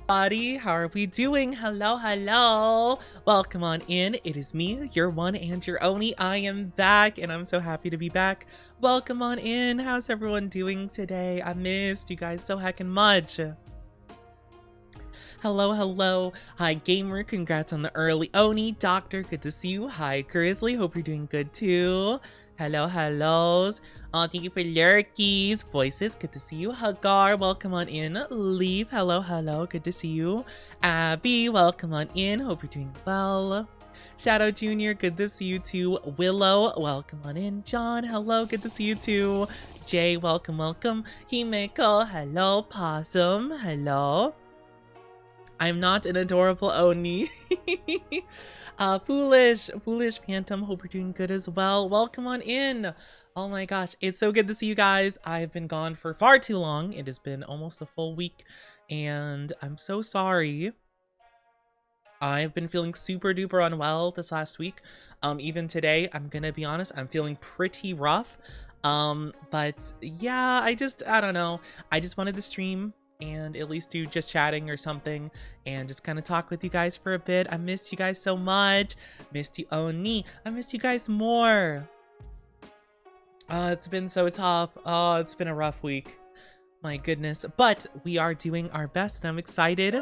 Buddy, how are we doing? Hello, hello. Welcome on in. It is me, your one and your only. I am back and I'm so happy to be back. Welcome on in. How's everyone doing today? I missed you guys so heckin' much. Hello, hello. Hi, Gamer. Congrats on the early Oni. Doctor, good to see you. Hi, Grizzly. Hope you're doing good too. Hello, hellos. Thank you for lurkies. Voices, good to see you. Hagar, welcome on in. Leaf, hello, hello. Good to see you. Abby, welcome on in. Hope you're doing well. Shadow Jr., good to see you too. Willow, welcome on in. John, hello, good to see you too. Jay, welcome, welcome. Himeko, hello. Possum, hello. I'm not an adorable Oni. Foolish Phantom, hope you're doing good as well. Welcome on in. Oh my gosh, it's so good to see you guys. I've been gone for far too long. It has been almost a full week, and I'm so sorry. I've been feeling super duper unwell this last week. Even today, I'm gonna be honest, I'm feeling pretty rough. But yeah, I don't know. I just wanted to stream and at least do just chatting or something and just kind of talk with you guys for a bit. I missed you guys so much. Missed you, Oni. I missed you guys more. It's been so tough. Oh, it's been a rough week. My goodness. But we are doing our best and I'm excited.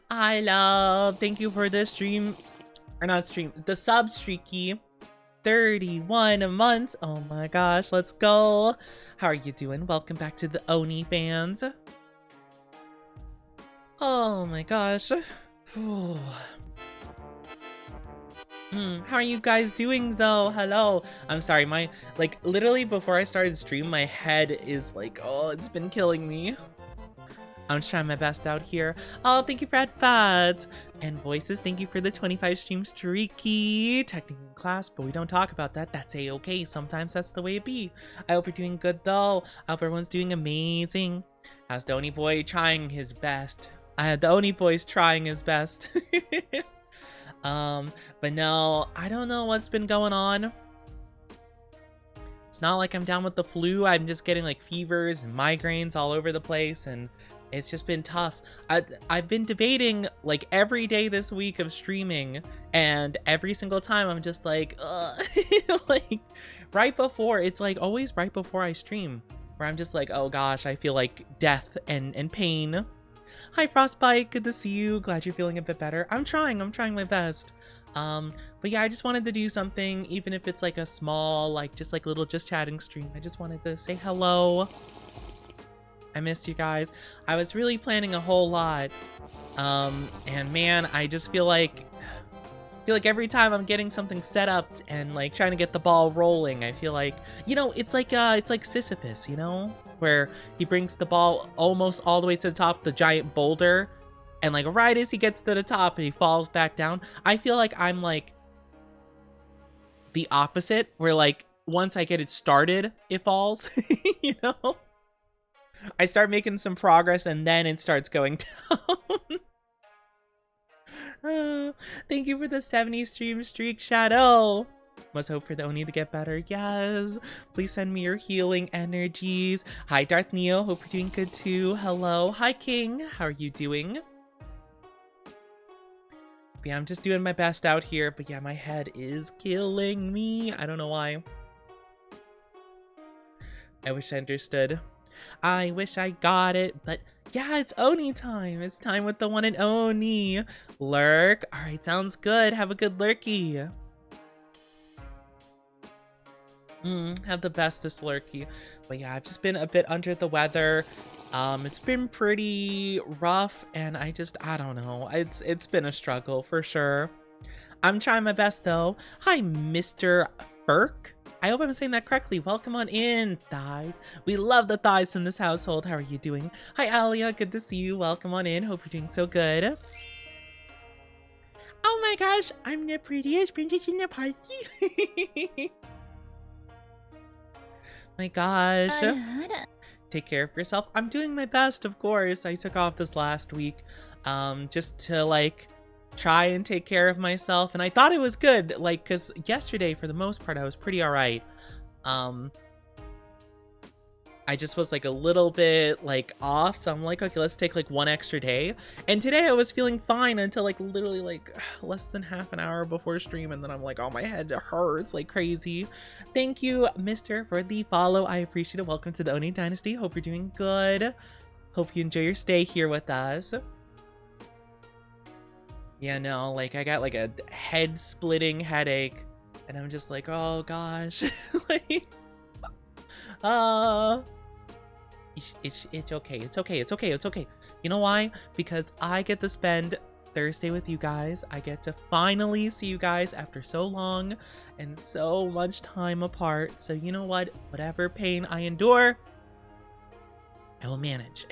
Yippee! Thank you for the stream. Or not stream. The sub streaky. 31 months. Oh my gosh. Let's go. How are you doing? Welcome back to the Oni fans. Oh my gosh. How are you guys doing though? Hello. I'm sorry, literally before I started stream, my head is like, oh, it's been killing me. I'm just trying my best out here. Oh, thank you for Fads and Voices. Thank you for the 25 stream streaky. Technically in class, but we don't talk about that. That's a-okay. Sometimes that's the way it be. I hope you're doing good though. I hope everyone's doing amazing. How's the Oni boy trying his best? The Oni boy's trying his best. But no, I don't know what's been going on. It's not like I'm down with the flu. I'm just getting like fevers and migraines all over the place, and it's just been tough. I've been debating like every day this week of streaming, and every single time I'm just like, ugh. Like right before, it's like always right before I stream, where I'm just like, oh gosh, I feel like death and pain. Hi Frostbite, good to see you. Glad you're feeling a bit better. I'm trying my best. But yeah, I just wanted to do something, even if it's like a small, like just little just chatting stream. I just wanted to say hello. I missed you guys. I was really planning a whole lot. And man, I just feel like every time I'm getting something set up and like trying to get the ball rolling, I feel like, you know, it's like Sisyphus, you know, where he brings the ball almost all the way to the top of the giant boulder, and like right as he gets to the top he falls back down. I feel like I'm like the opposite, where like once I get it started, it falls. You know? I start making some progress and then it starts going down. Thank you for the 70 stream streak, Shadow. Must hope for the Oni to get better. Yes. Please send me your healing energies. Hi, Darth Neo. Hope you're doing good too. Hello. Hi, King. How are you doing? Yeah, I'm just doing my best out here. But yeah, my head is killing me. I don't know why. I wish I understood. I wish I got it, but yeah, it's Oni time. It's time with the one and Oni. Lurk. All right, sounds good. Have a good lurky. Have the bestest lurky. But yeah, I've just been a bit under the weather. It's been pretty rough, and I don't know. It's been a struggle for sure. I'm trying my best though. Hi, Mr. Burke. I hope I'm saying that correctly. Welcome on in, thighs. We love the thighs in this household. How are you doing? Hi, Alia. Good to see you. Welcome on in. Hope you're doing so good. Oh my gosh, I'm the prettiest princess in the party. My gosh. Take care of yourself. I'm doing my best, of course. I took off this last week just to like try and take care of myself, and I thought it was good, like, because yesterday for the most part I was pretty all right. I just was like a little bit like off, so I'm like, okay, let's take like one extra day. And today I was feeling fine until like literally like less than half an hour before stream, and then I'm like, oh, my head hurts like crazy. Thank you, Mr. for the follow. I appreciate it. Welcome to the Oni Dynasty. Hope you're doing good. Hope you enjoy your stay here with us. Yeah, no, like I got like a head splitting headache, and I'm just like, oh gosh. Like it's okay. It's okay. It's okay. It's okay. You know why? Because I get to spend Thursday with you guys. I get to finally see you guys after so long and so much time apart. So you know what? Whatever pain I endure, I will manage.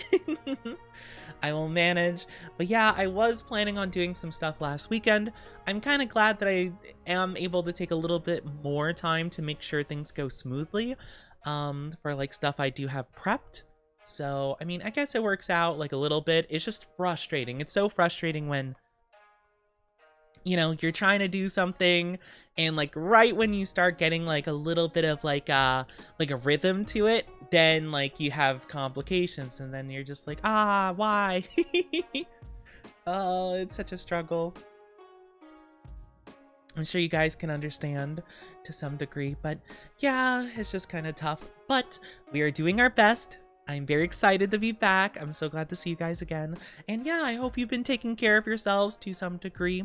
I will manage. But yeah, I was planning on doing some stuff last weekend. I'm kind of glad that I am able to take a little bit more time to make sure things go smoothly for like stuff I do have prepped. So, I mean, I guess it works out like a little bit. It's just frustrating. It's so frustrating when, you know, you're trying to do something and like right when you start getting like a little bit of like a rhythm to it, then like you have complications, and then you're just like, ah, why? Oh, it's such a struggle. I'm sure you guys can understand to some degree, but yeah, it's just kind of tough. But we are doing our best. I'm very excited to be back. I'm so glad to see you guys again. And yeah, I hope you've been taking care of yourselves to some degree.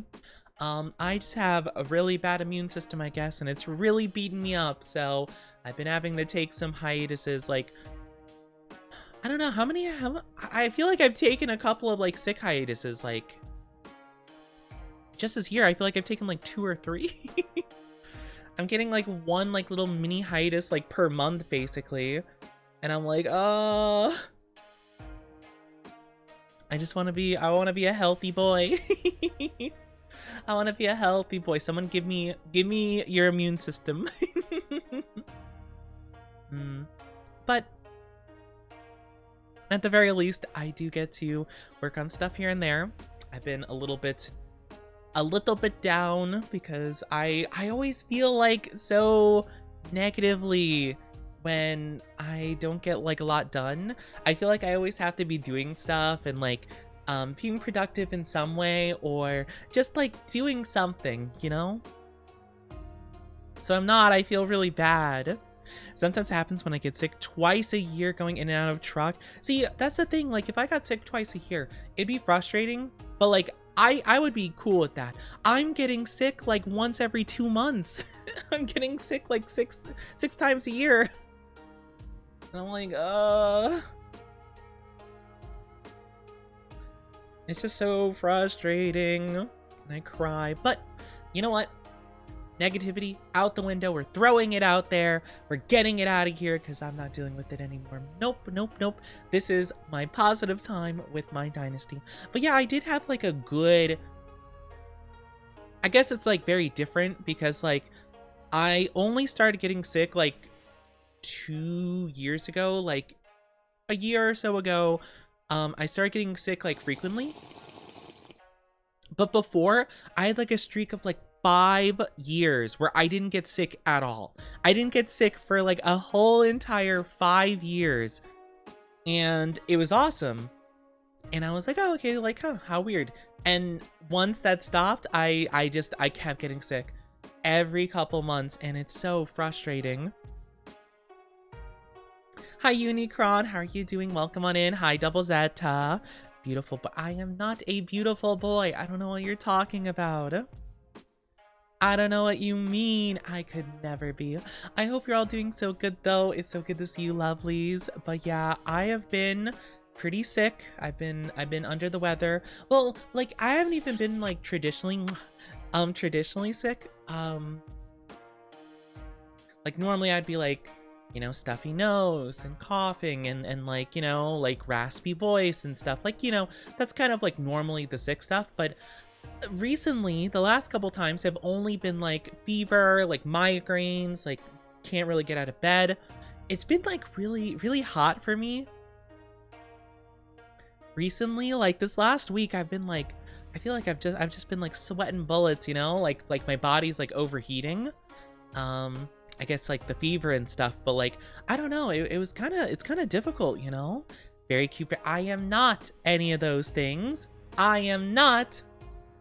I just have a really bad immune system, I guess, and it's really beating me up. So I've been having to take some hiatuses, like, I don't know how many, I feel like I've taken a couple of like sick hiatuses, like just this year. I feel like I've taken like 2 or 3. I'm getting like one like little mini hiatus like per month basically. And I'm like, oh, I want to be a healthy boy. I want to be a healthy boy. Someone give me your immune system. But at the very least, I do get to work on stuff here and there. I've been a little bit down because I always feel like so negatively when I don't get like a lot done. I feel like I always have to be doing stuff and like being productive in some way, or just like doing something, you know? So I'm not. I feel really bad. Sometimes it happens when I get sick twice a year going in and out of truck. See, that's the thing. Like if I got sick twice a year, it'd be frustrating, but like I would be cool with that. I'm getting sick like once every 2 months. I'm getting sick like six times a year. And I'm like, it's just so frustrating. And I cry. But you know what? Negativity out the window. We're throwing it out there. We're getting it out of here because I'm not dealing with it anymore. Nope. This is my positive time with my dynasty. But yeah, I did have like a good, I guess it's like very different because like I only started getting sick like 2 years ago, like a year or so ago. I started getting sick like frequently. But before, I had like a streak of like 5 years where I didn't get sick at all. I didn't get sick for like a whole entire 5 years. And it was awesome. And I was like, oh, okay, like, huh, how weird. And once that stopped, I kept getting sick every couple months, and it's so frustrating. Hi, Unicron. How are you doing? Welcome on in. Hi, Double Zeta. Beautiful, but I am not a beautiful boy. I don't know what you're talking about. I don't know what you mean. I could never be. I hope you're all doing so good, though. It's so good to see you, lovelies. But yeah, I have been pretty sick. I've been under the weather. Well, like I haven't even been like traditionally sick. Like normally I'd be like, you know, stuffy nose and coughing and like, you know, like raspy voice and stuff. Like, you know, that's kind of like normally the sick stuff. But recently, the last couple times have only been like fever, like migraines, like can't really get out of bed. It's been like really, really hot for me recently. Like this last week, I've been like, I feel like I've just been like sweating bullets, you know, like my body's like overheating. I guess like the fever and stuff, but like I don't know, it's kind of difficult, you know. Very cute. I am not any of those things. I am not.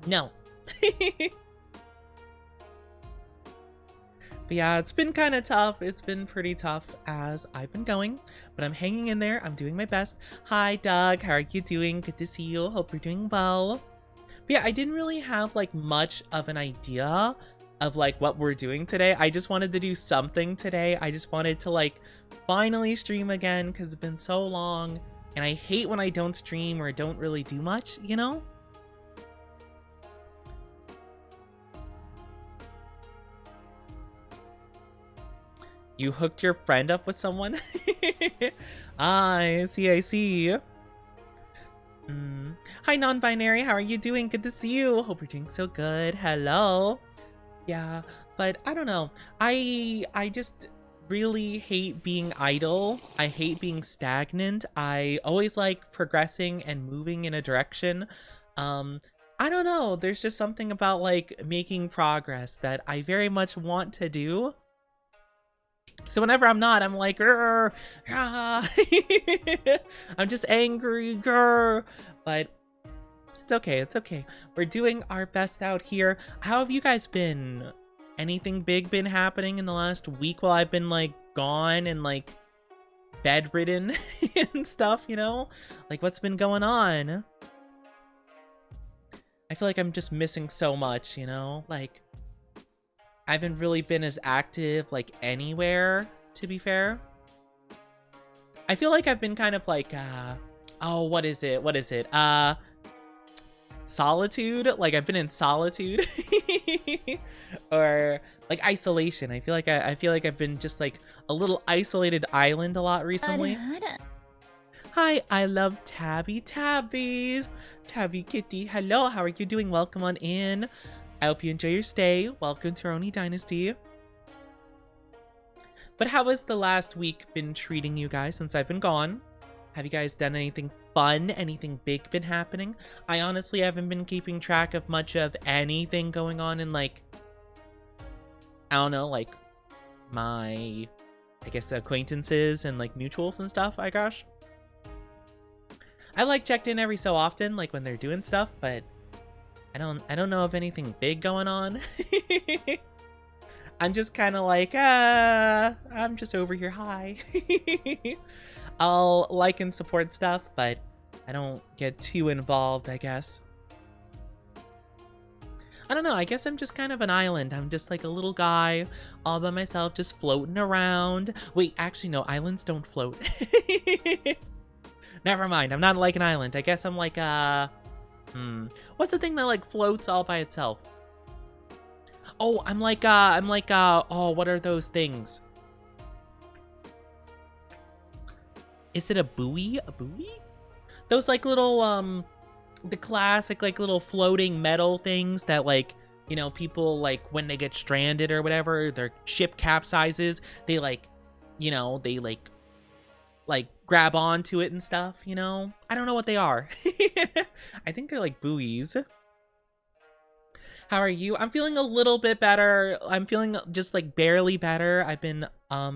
No. But yeah, it's been kind of tough. It's been pretty tough as I've been going, but I'm hanging in there. I'm doing my best. Hi, Doug. How are you doing? Good to see you. Hope you're doing well. But yeah, I didn't really have like much of an idea of like what we're doing today. I just wanted to do something today. I just wanted to like finally stream again because it's been so long, and I hate when I don't stream or don't really do much, you know? You hooked your friend up with someone? I see. Hi, non-binary. How are you doing? Good to see you. Hope you're doing so good. Hello. Yeah, but I don't know. I just really hate being idle. I hate being stagnant. I always like progressing and moving in a direction. I don't know. There's just something about like making progress that I very much want to do. So whenever I'm not, I'm like, I'm just angry, but it's okay. It's okay. We're doing our best out here. How have you guys been? Anything big been happening in the last week while I've been like gone and like bedridden and stuff, you know? Like what's been going on? I feel like I'm just missing so much, you know? Like I haven't really been as active like anywhere, to be fair. I feel like I've been kind of like oh, what is it? Solitude? Like I've been in solitude. Or like isolation. I feel like I've been just like a little isolated island a lot recently. Hi, I love Tabby Tabbies. Tabby Kitty. Hello, how are you doing? Welcome on in. I hope you enjoy your stay. Welcome to Roni Dynasty. But how has the last week been treating you guys since I've been gone? Have you guys done anything fun? Anything big been happening? I honestly haven't been keeping track of much of anything going on in like, I don't know, like my, I guess, acquaintances and like mutuals and stuff, I gosh. I like checked in every so often, like when they're doing stuff, but I don't know of anything big going on. I'm just kind of like, I'm just over here. Hi. I'll like and support stuff, but I don't get too involved, I guess. I don't know. I guess I'm just kind of an island. I'm just like a little guy all by myself, just floating around. Wait, actually, no, islands don't float. Never mind. I'm not like an island. I guess I'm like, what's the thing that like floats all by itself? Oh, I'm like, oh, what are those things? Is it a buoy? A buoy? Those like little, the classic like little floating metal things that like, you know, people like when they get stranded or whatever, their ship capsizes, they like, you know, they like grab onto it and stuff, you know? I don't know what they are. I think they're like buoys. How are you? I'm feeling a little bit better. I'm feeling just like barely better. I've been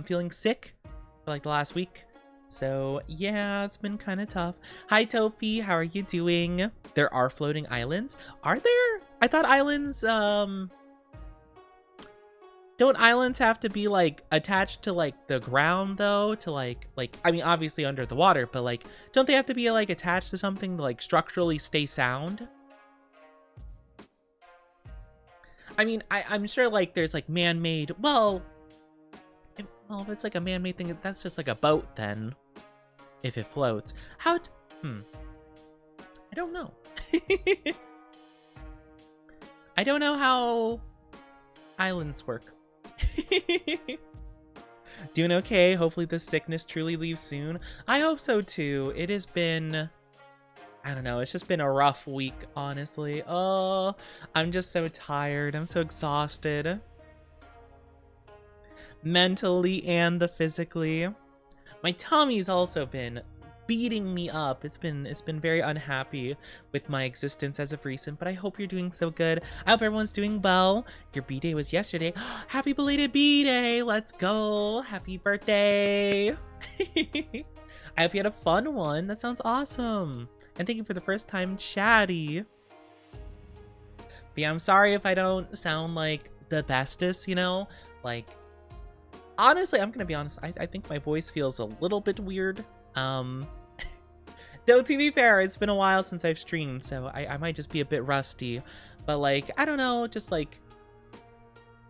feeling sick for like the last week. So yeah, it's been kind of tough. Hi Topi, how are you doing? There are floating islands. Are there? I thought islands, don't islands have to be like attached to like the ground though, to like I mean obviously under the water, but like don't they have to be like attached to something to like structurally stay sound? I mean, I'm sure like there's like man-made, well, if it's like a man-made thing, that's just like a boat then, if it floats. I don't know. I don't know how islands work. Doing okay. Hopefully this sickness truly leaves soon. I hope so too. It has been, I don't know, it's just been a rough week, honestly. Oh, I'm just so tired. I'm so exhausted. Mentally and physically. My tummy's also been beating me up. It's been very unhappy with my existence as of recent, but I hope you're doing so good. I hope everyone's doing well. Your B-Day was yesterday. Happy belated B-Day. Let's go. Happy birthday. I hope you had a fun one. That sounds awesome. And thank you for the first time chatty. But yeah, I'm sorry if I don't sound like the bestest, you know? Like, honestly, I'm gonna be honest, I think my voice feels a little bit weird. Though to be fair, it's been a while since I've streamed, so I might just be a bit rusty. But like, I don't know, just like,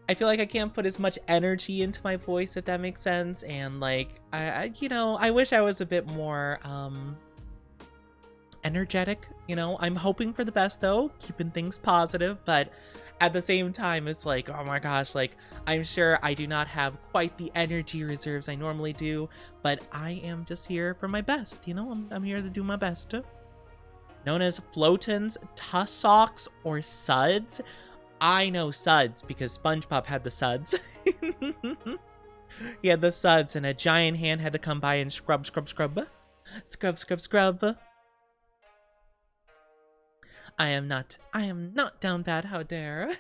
I feel like I can't put as much energy into my voice, if that makes sense. And like, you know, I wish I was a bit more, energetic, you know? I'm hoping for the best though, keeping things positive, but at the same time, it's like, oh my gosh, like, I'm sure I do not have quite the energy reserves I normally do, but I am just here for my best, you know? I'm here to do my best. Known as Floatons, Tussocks, or Suds. I know Suds because SpongeBob had the Suds. He had the Suds, and a giant hand had to come by and scrub, scrub, scrub. Scrub, scrub, scrub. I am not down bad, how dare.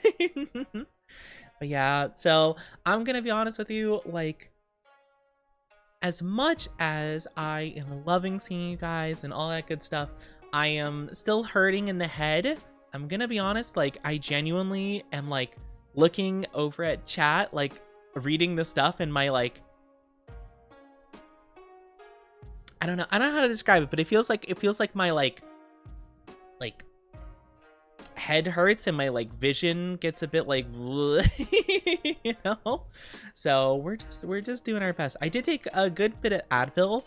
But yeah, so I'm gonna be honest with you, like, as much as I am loving seeing you guys and all that good stuff, I am still hurting in the head. I'm gonna be honest, like, I genuinely am like looking over at chat, like reading the stuff and my like, I don't know how to describe it, but it feels like my like head hurts and my like vision gets a bit like you know. So we're just doing our best. I did take a good bit of Advil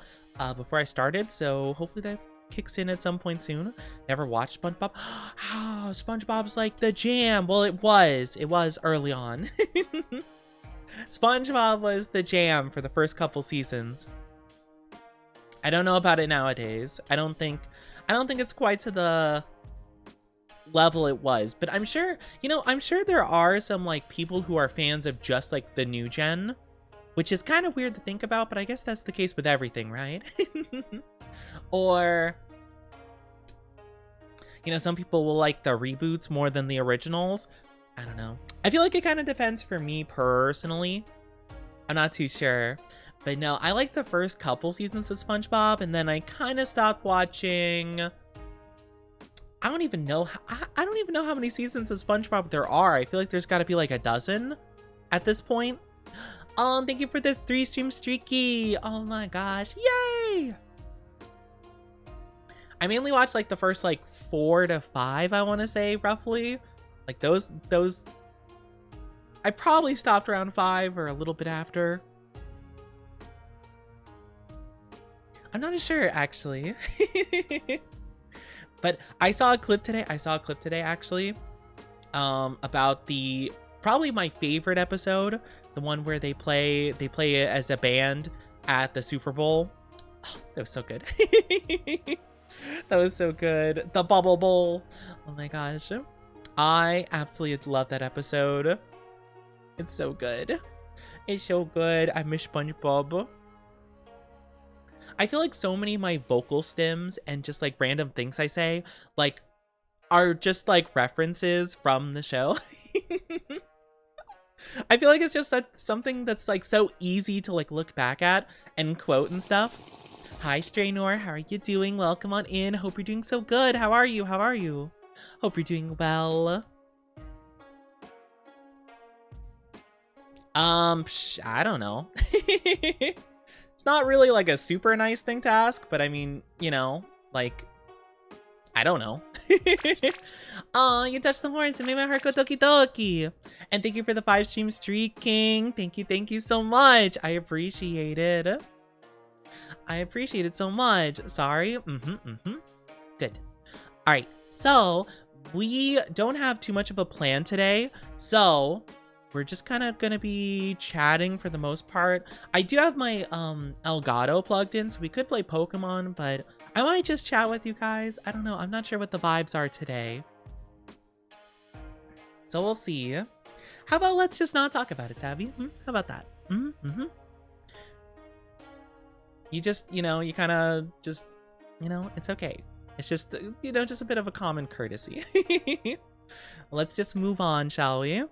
before I started, so hopefully that kicks in at some point soon. Never watched SpongeBob. Oh, SpongeBob's like the jam. Well, it was early on. SpongeBob was the jam for the first couple seasons. I don't know about it nowadays. I don't think it's quite to the level it was, but I'm sure, you know, I'm sure there are some like people who are fans of just like the new gen, which is kind of weird to think about, but I guess that's the case with everything, right? Or, you know, some people will like the reboots more than the originals. I don't know. I feel like it kind of depends for me personally. I'm not too sure. But no, I like the first couple seasons of SpongeBob, and then I kind of stopped watching. I don't even know how many seasons of SpongeBob there are. I feel like there's got to be like a dozen at this point. Oh, thank you for this 3-stream streaky. Oh my gosh, yay! I mainly watched like the first like 4 to 5, I want to say, roughly. Like those. I probably stopped around 5 or a little bit after. I'm not sure actually. But I saw a clip today actually, about the probably my favorite episode, the one where they play as a band at the Super Bowl. Oh, that was so good. That was so good. The Bubble Bowl. Oh my gosh. I absolutely love that episode. It's so good. It's so good. I miss SpongeBob. I feel like so many of my vocal stems and just like random things I say like are just like references from the show. I feel like it's just something that's like so easy to like look back at and quote and stuff. Hi Straynor, how are you doing? Welcome on in. Hope you're doing so good. How are you? Hope you're doing well. I don't know. It's not really like a super nice thing to ask, but I mean, you know, like, I don't know. Oh, you touched the horns and made my heart go doki doki. And thank you for the 5-stream streaking. Thank you so much. I appreciate it. I appreciate it so much. Sorry. Good. All right. So we don't have too much of a plan today. So we're just kind of going to be chatting for the most part. I do have my Elgato plugged in, so we could play Pokemon, but I might just chat with you guys. I don't know. I'm not sure what the vibes are today. So we'll see. How about let's just not talk about it, Tabby? How about that? You just, you know, you kind of just You know, it's okay. It's just, you know, just a bit of a common courtesy. Let's just move on, shall we?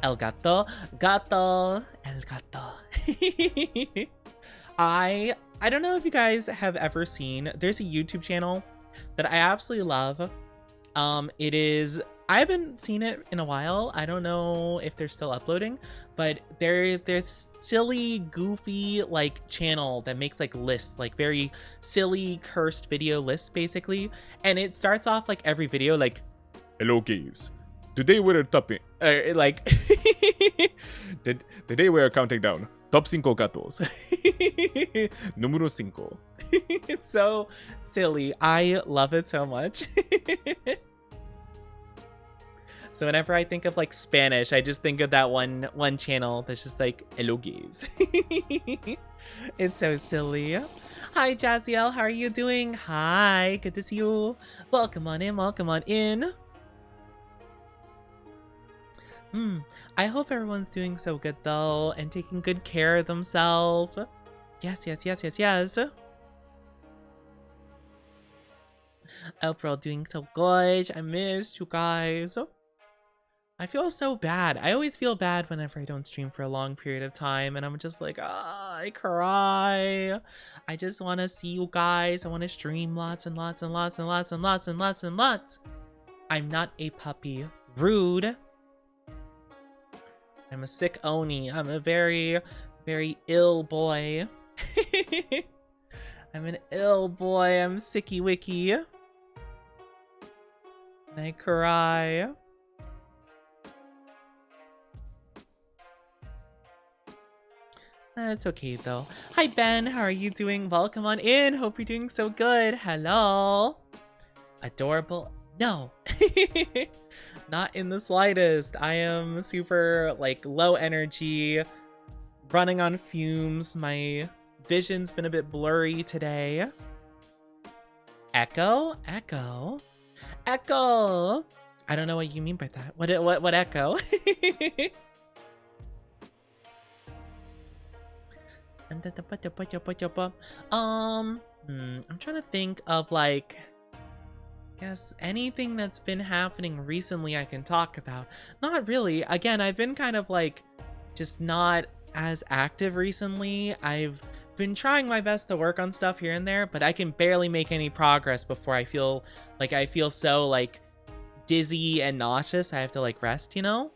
El gato, gato, el gato. I don't know if you guys have ever seen, there's a YouTube channel that I absolutely love. It is, I haven't seen it in a while. I don't know if they're still uploading, but there's silly, goofy like channel that makes like lists, like very silly cursed video lists basically. And it starts off like every video like, hello guys, today we're topping, like, today we're counting down top 5 gatos. Número 5. It's so silly. I love it so much. So whenever I think of like Spanish, I just think of that one channel that's just like hello gays. It's so silly. Hi Jazziel, how are you doing? Hi, good to see you. Welcome on in, welcome on in. I hope everyone's doing so good though and taking good care of themselves. Yes. I hope we're all doing so good. I missed you guys. I feel so bad. I always feel bad whenever I don't stream for a long period of time and I'm just like, I cry. I just want to see you guys. I want to stream lots and lots and lots and lots and lots and lots and lots. I'm not a puppy. Rude. I'm a sick Oni. I'm a very, very ill boy. I'm an ill boy. I'm Sicky Wicky. And I cry. That's okay though. Hi Ben, how are you doing? Welcome on in. Hope you're doing so good. Hello. Adorable. No. Not in the slightest. I am super like low energy, running on fumes. My vision's been a bit blurry today. Echo? Echo? Echo! I don't know what you mean by that. What echo? I'm trying to think of like, guess anything that's been happening recently I can talk about. Not really. Again, I've been kind of like just not as active recently. I've been trying my best to work on stuff here and there, but I can barely make any progress before I feel so like dizzy and nauseous. I have to like rest, you know?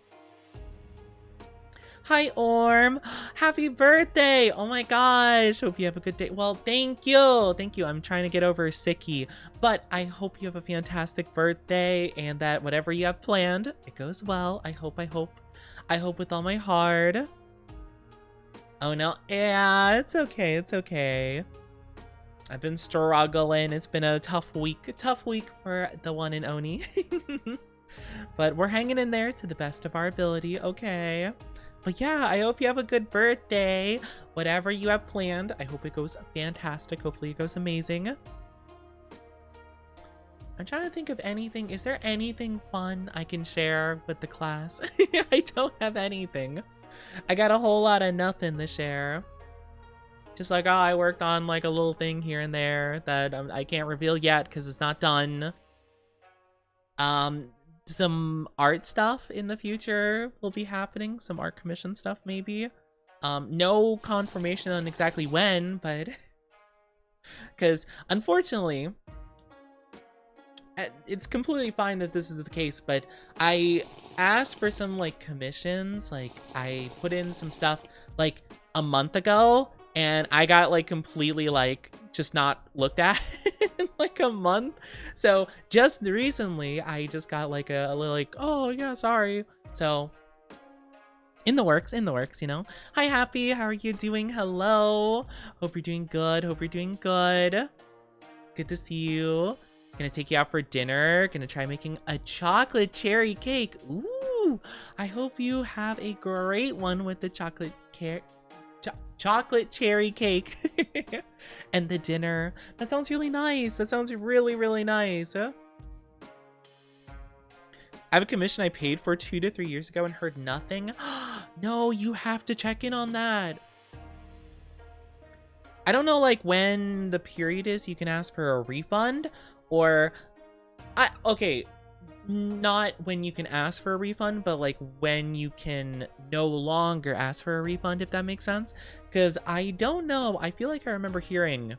Hi Orm, happy birthday! Oh my gosh, hope you have a good day. Well, thank you. I'm trying to get over Sicky, but I hope you have a fantastic birthday and that whatever you have planned, it goes well. I hope with all my heart. Oh no, yeah, it's okay. I've been struggling. It's been a tough week for the one and Oni. But we're hanging in there to the best of our ability, okay? But yeah, I hope you have a good birthday. Whatever you have planned, I hope it goes fantastic. Hopefully it goes amazing. I'm trying to think of anything. Is there anything fun I can share with the class? I don't have anything. I got a whole lot of nothing to share. Just like, oh, I worked on like a little thing here and there that I can't reveal yet because it's not done. Some art stuff in the future will be happening. Some art commission stuff, maybe. No confirmation on exactly when, but because unfortunately, it's completely fine that this is the case, but I asked for some like commissions. Like I put in some stuff like a month ago and I got like completely like just not looked at in like a month. So just recently I just got like a little like, oh yeah, sorry. So in the works, you know. Hi Happy, how are you doing? Hello, hope you're doing good. Good to see you. Gonna take you out for dinner. Gonna try making a chocolate cherry cake. Ooh, I hope you have a great one with the chocolate cherry cake and the dinner. That sounds really nice. That sounds really nice. I have a commission I paid for 2 to 3 years ago and heard nothing. No, you have to check in on that. I don't know like when the period is you can ask for a refund, or okay, not when you can ask for a refund, but like when you can no longer ask for a refund, if that makes sense. Because I don't know, I feel like I remember hearing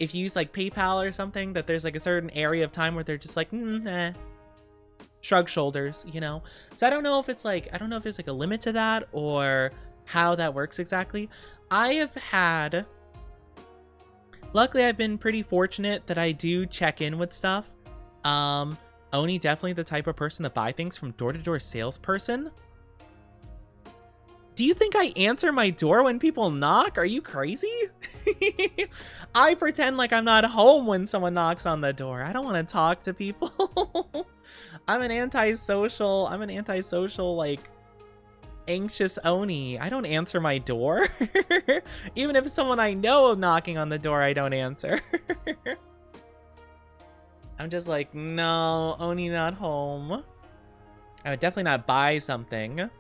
if you use like PayPal or something that there's like a certain area of time where they're just like, shrug shoulders, you know? So I don't know if it's like, I don't know if there's like a limit to that or how that works exactly. I have had, luckily I've been pretty fortunate that I do check in with stuff. Oni definitely the type of person to buy things from door-to-door salesperson. Do you think I answer my door when people knock? Are you crazy? I pretend like I'm not home when someone knocks on the door. I don't want to talk to people. I'm an antisocial, like, anxious Oni. I don't answer my door. Even if someone I know knocking on the door, I don't answer. I'm just like, no, Oni not home. I would definitely not buy something.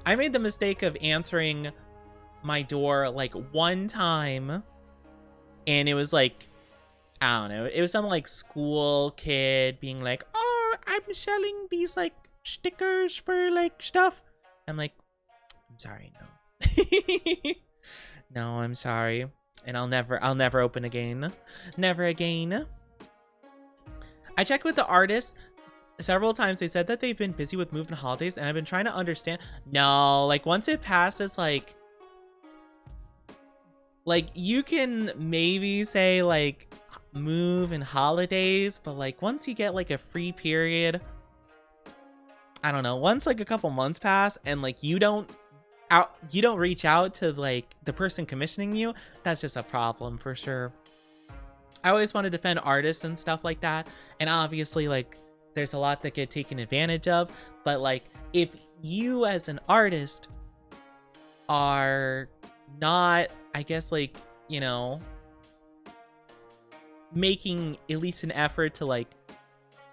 I made the mistake of answering my door like one time, and it was like, I don't know, it was some like school kid being like, oh, I'm selling these like stickers for like stuff. I'm like, I'm sorry, no. No, I'm sorry. And I'll never open again. Never again. I checked with the artist several times. They said that they've been busy with moving holidays, and I've been trying to understand. No, like once it passes, like you can maybe say like move and holidays, but like once you get like a free period, I don't know, once like a couple months pass and like you don't reach out to like the person commissioning you, that's just a problem for sure. I always want to defend artists and stuff like that, and obviously like there's a lot that get taken advantage of, but like if you as an artist are not, I guess, like, you know, making at least an effort to like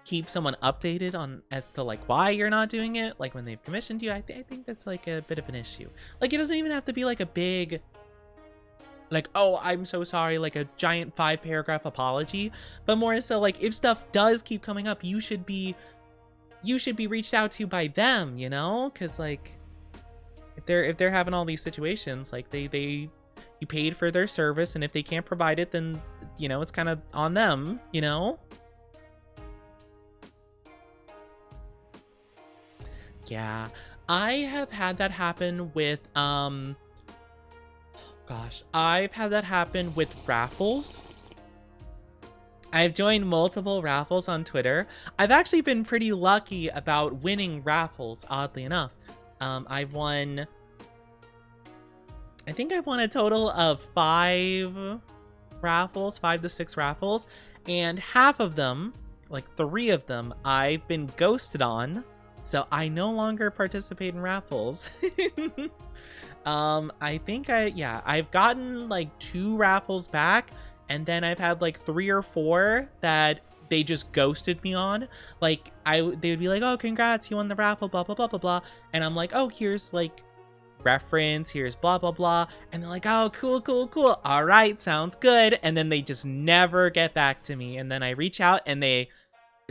keep someone updated on as to like why you're not doing it, like when they've commissioned you, I think that's like a bit of an issue. Like it doesn't even have to be like a big, like, oh, I'm so sorry, like a giant 5-paragraph apology, but more so like if stuff does keep coming up, you should be reached out to by them, you know? Because like if they're having all these situations, like you paid for their service, and if they can't provide it, then you know it's kind of on them, you know? Yeah, I have had that happen with I've had that happen with raffles. I've joined multiple raffles on Twitter. I've actually been pretty lucky about winning raffles, oddly enough. I think I've won a total of 5 to 6 raffles, and half of them, like 3 of them, I've been ghosted on, so I no longer participate in raffles. I think I've gotten like 2 raffles back, and then I've had like 3 or 4 that they just ghosted me on. Like they would be like, oh, congrats, you won the raffle, blah blah blah blah blah, and I'm like, oh, here's like reference, here's blah blah blah, and they're like, oh, cool, all right, sounds good, and then they just never get back to me, and then I reach out and they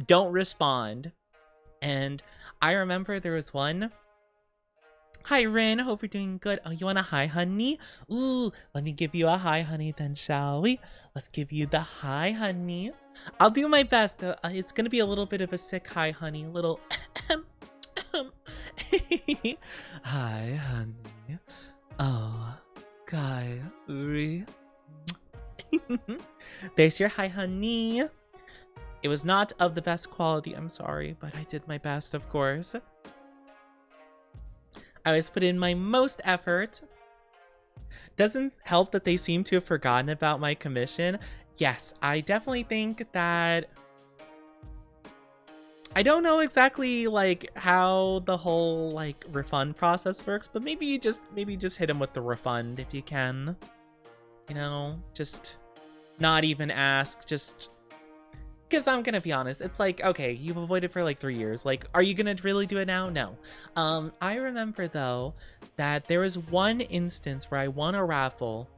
don't respond. And I remember there was one. Hi, Rin. Hope you're doing good. Oh, you want a hi, honey? Ooh, let me give you a hi, honey, then, shall we? Let's give you the hi, honey. I'll do my best. It's gonna be a little bit of a sick hi, honey. A little. Hi, honey. Oh, guy. There's your hi, honey. It was not of the best quality. I'm sorry, but I did my best, of course. I always put in my most effort. Doesn't help that they seem to have forgotten about my commission. Yes, I definitely think that I don't know exactly like how the whole like refund process works, but maybe just hit them with the refund if you can. You know, just not even ask, just Because I'm gonna be honest, it's like, okay, you've avoided for like 3 years. Like, are you gonna really do it now? No. I remember though that there was one instance where I won a raffle,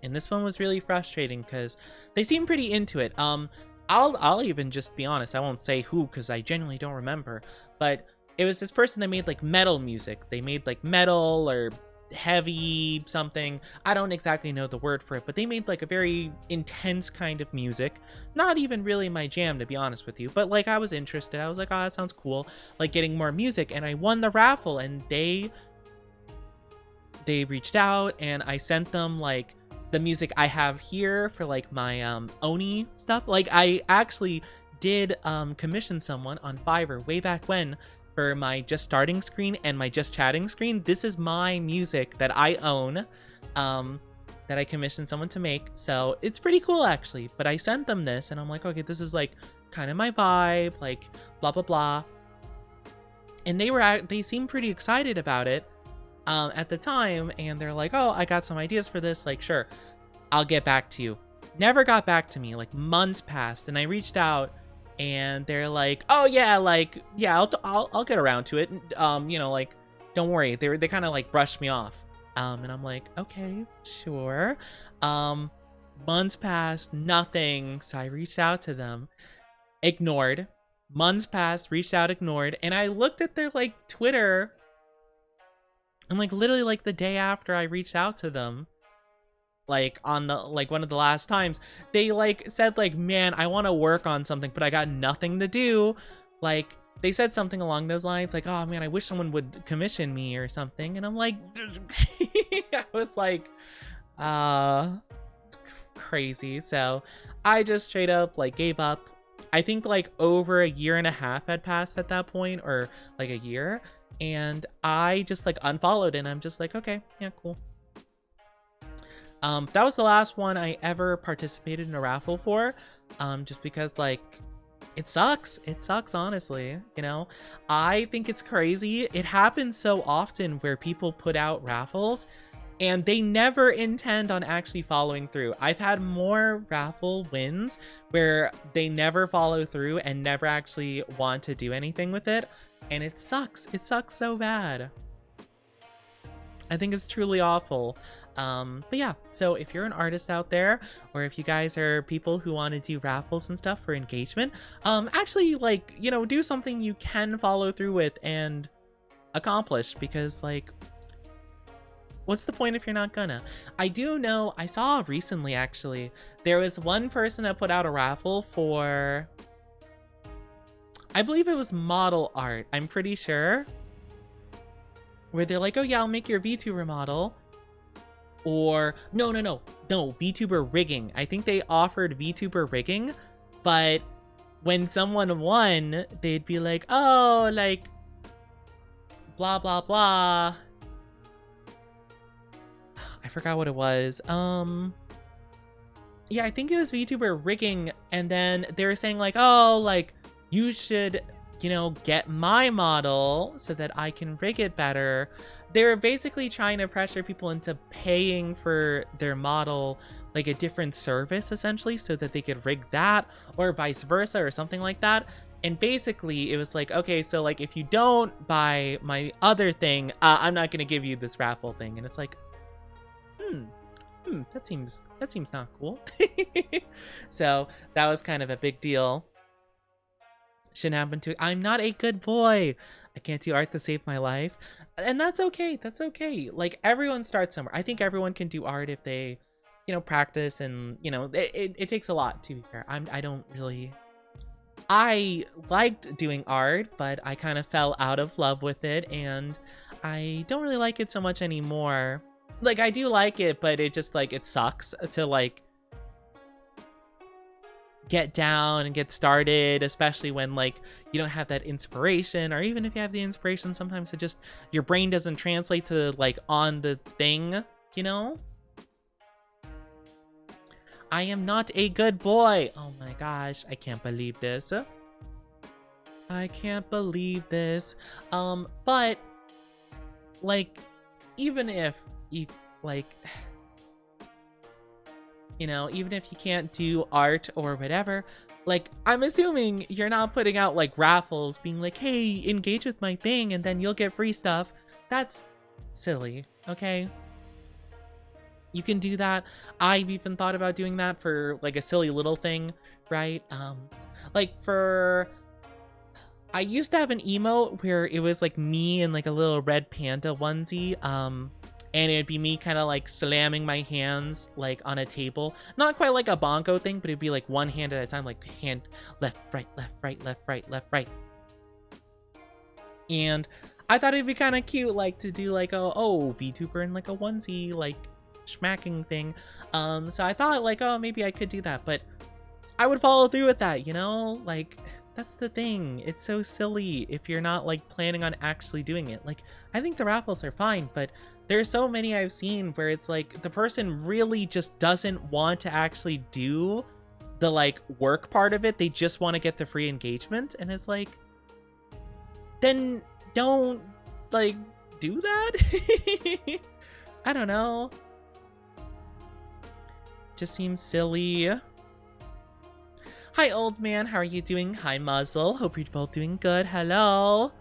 and this one was really frustrating because they seemed pretty into it. I'll even just be honest. I won't say who because I genuinely don't remember. But it was this person that made like metal music. They made like metal or heavy something. I don't exactly know the word for it, but they made like a very intense kind of music. Not even really my jam, to be honest with you, but like I was interested. I was like, oh, that sounds cool, like getting more music. And I won the raffle, and they reached out, and I sent them like the music I have here for like my Oni stuff. Like I actually did commission someone on Fiverr way back when for my just starting screen and my just chatting screen. This is my music that I own, that I commissioned someone to make. So it's pretty cool actually. But I sent them this, and I'm like, okay, this is like kind of my vibe, like blah blah blah. And they seemed pretty excited about it at the time, and they're like, oh, I got some ideas for this. Like, sure, I'll get back to you. Never got back to me. Like months passed, and I reached out, and they're like, oh yeah, like yeah, I'll get around to it. You know, like don't worry. They kind of like brushed me off. And I'm like, okay, sure. Months passed, nothing. So I reached out to them, ignored. Months passed, reached out, ignored, and I looked at their like Twitter. And like literally like the day after I reached out to them, like on the like one of the last times, they like said like, man, I want to work on something, but I got nothing to do. Like they said something along those lines, like, oh man, I wish someone would commission me or something. And I'm like, I was like, crazy. So I just straight up like gave up. I think like over a year and a half had passed at that point, or like a year. And I just like unfollowed, and I'm just like, okay, yeah, cool. That was the last one I ever participated in a raffle for, just because like it sucks honestly, you know. I think it's crazy. It happens so often where people put out raffles and they never intend on actually following through. I've had more raffle wins where they never follow through and never actually want to do anything with it. And it sucks. It sucks so bad. I think it's truly awful. But yeah, so if you're an artist out there, or if you guys are people who want to do raffles and stuff for engagement, actually, like, you know, do something you can follow through with and accomplish, because, like, what's the point if you're not gonna? I do know, I saw recently, actually, there was one person that put out a raffle for, I believe it was model art, I'm pretty sure, where they're like, oh yeah, I'll make your VTuber model. Or no, VTuber rigging. I think they offered VTuber rigging, but when someone won, they'd be like, oh, like blah blah blah. I forgot what it was. Yeah, I think it was VTuber rigging, and then they were saying like, oh, like you should, you know, get my model so that I can rig it better. They were basically trying to pressure people into paying for their model, like a different service essentially, so that they could rig that, or vice versa, or something like that. And basically it was like, okay, so like if you don't buy my other thing, I'm not gonna give you this raffle thing. And it's like, that seems not cool. So that was kind of a big deal. Shouldn't happen to. I'm not a good boy. I can't do art to save my life, and that's okay. That's okay. Like, everyone starts somewhere. I think everyone can do art if they, you know, practice, and you know, it takes a lot, to be fair. I don't really. I liked doing art, but I kind of fell out of love with it, and I don't really like it so much anymore. Like, I do like it, but it just, like, it sucks to, like, get down and get started, especially when, like, you don't have that inspiration, or even if you have the inspiration, sometimes it just, your brain doesn't translate to, like, on the thing, you know? I am not a good boy. Oh my gosh, I can't believe this. I can't believe this. But, like, even if you, like, You know, even if you can't do art or whatever, like, I'm assuming you're not putting out like raffles being like, hey, engage with my thing and then you'll get free stuff. That's silly, okay? You can do that. I've even thought about doing that for like a silly little thing, right? Like for, I used to have an emote where it was like me in like a little red panda onesie, and it'd be me kind of like slamming my hands like on a table. Not quite like a bongo thing, but it'd be like one hand at a time, like hand left, right, left, right, left, right, left, right. And I thought it'd be kind of cute, like to do like a, oh, VTuber in like a onesie, like smacking thing. So I thought like, oh, maybe I could do that, but I would follow through with that, you know? Like, that's the thing. It's so silly if you're not like planning on actually doing it. Like, I think the raffles are fine, but there's so many I've seen where it's like the person really just doesn't want to actually do the like work part of it. They just want to get the free engagement. And it's like, then don't like do that. I don't know. Just seems silly. Hi, old man. How are you doing? Hi, Muzzle. Hope you're both doing good. Hello.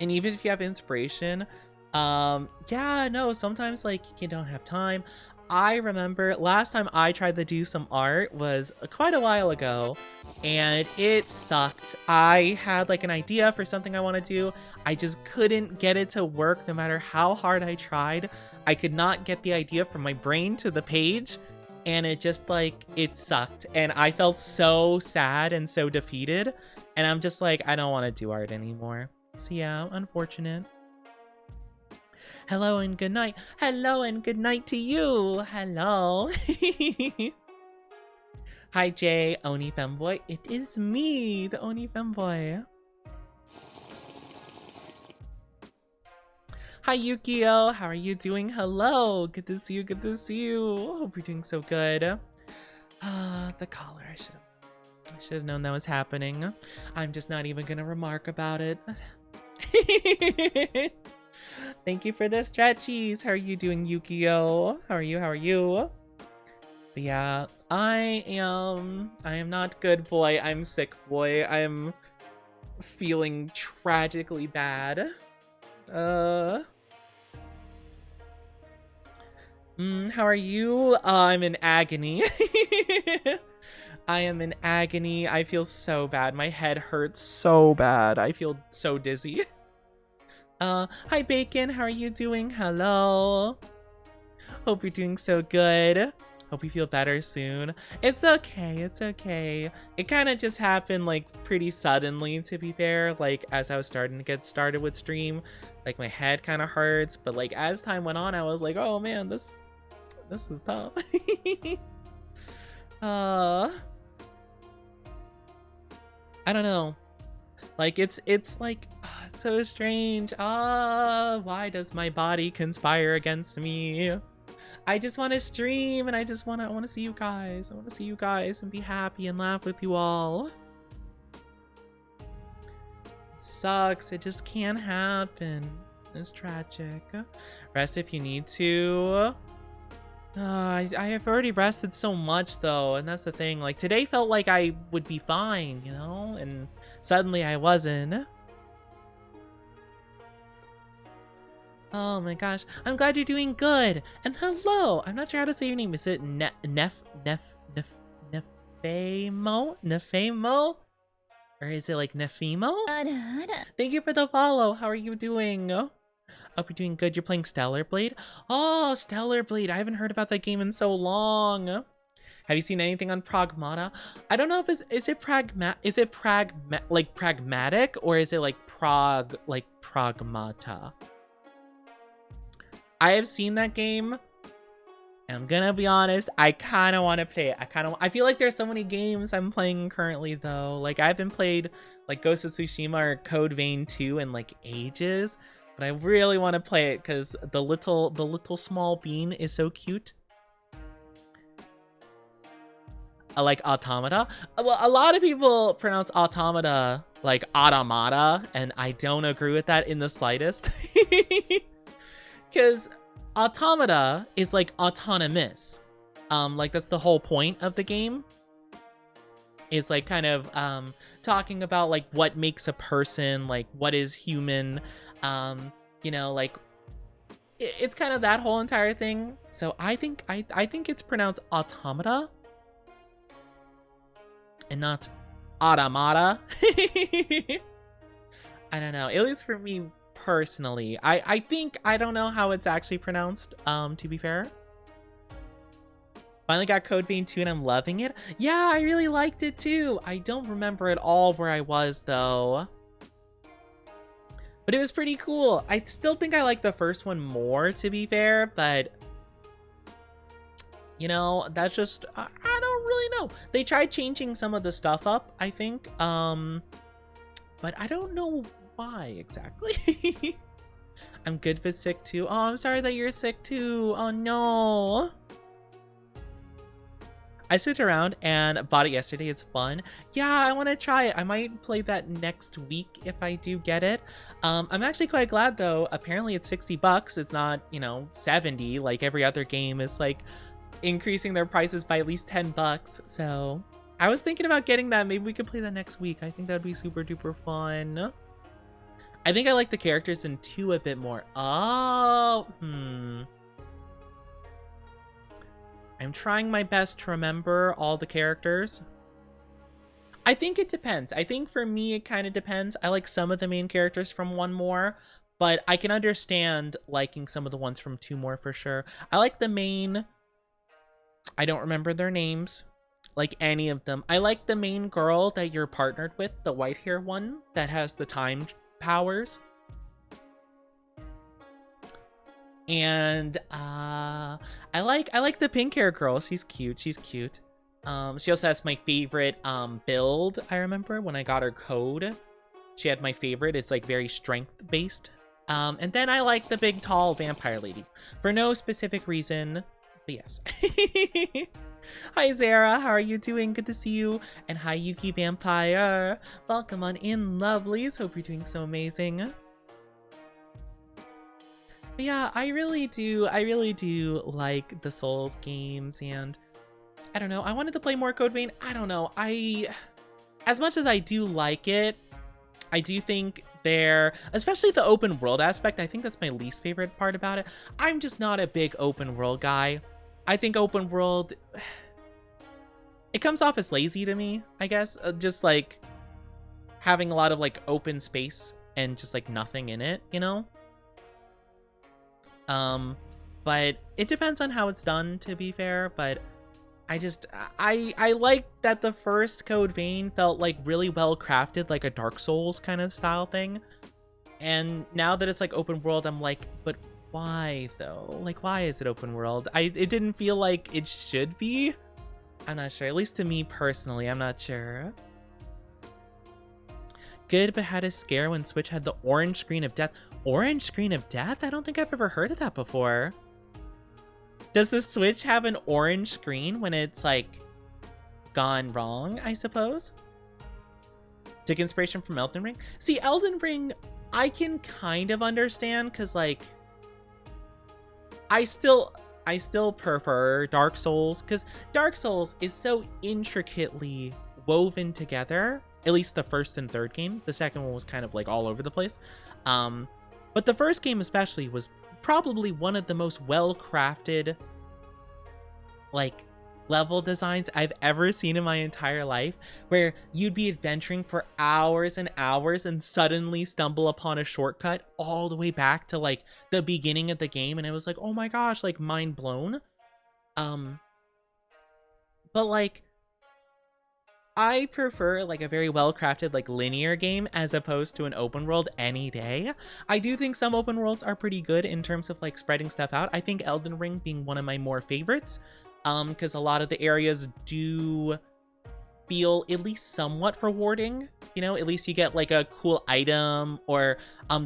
And even if you have inspiration, yeah, no, sometimes like you don't have time. I remember last time I tried to do some art was quite a while ago, and it sucked. I had like an idea for something I want to do. I just couldn't get it to work no matter how hard I tried. I could not get the idea from my brain to the page, and it just like, it sucked. And I felt so sad and so defeated, and I'm just like, I don't want to do art anymore. So yeah, unfortunate. Hello and good night. Hello and good night to you. Hello. Hi, Jay. Oni Femboy. It is me, the Oni Femboy. Hi, Yukio. How are you doing? Hello. Good to see you. Good to see you. Hope you're doing so good. The collar. I should have known that was happening. I'm just not even gonna remark about it. Thank you for the stretchies. How are you doing, Yukio? How are you? How are you? But yeah, I am not good, boy. I'm sick, boy. I'm feeling tragically bad. How are you? I'm in agony. I am in agony. I feel so bad. My head hurts so bad. I feel so dizzy. Hi, Bacon. How are you doing? Hello. Hope you're doing so good. Hope you feel better soon. It's okay. It's okay. It kind of just happened, like, pretty suddenly, to be fair. Like, as I was starting to get started with stream, like, my head kind of hurts. But, like, as time went on, I was like, oh, man, this is tough. I don't know. Like, it's like, it's so strange. Why does my body conspire against me? I just want to stream, and I want to see you guys. I want to see you guys and be happy and laugh with you all. It sucks. It just can't happen. It's tragic. Rest if you need to. I have already rested so much, though, and that's the thing. Like, today felt like I would be fine, you know? And suddenly I wasn't. Oh my gosh. I'm glad you're doing good. And hello. I'm not sure how to say your name. Is it Nefemo? Or is it like Nefimo? Thank you for the follow. How are you doing? Hope you're doing good. You're playing Stellar Blade? Oh, Stellar Blade. I haven't heard about that game in so long. Have you seen anything on Pragmata? I don't know if is it pragmatic, or is it like Pragmata? I have seen that game. And I'm gonna be honest, I kind of want to play it. I feel like there's so many games I'm playing currently, though. Like, I haven't played like Ghost of Tsushima or Code Vein 2 in like ages. But I really want to play it because the little small bean is so cute. I like Automata. Well, a lot of people pronounce Automata like Automata, and I don't agree with that in the slightest. Because Automata is like autonomous. Like that's the whole point of the game. Is like kind of talking about like what makes a person, like what is human, you know, like it's kind of that whole entire thing. So I think I think it's pronounced automata and not automata. I don't know. At least for me personally, I think I don't know how it's actually pronounced. To be fair. Finally got Code Vein 2 and I'm loving it. Yeah, I really liked it too. I don't remember at all where I was though. But it was pretty cool. I still think I like the first one more, to be fair, but you know, that's just I don't really know. They tried changing some of the stuff up, I think. But I don't know why exactly. I'm good with sick too. Oh, I'm sorry that you're sick too. Oh no. I sit around and bought it yesterday. It's fun. Yeah, I want to try it. I might play that next week if I do get it. I'm actually quite glad though. Apparently it's 60 bucks. It's not, you know, 70 like every other game is like increasing their prices by at least 10 bucks. So I was thinking about getting that. Maybe we could play that next week. I think that'd be super duper fun. I think I like the characters in 2 a bit more. Oh, I'm trying my best to remember all the characters. I think it depends. I think for me, it kind of depends. I like some of the main characters from 1 more, but I can understand liking some of the ones from 2 more for sure. I like the main... I don't remember their names, like any of them. I like the main girl that you're partnered with, the white hair one that has the time powers. And I like the pink hair girl. She's cute. She's cute. She also has my favorite build. I remember when I got her code, she had my favorite. It's like very strength based. And then I like the big tall vampire lady for no specific reason, but yes. Hi Zara, how are you doing? Good to see you. And hi Yuki Vampire. Welcome on in, lovelies. Hope you're doing so amazing. But yeah, I really do like the Souls games, and I don't know, I wanted to play more Code Vein. I don't know, as much as I do like it, I do think especially the open world aspect, I think that's my least favorite part about it. I'm just not a big open world guy. I think open world, it comes off as lazy to me, I guess. Just like having a lot of like open space and just like nothing in it, you know? But it depends on how it's done, to be fair, but I like that the first Code Vein felt like really well crafted, like a Dark Souls kind of style thing. And now that it's like open world, I'm like, but why though? Like, why is it open world? It didn't feel like it should be. I'm not sure, at least to me personally, I'm not sure. Good, but had a scare when Switch had the orange screen of death. Orange screen of death? I don't think I've ever heard of that before. Does the Switch have an orange screen when it's like gone wrong, I suppose? Took inspiration from Elden Ring? See, Elden Ring, I can kind of understand because like I still prefer Dark Souls because Dark Souls is so intricately woven together. At least the first and third game. The second one was kind of like all over the place. But the first game especially was probably one of the most well-crafted like level designs I've ever seen in my entire life, where you'd be adventuring for hours and hours and suddenly stumble upon a shortcut all the way back to like the beginning of the game, and it was like, oh my gosh, like mind blown. But like I prefer like a very well-crafted like linear game as opposed to an open world any day. I do think some open worlds are pretty good in terms of like spreading stuff out. I think Elden Ring being one of my more favorites, because a lot of the areas do feel at least somewhat rewarding. You know, at least you get like a cool item, or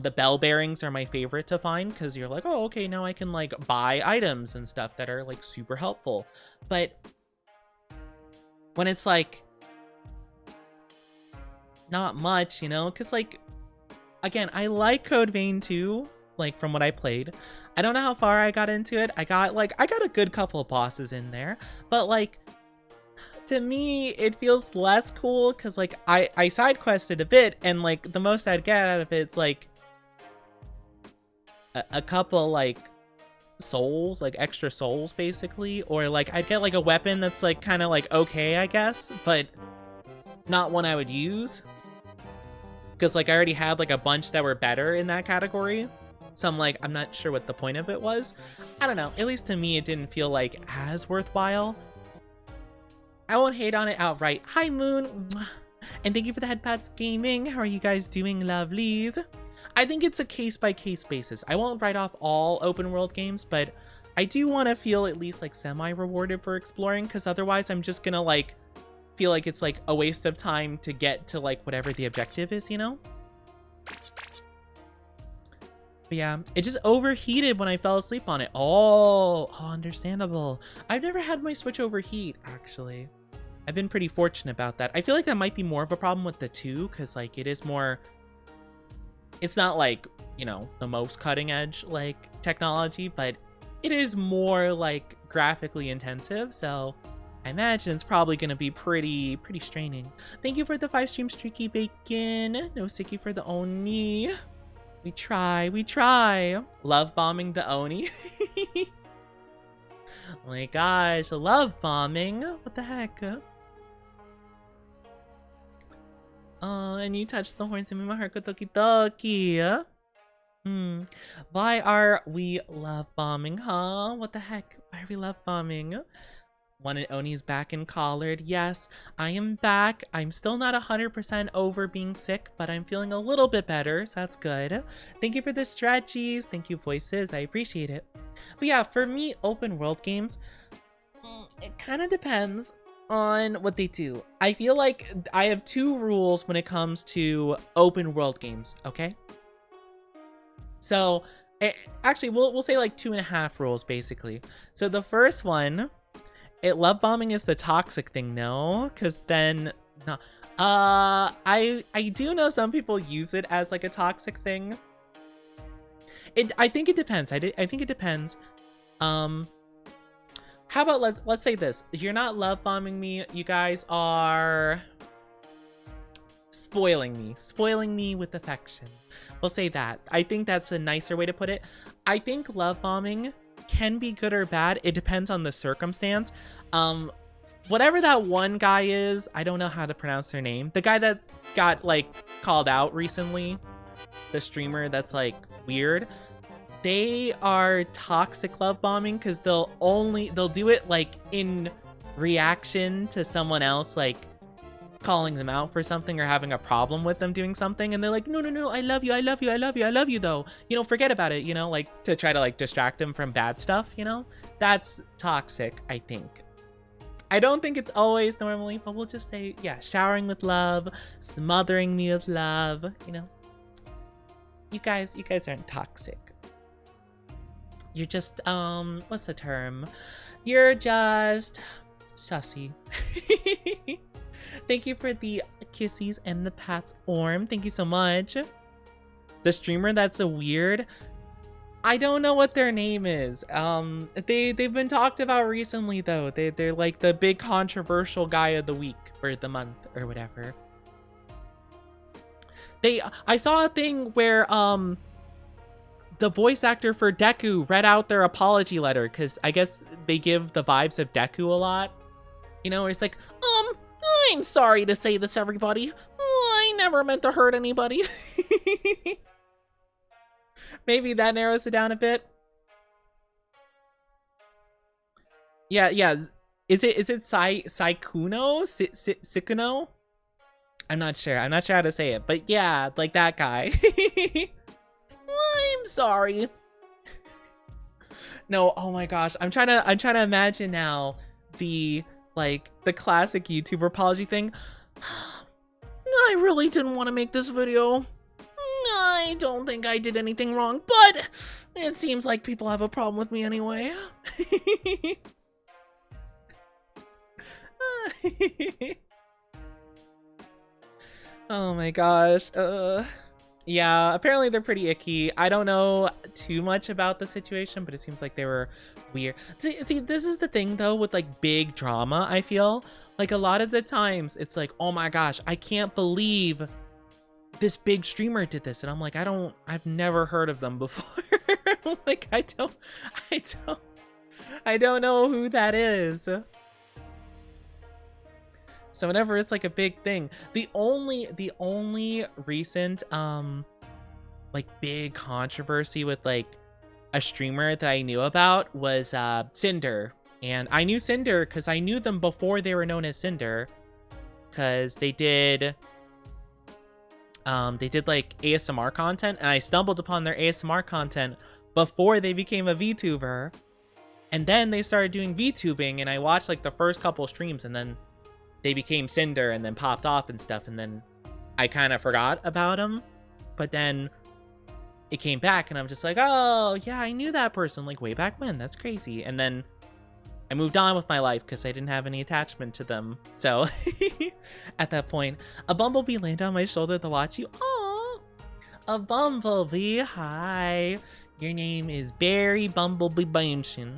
the bell bearings are my favorite to find because you're like, oh, okay, now I can like buy items and stuff that are like super helpful. But when it's like not much, you know, because like again, I like Code Vein 2, like from what I played. I don't know how far I got into it. I got a good couple of bosses in there, but like to me it feels less cool because like I side quested a bit, and like the most I'd get out of it's like a couple like souls, like extra souls basically, or like I'd get like a weapon that's like kind of like okay, I guess, but not one I would use because like I already had like a bunch that were better in that category. So I'm not sure what the point of it was. I don't know. At least to me, it didn't feel like as worthwhile. I won't hate on it outright. Hi, Moon. And thank you for the headpads gaming. How are you guys doing, lovelies? I think it's a case-by-case basis. I won't write off all open world games, but I do want to feel at least like semi-rewarded for exploring, because otherwise I'm just gonna like feel like it's like a waste of time to get to like whatever the objective is, you know? But yeah, it just overheated when I fell asleep on it. Oh, understandable. I've never had my Switch overheat, actually. I've been pretty fortunate about that. I feel like that might be more of a problem with the 2, because like it is more... It's not like, you know, the most cutting edge like technology, but it is more like graphically intensive, so I imagine it's probably going to be pretty straining. Thank you for the 5 stream streaky bacon. No Sicky for the Oni. We try. Love bombing the Oni. Oh my gosh, love bombing. What the heck? Oh, and you touched the horns and made my heart go toki toki. Why are we love bombing, huh? What the heck? Why are we love bombing? One and Oni's back and collared. Yes, I am back. I'm still not 100% over being sick, but I'm feeling a little bit better, so that's good. Thank you for the stretchies. Thank you, voices. I appreciate it. But yeah, for me, open world games, it kind of depends on what they do. I feel like I have 2 rules when it comes to open world games, okay? So, actually, we'll say like 2.5 rules, basically. So the first one... love bombing is the toxic thing, no? Because then, no. I do know some people use it as like a toxic thing. I think it depends. I think it depends. How about let's say this? You're not love bombing me. You guys are spoiling me with affection. We'll say that. I think that's a nicer way to put it. I think love bombing can be good or bad. It depends on the circumstance. Whatever that one guy is, I don't know how to pronounce their name. The guy that got like called out recently, the streamer that's like weird. They are toxic love bombing because they'll do it like in reaction to someone else like calling them out for something or having a problem with them doing something, and they're like, no, I love you though, you know, forget about it, you know, like to try to like distract them from bad stuff, you know. That's toxic, I think. I don't think it's always normally, but we'll just say, yeah, showering with love, smothering me with love, you know. You guys aren't toxic. You're just what's the term? You're just sussy. Thank you for the kissies and the pats, Orm. Thank you so much. The streamer that's a weird, I don't know what their name is. They've been talked about recently though. They're like the big controversial guy of the week or the month or whatever. I saw a thing where the voice actor for Deku read out their apology letter because I guess they give the vibes of Deku a lot. You know, it's like, I'm sorry to say this, everybody. I never meant to hurt anybody. Maybe that narrows it down a bit. Yeah. Is it Saikuno? Sikuno? I'm not sure how to say it, but yeah, like that guy. I'm sorry. No, oh my gosh. I'm trying to imagine now the classic YouTuber apology thing. I really didn't want to make this video. I don't think I did anything wrong, but it seems like people have a problem with me anyway. Oh my gosh. Yeah, apparently they're pretty icky. I don't know too much about the situation, but it seems like they were weird. See, this is the thing though with like big drama, I feel. Like a lot of the times it's like, oh my gosh, I can't believe this big streamer did this. And I'm like, I've never heard of them before. Like, I don't know who that is. So whenever it's like a big thing, the only recent like big controversy with like a streamer that I knew about was Cinder. And I knew Cinder because I knew them before they were known as Cinder, because they did like ASMR content, and I stumbled upon their ASMR content before they became a VTuber. And then they started doing VTubing, and I watched like the first couple streams, and then they became Cinder and then popped off and stuff, and then I kind of forgot about them. But then it came back, and I'm just like, oh, yeah, I knew that person, like, way back when. That's crazy. And then I moved on with my life because I didn't have any attachment to them. So, at that point, a bumblebee landed on my shoulder to watch you. Aww! A bumblebee, hi! Your name is Barry Bumblebee Bamshin.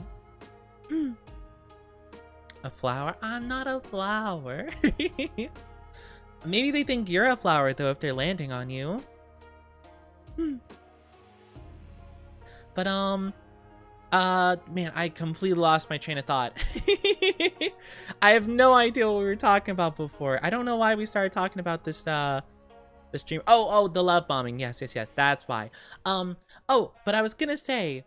A flower? I'm not a flower. Maybe they think you're a flower, though, if they're landing on you. But, man, I completely lost my train of thought. I have no idea what we were talking about before. I don't know why we started talking about this, the stream. Oh, the love bombing. Yes, that's why. Oh, but I was gonna say,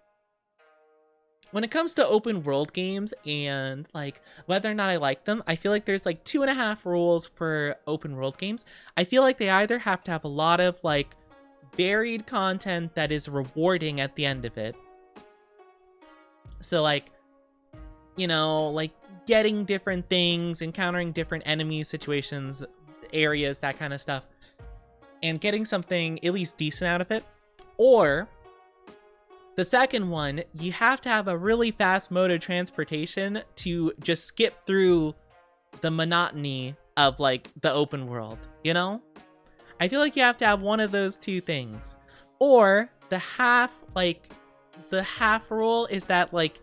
when it comes to open world games and like whether or not I like them, I feel like there's like 2.5 rules for open world games. I feel like they either have to have a lot of like varied content that is rewarding at the end of it. So like, you know, like getting different things, encountering different enemies, situations, areas, that kind of stuff, and getting something at least decent out of it. Or the second one, you have to have a really fast mode of transportation to just skip through the monotony of like the open world, you know? I feel like you have to have one of those two things. Or the half rule is that like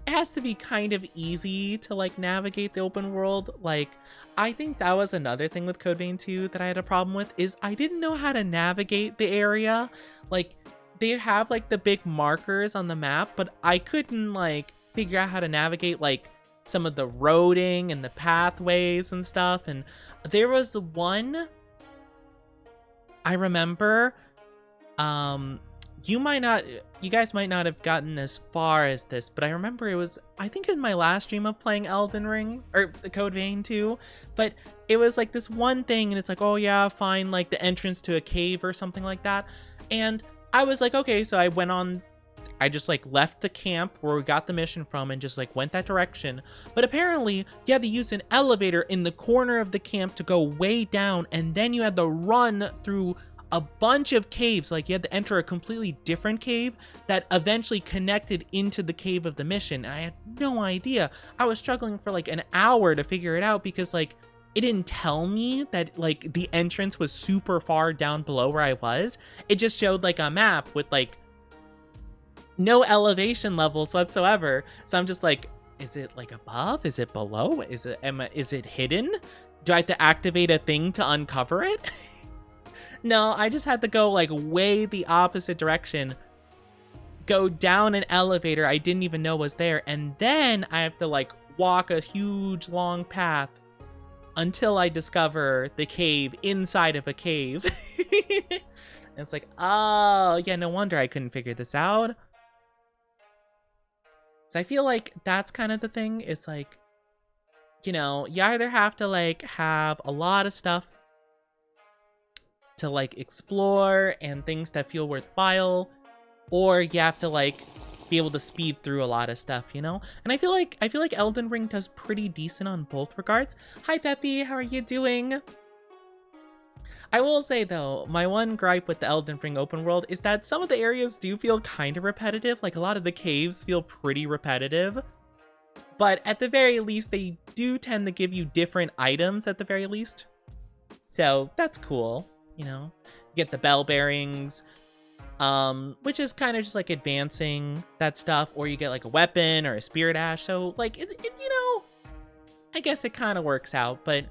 it has to be kind of easy to like navigate the open world. Like I think that was another thing with Code Vein 2 that I had a problem with, is I didn't know how to navigate the area. Like they have like the big markers on the map, but I couldn't like figure out how to navigate like some of the roading and the pathways and stuff. And there was one I remember, you guys might not have gotten as far as this, but I remember it was, I think in my last stream of playing Elden Ring, or the Code Vein 2, but it was like this one thing, and it's like, oh yeah, find like the entrance to a cave or something like that. And I was like, okay, so I just like left the camp where we got the mission from and just like went that direction. But apparently you had to use an elevator in the corner of the camp to go way down, and then you had to run through a bunch of caves. Like you had to enter a completely different cave that eventually connected into the cave of the mission. And I had no idea. I was struggling for like an hour to figure it out because like it didn't tell me that like the entrance was super far down below where I was. It just showed like a map with like no elevation levels whatsoever. So I'm just like, is it like above? Is it below? Is it hidden? Do I have to activate a thing to uncover it? No, I just had to go like way the opposite direction, go down an elevator I didn't even know was there, and then I have to like walk a huge long path until I discover the cave inside of a cave. And it's like, oh yeah, no wonder I couldn't figure this out. So I feel like that's kind of the thing. It's like, you know, you either have to like have a lot of stuff to like explore and things that feel worthwhile, or you have to like be able to speed through a lot of stuff, you know? And I feel like Elden Ring does pretty decent on both regards. Hi Peppy, how are you doing? I will say though, my one gripe with the Elden Ring open world is that some of the areas do feel kind of repetitive. Like a lot of the caves feel pretty repetitive, but at the very least they do tend to give you different items at the very least. So that's cool, you know? get the bell bearings, which is kind of just like advancing that stuff, or you get like a weapon or a spirit ash. So like you know, I guess it kind of works out, but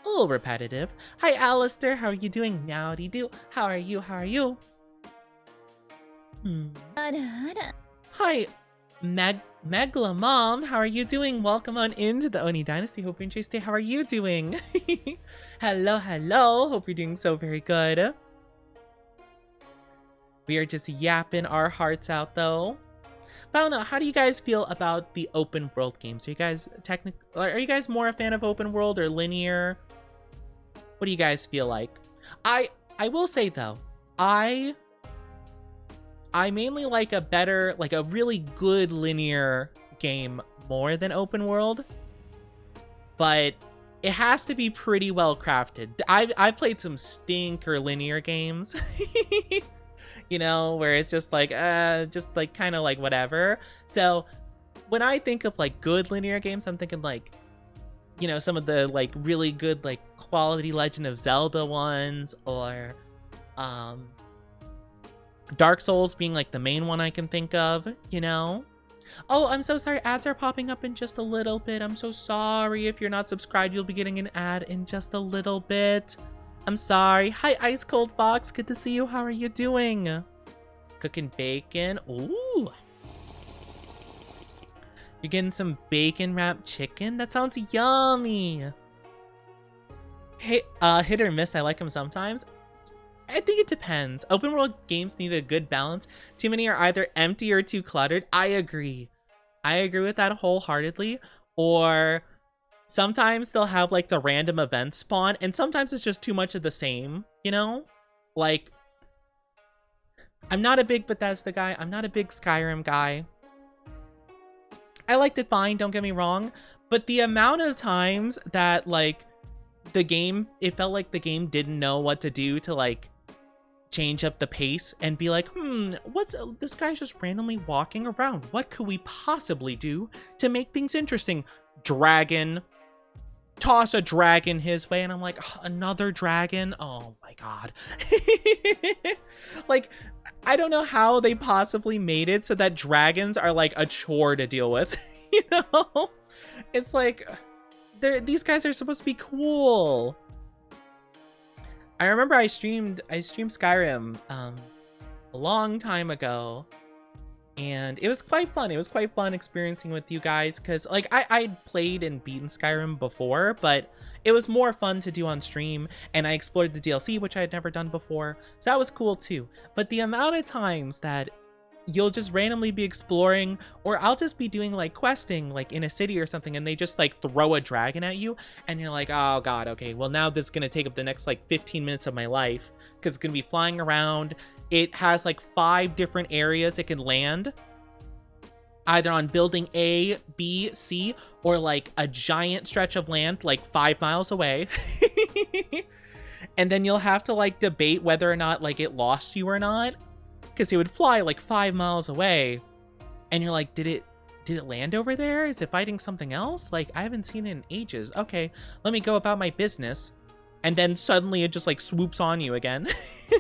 a little repetitive. Hi Alistair, how are you doing? Howdy do. How are you? How are you? Hi Megla Mom, how are you doing? Welcome on into the Oni Dynasty. Hope you're enjoying today. How are you doing? Hello, hello. Hope you're doing so very good. We are just yapping our hearts out though. But I don't know, how do you guys feel about the open world games? Are you guys more a fan of open world or linear? What do you guys feel like? I will say though, I mainly like a really good linear game more than open world, but it has to be pretty well crafted. I've played some stinker linear games, you know, where it's just like kind of like whatever. So when I think of like good linear games, I'm thinking like, you know, some of the like really good like quality Legend of Zelda ones, or Dark Souls being like the main one I can think of, you know? Oh, I'm so sorry. Ads are popping up in just a little bit. I'm so sorry. If you're not subscribed, you'll be getting an ad in just a little bit. I'm sorry. Hi, Ice Cold Fox. Good to see you. How are you doing? Cooking bacon. Ooh. You're getting some bacon wrapped chicken? That sounds yummy. Hey, hit or miss. I like them sometimes. I think it depends. Open world games need a good balance. Too many are either empty or too cluttered. I agree. I agree with that wholeheartedly. Or sometimes they'll have like the random events spawn, and sometimes it's just too much of the same, you know? Like, I'm not a big Bethesda guy. I'm not a big Skyrim guy. I liked it fine, don't get me wrong. But the amount of times that like it felt like the game didn't know what to do to like change up the pace and be like, what's this guy's just randomly walking around, what could we possibly do to make things interesting? Dragon, toss a dragon his way, and I'm like, another dragon? Oh my god. Like, I don't know how they possibly made it so that dragons are like a chore to deal with. You know, it's like these guys are supposed to be cool. I remember I streamed Skyrim a long time ago, and it was quite fun. It was quite fun experiencing with you guys, because like I'd played and beaten Skyrim before, but it was more fun to do on stream, and I explored the DLC, which I had never done before, so that was cool too. But the amount of times that you'll just randomly be exploring, or I'll just be doing like questing like in a city or something, and they just like throw a dragon at you, and you're like, oh god, okay, well now this is gonna take up the next like 15 minutes of my life, because it's gonna be flying around. It has like 5 different areas it can land, either on building A, B, C, or like a giant stretch of land like 5 miles away. And then you'll have to like debate whether or not like it lost you or not, because it would fly like 5 miles away, and you're like, did it land over there? Is it fighting something else? Like, I haven't seen it in ages. Okay, let me go about my business. And then suddenly it just like swoops on you again.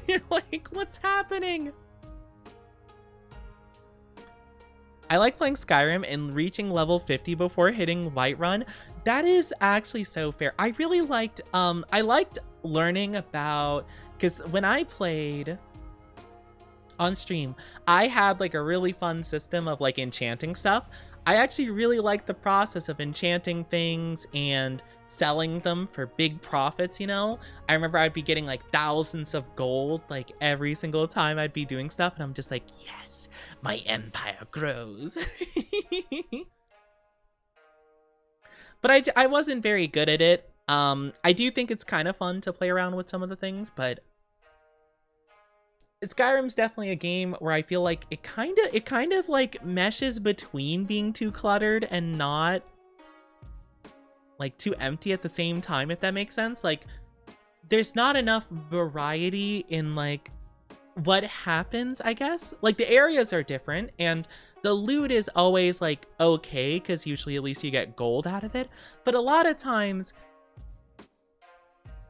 You're like, what's happening? I like playing Skyrim and reaching level 50 before hitting Whiterun. That is actually so fair. I really liked learning about, because when I played on stream, I had like a really fun system of like enchanting stuff. I actually really liked the process of enchanting things and selling them for big profits, you know? I remember I'd be getting like thousands of gold like every single time I'd be doing stuff, and I'm just like, yes, my empire grows. But I wasn't very good at it. I do think it's kind of fun to play around with some of the things, but Skyrim's definitely a game where I feel like it kind of like meshes between being too cluttered and not like too empty at the same time, if that makes sense. Like, there's not enough variety in like what happens, I guess. Like, the areas are different, and the loot is always like okay, because usually at least you get gold out of it, but a lot of times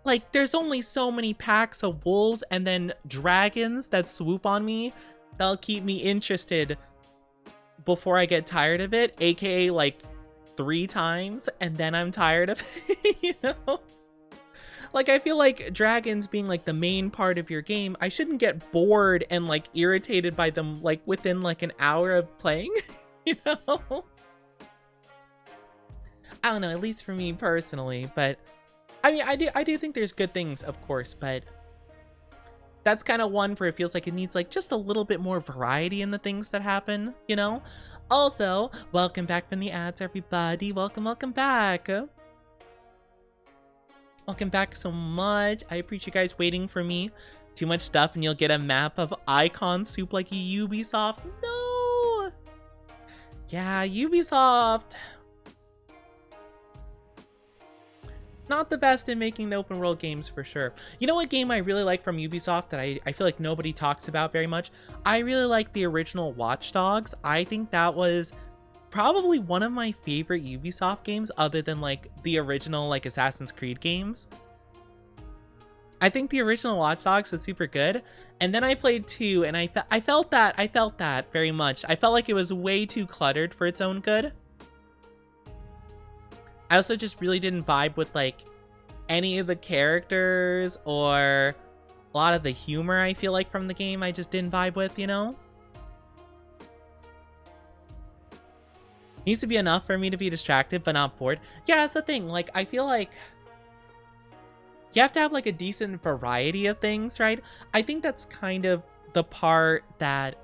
Like, there's only so many packs of wolves and then dragons that swoop on me that'll keep me interested before I get tired of it, aka like 3 times, and then I'm tired of it, you know? Like, I feel like dragons being like the main part of your game, I shouldn't get bored and like irritated by them like within like an hour of playing, you know? I don't know, at least for me personally, but I mean, I do think there's good things, of course, but that's kind of one where it feels like it needs like just a little bit more variety in the things that happen, you know? Also, welcome back from the ads, everybody. Welcome back. Welcome back so much. I appreciate you guys waiting for me. Too much stuff and you'll get a map of icon soup like Ubisoft. No! Yeah, Ubisoft. Not the best in making the open world games for sure. You know what game I really like from Ubisoft that I feel like nobody talks about very much? I really like the original Watch Dogs. I think that was probably one of my favorite Ubisoft games other than like the original like Assassin's Creed games. I think the original Watch Dogs was super good. And then I played 2 and I felt that very much. I felt like it was way too cluttered for its own good. I also just really didn't vibe with like any of the characters or a lot of the humor I feel like from the game I just didn't vibe with, you know? Needs to be enough for me to be distracted but not bored. Yeah, that's the thing. Like, I feel like you have to have like a decent variety of things, right? I think that's kind of the part that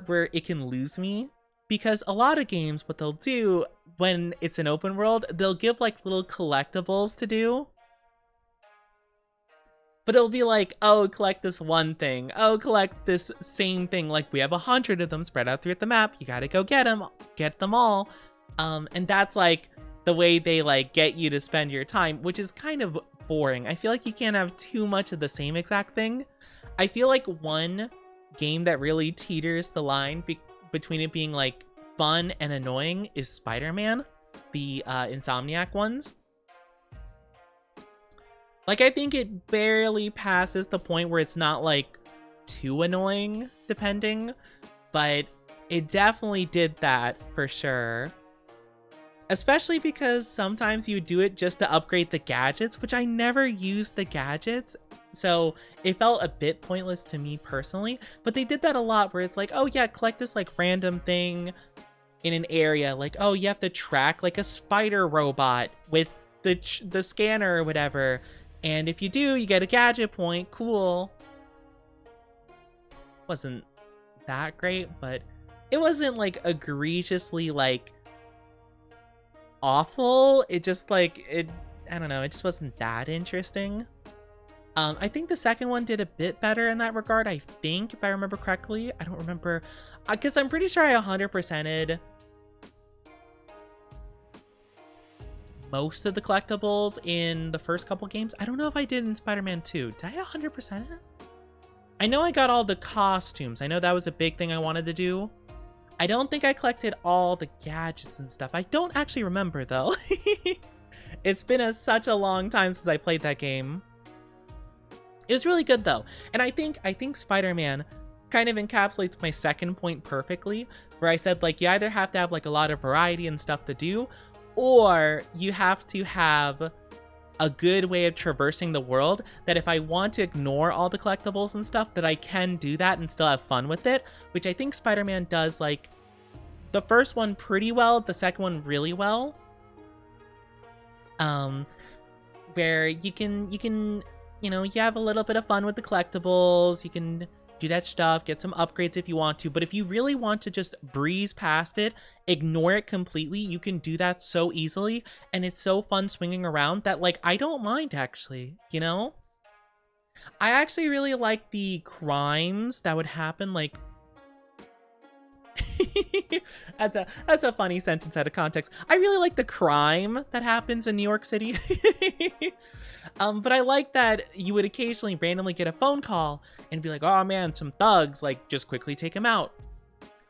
where it can lose me. Because a lot of games, what they'll do when it's an open world, they'll give like little collectibles to do. But it'll be like, oh, collect this one thing. Oh, collect this same thing. Like, we have 100 of them spread out throughout the map. You gotta go get them all. And that's like the way they like get you to spend your time, which is kind of boring. I feel like you can't have too much of the same exact thing. I feel like one game that really teeters the line between it being like fun and annoying is Spider-Man, the Insomniac ones. Like, I think it barely passes the point where it's not like too annoying, depending, but it definitely did that for sure. Especially because sometimes you do it just to upgrade the gadgets, which I never used the gadgets. So it felt a bit pointless to me personally, but they did that a lot where it's like, oh yeah, collect this like random thing in an area. Like, oh, you have to track like a spider robot with the scanner or whatever. And if you do, you get a gadget point. Cool. Wasn't that great, but it wasn't like egregiously like awful. It just like, I don't know, it just wasn't that interesting. I think the second one did a bit better in that regard, I think, if I remember correctly. I don't remember, because I'm pretty sure I 100%ed most of the collectibles in the first couple games. I don't know if I did in Spider-Man 2. Did I 100% it? I know I got all the costumes. I know that was a big thing I wanted to do. I don't think I collected all the gadgets and stuff. I don't actually remember, though. It's been such a long time since I played that game. It was really good though, and I think Spider-Man kind of encapsulates my second point perfectly, where I said like you either have to have like a lot of variety and stuff to do, or you have to have a good way of traversing the world that if I want to ignore all the collectibles and stuff, that I can do that and still have fun with it, which I think Spider-Man does like the first one pretty well, the second one really well. Where you can you know, you have a little bit of fun with the collectibles, you can do that stuff, get some upgrades if you want to, but if you really want to just breeze past it, ignore it completely, you can do that so easily, and it's so fun swinging around that, like, I don't mind, actually, you know? I actually really like the crimes that would happen, like... that's a funny sentence out of context. I really like the crime that happens in New York City. But I like that you would occasionally randomly get a phone call and be like, oh man, some thugs, like, just quickly take him out.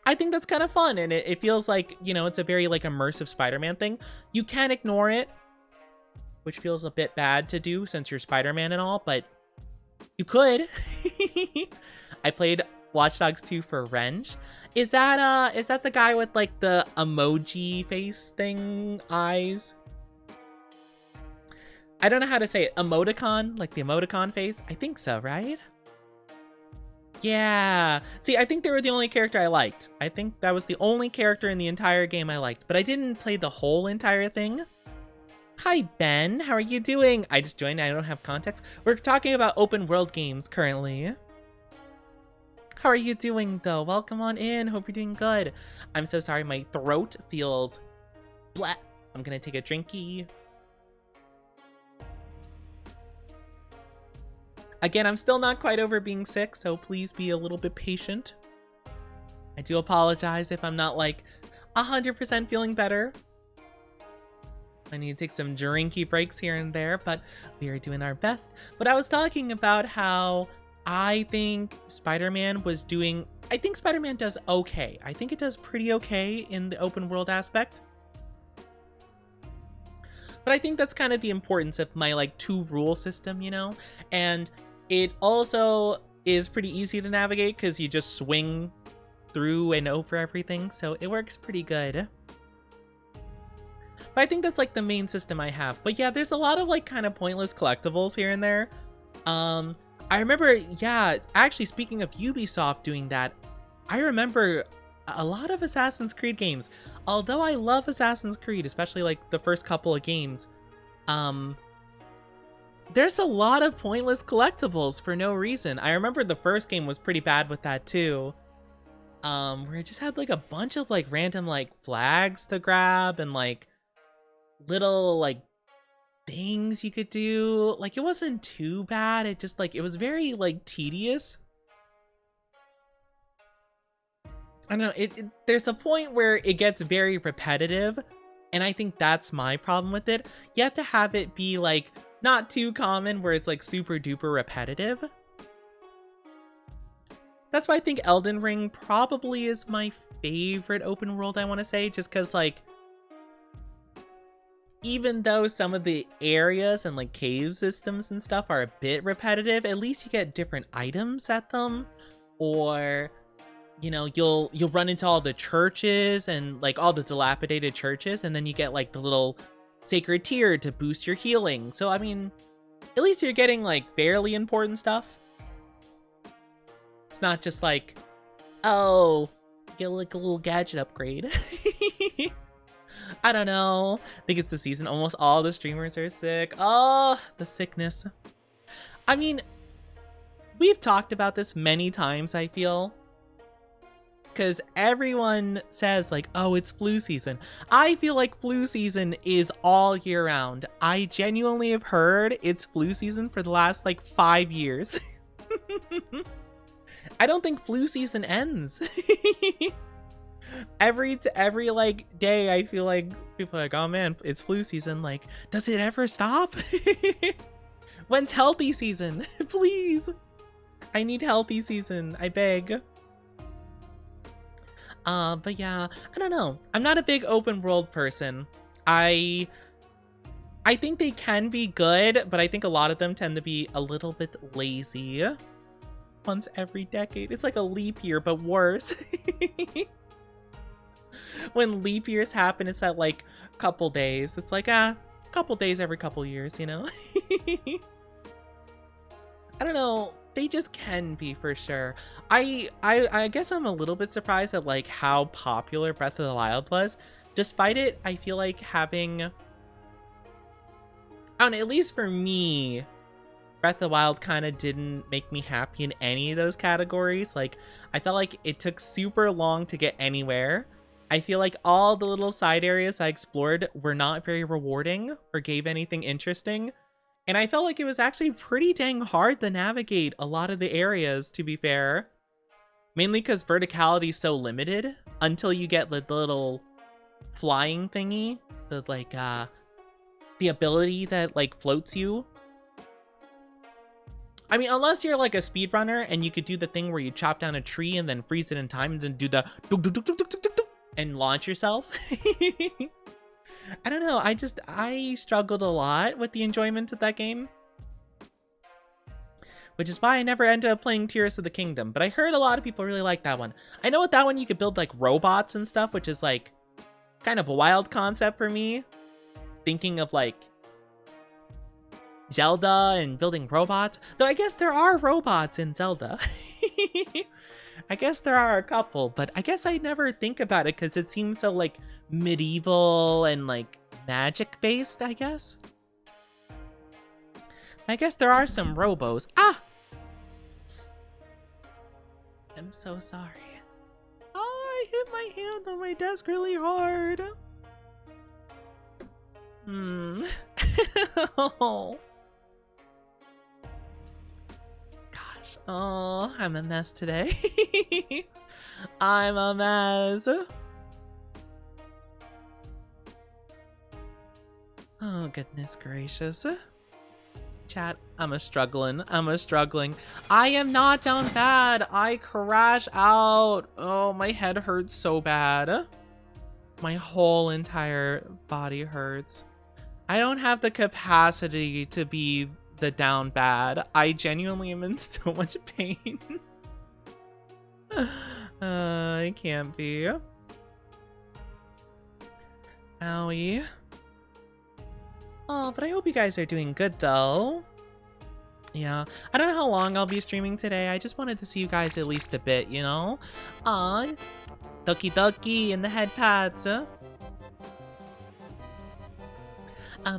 I think that's kind of fun, and it feels like, you know, it's a very, like, immersive Spider-Man thing. You can ignore it, which feels a bit bad to do since you're Spider-Man and all, but you could. I played Watch Dogs 2 for Revenge. Is that the guy with like the emoji face thing eyes? I don't know how to say it. Emoticon, like the emoticon face? I think so, right? Yeah. See, I think they were the only character I liked. I think that was the only character in the entire game I liked, but I didn't play the whole entire thing. Hi, Ben. How are you doing? I just joined. I don't have context. We're talking about open world games currently. How are you doing, though? Welcome on in. Hope you're doing good. I'm so sorry. My throat feels blah. I'm gonna take a drinky. Again, I'm still not quite over being sick, so please be a little bit patient. I do apologize if I'm not like 100% feeling better. I need to take some drinky breaks here and there, but we are doing our best. But I was talking about how I think Spider-Man was doing... I think Spider-Man does okay. I think it does pretty okay in the open world aspect. But I think that's kind of the importance of my like 2-rule system, you know? And it also is pretty easy to navigate because you just swing through and over everything, so it works pretty good. But I think that's like the main system I have. But yeah, there's a lot of like kind of pointless collectibles here and there. I remember, yeah, actually speaking of Ubisoft doing that, I remember a lot of Assassin's Creed games. Although I love Assassin's Creed, especially like the first couple of games, there's a lot of pointless collectibles for no reason. I remember the first game was pretty bad with that too. Where it just had like a bunch of like random like flags to grab and like little like things you could do. Like it wasn't too bad. It just like, it was very like tedious. I don't know, there's a point where it gets very repetitive, and I think that's my problem with it. You have to have it be like not too common where it's like super duper repetitive. That's why I think Elden Ring probably is my favorite open world, I want to say, just because like even though some of the areas and like cave systems and stuff are a bit repetitive, at least you get different items at them, or you know, you'll run into all the churches and like all the dilapidated churches, and then you get like the little sacred tear to boost your healing. So I mean, at least you're getting like fairly important stuff. It's not just like, oh, get like a little gadget upgrade. I don't know. I think it's the season. Almost all the streamers are sick. Oh, the sickness. I mean, we've talked about this many times, I feel. Because everyone says like, oh, it's flu season. I feel like flu season is all year round. I genuinely have heard it's flu season for the last like 5 years. I don't think flu season ends. Every like day, I feel like people are like, oh man, it's flu season. Like, does it ever stop? When's healthy season? Please. I need healthy season. I beg. But yeah, I don't know. I'm not a big open world person. I think they can be good, but I think a lot of them tend to be a little bit lazy. Once every decade. It's like a leap year, but worse. When leap years happen, it's at like a couple days. It's like, a couple days every couple years, you know? I don't know. They just can be for sure. I guess I'm a little bit surprised at like how popular Breath of the Wild was. Despite it, I feel like having, I don't know, at least for me, Breath of the Wild kind of didn't make me happy in any of those categories. Like, I felt like it took super long to get anywhere. I feel like all the little side areas I explored were not very rewarding or gave anything interesting. And I felt like it was actually pretty dang hard to navigate a lot of the areas, to be fair. Mainly because verticality is so limited until you get the little flying thingy. The, like, the ability that, like, floats you. I mean, unless you're, like, a speedrunner and you could do the thing where you chop down a tree and then freeze it in time and then do the and launch yourself. I don't know. I struggled a lot with the enjoyment of that game. Which is why I never ended up playing Tears of the Kingdom. But I heard a lot of people really like that one. I know with that one you could build like robots and stuff, which is like kind of a wild concept for me. Thinking of like Zelda and building robots. Though I guess there are robots in Zelda. I guess there are a couple, but I guess I never think about it because it seems so like medieval and like magic based, I guess. I guess there are some robos. Ah! I'm so sorry. Oh, I hit my hand on my desk really hard. Oh. Gosh. Oh, I'm a mess today. I'm a mess. Oh, goodness gracious. Chat, I'm struggling. I am not down bad. I crash out. Oh, my head hurts so bad. My whole entire body hurts. I don't have the capacity to be the down bad. I genuinely am in so much pain. I can't be. Owie. Oh, but I hope you guys are doing good, though. Yeah, I don't know how long I'll be streaming today. I just wanted to see you guys at least a bit, you know? Aw, Ducky Ducky in the head pads. Bum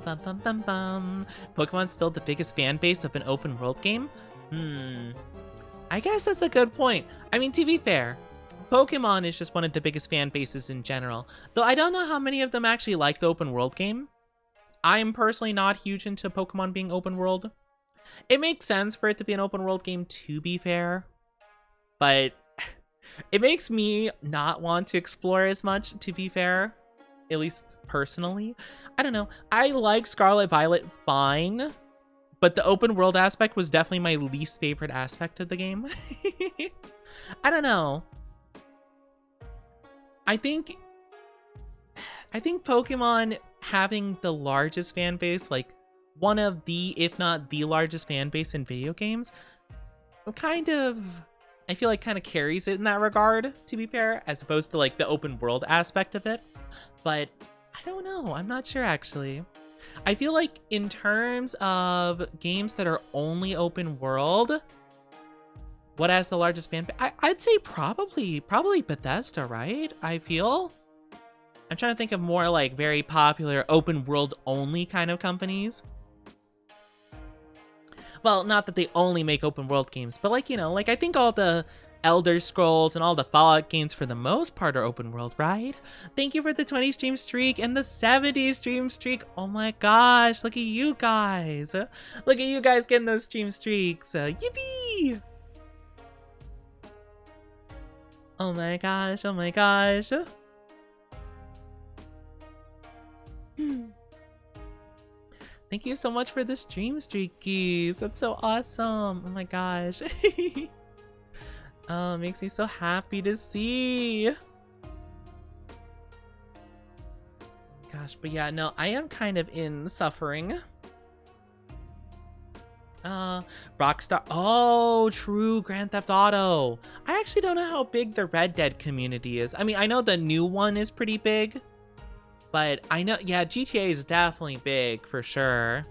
bum bum bum. Pokemon's still the biggest fan base of an open world game? I guess that's a good point. I mean, to be fair, Pokemon is just one of the biggest fan bases in general. Though I don't know how many of them actually like the open world game. I'm personally not huge into Pokemon being open world. It makes sense for it to be an open world game, to be fair. But it makes me not want to explore as much, to be fair. At least personally. I don't know. I like Scarlet Violet fine. But the open world aspect was definitely my least favorite aspect of the game. I don't know. I think Pokemon having the largest fan base, like one of the, if not the largest fan base in video games, I feel like kind of carries it in that regard, to be fair, as opposed to like the open world aspect of it. But I don't know. I'm not sure, actually. I feel like in terms of games that are only open world, what has the largest fan base? I'd say probably Bethesda, right? I feel. I'm trying to think of more like very popular open world only kind of companies. Well, not that they only make open world games, but like, you know, like I think all the Elder Scrolls and all the Fallout games for the most part are open world, right? Thank you for the 20 stream streak and the 70 stream streak. Oh my gosh, look at you guys. Look at you guys getting those stream streaks. Yippee! Oh my gosh, oh my gosh. Thank you so much for the stream streakies. That's so awesome. Oh my gosh. Oh, it makes me so happy to see. Gosh, but yeah, no, I am kind of in suffering. Rockstar. Oh, true. Grand Theft Auto. I actually don't know how big the Red Dead community is. I mean, I know the new one is pretty big. But I know, yeah, GTA is definitely big for sure.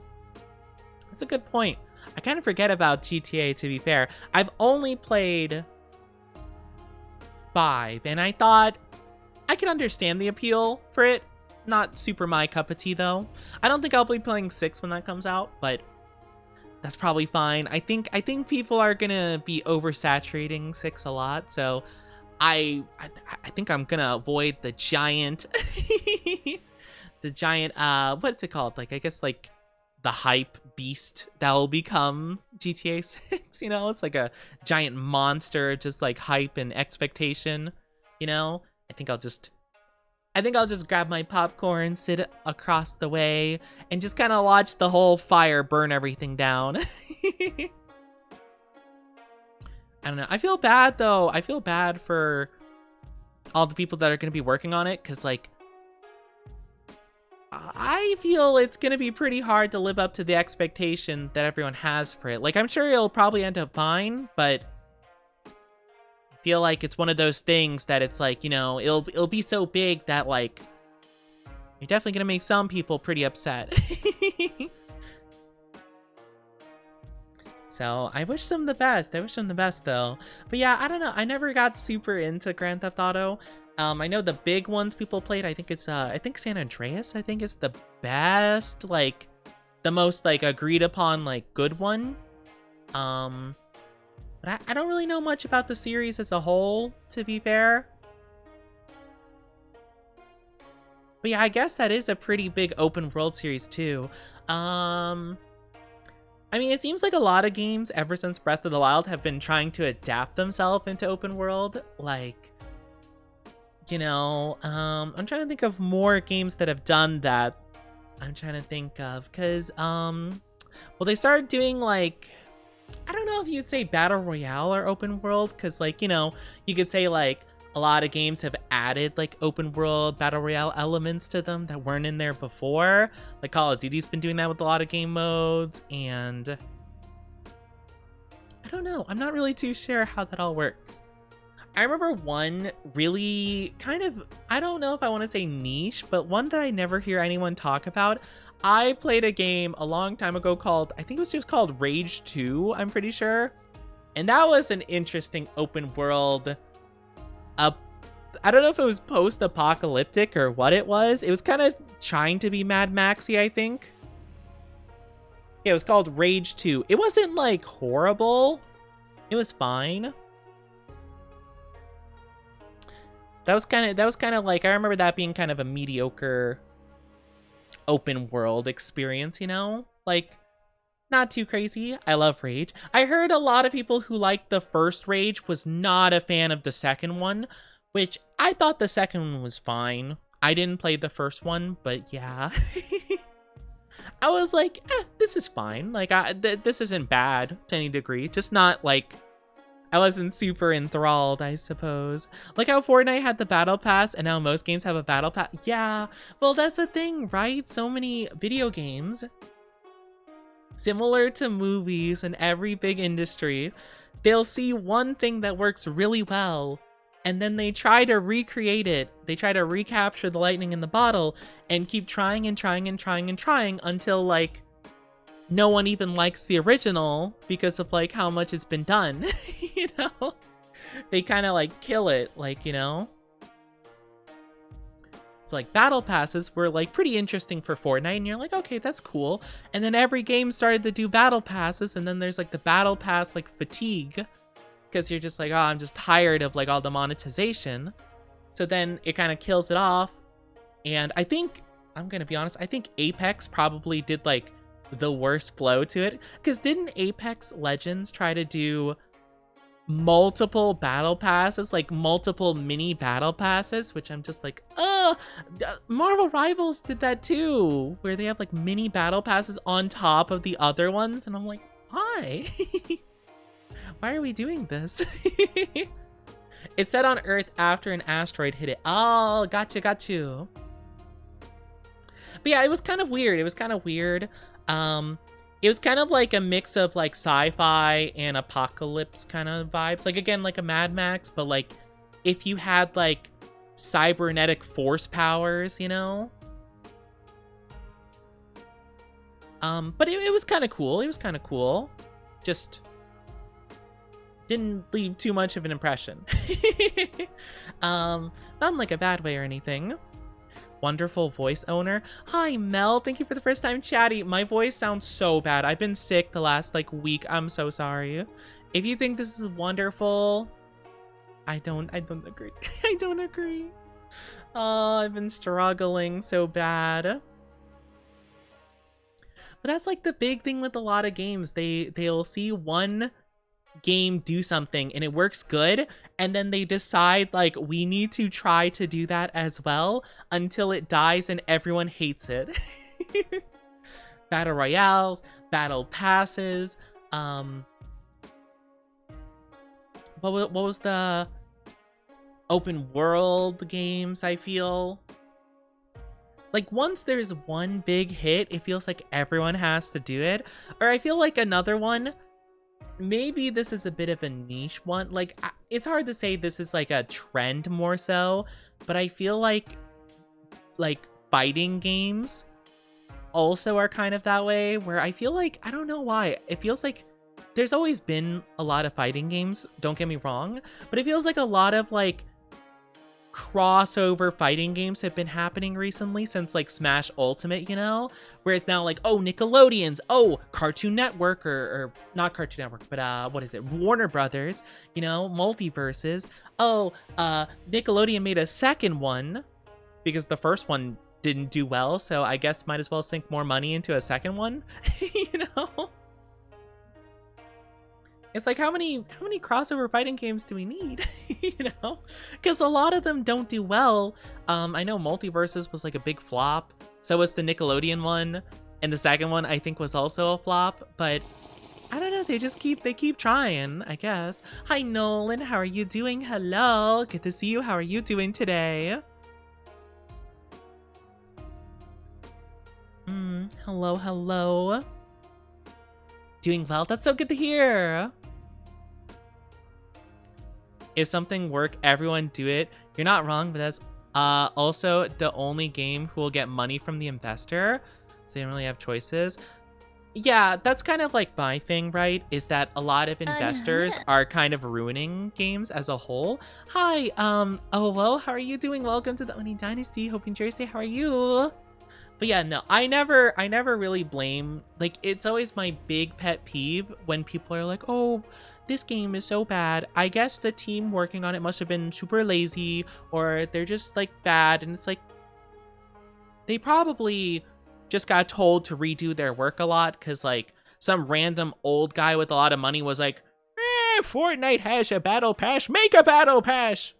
That's a good point. I kind of forget about GTA, to be fair. I've only played 5, and I thought I could understand the appeal for it. Not super my cup of tea, though. I don't think I'll be playing 6 when that comes out, but that's probably fine. I think people are gonna be oversaturating 6 a lot, so I think I'm gonna avoid the giant the giant what's it called, like I guess like the hype beast that will become GTA 6, you know? It's like a giant monster, just like hype and expectation, you know? I think I'll just grab my popcorn, sit across the way, and just kind of watch the whole fire burn everything down. I don't know. I feel bad, though. I feel bad for all the people that are going to be working on it, because, like, I feel it's gonna be pretty hard to live up to the expectation that everyone has for it. Like, I'm sure it'll probably end up fine, but I feel like it's one of those things that it's like, you know, it'll be so big that like you're definitely gonna make some people pretty upset. So I wish them the best. I wish them the best though. But yeah, I don't know. I never got super into Grand Theft Auto. I know the big ones people played. I think it's I think San Andreas. I think is the best, like the most like agreed upon like good one. But I don't really know much about the series as a whole, to be fair. But yeah, I guess that is a pretty big open world series too. I mean, it seems like a lot of games ever since Breath of the Wild have been trying to adapt themselves into open world. Like, you know, I'm trying to think of more games that have done that. I'm trying to think of, because, well, they started doing, like, I don't know if you'd say Battle Royale or open world, because, like, you know, you could say, like, a lot of games have added, like, open world Battle Royale elements to them that weren't in there before. Like, Call of Duty's been doing that with a lot of game modes, and I don't know. I'm not really too sure how that all works. I remember one really kind of, I don't know if I want to say niche, but one that I never hear anyone talk about. I played a game a long time ago called, I think it was just called Rage 2, I'm pretty sure. And that was an interesting open world. I don't know if it was post-apocalyptic or what it was. It was kind of trying to be Mad Maxy, I think. Yeah, it was called Rage 2. It wasn't like horrible. It was fine. That was kind of like, I remember that being kind of a mediocre open world experience, you know? Like, not too crazy. I love Rage. I heard a lot of people who liked the first Rage was not a fan of the second one, which I thought the second one was fine. I didn't play the first one, but yeah. I was like, this is fine. Like, this isn't bad to any degree. Just not, like, I wasn't super enthralled, I suppose. Like how Fortnite had the battle pass and now most games have a battle pass. Yeah, well, that's the thing, right? So many video games, similar to movies and every big industry, they'll see one thing that works really well and then they try to recreate it. They try to recapture the lightning in the bottle and keep trying and trying and trying and trying until like no one even likes the original because of like how much has been done. You know, they kind of like kill it, like, you know. It's like battle passes were like pretty interesting for Fortnite and you're like, okay, that's cool. And then every game started to do battle passes and then there's like the battle pass like fatigue because you're just like, oh, I'm just tired of like all the monetization. So then it kind of kills it off. And I think, I'm gonna be honest, I think Apex probably did like the worst blow to it, because didn't Apex Legends try to do multiple battle passes, like multiple mini battle passes, which I'm just like, Marvel Rivals did that too, where they have like mini battle passes on top of the other ones, and I'm like, why? Why are we doing this? It said on Earth after an asteroid hit it. Oh, got you. But yeah, it was kind of weird. It was kind of like a mix of like sci-fi and apocalypse kind of vibes. Like, again, like a Mad Max, but like if you had like cybernetic force powers, you know? But it was kind of cool. It was kind of cool. Just didn't leave too much of an impression. Not in like a bad way or anything. Wonderful voice owner. Hi, Mel. Thank you for the first time chatty. My voice sounds so bad. I've been sick the last like week. I'm so sorry. If you think this is wonderful, I don't agree. I don't agree. Oh, I've been struggling so bad. But that's like the big thing with a lot of games. They'll see one game do something and it works good, and then they decide like, we need to try to do that as well until it dies and everyone hates it. Battle royales, battle passes, what was the open world games, I feel? Like, once there's one big hit, it feels like everyone has to do it. Or I feel like another one, maybe this is a bit of a niche one. Like, it's hard to say this is like a trend more so, but I feel like fighting games also are kind of that way, where I feel like, I don't know why, it feels like there's always been a lot of fighting games, don't get me wrong, but it feels like a lot of like crossover fighting games have been happening recently since like Smash Ultimate, you know, where it's now like, oh, Nickelodeon's, oh, Cartoon Network, or not Cartoon Network, but what is it, Warner Brothers, you know, multiverses. Oh, Nickelodeon made a second one because the first one didn't do well, so I guess might as well sink more money into a second one. You know, it's like, how many crossover fighting games do we need? You know, because a lot of them don't do well. I know Multiverses was like a big flop, so was the Nickelodeon one, and the second one I think was also a flop, but I don't know, they keep trying, I guess. Hi Nolan, how are you doing? Hello, good to see you. How are you doing today? Hello, hello. Doing well, that's so good to hear. If something work, everyone do it. You're not wrong, but that's also the only game who will get money from the investor, so they don't really have choices. Yeah, that's kind of like my thing, right? Is that a lot of investors are kind of ruining games as a whole. Hi, hello, how are you doing? Welcome to the Oni Dynasty. Hope you enjoy your stay. How are you? But yeah, no, I never really blame, like, it's always my big pet peeve when people are like, oh, this game is so bad. I guess the team working on it must have been super lazy, or they're just like bad. And it's like, they probably just got told to redo their work a lot because like some random old guy with a lot of money was like, Fortnite has a battle pass, make a battle pass.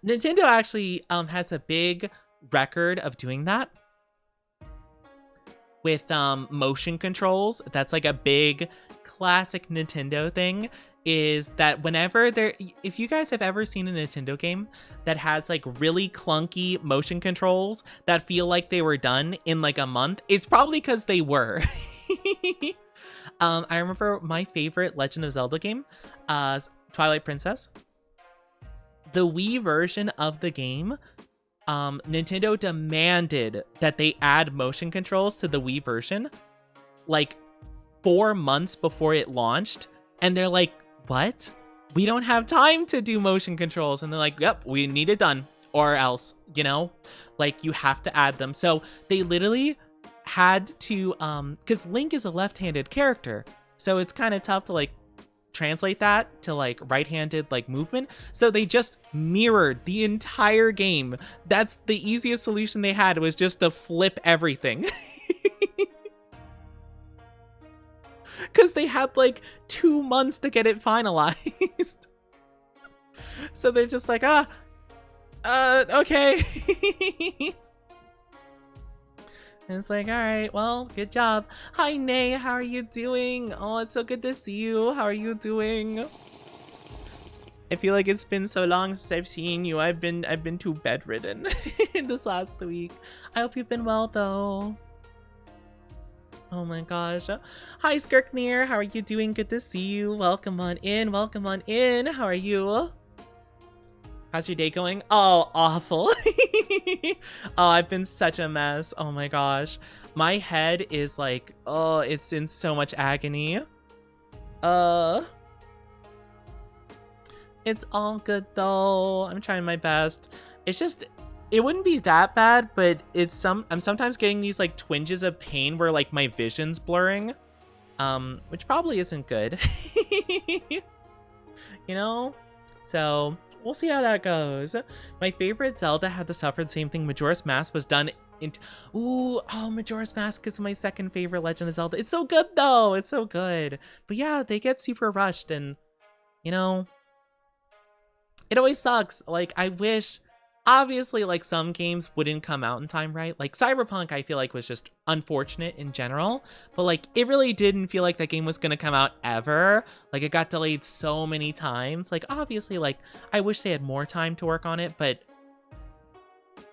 Nintendo actually has a big record of doing that with motion controls. That's like a big classic Nintendo thing, is that whenever if you guys have ever seen a Nintendo game that has like really clunky motion controls that feel like they were done in like a month, it's probably because they were. I remember my favorite Legend of Zelda game, Twilight Princess. The Wii version of the game, Nintendo demanded that they add motion controls to the Wii version like 4 months before it launched, and they're like, what? We don't have time to do motion controls. And they're like, yep, we need it done, or else, you know, like, you have to add them. So they literally had to, because Link is a left-handed character, so it's kind of tough to like translate that to like right-handed like movement, so they just mirrored the entire game. That's the easiest solution they had, was just to flip everything. Because they had like 2 months to get it finalized. So they're just like, okay. And it's like, all right, well, good job. Hi, Nay, how are you doing? Oh, it's so good to see you. How are you doing? I feel like it's been so long since I've seen you. I've been too bedridden in this last week. I hope you've been well, though. Oh my gosh. Hi, Skirkmere. How are you doing? Good to see you. Welcome on in. Welcome on in. How are you? How's your day going? Oh, awful. Oh, I've been such a mess. Oh my gosh. My head is like, oh, it's in so much agony. It's all good though. I'm trying my best. It's just, it wouldn't be that bad, but I'm sometimes getting these like twinges of pain where like my vision's blurring, which probably isn't good. You know? So we'll see how that goes. My favorite Zelda had to suffer the same thing. Majora's Mask was done in... Majora's Mask is my second favorite Legend of Zelda. It's so good, though. It's so good. But yeah, they get super rushed, and, you know, it always sucks. Like, I wish... Obviously, like, some games wouldn't come out in time, right? Like, Cyberpunk, I feel like, was just unfortunate in general. But, like, it really didn't feel like that game was gonna come out ever. Like, it got delayed so many times. Like, obviously, like, I wish they had more time to work on it, but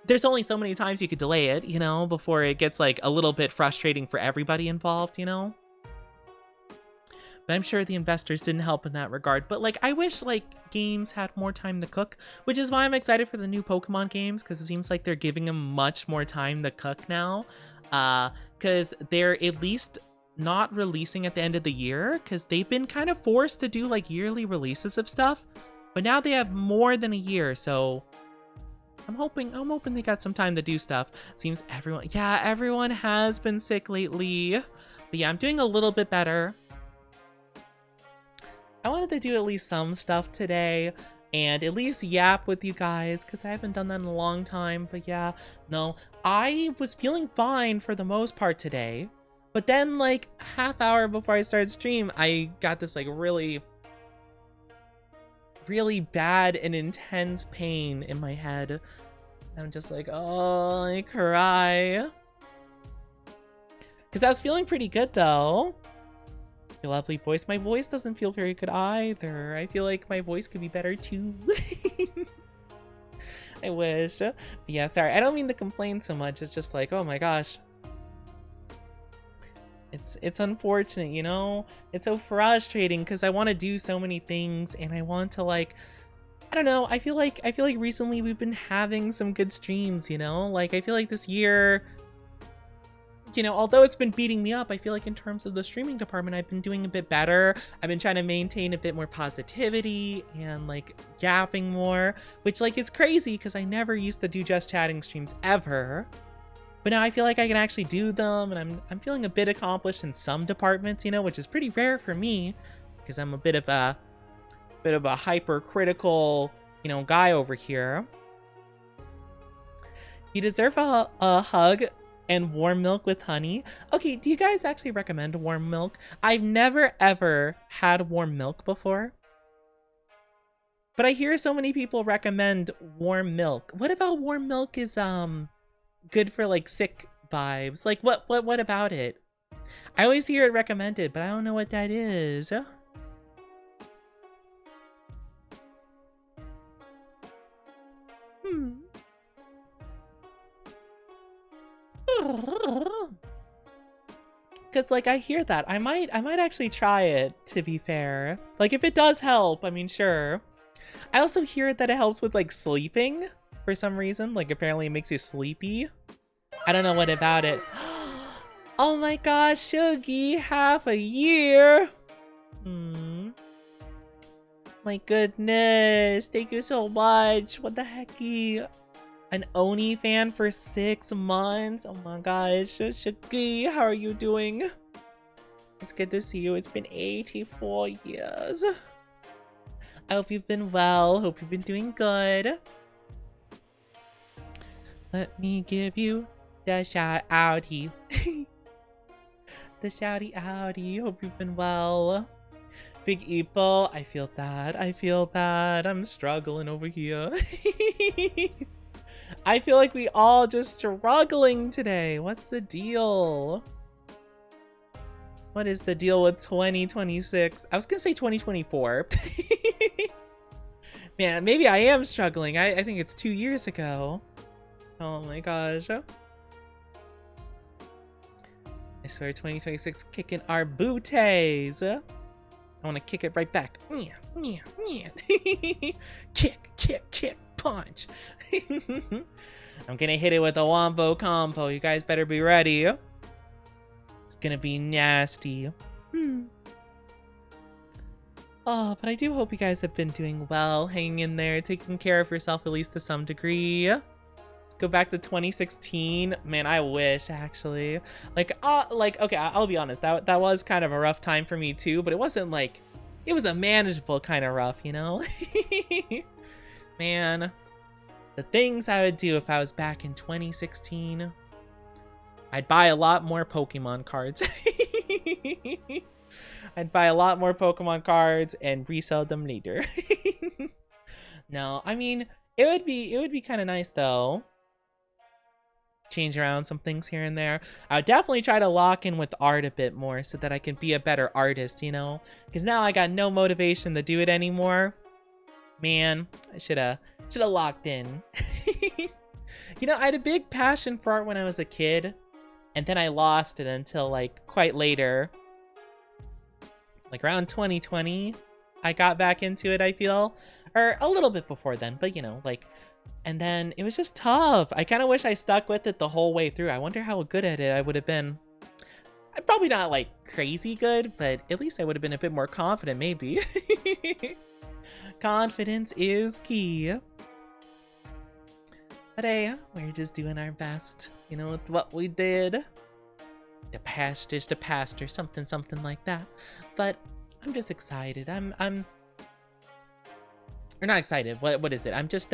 there's only so many times you could delay it, you know, before it gets like a little bit frustrating for everybody involved, you know? But I'm sure the investors didn't help in that regard. But like, I wish like games had more time to cook, which is why I'm excited for the new Pokemon games, because it seems like they're giving them much more time to cook now. Because they're at least not releasing at the end of the year, because they've been kind of forced to do like yearly releases of stuff. But now they have more than a year, so I'm hoping they got some time to do stuff. Seems everyone has been sick lately. But yeah, I'm doing a little bit better. I wanted to do at least some stuff today and at least yap with you guys, because I haven't done that in a long time. But yeah, no, I was feeling fine for the most part today. But then like half hour before I started stream, I got this like really bad and intense pain in my head. I'm just like, oh, I cry. Because I was feeling pretty good though. Your lovely voice. My voice doesn't feel very good either. I feel like my voice could be better too. I wish. But yeah, sorry. I don't mean to complain so much. It's just like, oh my gosh. It's unfortunate, you know? It's so frustrating because I want to do so many things and I want to like, I don't know. I feel like recently we've been having some good streams, you know? Like I feel like this year, you know, although it's been beating me up, I feel like in terms of the streaming department, I've been doing a bit better. I've been trying to maintain a bit more positivity and like yapping more, which like is crazy because I never used to do just chatting streams ever. But now I feel like I can actually do them, and I'm feeling a bit accomplished in some departments, you know, which is pretty rare for me because I'm a bit of a hypercritical, you know, guy over here. You deserve a hug and warm milk with honey. Okay, do you guys actually recommend warm milk? I've never ever had warm milk before, but I hear so many people recommend warm milk. What about warm milk is good for like sick vibes? Like what about it? I always hear it recommended, but I don't know what that is. Cause like I hear that. I might actually try it, to be fair. Like if it does help, I mean sure. I also hear that it helps with like sleeping for some reason. Like apparently it makes you sleepy. I don't know what about it. Oh my gosh, Shuggy, half a year. My goodness, thank you so much. What the hecky? An Oni fan for 6 months. Oh my gosh, Shuggy, how are you doing? It's good to see you. It's been 84 years. I hope you've been well. Hope you've been doing good. Let me give you the shout outie. The shouty outie. Hope you've been well. Big Eeple, I feel that. I feel that. I'm struggling over here. I feel like we all just struggling today. What's the deal? What is the deal with 2026? I was gonna say 2024. Man, maybe I am struggling. I think it's 2 years ago. Oh my gosh. I swear 2026 kicking our booties. I want to kick it right back. Kick, punch. I'm gonna hit it with a wombo combo. You guys better be ready. It's gonna be nasty. Oh, but I do hope you guys have been doing well, hanging in there, taking care of yourself at least to some degree. Let's go back to 2016. Man, I wish actually. Like okay, I'll be honest. That was kind of a rough time for me too, but it wasn't like, it was a manageable kind of rough, you know? Man, the things I would do if I was back in 2016. I'd buy a lot more Pokemon cards. I'd buy a lot more Pokemon cards and resell them later. No, I mean, it would be kind of nice though. Change around some things here and there. I would definitely try to lock in with art a bit more so that I can be a better artist, you know? Because now I got no motivation to do it anymore. Man, I should have locked in. You know, I had a big passion for art when I was a kid, and then I lost it until like quite later. Like around 2020, I got back into it, I feel. Or a little bit before then, but you know, like, and then it was just tough. I kind of wish I stuck with it the whole way through. I wonder how good at it I would have been. I'm probably not like crazy good, but at least I would have been a bit more confident, maybe. Confidence is key. But hey, we're just doing our best, you know, with what we did. The past is the past, or something like that. But I'm just excited. I'm or not excited. What is it? I'm just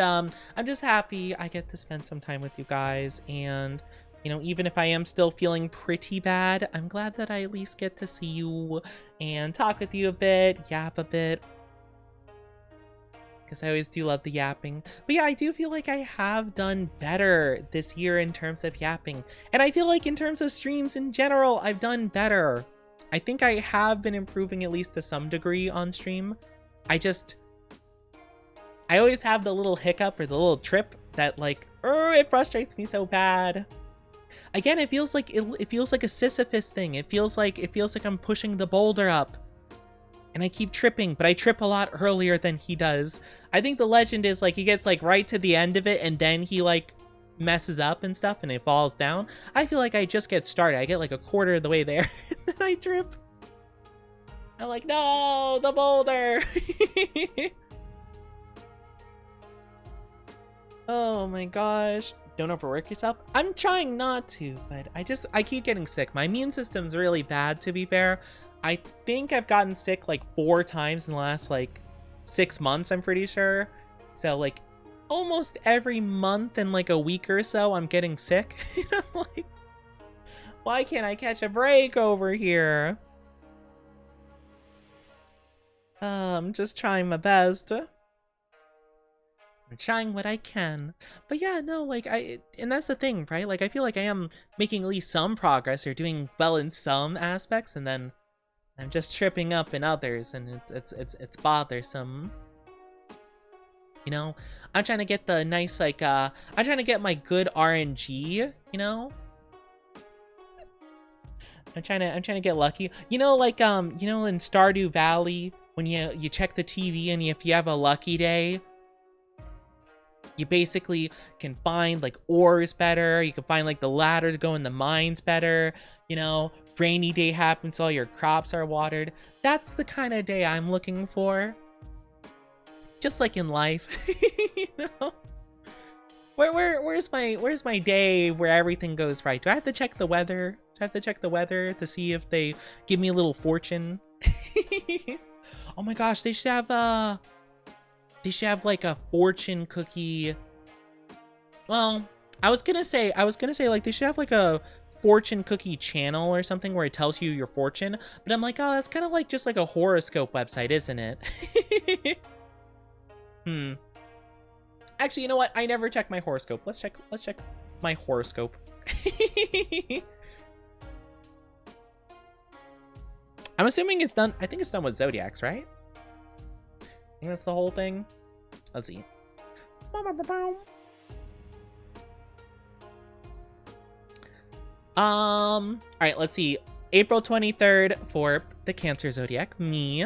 happy I get to spend some time with you guys, and you know, even if I am still feeling pretty bad, I'm glad that I at least get to see you and talk with you a bit, yap a bit. Because I always do love the yapping. But yeah, I do feel like I have done better this year in terms of yapping. And I feel like in terms of streams in general, I've done better. I think I have been improving at least to some degree on stream. I always have the little hiccup or the little trip that like, it frustrates me so bad. Again, it feels like it feels like a Sisyphus thing. It feels like I'm pushing the boulder up. And I keep tripping, but I trip a lot earlier than he does. I think the legend is like he gets like right to the end of it and then he like messes up and stuff and it falls down. I feel like I just get started. I get like a quarter of the way there and then I trip. I'm like, no, the boulder. Oh my gosh. Don't overwork yourself. I'm trying not to, but I keep getting sick. My immune system's really bad, to be fair. I think I've gotten sick like 4 times in the last like 6 months, I'm pretty sure. So like almost every month in like a week or so, I'm getting sick. And I'm like, why can't I catch a break over here? I'm just trying my best. I'm trying what I can. But yeah, no, like and that's the thing, right? Like I feel like I am making at least some progress or doing well in some aspects, and then I'm just tripping up in others, and it's bothersome. You know, I'm trying to get the nice like I'm trying to get my good RNG. You know, I'm trying to get lucky. You know, like you know, in Stardew Valley, when you check the TV and if you have a lucky day, you basically can find like ores better. You can find like the ladder to go in the mines better. You know, rainy day happens, all your crops are watered. That's the kind of day I'm looking for. Just like in life, you know. Where's my day where everything goes right? Do I have to check the weather? Do I have to check the weather to see if they give me a little fortune? Oh my gosh, they should have like a fortune cookie. Well, I was gonna say like they should have like a fortune cookie channel or something where it tells you your fortune, but I'm like, oh, that's kind of like just like a horoscope website, isn't it? Actually, you know what? I never check my horoscope. Let's check my horoscope. I'm assuming it's done. I think it's done with zodiacs, right? I think that's the whole thing. Let's see. All right, let's see. April 23rd for the Cancer zodiac, me.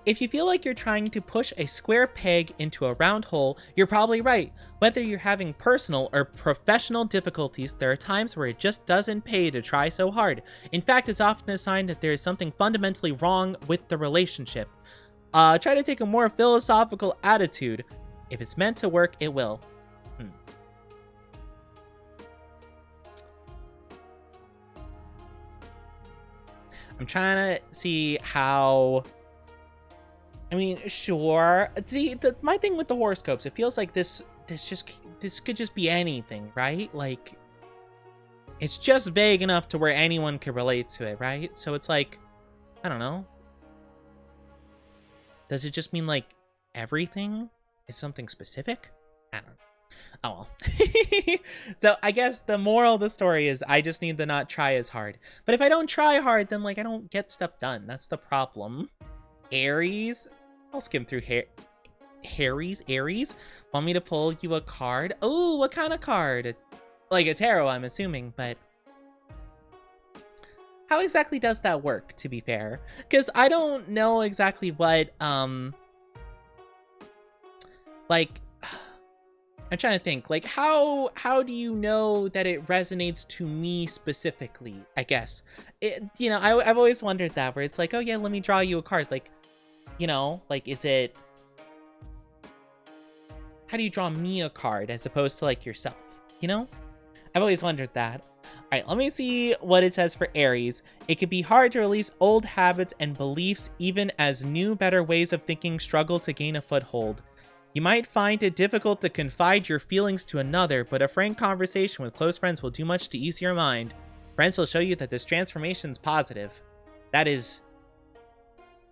If you feel like you're trying to push a square peg into a round hole, you're probably right. Whether you're having personal or professional difficulties, there are times where it just doesn't pay to try so hard. In fact, it's often a sign that there is something fundamentally wrong with the relationship. Try to take a more philosophical attitude. If it's meant to work, it will. I'm trying to see how... I mean, sure. See, my thing with the horoscopes, it feels like this could just be anything, right? Like, it's just vague enough to where anyone could relate to it, right? So it's like, I don't know. Does it just mean like everything is something specific? I don't know. Oh well. So I guess the moral of the story is I just need to not try as hard. But if I don't try hard, then like I don't get stuff done. That's the problem. Aries? I'll skim through Aries? Want me to pull you a card? Oh, what kind of card? like a tarot, I'm assuming, but how exactly does that work, to be fair? Because I don't know exactly what, like, I'm trying to think, like, how do you know that it resonates to me specifically, I guess? You know, I've always wondered that, where it's like, oh yeah, let me draw you a card. Like, you know, like, is it, how do you draw me a card as opposed to, like, yourself, you know? I've always wondered that. All right, let me see what it says for Aries. It can be hard to release old habits and beliefs even as new, better ways of thinking struggle to gain a foothold. You might find it difficult to confide your feelings to another, but a frank conversation with close friends will do much to ease your mind. Friends will show you that this transformation is positive. That is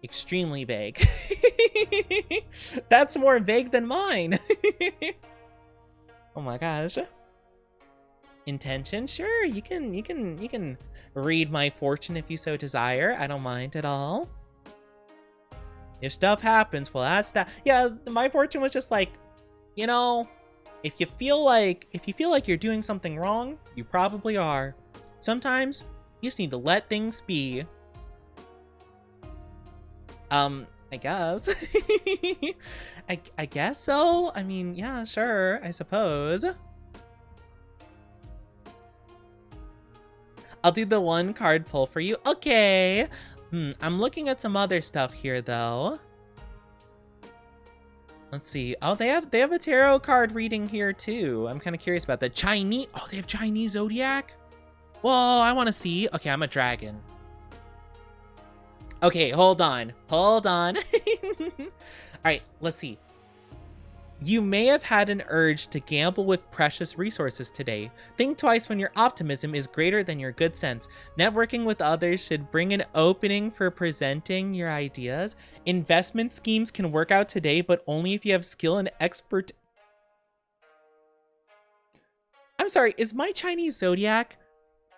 extremely vague. That's more vague than mine. Oh my gosh. Intention, sure, you can read my fortune if you so desire. I don't mind at all. If stuff happens, well, that's that. Yeah, my fortune was just like, you know, if you feel like you're doing something wrong, you probably are. Sometimes you just need to let things be. I guess. I guess so. I mean, yeah, sure, I suppose. I'll do the one card pull for you. Okay. I'm looking at some other stuff here, though. Let's see. Oh, they have a tarot card reading here, too. I'm kind of curious about the Chinese. Oh, they have Chinese zodiac? Whoa, I want to see. Okay, I'm a dragon. Okay, hold on. Hold on. All right, let's see. You may have had an urge to gamble with precious resources today. Think twice when your optimism is greater than your good sense. Networking with others should bring an opening for presenting your ideas. Investment schemes can work out today, but only if you have skill and expert. I'm sorry, is my Chinese zodiac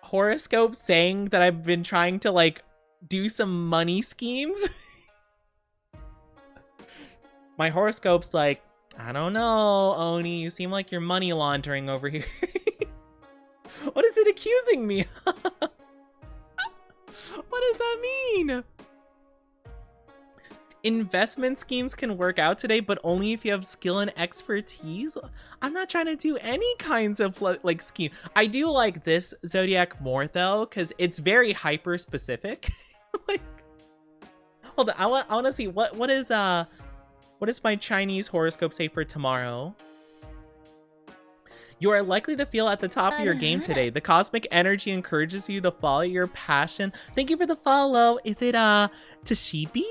horoscope saying that I've been trying to, like, do some money schemes? My horoscope's like, I don't know, Oni, you seem like you're money laundering over here. What is it accusing me of? What does that mean? Investment schemes can work out today, but only if you have skill and expertise. I'm not trying to do any kinds of like scheme. I do like this zodiac more though, because it's very hyper specific. Like, hold on, I want to see what does my Chinese horoscope say for tomorrow? You are likely to feel at the top of your game today. The cosmic energy encourages you to follow your passion. Thank you for the follow. Is it Tashibi?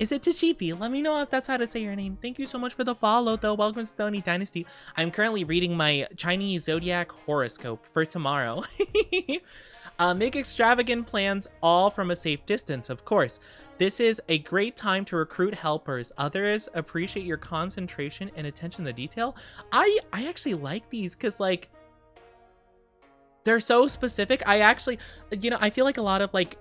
Is it Tashibi? Let me know if that's how to say your name. Thank you so much for the follow, though. Welcome to Stony Dynasty. I'm currently reading my Chinese zodiac horoscope for tomorrow. Make extravagant plans, all from a safe distance, of course. This is a great time to recruit helpers. Others appreciate your concentration and attention to detail. I actually like these because, like, they're so specific. I actually, you know, I feel like a lot of, like,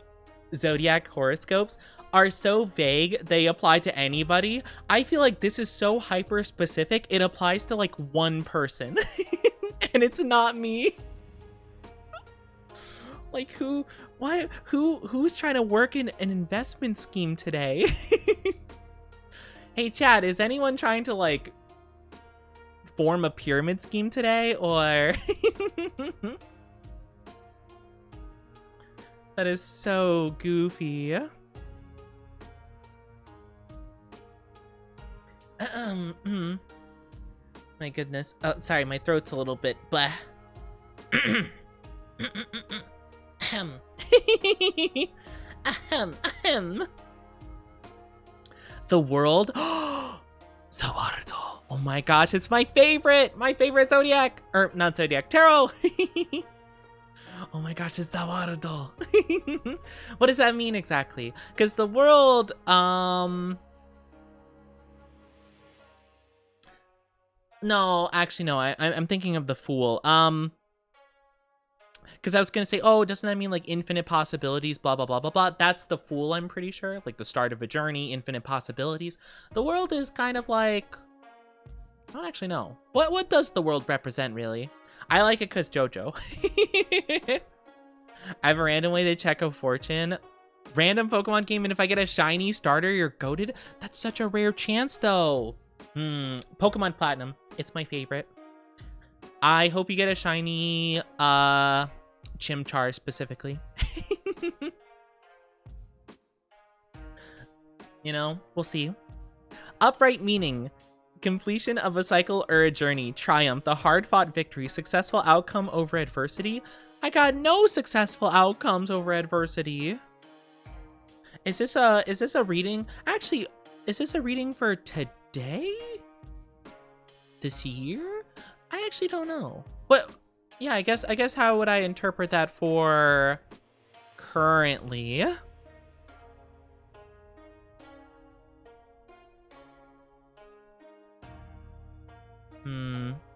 zodiac horoscopes are so vague they apply to anybody. I feel like this is so hyper specific it applies to, like, one person. And it's not me. Like, who's trying to work in an investment scheme today? Hey, Chad, is anyone trying to, like, form a pyramid scheme today, or? That is so goofy. My goodness. Oh, sorry, my throat's a little bit blah. Ahem. Ahem. Ahem. The world. Sawardo. Oh my gosh, it's my favorite. My favorite zodiac. Or not zodiac, tarot. Oh my gosh, it's Sawardo. What does that mean exactly? Because the world, no, actually, no. I'm thinking of the Fool. Because I was gonna say, oh, doesn't that mean like infinite possibilities? Blah blah blah blah blah. That's the Fool, I'm pretty sure. Like the start of a journey, infinite possibilities. The world is kind of like, I don't actually know. What does the world represent really? I like it because JoJo. I have a random way to check a fortune. Random Pokemon game, and if I get a shiny starter, you're goated? That's such a rare chance, though. Pokemon Platinum. It's my favorite. I hope you get a shiny, Chimchar specifically. You know, we'll see. Upright meaning. Completion of a cycle or a journey. Triumph. The hard-fought victory. Successful outcome over adversity. I got no successful outcomes over adversity. Is this a reading? Actually, is this a reading for today? This year? I actually don't know. But yeah, I guess how would I interpret that for currently?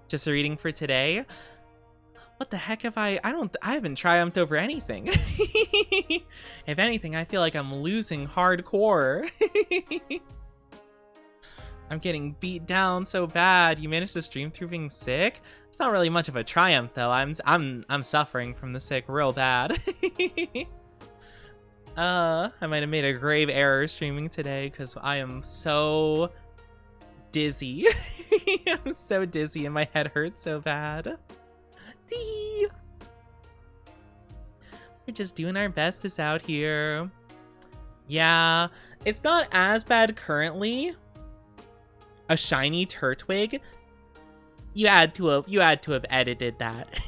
Just a reading for today? What the heck have I haven't triumphed over anything. If anything, I feel like I'm losing hardcore. I'm getting beat down so bad. You managed to stream through being sick? It's not really much of a triumph though. I'm suffering from the sick real bad. I might have made a grave error streaming today because I am so dizzy. I'm so dizzy and my head hurts so bad. We're just doing our bestest out here. Yeah, it's not as bad currently. A shiny Turtwig. You had to have edited that.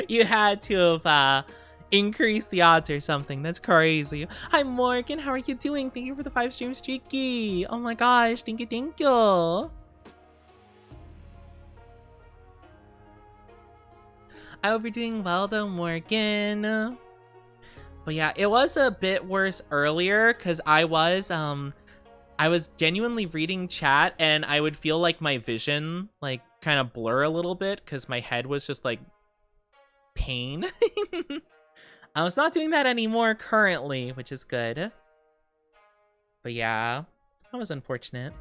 You had to have increased the odds or something. That's crazy. Hi Morgan, how are you doing? Thank you for the 5 stream streaky. Oh my gosh, thank you. I hope you're doing well though, Morgan. But yeah, it was a bit worse earlier because I was genuinely reading chat and I would feel like my vision like kind of blur a little bit because my head was just like pain. I was not doing that anymore currently, which is good. But yeah, that was unfortunate.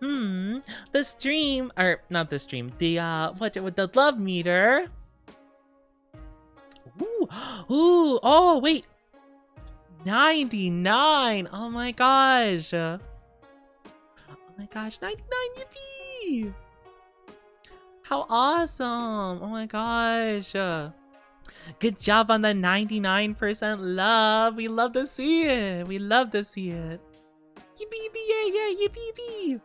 The stream, or not the stream, the the love meter. Ooh, oh wait, 99. Oh my gosh. Oh my gosh, 99, yippee! How awesome! Oh my gosh. Good job on the 99% love. We love to see it. We love to see it. Yippee, yippee, yeah, yippee, yippee.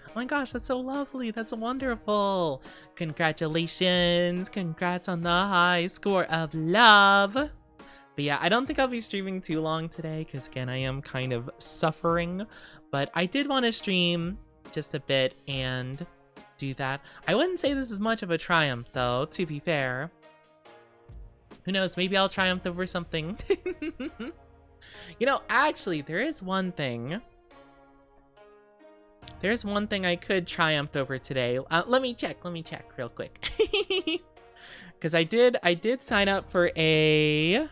Oh my gosh, that's so lovely. That's wonderful. Congratulations. Congrats on the high score of love. But yeah, I don't think I'll be streaming too long today because again, I am kind of suffering. But I did want to stream just a bit and do that. I wouldn't say this is much of a triumph though, to be fair. Who knows, maybe I'll triumph over something. You know, actually, there is one thing. There's one thing I could triumph over today. Let me check real quick. Because I did sign up for a...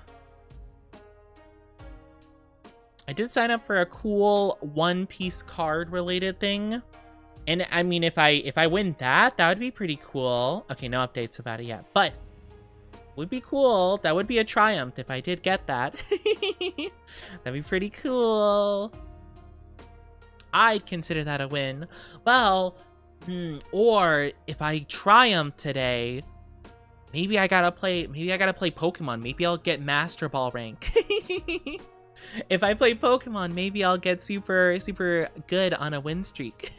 I did sign up for a cool One Piece card related thing. And I mean, if I win that would be pretty cool. Okay, no updates about it yet, but would be cool. That would be a triumph if I did get that. That'd be pretty cool. I'd consider that a win. Well, or if I triumph today, maybe I gotta play Pokemon. Maybe I'll get Master Ball rank. If I play Pokemon, maybe I'll get super good on a win streak.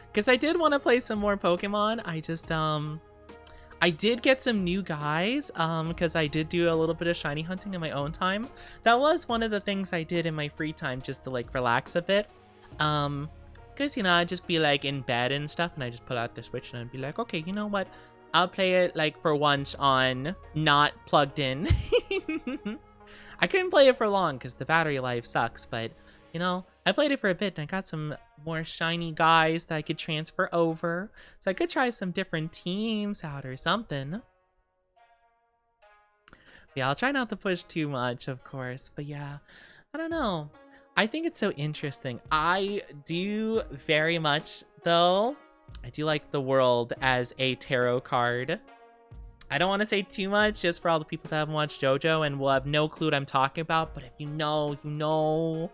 Because I did want to play some more Pokemon. I just I did get some new guys because I did do a little bit of shiny hunting in my own time. That was one of the things I did in my free time just to like relax a bit. Because you know, I'd just be like in bed and stuff and I just pull out the Switch and I'd be like, okay, you know what? I'll play it like for once on not plugged in. I couldn't play it for long because the battery life sucks, but you know, I played it for a bit and I got some more shiny guys that I could transfer over. So I could try some different teams out or something. But yeah, I'll try not to push too much, of course. But yeah, I don't know. I think it's so interesting. I do very much, though. I do like the world as a tarot card. I don't want to say too much just for all the people that haven't watched JoJo and will have no clue what I'm talking about, but if you know, you know.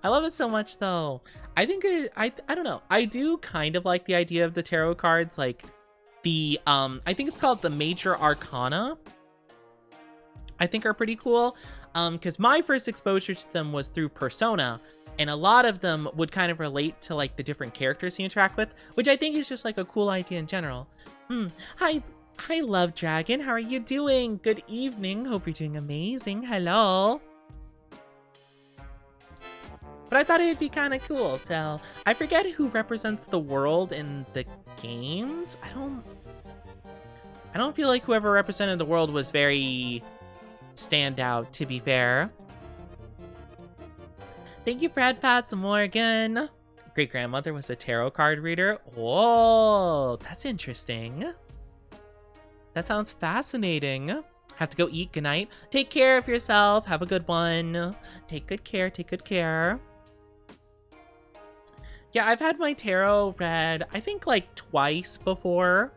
I love it so much, though. I think I don't know. I do kind of like the idea of the tarot cards, like the I think it's called the Major Arcana. I think are pretty cool. Because my first exposure to them was through Persona, and a lot of them would kind of relate to like the different characters you interact with, which I think is just like a cool idea in general. Hi, Love Dragon. How are you doing? Good evening. Hope you're doing amazing. Hello. But I thought it'd be kind of cool. So I forget who represents the world in the games. I don't feel like whoever represented the world was very standout, to be fair. Thank you, Brad Pats Morgan. Great grandmother was a tarot card reader. Oh, that's interesting. That sounds fascinating. Have to go eat. Good night. Take care of yourself. Have a good one. Take good care. Take good care. Yeah, I've had my tarot read, I think like twice before.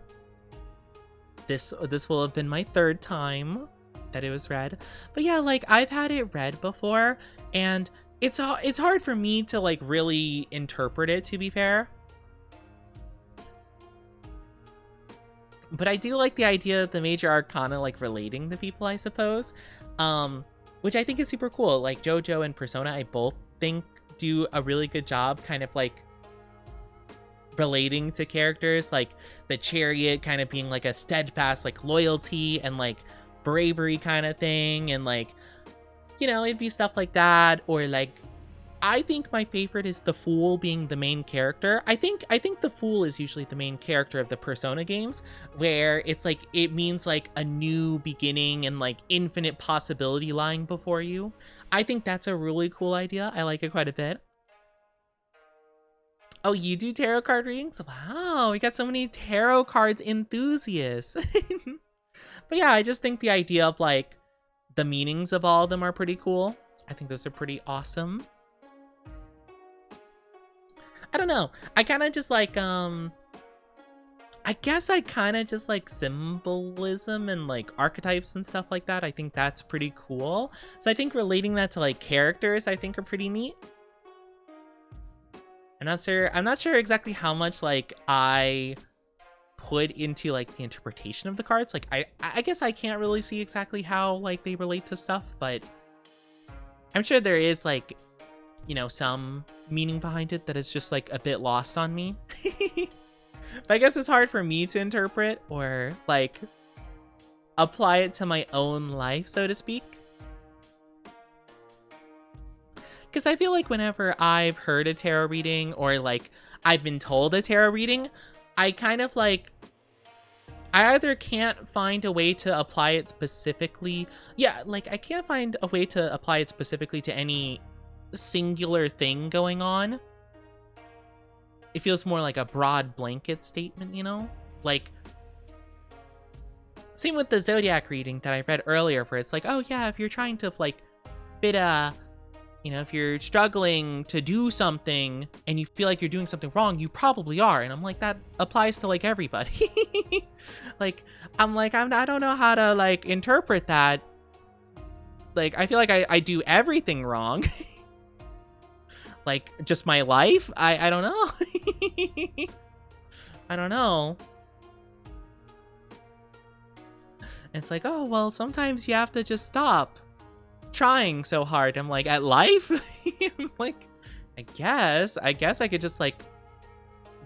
This will have been my third time that it was read. But yeah, like I've had it read before, and it's hard for me to like really interpret it, to be fair. But I do like the idea of the Major Arcana like relating to people, I suppose. Which I think is super cool. Like JoJo and Persona, I both think do a really good job kind of like relating to characters, like the Chariot kind of being like a steadfast like loyalty and like bravery kind of thing, and like, you know, it'd be stuff like that. Or like, I think my favorite is the Fool being the main character. I think the Fool is usually the main character of the Persona games, where it's like it means like a new beginning and like infinite possibility lying before you. I think that's a really cool idea. I like it quite a bit. Oh, you do tarot card readings? Wow, we got so many tarot cards enthusiasts. But yeah, I just think the idea of like the meanings of all of them are pretty cool. I think those are pretty awesome. I don't know. I kind of just like, I guess I kind of just like symbolism and like archetypes and stuff like that. I think that's pretty cool. So I think relating that to like characters, I think are pretty neat. I'm not sure exactly how much like I put into like the interpretation of the cards. Like I guess I can't really see exactly how like they relate to stuff, but I'm sure there is like, you know, some meaning behind it that is just like a bit lost on me. But I guess it's hard for me to interpret or like apply it to my own life, so to speak. Because I feel like whenever I've heard a tarot reading or like I've been told a tarot reading, I kind of like, I either can't find a way to apply it specifically. Yeah, like I can't find a way to apply it specifically to any singular thing going on. It feels more like a broad blanket statement, you know? Like, same with the Zodiac reading that I read earlier, where it's like, oh yeah, if you're trying to like fit a, you know, if you're struggling to do something and you feel like you're doing something wrong, you probably are. And I'm like, that applies to like everybody. Like, I don't know how to like interpret that. Like, I feel like I do everything wrong. Like, just my life? I don't know. I don't know. It's like, oh, well, sometimes you have to just stop trying so hard. I'm like, at life? I'm like, I guess I could just like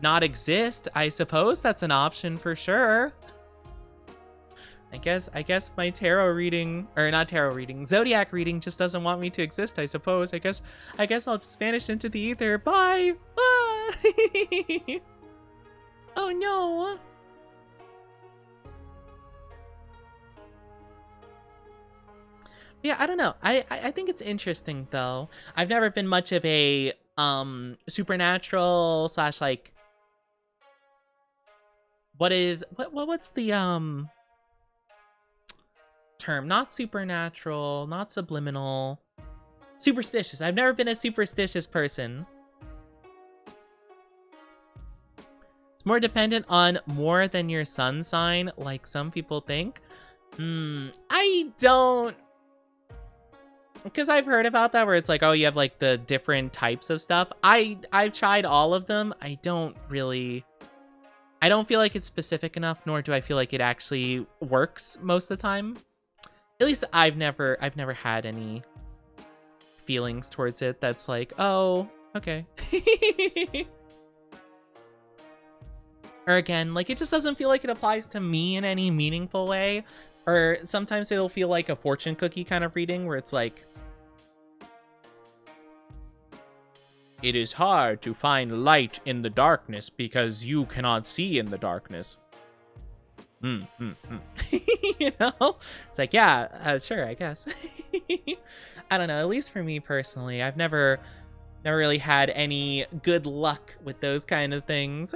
not exist. I suppose that's an option for sure. I guess my tarot reading, or not tarot reading, Zodiac reading just doesn't want me to exist, I suppose. I guess I'll just vanish into the ether. Bye. Bye. Oh no. Yeah, I don't know. I think it's interesting though. I've never been much of a supernatural slash like what's the term? Not supernatural, not subliminal. Superstitious. I've never been a superstitious person. It's more dependent on more than your sun sign, like some people think. I don't... Because I've heard about that where it's like, oh, you have like the different types of stuff. I've tried all of them. I don't feel like it's specific enough, nor do I feel like it actually works most of the time. At least I've never had any feelings towards it that's like, oh, okay. Or again, like it just doesn't feel like it applies to me in any meaningful way. Or sometimes it'll feel like a fortune cookie kind of reading where it's like, it is hard to find light in the darkness because you cannot see in the darkness. You know? It's like, yeah, sure, I guess. I don't know, at least for me personally, I've never really had any good luck with those kind of things.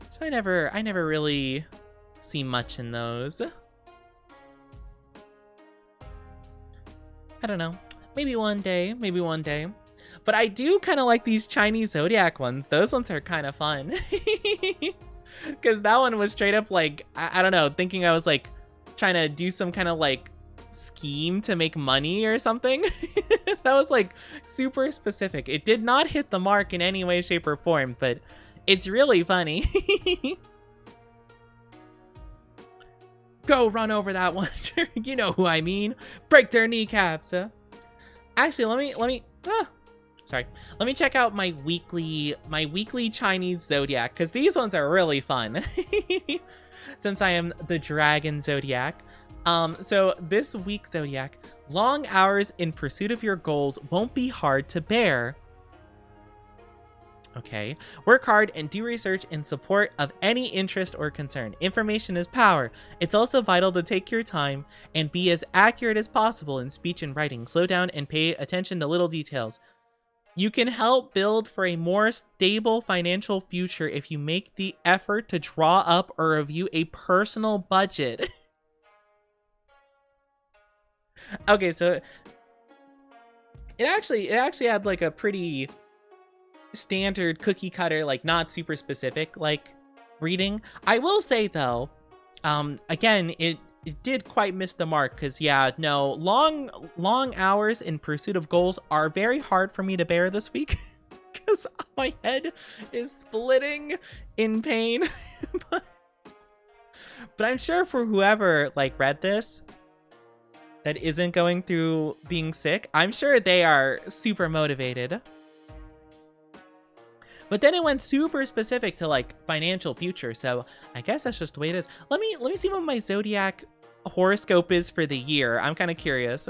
So I never really see much in those. I don't know. Maybe one day. But I do kind of like these Chinese zodiac ones. Those ones are kind of fun. Because that one was straight up like, I don't know, thinking I was like trying to do some kind of like scheme to make money or something. That was like super specific. It did not hit the mark in any way, shape, or form, but it's really funny. Go run over that one. You know who I mean. Break their kneecaps. Actually, let me check out my weekly Chinese zodiac, because these ones are really fun. Since I am the dragon zodiac. So this week's zodiac, long hours in pursuit of your goals won't be hard to bear. Okay. Work hard and do research in support of any interest or concern. Information is power. It's also vital to take your time and be as accurate as possible in speech and writing. Slow down and pay attention to little details. You can help build for a more stable financial future if you make the effort to draw up or review a personal budget. Okay, so it actually had like a pretty standard cookie cutter, like not super specific like reading. I will say though, again, it did quite miss the mark, because yeah, no, long hours in pursuit of goals are very hard for me to bear this week because my head is splitting in pain. but I'm sure for whoever like read this that isn't going through being sick, I'm sure they are super motivated. But then it went super specific to like financial future, so I guess that's just the way it is. Let me see what my zodiac horoscope is for the year. I'm kind of curious.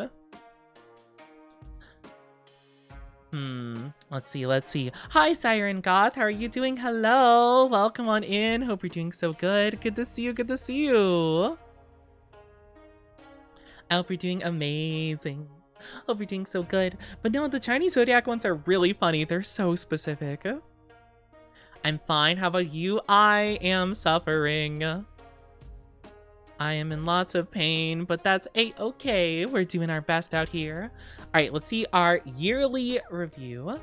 Let's see. Hi, Siren Goth. How are you doing? Hello. Welcome on in. Hope you're doing so good. Good to see you. I hope you're doing amazing. Hope you're doing so good. But no, the Chinese zodiac ones are really funny. They're so specific. I'm fine. How about you? I am suffering. I am in lots of pain, but that's a-okay. We're doing our best out here. All right, let's see our yearly review.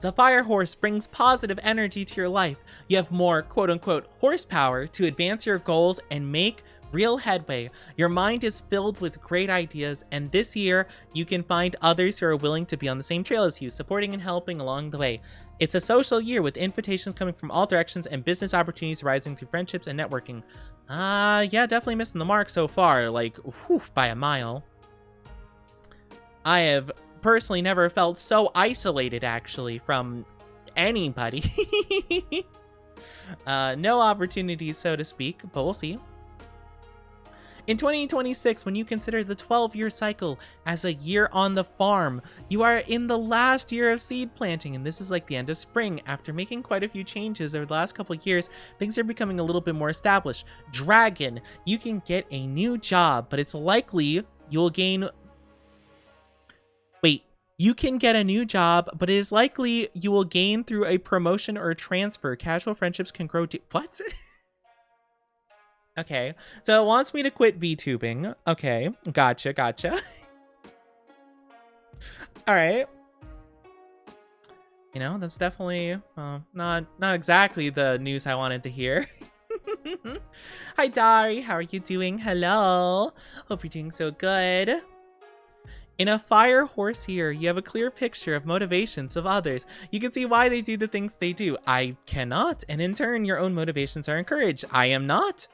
The Fire Horse brings positive energy to your life. You have more quote-unquote horsepower to advance your goals and make real headway. Your mind is filled with great ideas, and this year you can find others who are willing to be on the same trail as you, supporting and helping along the way. It's a social year with invitations coming from all directions and business opportunities rising through friendships and networking. Yeah, definitely missing the mark so far, like, whew, by a mile. I have personally never felt so isolated, actually, from anybody. No opportunities, so to speak, but we'll see. In 2026, when you consider the 12-year cycle as a year on the farm, you are in the last year of seed planting, and this is like the end of spring. After making quite a few changes over the last couple of years, things are becoming a little bit more established. Dragon, you can get a new job, but it's likely you'll gain... Wait, you can get a new job, but it is likely you will gain through a promotion or a transfer. Casual friendships can grow to... What? Okay, so it wants me to quit VTubing. Okay, gotcha. All right. You know, that's definitely not exactly the news I wanted to hear. Hi, Dari. How are you doing? Hello. Hope you're doing so good. In a fire horse here, you have a clear picture of motivations of others. You can see why they do the things they do. I cannot, and in turn, your own motivations are encouraged. I am not.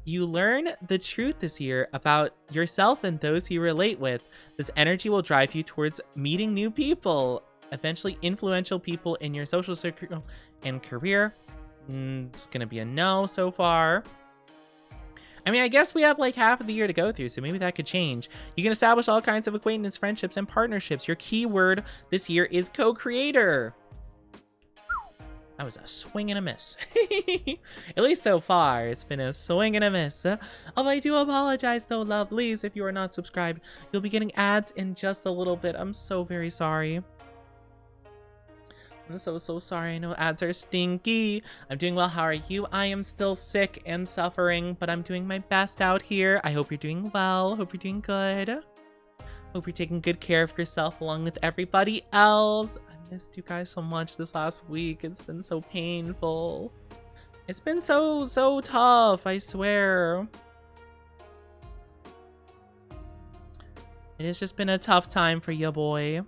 You learn the truth this year about yourself and those you relate with. This energy will drive you towards meeting new people, eventually influential people in your social circle and career. It's gonna be a no so far. I mean, I guess we have like half of the year to go through, so maybe that could change. You can establish all kinds of acquaintance, friendships, and partnerships. Your keyword this year is co-creator. That was a swing and a miss. At least so far, it's been a swing and a miss. Although I do apologize though, lovelies, if you are not subscribed. You'll be getting ads in just a little bit. I'm so very sorry. I'm so sorry. I know ads are stinky. I'm doing well. How are you? I am still sick and suffering, but I'm doing my best out here. I hope you're doing well. Hope you're doing good. Hope you're taking good care of yourself along with everybody else. I missed you guys so much this last week. It's been so painful. It's been so tough, I swear. It has just been a tough time for you, boy.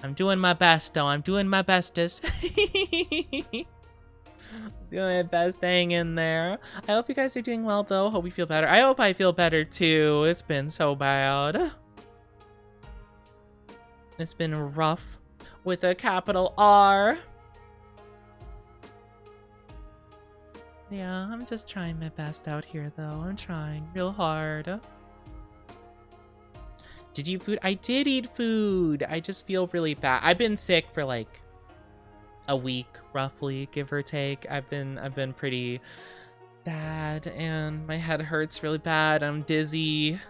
I'm doing my best, though. I'm doing my bestest. Doing my best, hang in there. I hope you guys are doing well, though. Hope you feel better. I hope I feel better, too. It's been so bad. It's been rough with a capital R. Yeah, I'm just trying my best out here, though. I'm trying real hard. Did you eat food? I did eat food. I just feel really bad. I've been sick for like a week, roughly, give or take. I've been pretty bad, and my head hurts really bad. I'm dizzy.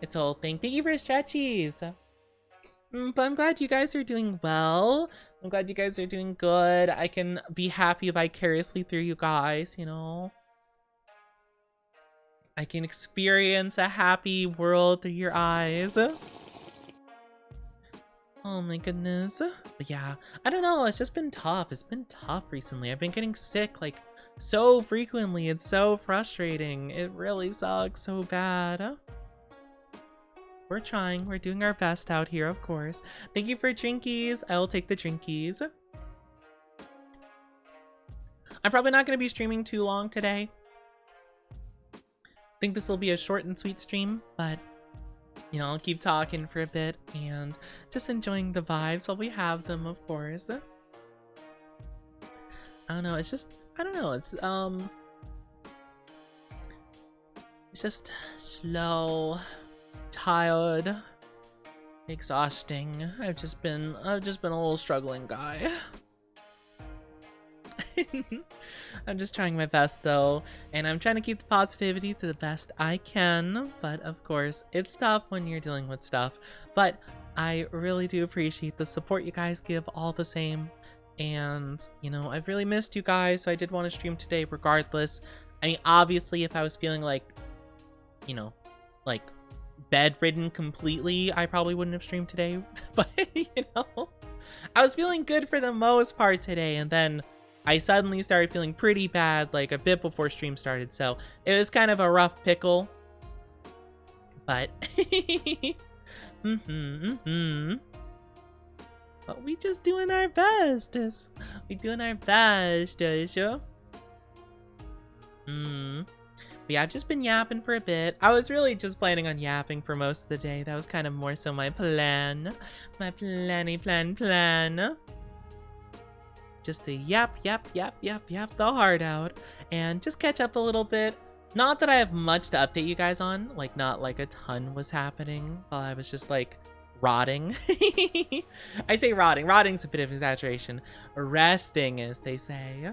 It's a whole thing. Thank you for stretchies. But I'm glad you guys are doing well. I'm glad you guys are doing good. I can be happy vicariously through you guys, you know. I can experience a happy world through your eyes. Oh my goodness. But yeah, I don't know. It's just been tough. It's been tough recently. I've been getting sick like so frequently. It's so frustrating. It really sucks so bad. We're trying. We're doing our best out here, of course. Thank you for drinkies. I will take the drinkies. I'm probably not going to be streaming too long today. I think this will be a short and sweet stream, but you know, I'll keep talking for a bit and just enjoying the vibes while we have them, of course. I don't know, it's just, I don't know, it's just slow, tired, exhausting. I've just been a little struggling guy. I'm just trying my best though, and I'm trying to keep the positivity to the best I can, but of course it's tough when you're dealing with stuff. But I really do appreciate the support you guys give all the same, and you know, I've really missed you guys, so I did want to stream today regardless. I mean, obviously if I was feeling like, you know, like bedridden completely, I probably wouldn't have streamed today. But you know, I was feeling good for the most part today, and then I suddenly started feeling pretty bad like a bit before stream started, so it was kind of a rough pickle. But but we just doing our best. We doing our best, sure. But yeah, I've just been yapping for a bit. I was really just planning on yapping for most of the day. That was kind of more so my plan. My plan. Just to yap the heart out and just catch up a little bit. Not that I have much to update you guys on, like not like a ton was happening while I was just like rotting. I say rotting's a bit of an exaggeration. Resting, as they say.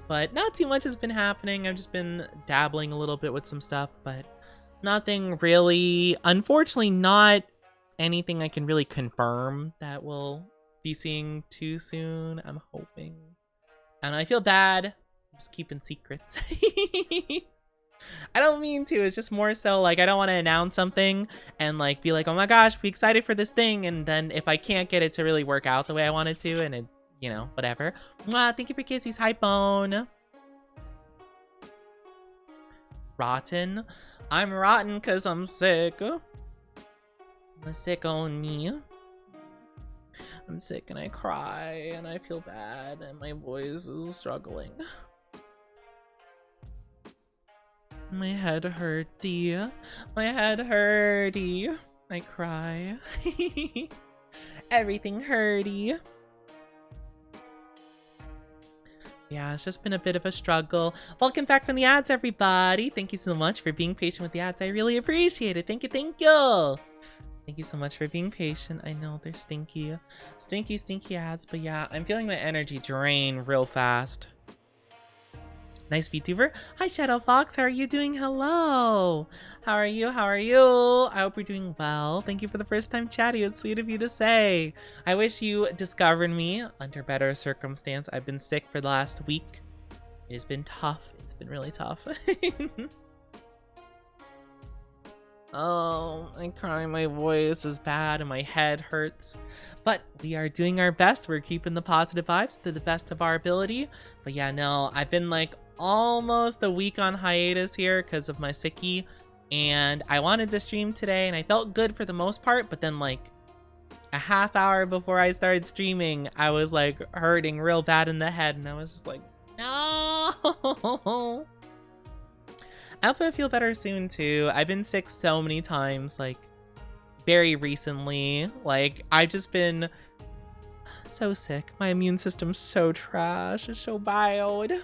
But not too much has been happening. I've just been dabbling a little bit with some stuff, but nothing really, unfortunately not anything I can really confirm that will be seeing too soon. I'm hoping. And I feel bad. I'm just keeping secrets. I don't mean to. It's just more so like I don't want to announce something and like be like, oh my gosh, be excited for this thing. And then if I can't get it to really work out the way I want it to, and it, you know, whatever. Thank you for kisses. Hi, Bone. Rotten. I'm rotten because I'm sick. I'm sick on me. I'm sick and I cry and I feel bad and my voice is struggling. My head hurty. My head hurty. I cry. Everything hurty. Yeah, it's just been a bit of a struggle. Welcome back from the ads, everybody. Thank you so much for being patient with the ads. I really appreciate it. Thank you, thank you. Thank you so much for being patient. I know they're stinky. Stinky, stinky ads. But yeah, I'm feeling my energy drain real fast. Nice VTuber. Hi, Shadow Fox. How are you doing? Hello. How are you? How are you? I hope you're doing well. Thank you for the first time chatting. It's sweet of you to say. I wish you discovered me under better circumstance. I've been sick for the last week. It has been tough. It's been really tough. Oh, I cry. My voice is bad and my head hurts. But we are doing our best. We're keeping the positive vibes to the best of our ability. But yeah, no, I've been like almost a week on hiatus here because of my Sicky, and I wanted to stream today and I felt good for the most part, but then like a half hour before I started streaming I was like hurting real bad in the head and I was just like, no. I hope I feel better soon too. I've been sick so many times, like very recently. Like I've just been so sick. My immune system's so trash. It's so bad.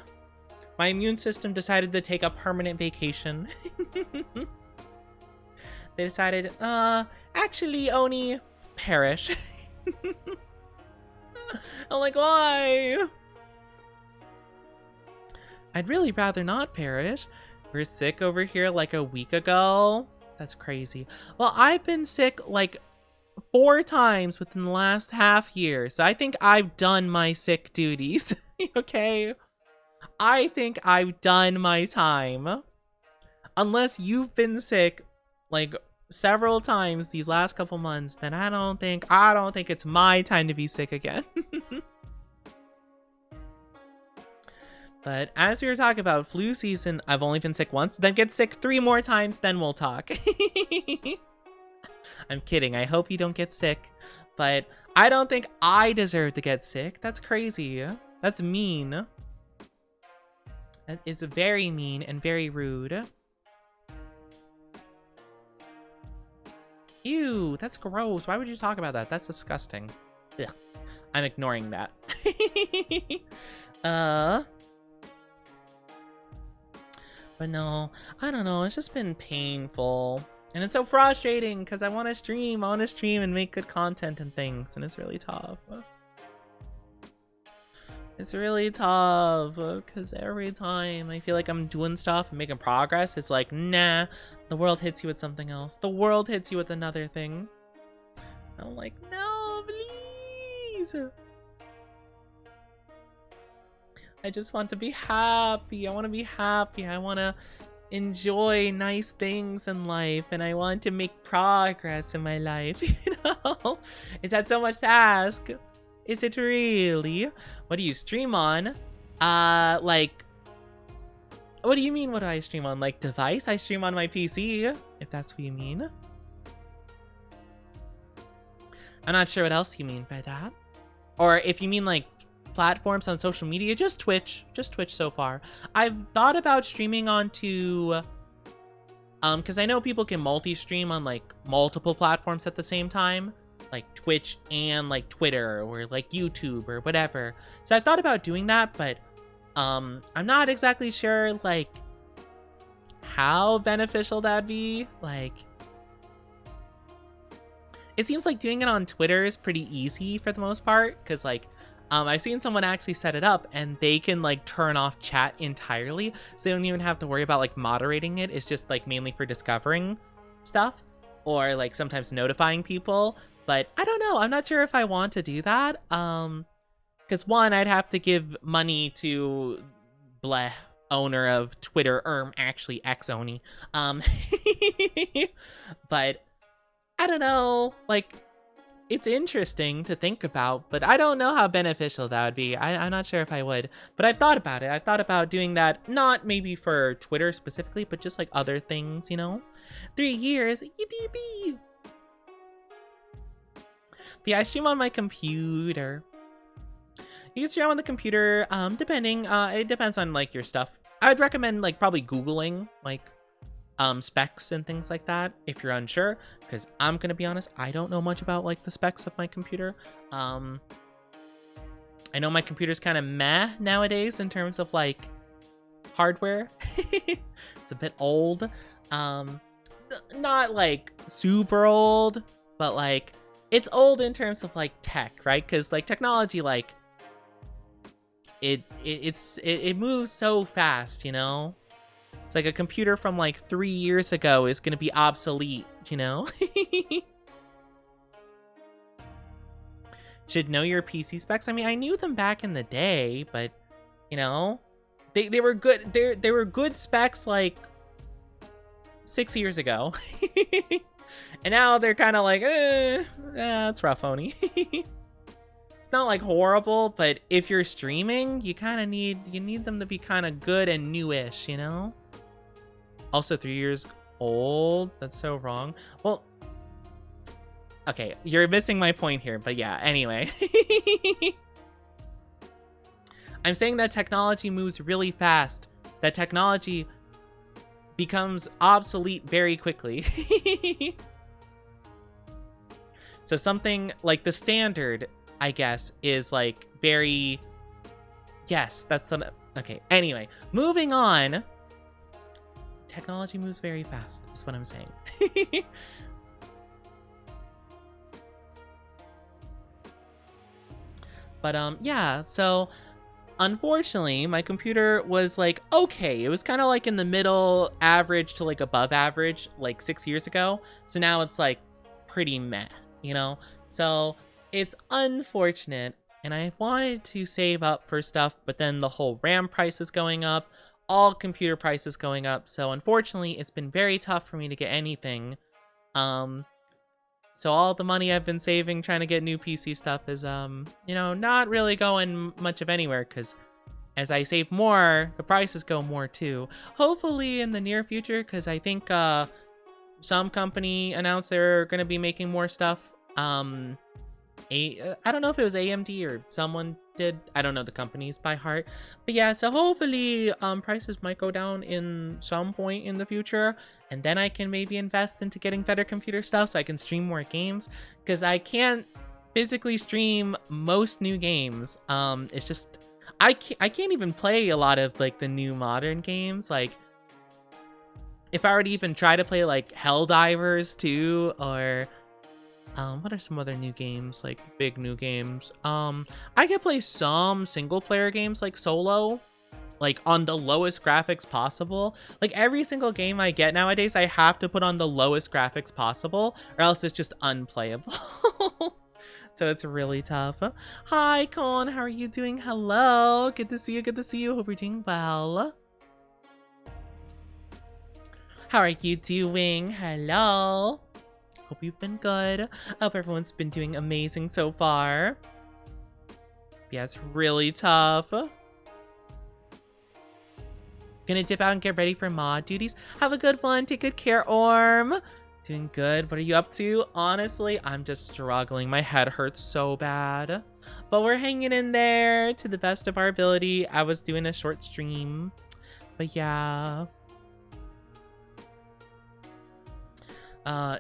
My immune system decided to take a permanent vacation. They decided, actually, Oni, perish. I'm like, why? I'd really rather not perish. We were sick over here like a week ago. That's crazy. Well, I've been sick like 4 times within the last half year. So I think I've done my sick duties. Okay? I think I've done my time. Unless you've been sick like several times these last couple months, then I don't think it's my time to be sick again. But as we were talking about flu season, I've only been sick once, then get sick 3 more times, then we'll talk. I'm kidding. I hope you don't get sick, but I don't think I deserve to get sick. That's crazy. That's mean. That is very mean and very rude. Ew, that's gross. Why would you talk about that? That's disgusting. Ugh. I'm ignoring that. But no, I don't know. It's just been painful. And it's so frustrating because I want to stream. I want to stream and make good content and things. And it's really tough. It's really tough because every time I feel like I'm doing stuff and making progress, it's like, nah, the world hits you with something else. The world hits you with another thing. I'm like, no, please. I just want to be happy. I want to be happy. I want to enjoy nice things in life, and I want to make progress in my life. You know, is that so much to ask? Is it really? What do you stream on? Like, what do you mean? What do I stream on? Like device? I stream on my PC, if that's what you mean. I'm not sure what else you mean by that. Or if you mean like platforms on social media, just Twitch so far. I've thought about streaming onto because I know people can multi-stream on like multiple platforms at the same time, like Twitch and like Twitter or like YouTube or whatever. So I thought about doing that, but I'm not exactly sure like how beneficial that'd be. Like, it seems like doing it on Twitter is pretty easy for the most part, because like I've seen someone actually set it up and they can like turn off chat entirely, so they don't even have to worry about like moderating it. It's just like mainly for discovering stuff or like sometimes notifying people. But I don't know, I'm not sure if I want to do that, because Because one, I'd have to give money to bleh owner of Twitter, actually ex-Oni. But I don't know, like, it's interesting to think about, but I don't know how beneficial that would be. I'm not sure if I would, but I've thought about it. I've thought about doing that, not maybe for Twitter specifically, but just like other things, you know? 3 years, yippee. But yeah, I stream on my computer. You can stream on the computer, depending, it depends on like your stuff. I'd recommend like probably Googling like specs and things like that if you're unsure, because I'm gonna be honest, I don't know much about like the specs of my computer. I know my computer's kind of meh nowadays in terms of like hardware. It's a bit old, not like super old, but like it's old in terms of like tech, right? Because like technology, like it moves so fast, you know. It's like a computer from like 3 years ago is gonna be obsolete, you know? Should know your PC specs. I mean, I knew them back in the day, but you know, they were good. They were good specs like 6 years ago. And now they're kind of like, it's rough, Oni. It's not like horrible, but if you're streaming, you kind of need them to be kind of good and newish, you know? Also 3 years old. That's so wrong. Well, okay, you're missing my point here, but yeah, anyway. I'm saying that technology moves really fast. That technology becomes obsolete very quickly. So something like the standard, I guess, is like very... Yes, that's... Okay, anyway, moving on. Technology moves very fast, is what I'm saying. But yeah, so unfortunately my computer was like, okay, it was kind of like in the middle, average to like above average like 6 years ago. So now it's like pretty meh, you know? So it's unfortunate, and I wanted to save up for stuff, but then the whole RAM price is going up, all computer prices going up. So unfortunately, it's been very tough for me to get anything. So all the money I've been saving trying to get new PC stuff is, you know, not really going much of anywhere, because as I save more, the prices go more too. Hopefully in the near future, because I think some company announced they're going to be making more stuff. I don't know if it was AMD or someone did. I don't know the companies by heart. But yeah, so hopefully prices might go down in some point in the future. And then I can maybe invest into getting better computer stuff so I can stream more games. Because I can't physically stream most new games. It's just... I can't even play a lot of like the new modern games. Like, if I were to even try to play like Helldivers 2 or... what are some other new games, like big new games? I could play some single player games like solo, like on the lowest graphics possible. Like every single game I get nowadays, I have to put on the lowest graphics possible or else it's just unplayable. So it's really tough. Hi, Con, how are you doing? Hello, good to see you, good to see you. Hope you're doing well. How are you doing? Hello. Hope you've been good. Hope everyone's been doing amazing so far. Yeah, it's really tough. Gonna dip out and get ready for mod duties. Have a good one. Take good care, Orm. Doing good. What are you up to? Honestly, I'm just struggling. My head hurts so bad. But we're hanging in there to the best of our ability. I was doing a short stream. But yeah.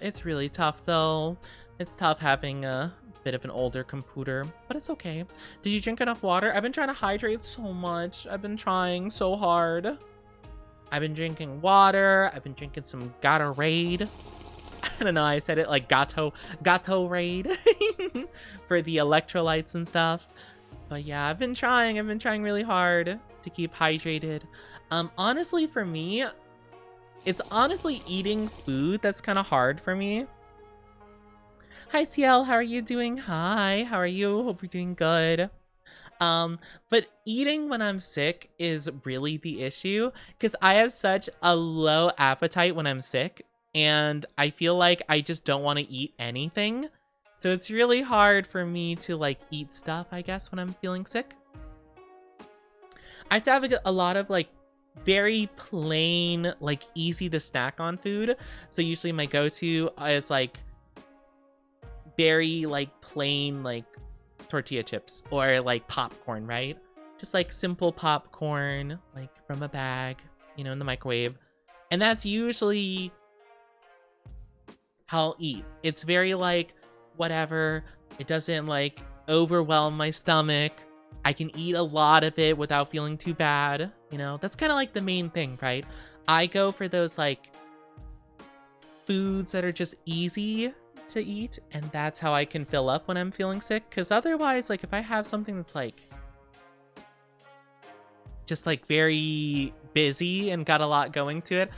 It's really tough though. It's tough having a bit of an older computer, but it's okay. Did you drink enough water? I've been trying to hydrate so much. I've been trying so hard. I've been drinking water. I've been drinking some Gatorade. I don't know, I said it like Gatorade for the electrolytes and stuff. But yeah, I've been trying really hard to keep hydrated. Honestly, for me, it's honestly eating food that's kind of hard for me. Hi, CL. How are you doing? Hi. How are you? Hope you're doing good. But eating when I'm sick is really the issue because I have such a low appetite when I'm sick, and I feel like I just don't want to eat anything. So it's really hard for me to like eat stuff, I guess, when I'm feeling sick. I have to have a lot of like very plain, like easy to snack on food. So usually my go-to is like very like plain like tortilla chips or like popcorn, right? Just like simple popcorn, like from a bag, you know, in the microwave. And that's usually how I'll eat. It's very like whatever. It doesn't like overwhelm my stomach. I can eat a lot of it without feeling too bad. You know, that's kind of like the main thing, right? I go for those like foods that are just easy to eat, and that's how I can fill up when I'm feeling sick. Because otherwise, like if I have something that's like just like very busy and got a lot going to it,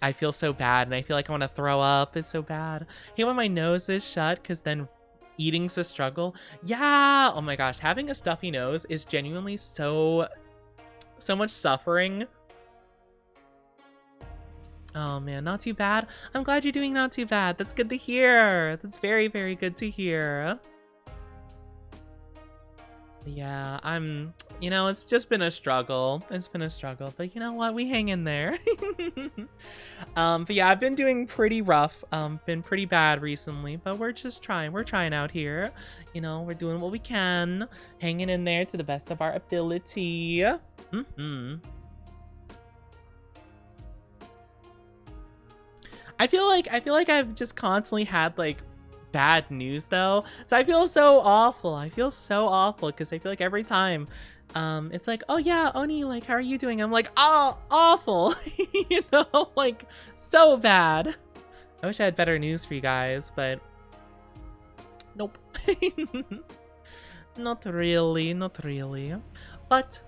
I feel so bad, and I feel like I want to throw up. It's so bad. I hate when my nose is shut because then eating's a struggle. Yeah, oh my gosh, having a stuffy nose is genuinely so much suffering. Oh man, not too bad. I'm glad you're doing not too bad. That's good to hear. That's very, very good to hear. Yeah, you know, it's just been a struggle. It's been a struggle, but you know what? We hang in there. But yeah, I've been doing pretty rough. Been pretty bad recently, but we're just trying. We're trying out here. You know, we're doing what we can, hanging in there to the best of our ability. I feel like I've just constantly had like bad news though, so I feel so awful. I feel so awful because I feel like every time it's like, oh yeah, Oni, like how are you doing? I'm like, oh, awful. You know, like so bad. I wish I had better news for you guys, but nope. Not really, but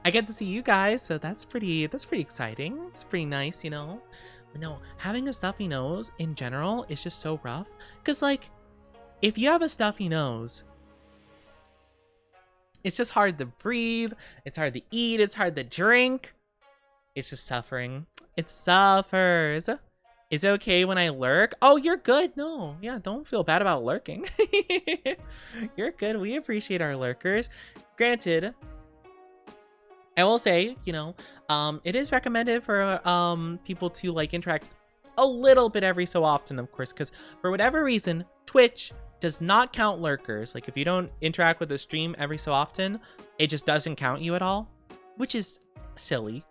I get to see you guys, so that's pretty exciting. It's pretty nice, you know. But no, having a stuffy nose in general is just so rough. Because, like, if you have a stuffy nose, it's just hard to breathe. It's hard to eat. It's hard to drink. It's just suffering. It suffers. Is it okay when I lurk? Oh, you're good. No, yeah, don't feel bad about lurking. You're good. We appreciate our lurkers. Granted, I will say, you know, it is recommended for people to like interact a little bit every so often, of course, because for whatever reason, Twitch does not count lurkers. Like if you don't interact with the stream every so often, it just doesn't count you at all, which is silly,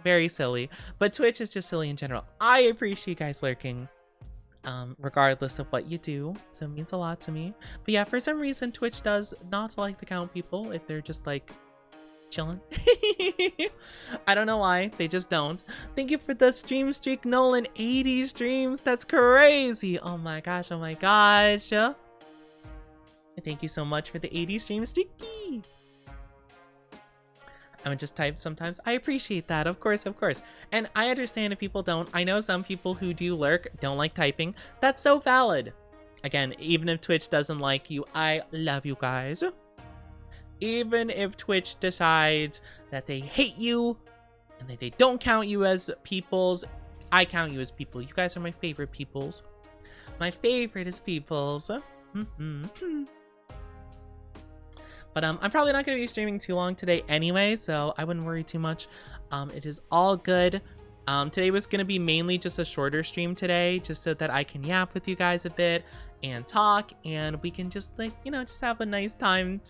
very silly. But Twitch is just silly in general. I appreciate you guys lurking, regardless of what you do, so it means a lot to me. But yeah, for some reason, Twitch does not like to count people if they're just like chilling. I don't know why, they just don't. Thank you for the stream streak, Nolan. 80 streams, that's crazy. Oh my gosh, oh my gosh. Thank you so much for the 80 stream streaky. I would just type sometimes. I appreciate that, of course. And I understand if people don't. I know some people who do lurk don't like typing. That's so valid. Again, even if Twitch doesn't like you, I love you guys. Even if Twitch decides that they hate you and that they don't count you as peoples, I count you as people. You guys are my favorite peoples. My favorite is peoples. But I'm probably not going to be streaming too long today anyway, so I wouldn't worry too much. It is all good. Today was going to be mainly just a shorter stream today, just so that I can yap with you guys a bit and talk, and we can just like, you know, just have a nice time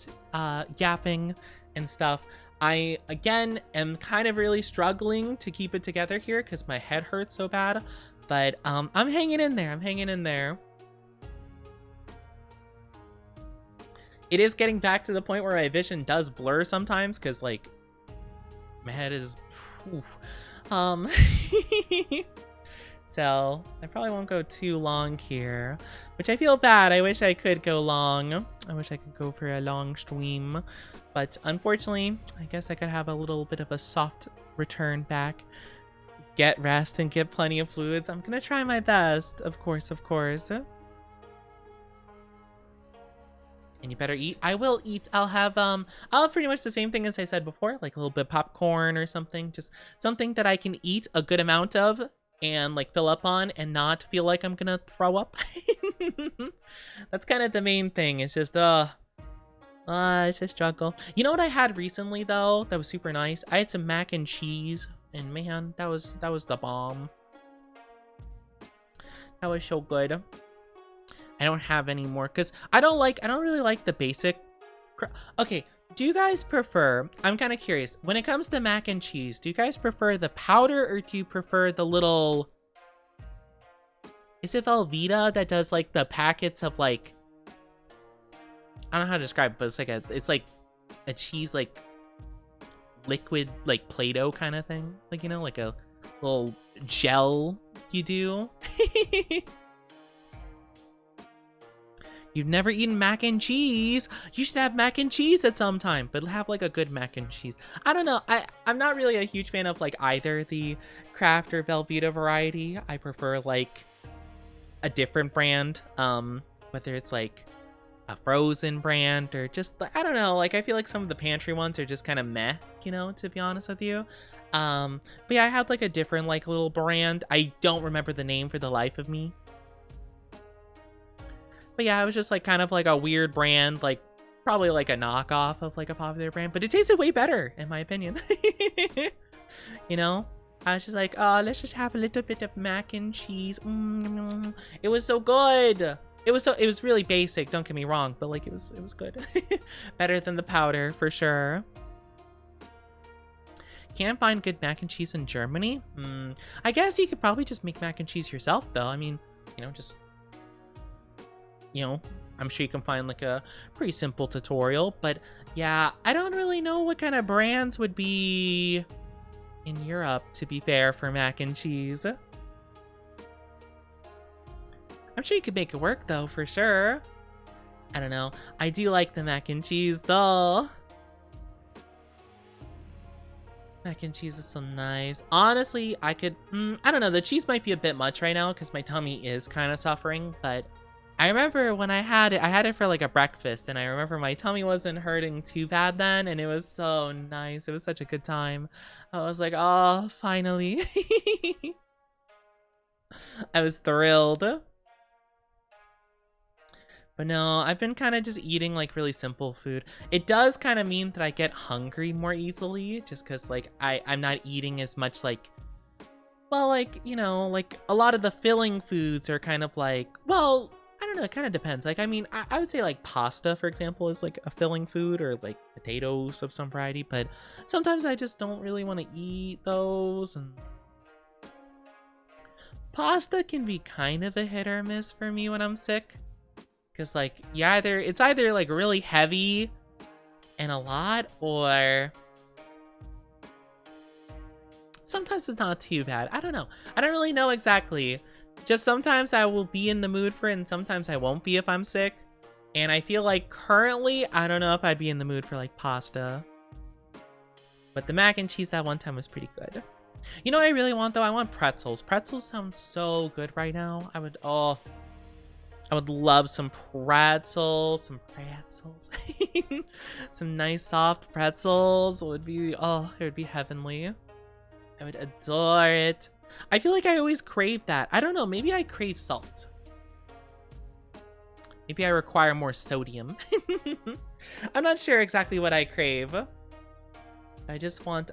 yapping and stuff. I again am kind of really struggling to keep it together here because my head hurts so bad, but I'm hanging in there. It is getting back to the point where my vision does blur sometimes because like my head is so I probably won't go too long here, which I feel bad. I wish I could go long. I wish I could go for a long stream, but unfortunately, I guess I could have a little bit of a soft return back. Get rest and get plenty of fluids. I'm gonna try my best, of course. And you better eat. I will eat. I'll have pretty much the same thing as I said before, like a little bit of popcorn or something. Just something that I can eat a good amount of and like fill up on and not feel like I'm gonna throw up. That's kind of the main thing. It's just it's a struggle. You know what I had recently though that was super nice? I had some mac and cheese, and man, that was the bomb. That was so good. I don't have any more because I don't really like the basic. Okay, do you guys prefer? I'm kind of curious. When it comes to mac and cheese, do you guys prefer the powder or do you prefer the little? Is it Velveeta that does like the packets of like? I don't know how to describe it, but it's like a cheese like liquid like Play-Doh kind of thing, like you know, like a little gel you do. You've never eaten mac and cheese. You should have mac and cheese at some time, but have like a good mac and cheese. I don't know. I'm not really a huge fan of like either the Kraft or Velveeta variety. I prefer like a different brand, whether it's like a frozen brand or just I don't know. Like I feel like some of the pantry ones are just kind of meh, you know, to be honest with you. But yeah, I had like a different like little brand. I don't remember the name for the life of me. But yeah, it was just like kind of like a weird brand, like probably like a knockoff of like a popular brand, but it tasted way better in my opinion. You know, I was just like, oh, let's just have a little bit of mac and cheese. It was so good. It was really basic, don't get me wrong, but like it was good. Better than the powder for sure. Can't find good mac and cheese in Germany. I guess you could probably just make mac and cheese yourself though. I mean, you know, just I'm sure you can find like a pretty simple tutorial, but yeah, I don't really know what kind of brands would be in Europe, to be fair, for mac and cheese. I'm sure you could make it work though, for sure. I don't know. I do like the mac and cheese though. Mac and cheese is so nice. Honestly, I could, I don't know. The cheese might be a bit much right now because my tummy is kind of suffering, but I remember when I had it for like a breakfast, and I remember my tummy wasn't hurting too bad then, and it was so nice. It was such a good time. I was like, oh, finally. I was thrilled. But no, I've been kind of just eating like really simple food. It does kind of mean that I get hungry more easily just because like I'm not eating as much like, well, like, you know, like a lot of the filling foods are kind of like, well, I don't know, it kind of depends. Like, I mean, I would say like pasta, for example, is like a filling food, or like potatoes of some variety, but sometimes I just don't really want to eat those. And pasta can be kind of a hit or miss for me when I'm sick. Because like, it's either like really heavy and a lot, or sometimes it's not too bad. I don't know. I don't really know exactly. Just sometimes I will be in the mood for it, and sometimes I won't be if I'm sick. And I feel like currently, I don't know if I'd be in the mood for like pasta. But the mac and cheese that one time was pretty good. You know what I really want though? I want pretzels. Pretzels sound so good right now. I would love some pretzels. Some nice soft pretzels. It would be heavenly. I would adore it. I feel like I always crave that. I don't know, maybe I crave salt. Maybe I require more sodium. I'm not sure exactly what I crave. I just want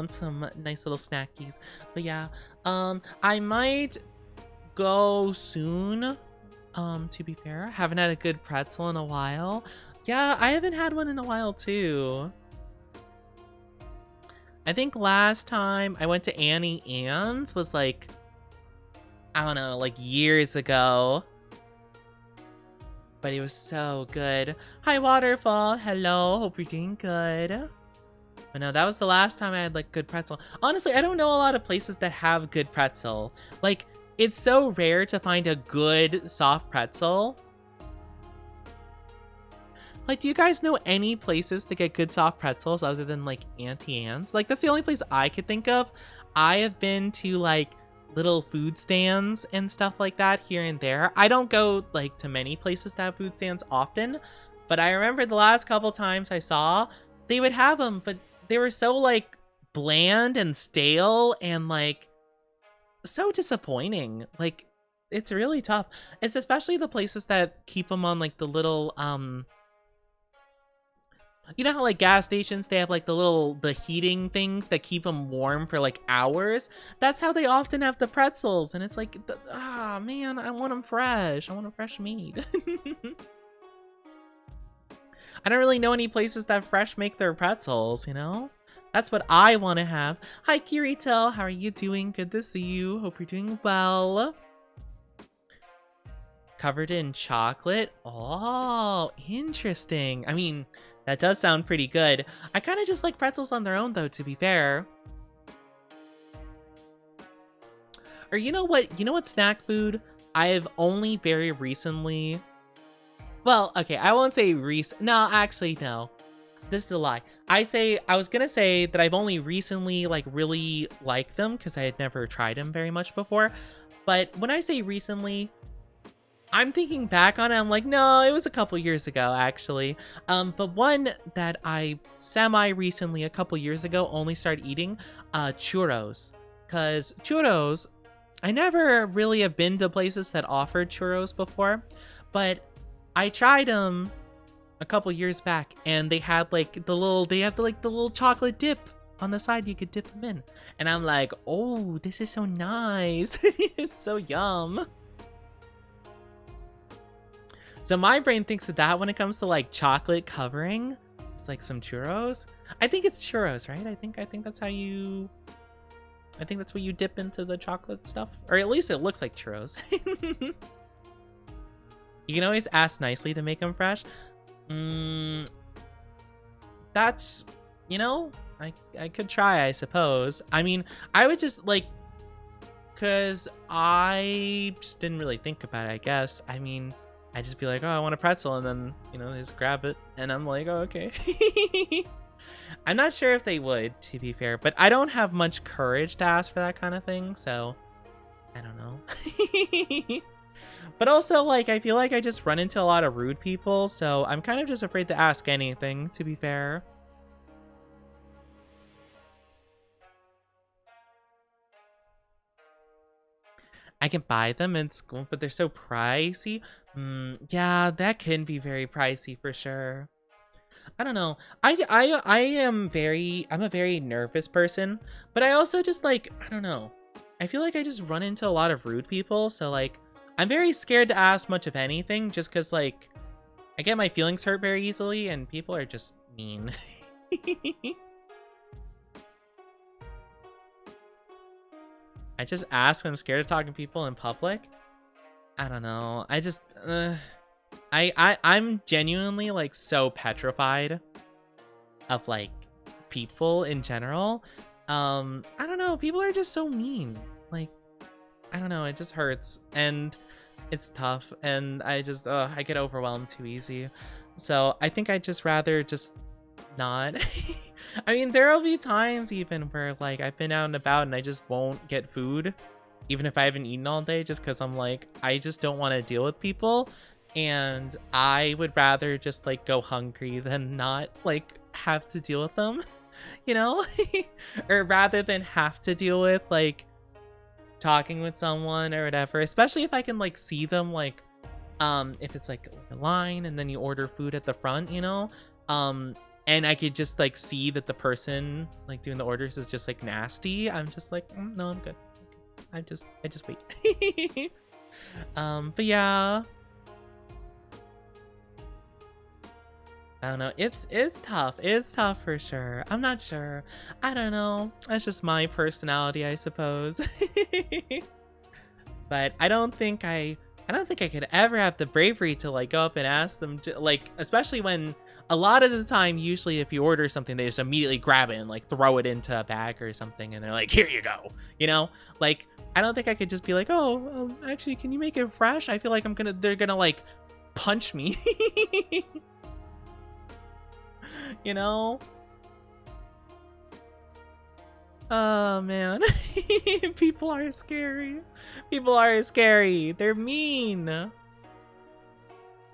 some nice little snackies. But yeah, I might go soon. To be fair, I haven't had a good pretzel in a while. Yeah, I haven't had one in a while too. I think last time I went to Annie Ann's was like, I don't know, like years ago. But it was so good. Hi, Waterfall. Hello. Hope you're doing good. But no, that was the last time I had like good pretzel. Honestly, I don't know a lot of places that have good pretzel. Like, it's so rare to find a good soft pretzel. Like, do you guys know any places to get good soft pretzels other than like Auntie Anne's? Like, that's the only place I could think of. I have been to like little food stands and stuff like that here and there. I don't go like to many places that have food stands often, But I remember the last couple times I saw, they would have them, but they were so like bland and stale and like so disappointing. Like it's really tough. It's especially the places that keep them on like the little you know how like gas stations, they have like the heating things that keep them warm for like hours? That's how they often have the pretzels. And it's like, man, I want them fresh. I want a fresh meat. I don't really know any places that fresh make their pretzels, you know? That's what I want to have. Hi, Kirito. How are you doing? Good to see you. Hope you're doing well. Covered in chocolate? Oh, interesting. I mean, that does sound pretty good. I kind of just like pretzels on their own, though, to be fair. Or you know what? You know what snack food I've only very recently... Well, okay, I won't say recent. No, actually, no. This is a lie. I was gonna say that I've only recently, like, really liked them because I had never tried them very much before. But when I say recently... I'm thinking back on it, I'm like, no, it was a couple years ago, actually. But one that I semi-recently, a couple years ago, only started eating, churros. Because churros, I never really have been to places that offered churros before, but I tried them a couple years back, and they had, like, the little chocolate dip on the side you could dip them in. And I'm like, oh, this is so nice. It's so yum. So my brain thinks of that when it comes to like chocolate covering. It's like some churros. I think it's churros, right? I think that's how you... I think that's what you dip into the chocolate stuff. Or at least it looks like churros. You can always ask nicely to make them fresh. That's, you know, I could try, I suppose. I mean, I would just like... Because I just didn't really think about it, I guess. I mean... I'd just be like, oh, I want a pretzel, and then, you know, they just grab it, and I'm like, oh, okay. I'm not sure if they would, to be fair, but I don't have much courage to ask for that kind of thing, so I don't know. But also, like, I feel like I just run into a lot of rude people, so I'm kind of just afraid to ask anything, to be fair. I can buy them in school, but they're so pricey. Yeah, that can be very pricey for sure. I don't know. I'm a very nervous person, but I also just like, I don't know. I feel like I just run into a lot of rude people, so like, I'm very scared to ask much of anything just because like, I get my feelings hurt very easily and people are just mean. I just ask when I'm scared of talking to people in public. I don't know. I just, I'm genuinely like so petrified of like people in general. I don't know. People are just so mean. Like, I don't know. It just hurts and it's tough. And I just, I get overwhelmed too easy. So I think I'd just rather just not. I mean, there'll be times even where like I've been out and about and I just won't get food, even if I haven't eaten all day, just because I'm like, I just don't want to deal with people, and I would rather just like go hungry than not like have to deal with them, you know? Or rather than have to deal with like talking with someone or whatever, especially if I can like see them, like if it's like a line and then you order food at the front, you know, and I could just like see that the person like doing the orders is just like nasty. I'm just like, no, I'm good. I just wait. But yeah, I don't know. It's tough. It's tough for sure. I'm not sure. I don't know. That's just my personality, I suppose. But I don't think I could ever have the bravery to like go up and ask them to, like, especially when a lot of the time, usually if you order something, they just immediately grab it and like throw it into a bag or something, and they're like, here you go, you know? Like, I don't think I could just be like, oh, actually, can you make it fresh? I feel like they're gonna like punch me. You know? Oh man. People are scary. People are scary. They're mean.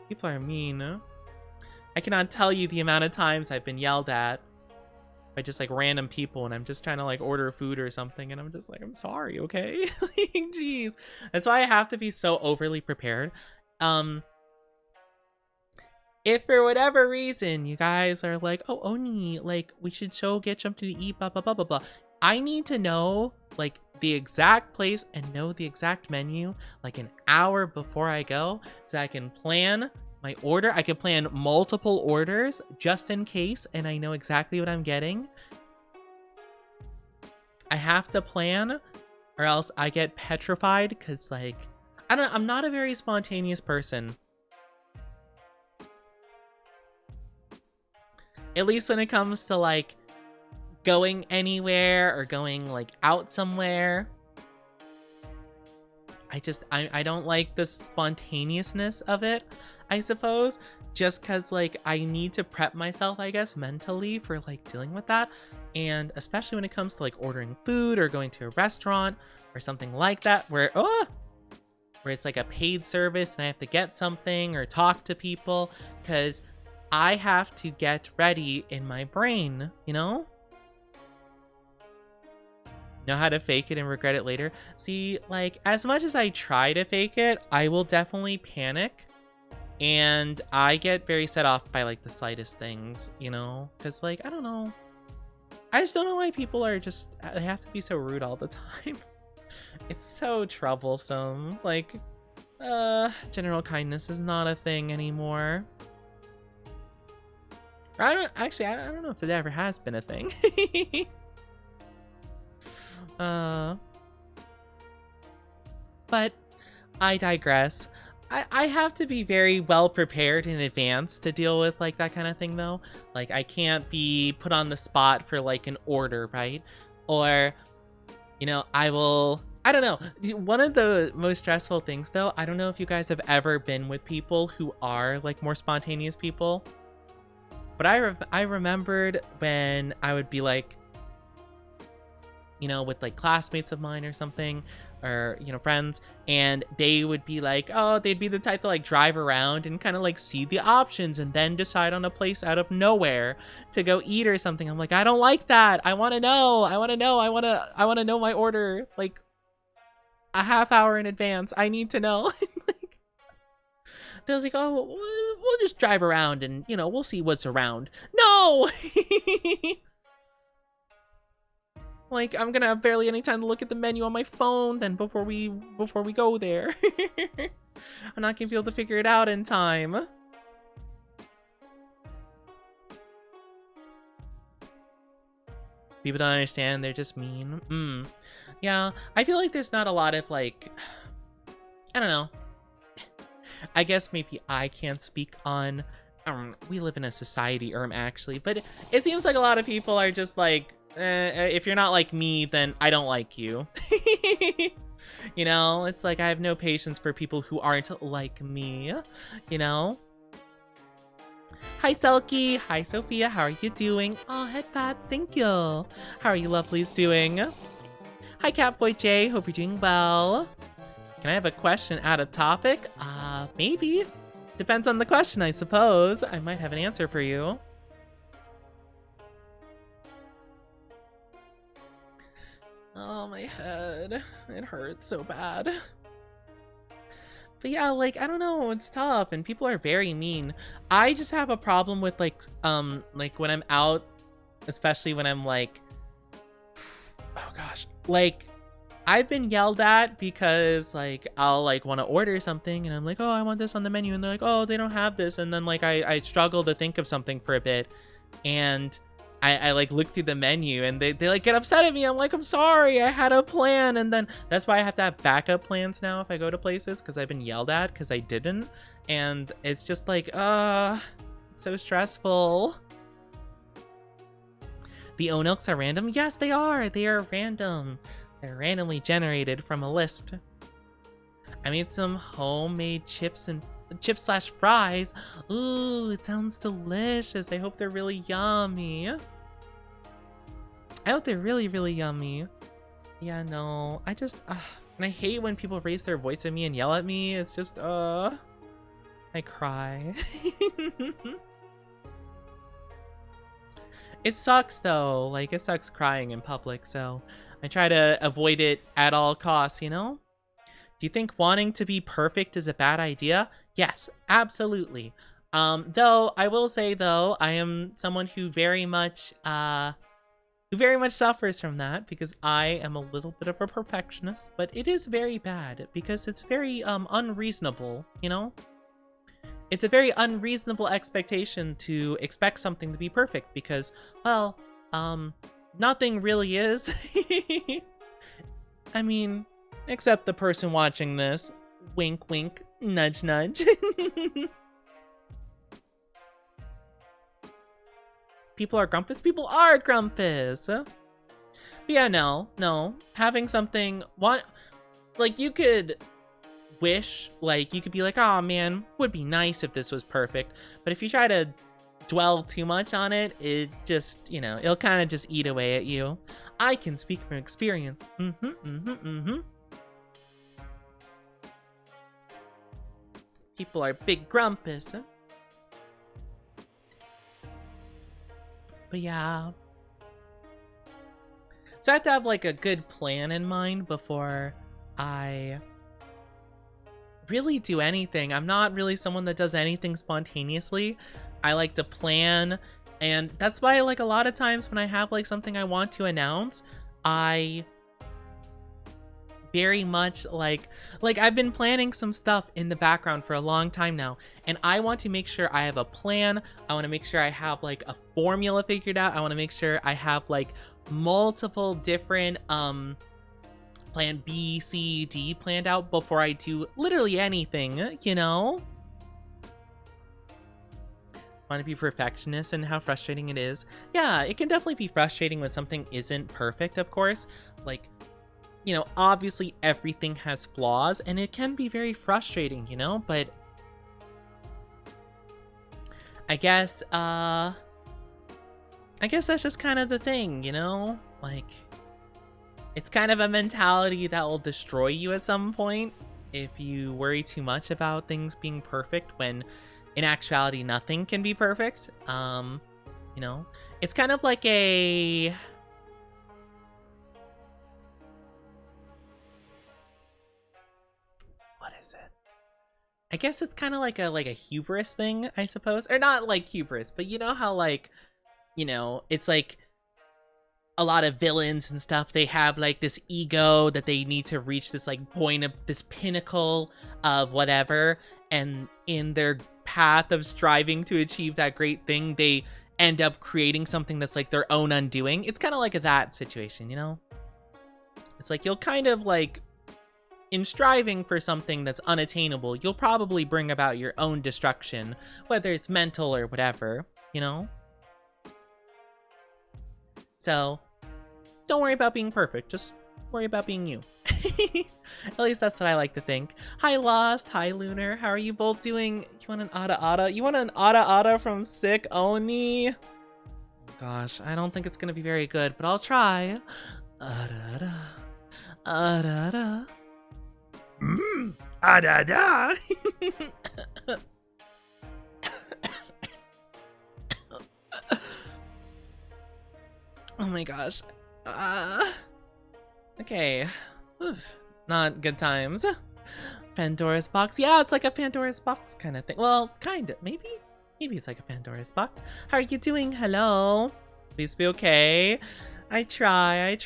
People are mean. I cannot tell you the amount of times I've been yelled at by just like random people, and I'm just trying to like order food or something, and I'm just like, I'm sorry, okay? Like, jeez. That's why I have to be so overly prepared. If for whatever reason you guys are like, oh, Oni, like we should get something to eat, blah blah blah blah blah, I need to know like the exact place and know the exact menu like an hour before I go, so I can plan my order. I can plan multiple orders just in case, and I know exactly what I'm getting. I have to plan, or else I get petrified, because like I'm not a very spontaneous person. At least when it comes to like going anywhere or going like out somewhere. I don't like the spontaneousness of it, I suppose, just because like I need to prep myself, I guess, mentally for like dealing with that. And especially when it comes to like ordering food or going to a restaurant or something like that, where it's like a paid service and I have to get something or talk to people, because I have to get ready in my brain, you know how to fake it and regret it later. See, like, as much as I try to fake it, I will definitely panic, and I get very set off by like the slightest things, because like, I don't know, I just don't know why people are just, they have to be so rude all the time. It's so troublesome. Like, general kindness is not a thing anymore. I don't know if it ever has been a thing. But I digress. I have to be very well prepared in advance to deal with like that kind of thing, though. Like, I can't be put on the spot for like an order, right? Or, I don't know. One of the most stressful things, though, I don't know if you guys have ever been with people who are like more spontaneous people. But I remembered when I would be like, with like classmates of mine or something, or, friends, and they would be like, oh, they'd be the type to like drive around and kind of like see the options and then decide on a place out of nowhere to go eat or something. I'm like, I don't like that. I want to know. I want to know my order like a half hour in advance. I need to know. Like, they was like, oh, we'll just drive around and, we'll see what's around. No! Like, I'm gonna have barely any time to look at the menu on my phone then before we go there. I'm not gonna be able to figure it out in time. People don't understand, they're just mean. Yeah, I feel like there's not a lot of like, I don't know. I guess maybe I can't speak on, we live in a society, actually, but it seems like a lot of people are just like, if you're not like me, then I don't like you. It's like I have no patience for people who aren't like me, Hi, Selkie. Hi, Sophia. How are you doing? Oh, head pats. Thank you. How are you lovelies doing? Hi, Catboy J. Hope you're doing well. Can I have a question out of topic? Maybe. Depends on the question, I suppose. I might have an answer for you. Oh, my head. It hurts so bad. But yeah, like, I don't know, it's tough, and people are very mean. I just have a problem with, like when I'm out, especially when I'm, like, oh gosh, like, I've been yelled at because, like, I'll, like, want to order something, and I'm like, oh, I want this on the menu, and they're like, oh, they don't have this, and then, like, I struggle to think of something for a bit, and I like look through the menu and they like get upset at me. I'm like, I'm sorry, I had a plan. And then that's why I have to have backup plans now if I go to places, because I've been yelled at because I didn't. And it's just like, it's so stressful. The Onilks are random? Yes, they are. They are random. They're randomly generated from a list. I made some homemade chips / fries. Ooh, it sounds delicious. I hope they're really yummy. I hope they're really, really yummy. Yeah, no, I just, and I hate when people raise their voice at me and yell at me. It's just, I cry. It sucks though. Like, it sucks crying in public, so I try to avoid it at all costs, you know? Do you think wanting to be perfect is a bad idea? Yes, absolutely. Though I will say though, I am someone who very much suffers from that because I am a little bit of a perfectionist, but it is very bad because it's very unreasonable, you know? It's a very unreasonable expectation to expect something to be perfect because, well, nothing really is. I mean, except the person watching this. Wink, wink, nudge, nudge. People are grumpus? People are grumpus! But yeah, no. Having something... Like, you could wish, like, you could be like, oh man, would be nice if this was perfect. But if you try to dwell too much on it, it just, you know, it'll kind of just eat away at you. I can speak from experience. People are big grumpus. Huh? But yeah. So I have to have like a good plan in mind before I really do anything. I'm not really someone that does anything spontaneously. I like to plan, and that's why like a lot of times when I have like something I want to announce, I very much like I've been planning some stuff in the background for a long time now, and I want to make sure I have a plan. I want to make sure I have like a formula figured out. I want to make sure I have like multiple different plan B, C, D planned out before I do literally anything, you know? Want to be perfectionist and how frustrating it is. Yeah, it can definitely be frustrating when something isn't perfect, of course. Like, you know, obviously everything has flaws and it can be very frustrating, you know? But I guess that's just kind of the thing, you know? Like, it's kind of a mentality that will destroy you at some point if you worry too much about things being perfect when in actuality nothing can be perfect. You know, it's kind of like a what is it? I guess it's kind of like a hubris thing, I suppose. Or not like hubris, but you know how like, you know, it's like a lot of villains and stuff, they have like this ego that they need to reach this like point of this pinnacle of whatever, and in their path of striving to achieve that great thing, they end up creating something that's like their own undoing. It's kind of like that situation, you know? It's like you'll kind of like, in striving for something that's unattainable, you'll probably bring about your own destruction, whether it's mental or whatever, you know? So, don't worry about being perfect. Just worry about being you. At least that's what I like to think. Hi, Lost. Hi, Lunar. How are you both doing? You want an Ada? You want an Ada from Sick Oni? Oh, gosh, I don't think it's gonna be very good, but I'll try. Ada. Ada. Ada. Oh my gosh. Okay. Oof. Not good times. Pandora's box. Yeah, it's like a Pandora's box kind of thing. Well, kind of. Maybe it's like a Pandora's box. How are you doing? Hello. Please be okay. I try.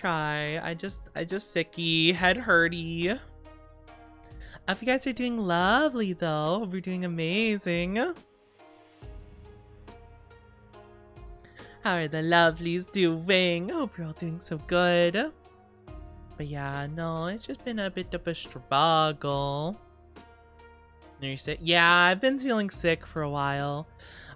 I just sicky, head hurty. If you guys are doing lovely though. Hope you're doing amazing. How are the lovelies doing? Hope you're all doing so good. But yeah, no, it's just been a bit of a struggle. You're sick? Yeah, I've been feeling sick for a while.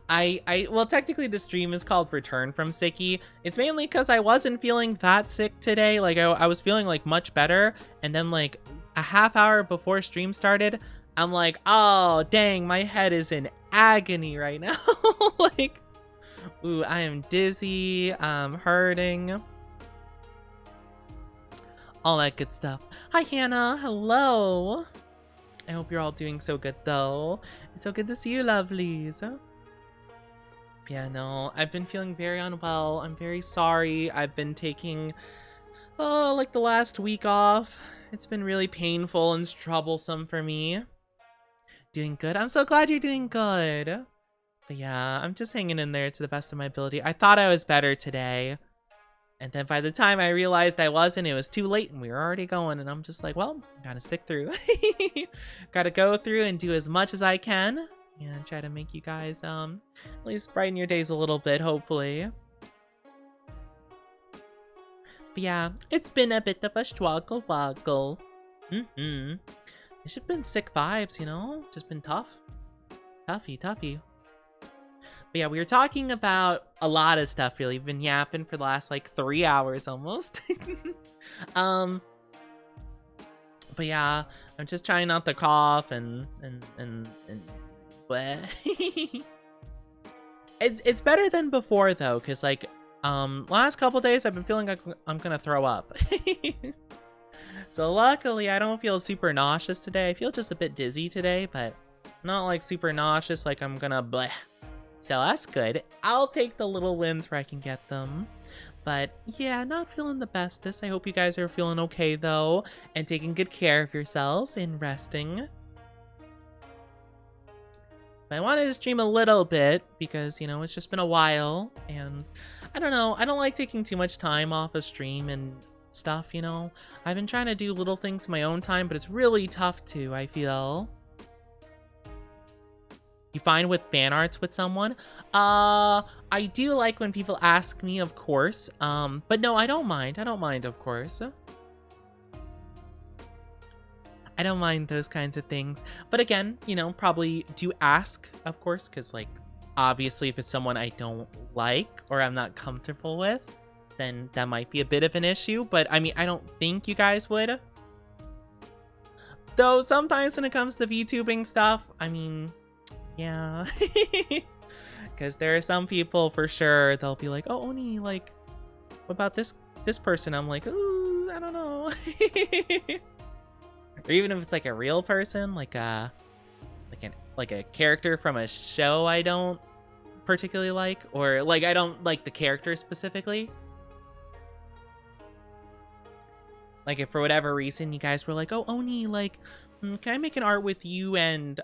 Well, technically the stream is called Return from Sicky. It's mainly because I wasn't feeling that sick today. Like, I was feeling, like, much better. And then, like, a half hour before stream started, I'm like, oh, dang, my head is in agony right now. Like, ooh, I am dizzy. I'm hurting. All that good stuff. Hi, Hannah. Hello. I hope you're all doing so good, though. It's so good to see you, lovelies. Yeah, no, I've been feeling very unwell. I'm very sorry. I've been taking, like the last week off. It's been really painful and troublesome for me. Doing good. I'm so glad you're doing good. But yeah, I'm just hanging in there to the best of my ability. I thought I was better today. And then by the time I realized I wasn't, it was too late and we were already going. And I'm just like, well, gotta stick through. Gotta go through and do as much as I can. And try to make you guys, at least brighten your days a little bit, hopefully. But yeah, it's been a bit of a struggle woggle. It's just been sick vibes, you know? Just been tough. Toughy. But yeah, we were talking about a lot of stuff, really. We've been yapping for the last, like, 3 hours almost. But yeah, I'm just trying not to cough and but it's better than before, though, because, like, last couple days I've been feeling like I'm gonna throw up. So luckily, I don't feel super nauseous today. I feel just a bit dizzy today, but not, like, super nauseous, like I'm gonna bleh. So that's good. I'll take the little wins where I can get them. But yeah, not feeling the bestest. I hope you guys are feeling okay, though, and taking good care of yourselves and resting. But I wanted to stream a little bit because, you know, it's just been a while, and I don't know, I don't like taking too much time off of stream and stuff, you know? I've been trying to do little things in my own time, but it's really tough to, I feel. You find with fan arts with someone? I do like when people ask me, of course. But no, I don't mind. I don't mind, of course. I don't mind those kinds of things. But again, you know, probably do ask, of course, because, like, obviously if it's someone I don't like or I'm not comfortable with, then that might be a bit of an issue. But I mean, I don't think you guys would. Though sometimes when it comes to VTubing stuff, I mean, yeah. Because there are some people for sure, they'll be like, oh, Oni, like, what about this person? I'm like, ooh, I don't know. Or even if it's like a real person, like a character from a show I don't particularly like, or like I don't like the character specifically. Like if for whatever reason you guys were like, oh, Oni, like, can I make an art with you and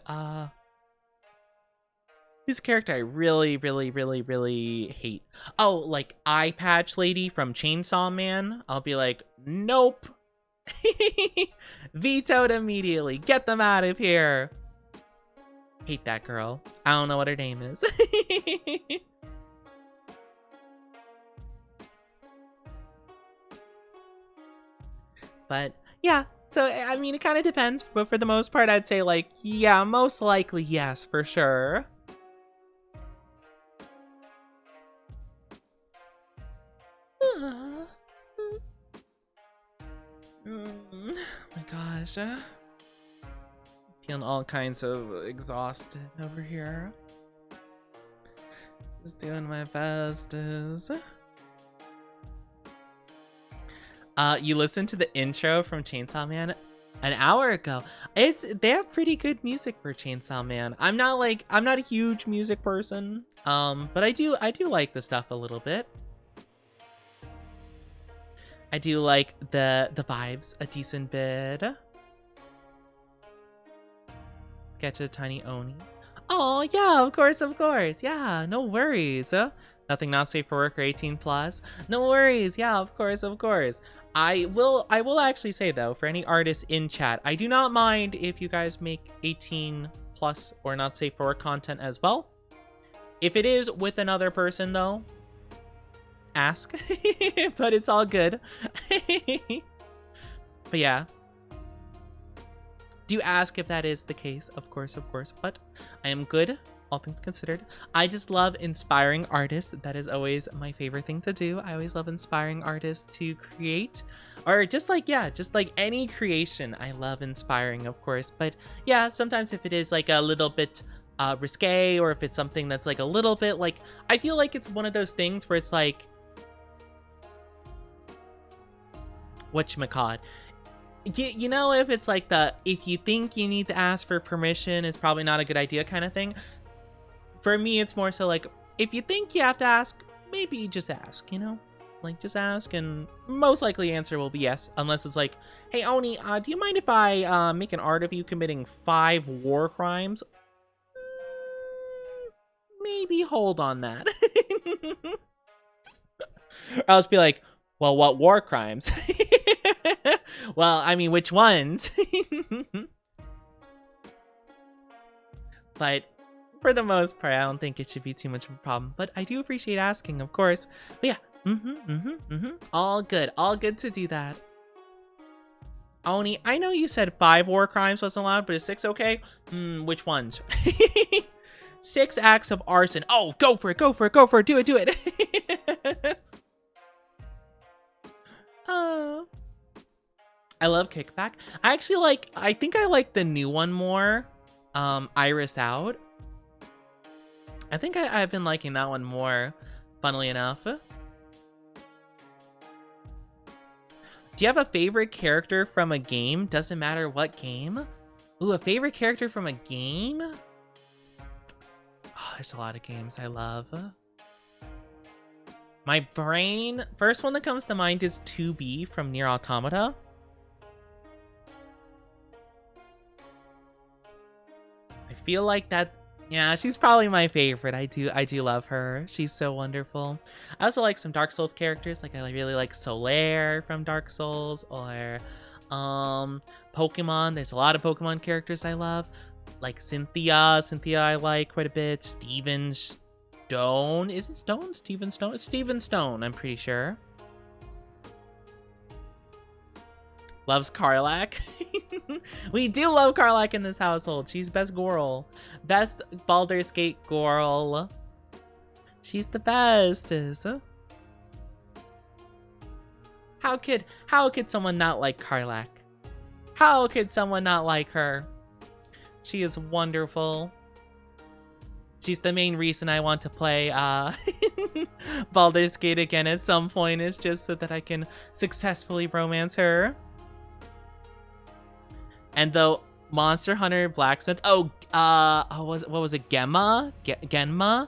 who's a character I really, really, really, really hate? Oh, like Eye Patch Lady from Chainsaw Man. I'll be like, nope. Vetoed immediately. Get them out of here. Hate that girl. I don't know what her name is. But yeah, so I mean, it kind of depends, but for the most part, I'd say, like, yeah, most likely yes, for sure. Oh my gosh. Feeling all kinds of exhausted over here. Just doing my bestest. You listened to the intro from Chainsaw Man an hour ago. They have pretty good music for Chainsaw Man. I'm not a huge music person. But I do like the stuff a little bit. I do like the vibes a decent bit. Get a tiny Oni. Oh yeah, of course. Yeah, no worries. Nothing not safe for work or 18 plus. No worries. Yeah, of course. I will actually say though, for any artists in chat, I do not mind if you guys make 18 plus or not safe for work content as well. If it is with another person though, ask. But it's all good. But yeah, do ask if that is the case, of course. But I am good, all things considered. I just love inspiring artists. That is always my favorite thing to do. I always love inspiring artists to create, or just like any creation. I love inspiring, of course. But yeah, sometimes if it is like a little bit risque, or if it's something that's like a little bit like, I feel like it's one of those things where it's like, whatchamacallit, you know, if it's like if you think you need to ask for permission, it's probably not a good idea kind of thing. For me, it's more so like, if you think you have to ask, maybe just ask, you know? Like, just ask, and most likely answer will be yes, unless it's like, hey, Oni, do you mind if I make an art of you committing 5 war crimes? Maybe hold on that. I'll just be like, well, what war crimes? Well, I mean, which ones? But for the most part, I don't think it should be too much of a problem. But I do appreciate asking, of course. But yeah, all good to do that. Oni, I know you said 5 war crimes wasn't allowed, but is 6 okay? Which ones? 6 acts of arson. Oh, go for it, do it. I love Kickback. I think I like the new one more. Iris Out. I think I've been liking that one more, funnily enough. Do you have a favorite character from a game? Doesn't matter what game. Ooh, a favorite character from a game? Oh, there's a lot of games I love. My brain, first one that comes to mind is 2B from Nier Automata. I feel like that's, yeah, she's probably my favorite. I do love her. She's so wonderful. I also like some Dark Souls characters. Like, I really like Solaire from Dark Souls, or Pokemon. There's a lot of Pokemon characters I love. Like Cynthia I like quite a bit. Steven Stone. Is it Stone? Steven Stone? It's Steven Stone, I'm pretty sure. Loves Karlach. We do love Karlach in this household. She's best girl. Best Baldur's Gate girl. She's the bestest. How could someone not like Karlach? How could someone not like her? She is wonderful. She's the main reason I want to play Baldur's Gate again at some point, is just so that I can successfully romance her. And the Monster Hunter Blacksmith. Oh, what was it? Genma?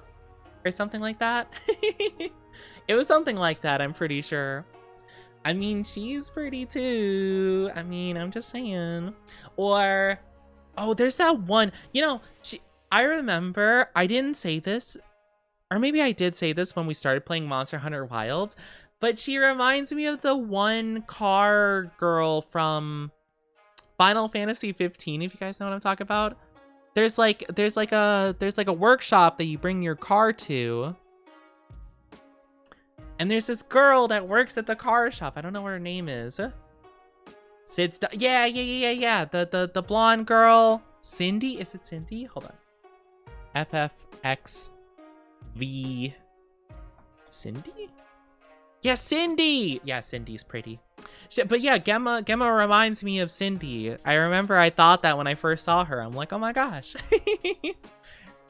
Or something like that? It was something like that, I'm pretty sure. I mean, she's pretty too. I mean, I'm just saying. Or, oh, there's that one. You know, I remember, I didn't say this, or maybe I did say this when we started playing Monster Hunter Wilds, but she reminds me of the one car girl from Final Fantasy 15, if you guys know what I'm talking about. There's like a workshop that you bring your car to. And there's this girl that works at the car shop. I don't know what her name is. Yeah. The blonde girl. Cindy? Is it Cindy? Hold on. FFXV. Cindy? Yeah, Cindy! Yeah, Cindy's pretty. But yeah, Genma reminds me of Cindy. I remember I thought that when I first saw her. I'm like, oh my gosh.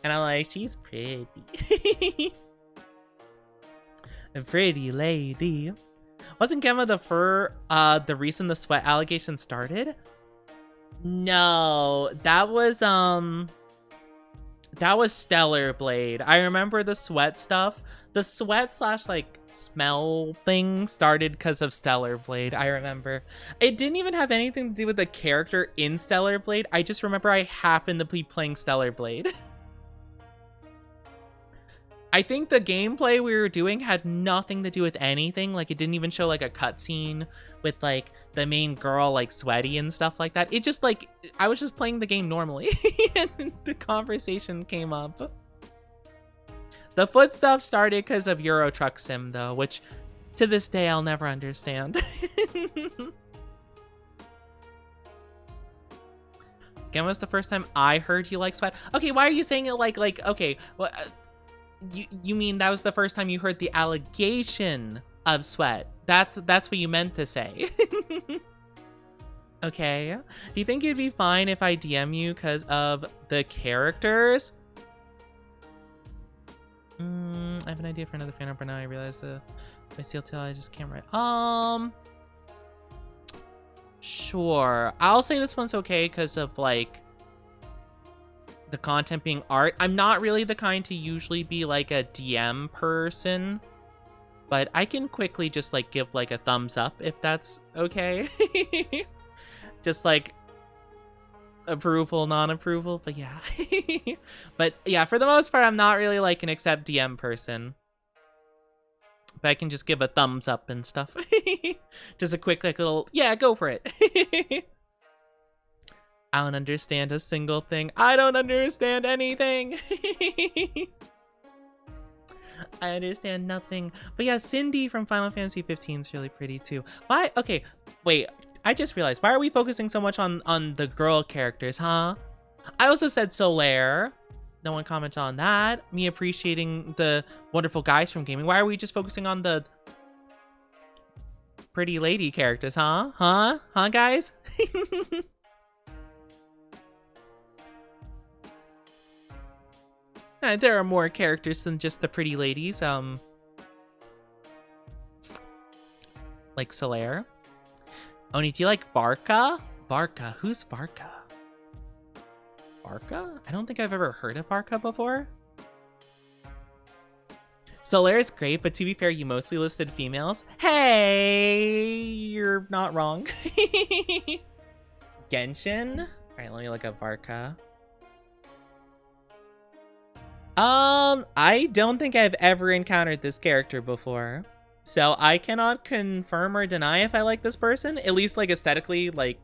And I'm like, she's pretty. A pretty lady. Wasn't Genma the reason the sweat allegation started? No, that was Stellar Blade. I remember the sweat stuff. The sweat / like smell thing started because of Stellar Blade. I remember. It didn't even have anything to do with the character in Stellar Blade. I just remember I happened to be playing Stellar Blade. I think the gameplay we were doing had nothing to do with anything. Like, it didn't even show like a cutscene with like the main girl like sweaty and stuff like that. It just like, I was just playing the game normally and the conversation came up. The foot stuff started because of Euro Truck Sim though, which to this day I'll never understand. Again, was the first time I heard you like sweat. Okay, why are you saying it like okay, well, you mean that was the first time you heard the allegation of sweat? That's what you meant to say. Okay. Do you think it'd be fine if I DM you because of the characters? I have an idea for another fan art, but now I realize my seal tail I just can't write. Sure. I'll say this one's okay because of like the content being art. I'm not really the kind to usually be like a DM person, but I can quickly just like give like a thumbs up if that's okay. Just like approval, non-approval, but yeah. But yeah, for the most part, I'm not really like an accept DM person. But I can just give a thumbs up and stuff. Just a quick like little, yeah, go for it. I don't understand a single thing. I don't understand anything. I understand nothing. But yeah, Cindy from Final Fantasy 15 is really pretty too. Why? Okay, wait. I just realized, why are we focusing so much on the girl characters, huh? I also said Solaire. No one commented on that. Me appreciating the wonderful guys from gaming. Why are we just focusing on the pretty lady characters, huh? Huh, guys? There are more characters than just the pretty ladies. Like Solaire. Oni, do you like Varka? Varka, who's Varka? Varka? I don't think I've ever heard of Varka before. Solaire's great, but to be fair, you mostly listed females. Hey, you're not wrong. Genshin? All right, let me look up Varka. I don't think I've ever encountered this character before. So I cannot confirm or deny if I like this person. At least like aesthetically, like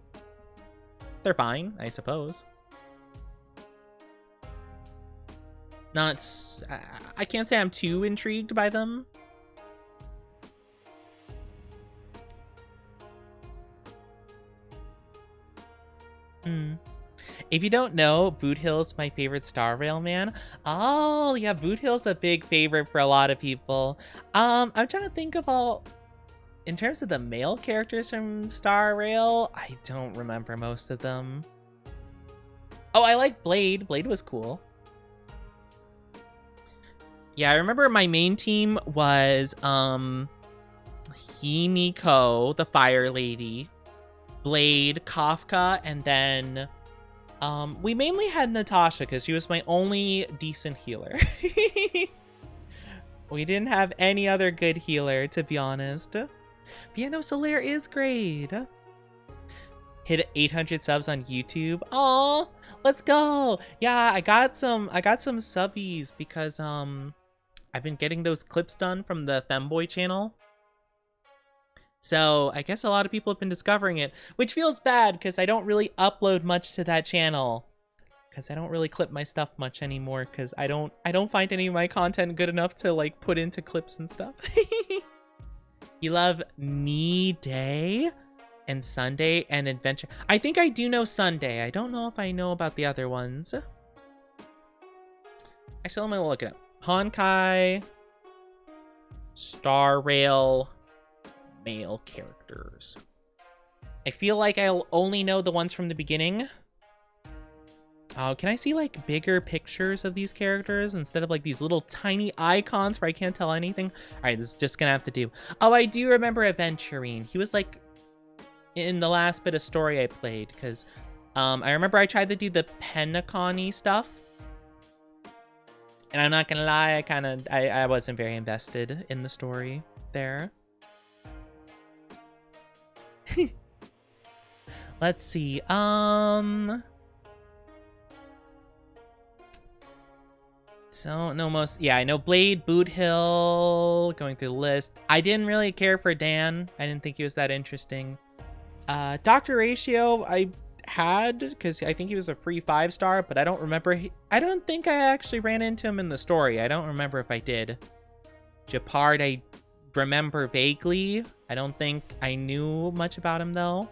they're fine, I suppose. Not, I can't say I'm too intrigued by them. If you don't know, Boot Hill's my favorite Star Rail man. Oh, yeah, Boot Hill's a big favorite for a lot of people. I'm trying to think of all... In terms of the male characters from Star Rail, I don't remember most of them. Oh, I like Blade. Blade was cool. Yeah, I remember my main team was Himiko, the Fire Lady, Blade, Kafka, and then... we mainly had Natasha because she was my only decent healer. We didn't have any other good healer, to be honest. But yeah, no, Solaire is great. Hit 800 subs on YouTube. Aw, let's go. Yeah, I got some subbies because I've been getting those clips done from the Femboy channel. So I guess a lot of people have been discovering it, which feels bad because I don't really upload much to that channel. Because I don't really clip my stuff much anymore because I don't find any of my content good enough to like put into clips and stuff. You love Me Day and Sunday and Adventure. I think I do know Sunday. I don't know if I know about the other ones. Actually, let me look it up. Honkai, Star Rail, male characters. I feel like I'll only know the ones from the beginning. Oh, can I see like bigger pictures of these characters instead of like these little tiny icons where I can't tell anything? All right, this is just gonna have to do. Oh, I do remember Aventurine. He was like in the last bit of story I played because I remember I tried to do the Penacony stuff. And I'm not gonna lie, I wasn't very invested in the story there. Let's see. So no most. Yeah, I know Blade, Boot Hill. Going through the list. I didn't really care for Dan. I didn't think he was that interesting. Dr. Ratio, I had because I think he was a free 5-star, but I don't remember. I don't think I actually ran into him in the story. I don't remember if I did. Japard, I remember vaguely. I don't think I knew much about him though.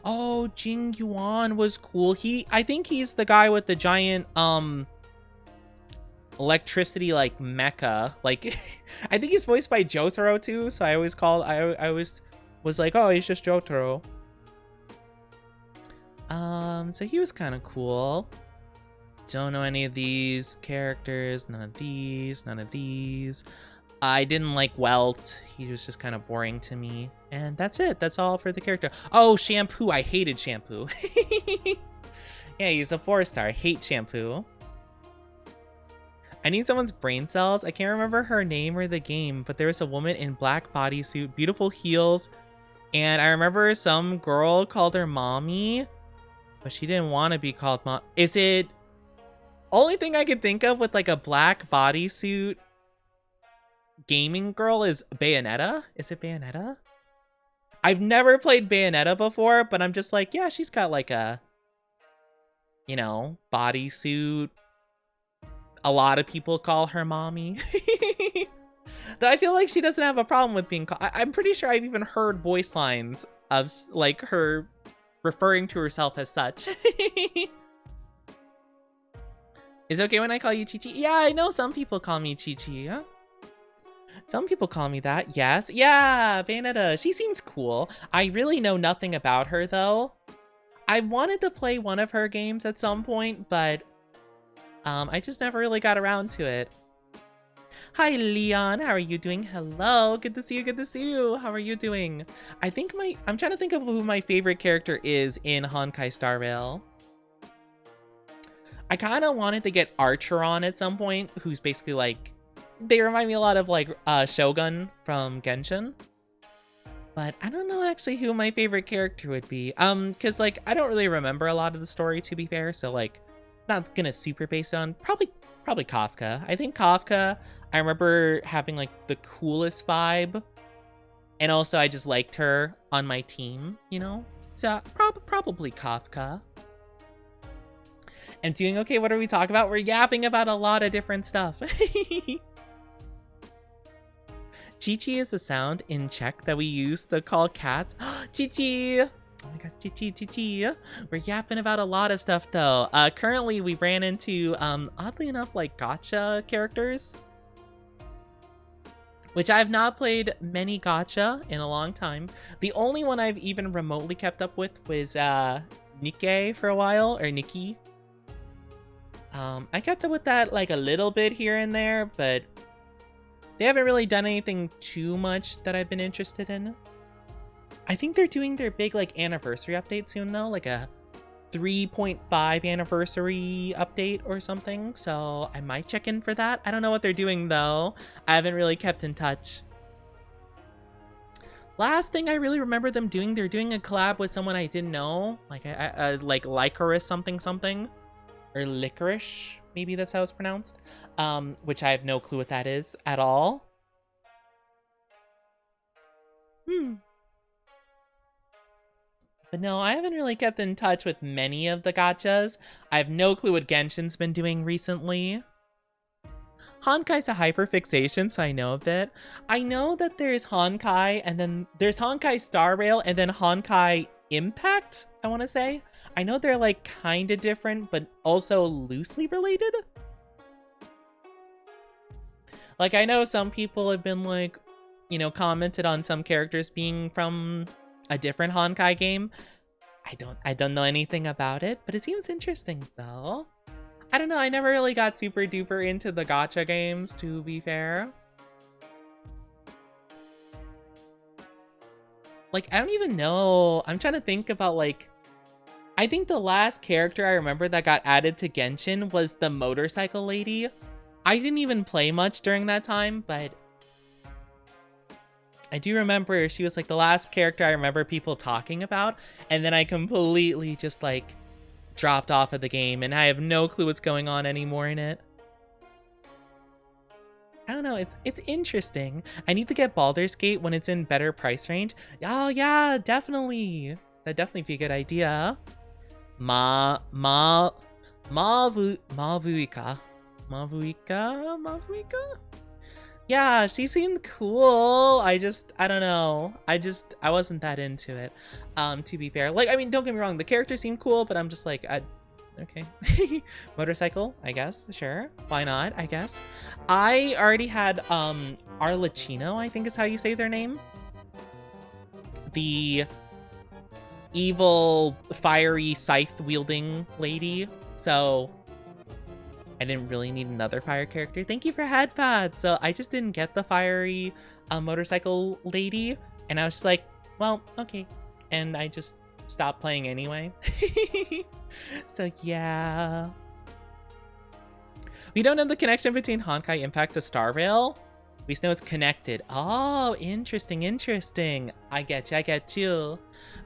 Oh, Jing Yuan was cool. I think he's the guy with the giant electricity like mecha. Like I think he's voiced by Jotaro too, so I always was like, oh, he's just Jotaro. So he was kind of cool. Don't know any of these characters, none of these. I didn't like Welt. He was just kind of boring to me. And that's it. That's all for the character. Oh, Shampoo. I hated Shampoo. Yeah, he's a 4-star. Hate shampoo. I need someone's brain cells. I can't remember her name or the game, but there was a woman in black bodysuit, beautiful heels, and I remember some girl called her mommy, but she didn't want to be called mom. Is it... Only thing I could think of with like a black bodysuit gaming girl is Bayonetta? Is it Bayonetta? I've never played Bayonetta before, but I'm just like, yeah, she's got like a, you know, bodysuit. A lot of people call her mommy. Though I feel like she doesn't have a problem with being called. I'm pretty sure I've even heard voice lines of like her referring to herself as such. Is it okay when I call you Chi-Chi? Yeah, I know some people call me Chi-Chi. Huh? Some people call me that, yes. Yeah, Bayonetta, she seems cool. I really know nothing about her, though. I wanted to play one of her games at some point, but I just never really got around to it. Hi, Leon. How are you doing? Hello. Good to see you. Good to see you. How are you doing? I'm trying to think of who my favorite character is in Honkai Star Rail. I kind of wanted to get Archer on at some point, who's basically like, they remind me a lot of like Shogun from Genshin. But I don't know actually who my favorite character would be. Cause like I don't really remember a lot of the story, to be fair. So like not gonna super base it on probably Kafka. I think Kafka, I remember having like the coolest vibe. And also I just liked her on my team, you know? So probably Kafka. And doing okay, what are we talking about? We're yapping about a lot of different stuff. Chi-Chi is a sound in Czech that we use to call cats. Chi-Chi! Oh my gosh, Chi-Chi. We're yapping about a lot of stuff though. Currently we ran into, oddly enough, like gacha characters. Which I've not played many gacha in a long time. The only one I've even remotely kept up with was Nikke for a while, or Nikki. I kept up with that like a little bit here and there, but they haven't really done anything too much that I've been interested in. I think they're doing their big like anniversary update soon though, like a 3.5 anniversary update or something. So I might check in for that. I don't know what they're doing though. I haven't really kept in touch. Last thing I really remember them doing, they're doing a collab with someone I didn't know, like Licorice something. Or licorice, maybe that's how it's pronounced. Which I have no clue what that is at all. But no, I haven't really kept in touch with many of the gachas. I have no clue what Genshin's been doing recently. Honkai's a hyperfixation, so I know a bit. I know that there's Honkai, and then there's Honkai Star Rail, and then Honkai Impact, I want to say. I know they're like kind of different, but also loosely related. Like I know some people have been like, you know, commented on some characters being from a different Honkai game. I don't know anything about it, but it seems interesting though. I don't know, I never really got super duper into the gacha games, to be fair. Like I don't even know. I'm trying to think about like, I think the last character I remember that got added to Genshin was the motorcycle lady. I didn't even play much during that time, but I do remember she was like the last character I remember people talking about, and then I completely just like dropped off of the game and I have no clue what's going on anymore in it. I don't know, it's interesting. I need to get Baldur's Gate when it's in better price range. Oh yeah, definitely. That'd definitely be a good idea. Mavuika. Yeah, she seemed cool. I don't know. I wasn't that into it, to be fair. Like, I mean, don't get me wrong, the character seemed cool, but I'm just like, okay. Motorcycle, I guess, sure. Why not, I guess. I already had, Arlecchino, I think is how you say their name. The evil, fiery, scythe-wielding lady. So I didn't really need another fire character. Thank you for headpad. So I just didn't get the fiery motorcycle lady. And I was just like, well, okay. And I just stopped playing anyway. So yeah. We don't know the connection between Honkai Impact to Star Rail. We just know it's connected. Oh, interesting, interesting. I get you.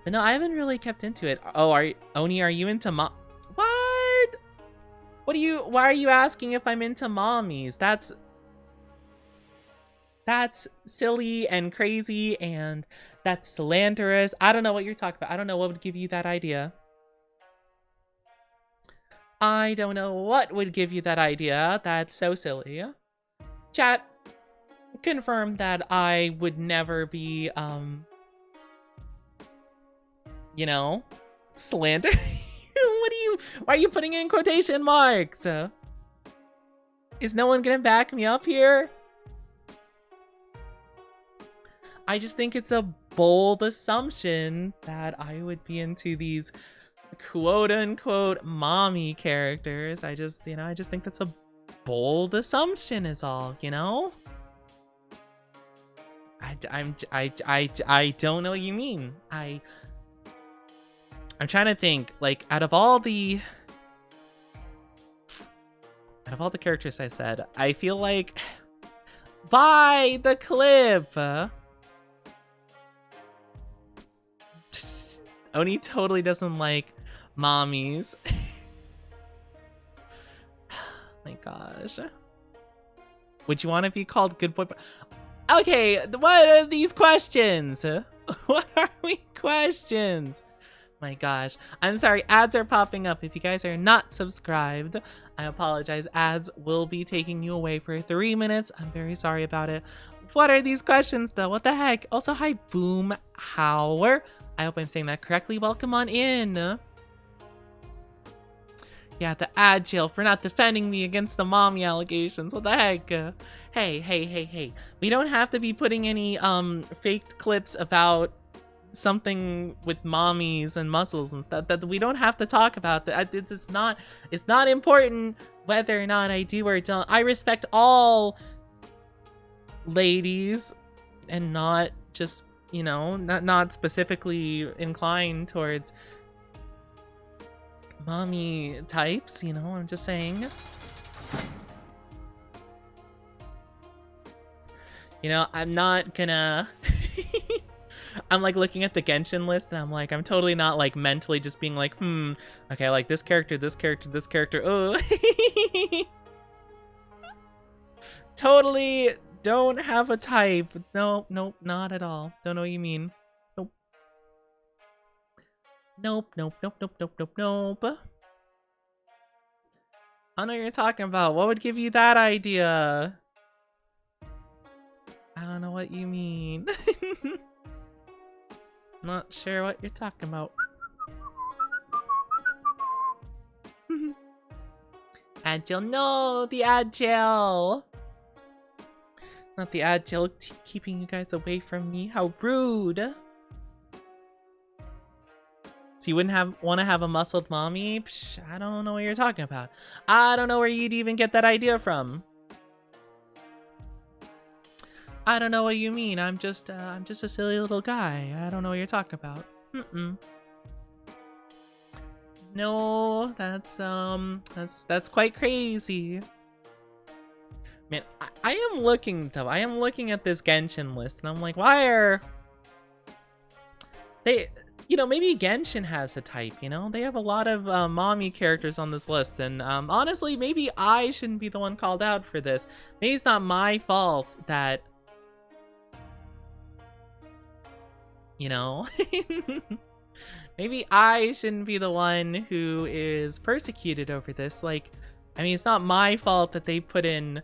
But no, I haven't really kept into it. Oh, Oni, are you into what? Why are you asking if I'm into mommies? That's silly and crazy, and that's slanderous. I don't know what you're talking about. I don't know what would give you that idea. I don't know what would give you that idea. That's so silly. Chat, confirm that I would never be, you know, slander. Why are you putting in quotation marks? Is no one gonna back me up here? I just think it's a bold assumption that I would be into these quote-unquote mommy characters. I just think that's a bold assumption is all, you know? I don't know what you mean. I'm trying to think, like, out of all the characters I said, I feel like buy the clip. Oni totally doesn't like mommies. My gosh. Would you want to be called good boy? Okay, what are these questions? What are we questions? My gosh. I'm sorry, ads are popping up. If you guys are not subscribed, I apologize. Ads will be taking you away for 3 minutes. I'm very sorry about it. What are these questions though? What the heck? Also, hi, Boom Howler. I hope I'm saying that correctly. Welcome on in. Yeah, the ad jail for not defending me against the mommy allegations. What the heck? Hey. We don't have to be putting any faked clips about something with mommies and muscles and stuff. That we don't have to talk about that. It's not important whether or not I do or don't. I respect all ladies and not just, you know, not specifically inclined towards mommy types, you know. I'm just saying. You know, I'm not gonna I'm like looking at the Genshin list and I'm like, I'm totally not like mentally just being like, okay, I like this character, oh. Totally don't have a type. Nope, not at all. Don't know what you mean. Nope. I don't know what you're talking about. What would give you that idea? I don't know what you mean. Not sure what you're talking about. Agile, no, the Agile. Not the Agile keeping you guys away from me. How rude. So you wouldn't want to have a muscled mommy? Psh, I don't know what you're talking about. I don't know where you'd even get that idea from. I don't know what you mean. I'm just a silly little guy. I don't know what you're talking about. No, that's quite crazy. Man, I am looking though. I am looking at this Genshin list and I'm like, why are they, you know, maybe Genshin has a type, you know? They have a lot of mommy characters on this list, and honestly, maybe I shouldn't be the one called out for this. Maybe it's not my fault that, you know, maybe I shouldn't be the one who is persecuted over this. Like, I mean, it's not my fault that they put in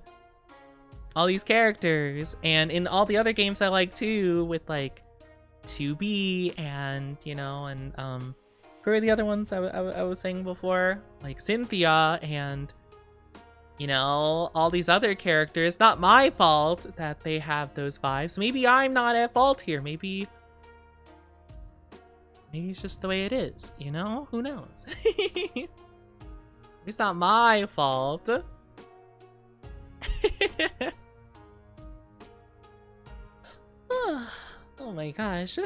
all these characters, and in all the other games I like too, with like 2B and, you know, and who are the other ones I was saying before? Like Cynthia and, you know, all these other characters. Not my fault that they have those vibes. Maybe I'm not at fault here. Maybe it's just the way it is, you know? Who knows? It's not my fault. Oh my gosh.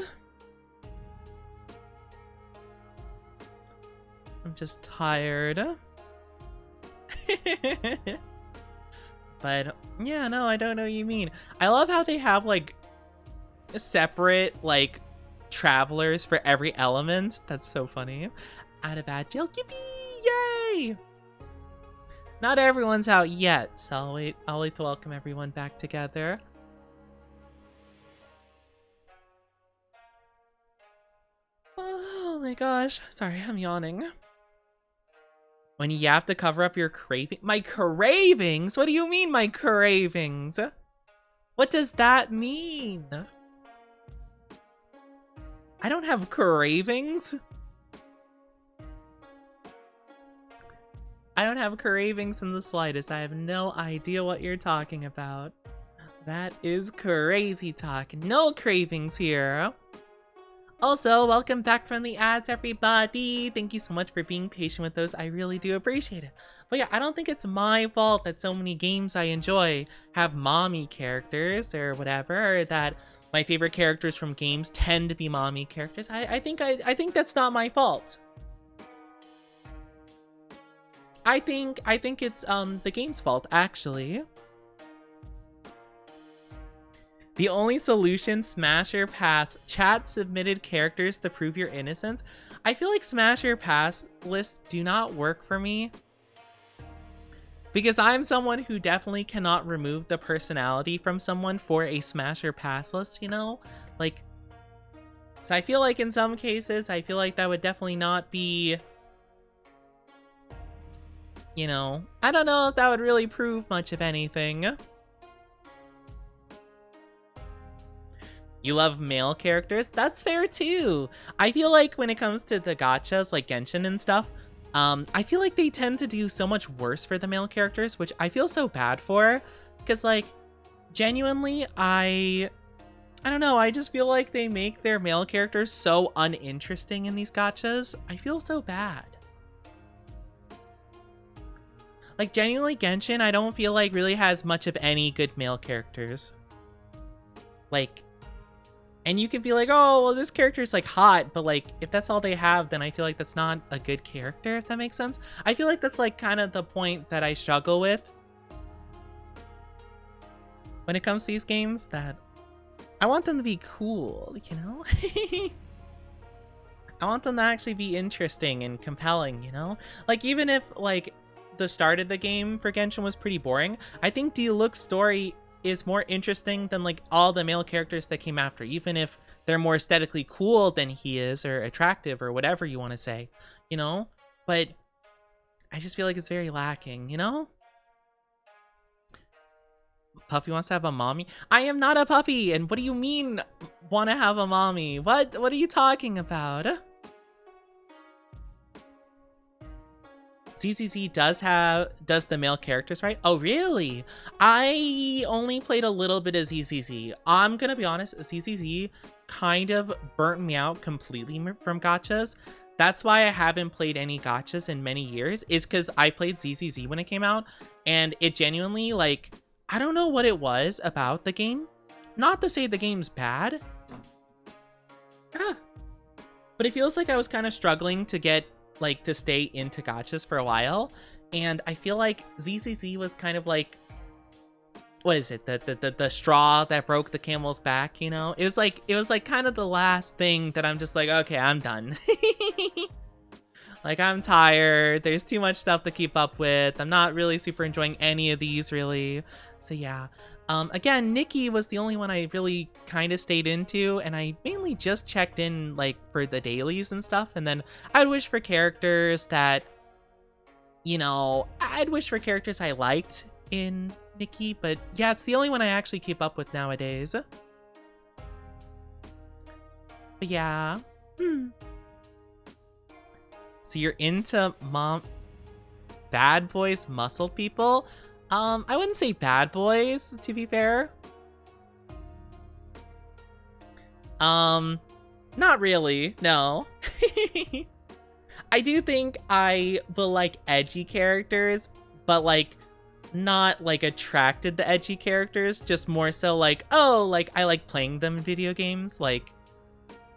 I'm just tired. But yeah, no, I don't know what you mean. I love how they have like separate like travelers for every element. That's so funny. Out of bad jail, yippee! Yay! Not everyone's out yet, so I'll wait to welcome everyone back together. Oh my gosh. Sorry, I'm yawning. When you have to cover up your my cravings? What do you mean, my cravings? What does that mean? I don't have cravings. I don't have cravings in the slightest. I have no idea what you're talking about. That is crazy talk. No cravings here. Also, welcome back from the ads, everybody. Thank you so much for being patient with those. I really do appreciate it. But yeah, I don't think it's my fault that so many games I enjoy have mommy characters or whatever, or that my favorite characters from games tend to be mommy characters. I think that's not my fault. I think it's the game's fault, actually. The only solution, smash or pass. Chat submitted characters to prove your innocence. I feel like smash or pass lists do not work for me. Because I'm someone who definitely cannot remove the personality from someone for a smash or pass list, you know? Like, so I feel like in some cases, I feel like that would definitely not be, you know, I don't know if that would really prove much of anything. You love male characters? That's fair too. I feel like when it comes to the gachas like Genshin and stuff, I feel like they tend to do so much worse for the male characters, which I feel so bad for. Because like, genuinely, I don't know, I just feel like they make their male characters so uninteresting in these gachas. I feel so bad. Like, genuinely, Genshin, I don't feel like really has much of any good male characters. Like, and you can be like, oh, well, this character is like hot, but like, if that's all they have, then I feel like that's not a good character, if that makes sense. I feel like that's like kind of the point that I struggle with when it comes to these games, that I want them to be cool, you know? I want them to actually be interesting and compelling, you know? Like, even if like the start of the game for Genshin was pretty boring, I think Diluc's story is more interesting than like all the male characters that came after, even if they're more aesthetically cool than he is, or attractive, or whatever you want to say, you know? But I just feel like it's very lacking, you know? Puppy wants to have a mommy? I am not a puppy, and what do you mean want to have a mommy? What are you talking about? ZZZ does the male characters right? Oh, really? I only played a little bit of ZZZ. I'm gonna be honest, ZZZ kind of burnt me out completely from gachas. That's why I haven't played any gachas in many years, is because I played ZZZ when it came out, and it genuinely, like, I don't know what it was about the game. Not to say the game's bad, but it feels like I was kind of struggling to get to stay into gachas for a while, and I feel like ZZZ was kind of like, what is it, the straw that broke the camel's back, you know? It was like kind of the last thing that I'm just like, okay, I'm done. Like, I'm tired, there's too much stuff to keep up with, I'm not really super enjoying any of these really. So yeah, again, Nikki was the only one I really kind of stayed into, and I mainly just checked in like for the dailies and stuff, and then I'd wish for characters that, you know, I'd wish for characters I liked in Nikki, but yeah, it's the only one I actually keep up with nowadays. But yeah. So you're into bad boys, muscled people? I wouldn't say bad boys, to be fair. Not really, no. I do think I will like edgy characters, but like not like attracted to edgy characters, just more so like, oh, like I like playing them in video games, like,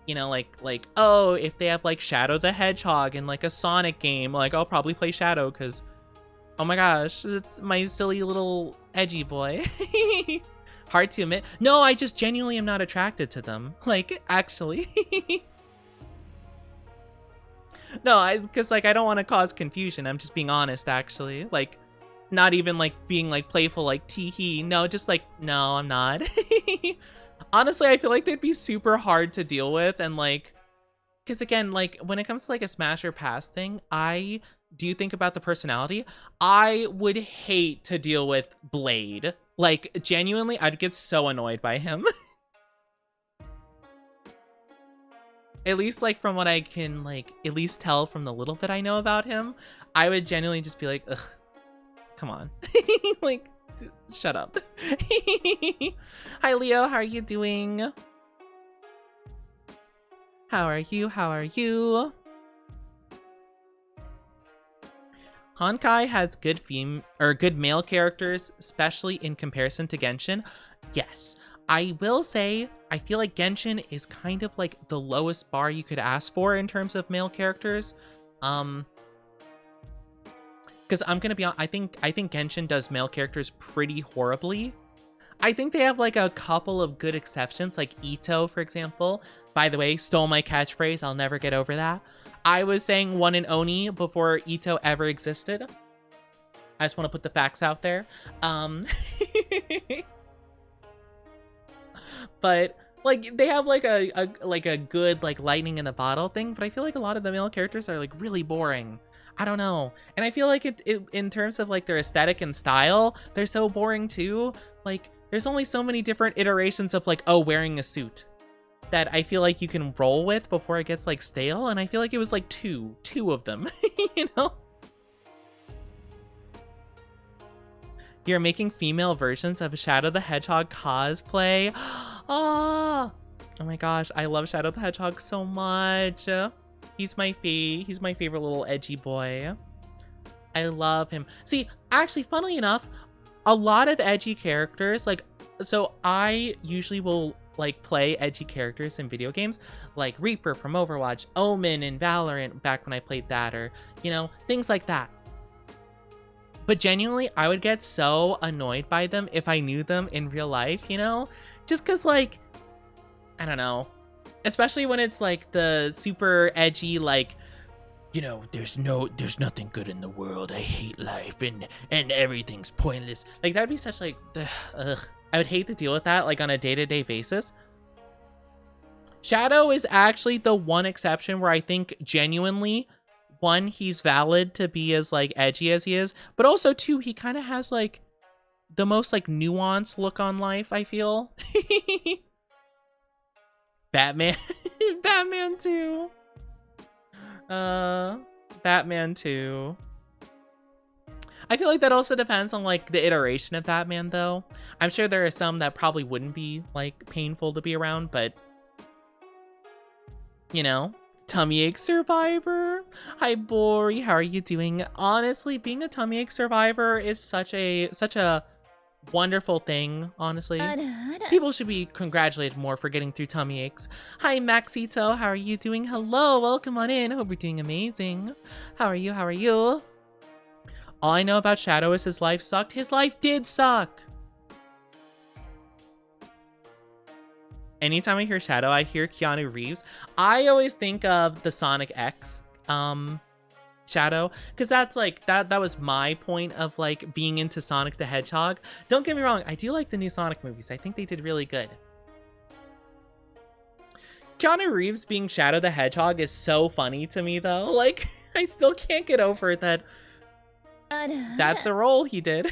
you know, like, oh, if they have like Shadow the Hedgehog in like a Sonic game, like I'll probably play Shadow because, oh my gosh, it's my silly little edgy boy. Hard to admit. No, I just genuinely am not attracted to them. Like, actually. No, because like I don't want to cause confusion. I'm just being honest, actually. Like, not even like being like playful, like tee-hee. No, just like, no, I'm not. Honestly, I feel like they'd be super hard to deal with, and like, because again, like when it comes to like a smash or pass thing, I do think about the personality. I would hate to deal with Blade. Like, genuinely, I'd get so annoyed by him. At least, like, from what I can, like, at least tell from the little bit I know about him, I would genuinely just be like, ugh, come on. Like, shut up. Hi, Leo, how are you doing? How are you? How are you? Honkai has good good male characters, especially in comparison to Genshin. Yes, I will say I feel like Genshin is kind of like the lowest bar you could ask for in terms of male characters. Because I'm gonna be honest, I think Genshin does male characters pretty horribly. I think they have like a couple of good exceptions, like Ito, for example. By the way, stole my catchphrase. I'll never get over that. I was saying one and Oni before Ito ever existed. I just want to put the facts out there. But like they have like a good like lightning in a bottle thing, but I feel like a lot of the male characters are like really boring. I don't know. And I feel like it in terms of like their aesthetic and style, they're so boring too. Like there's only so many different iterations of like, oh, wearing a suit that I feel like you can roll with before it gets like stale, and I feel like it was like two of them. You know, you're making female versions of Shadow the Hedgehog cosplay. Oh my gosh, I love Shadow the Hedgehog so much. He's my favorite little edgy boy. I love him. See, actually, funnily enough, a lot of edgy characters, like, so I usually will like play edgy characters in video games, like Reaper from Overwatch, Omen in Valorant back when I played that, or, you know, things like that. But genuinely, I would get so annoyed by them if I knew them in real life, you know? Just because, like, I don't know. Especially when it's like the super edgy, like, you know, there's nothing good in the world. I hate life and everything's pointless. Like, that'd be such like, ugh. I would hate to deal with that, like, on a day-to-day basis. Shadow is actually the one exception where I think genuinely, one, he's valid to be as, like, edgy as he is, but also, two, he kind of has, like, the most, like, nuanced look on life, I feel. Batman. Batman 2. Batman 2. I feel like that also depends on like the iteration of Batman though. I'm sure there are some that probably wouldn't be like painful to be around, but you know, tummy ache survivor. Hi Bori, how are you doing? Honestly, being a tummy ache survivor is such a wonderful thing, honestly. People should be congratulated more for getting through tummy aches. Hi Maxito, how are you doing? Hello, welcome on in. Hope you're doing amazing. How are you? How are you? All I know about Shadow is his life sucked. His life did suck. Anytime I hear Shadow, I hear Keanu Reeves. I always think of the Sonic X Shadow, because that's like that was my point of like being into Sonic the Hedgehog. Don't get me wrong, I do like the new Sonic movies. I think they did really good. Keanu Reeves being Shadow the Hedgehog is so funny to me though. Like, I still can't get over that. That's a role he did.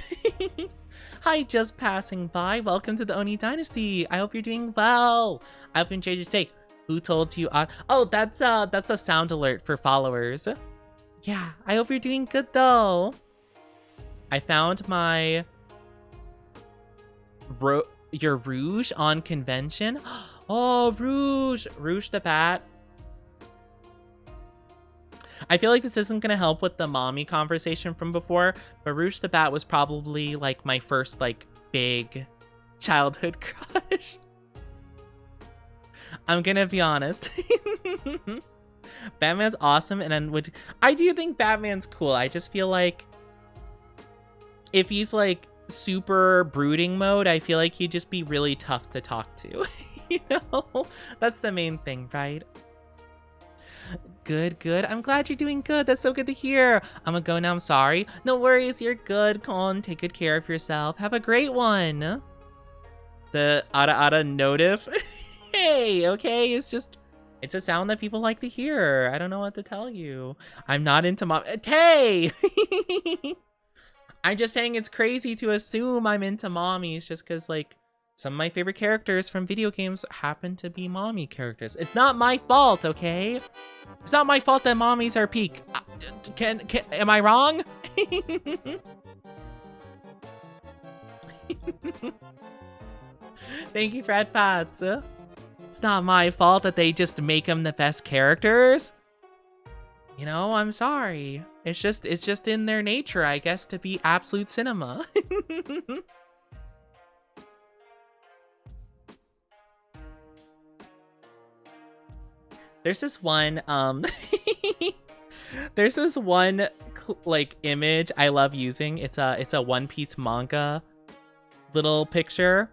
Hi, just passing by. Welcome to the Oni Dynasty. I hope you're doing well. I hope you enjoyed your stay. Who told you? Oh, that's a sound alert for followers. Yeah, I hope you're doing good though. I found my your Rouge on convention. Oh, Rouge the Bat. I feel like this isn't going to help with the mommy conversation from before, but Rouge the Bat was probably like my first like big childhood crush. I'm gonna be honest. Batman's awesome, and then I do think Batman's cool. I just feel like if he's like super brooding mode, I feel like he'd just be really tough to talk to. You know, that's the main thing, right? Good, good. I'm glad you're doing good. That's so good to hear. I'm gonna go now. I'm sorry. No worries. You're good, Colin. Take good care of yourself. Have a great one. The ada notif. Hey, okay. It's a sound that people like to hear. I don't know what to tell you. I'm not into mom. Hey! I'm just saying it's crazy to assume I'm into mommies just because, like, some of my favorite characters from video games happen to be mommy characters. It's not my fault, okay? It's not my fault that mommies are peak. Am I wrong? Thank you, Fred Pats. It's not my fault that they just make them the best characters. You know, I'm sorry. It's just in their nature, I guess, to be absolute cinema. There's this one, there's this one like image I love using. It's a One Piece manga little picture,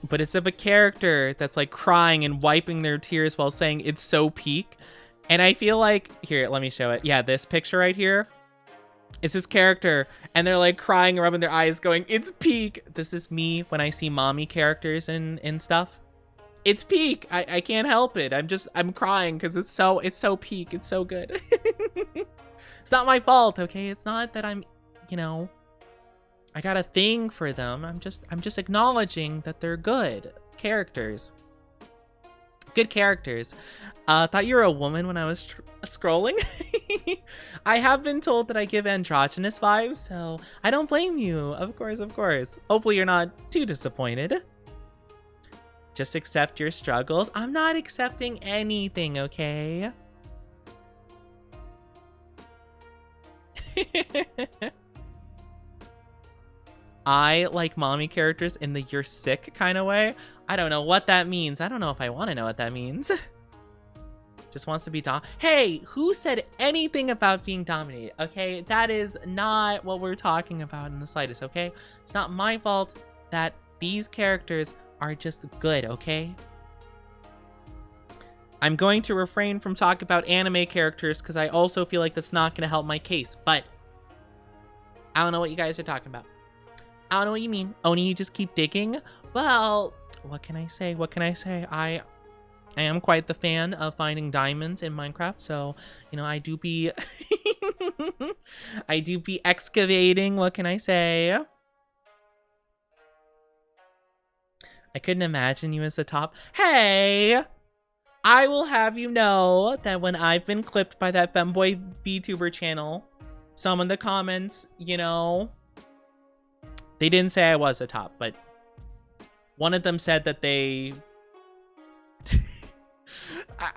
but it's of a character that's like crying and wiping their tears while saying it's so peak. And I feel like, here, let me show it. Yeah, this picture right here is this character, and they're like crying, rubbing their eyes, going, it's peak. This is me when I see mommy characters and stuff. It's peak. I can't help it. I'm crying because it's so peak. It's so good. It's not my fault, okay? It's not that I'm, you know, I got a thing for them. I'm just acknowledging that they're good characters. Good characters. Thought you were a woman when I was scrolling. I have been told that I give androgynous vibes, so I don't blame you. Of course, of course. Hopefully you're not too disappointed. Just accept your struggles. I'm not accepting anything, okay? I like mommy characters in the you're sick kind of way. I don't know what that means. I don't know if I want to know what that means. Just wants to be Hey, who said anything about being dominated? Okay, that is not what we're talking about in the slightest, okay? It's not my fault that these characters are just good, okay? I'm going to refrain from talking about anime characters because I also feel like that's not going to help my case, but I don't know what you guys are talking about. I don't know what you mean. Oni, you just keep digging? Well, what can I say? What can I say? I am quite the fan of finding diamonds in Minecraft, so, you know, I do be I do be excavating. What can I say? I couldn't imagine you as a top. Hey! I will have you know that when I've been clipped by that femboy vtuber channel, some in the comments, you know, they didn't say I was a top, but one of them said that they...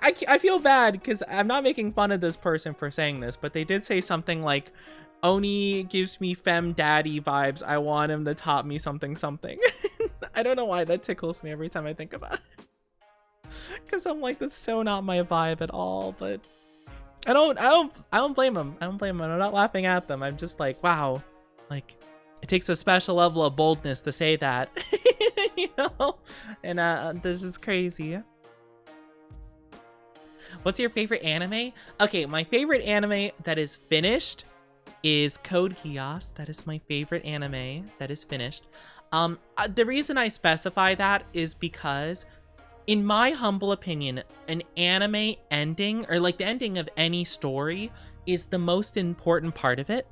I feel bad because I'm not making fun of this person for saying this, but they did say something like, Oni gives me fem daddy vibes. I want him to top me something something. I don't know why that tickles me every time I think about it. Because I'm like, that's so not my vibe at all, but I don't blame them. I don't blame them. I'm not laughing at them. I'm just like, wow, like it takes a special level of boldness to say that. You know? And this is crazy. What's your favorite anime? Okay, my favorite anime that is finished is Code Geass. That is my favorite anime that is finished. The reason I specify that is because, in my humble opinion, an anime ending, or like the ending of any story, is the most important part of it.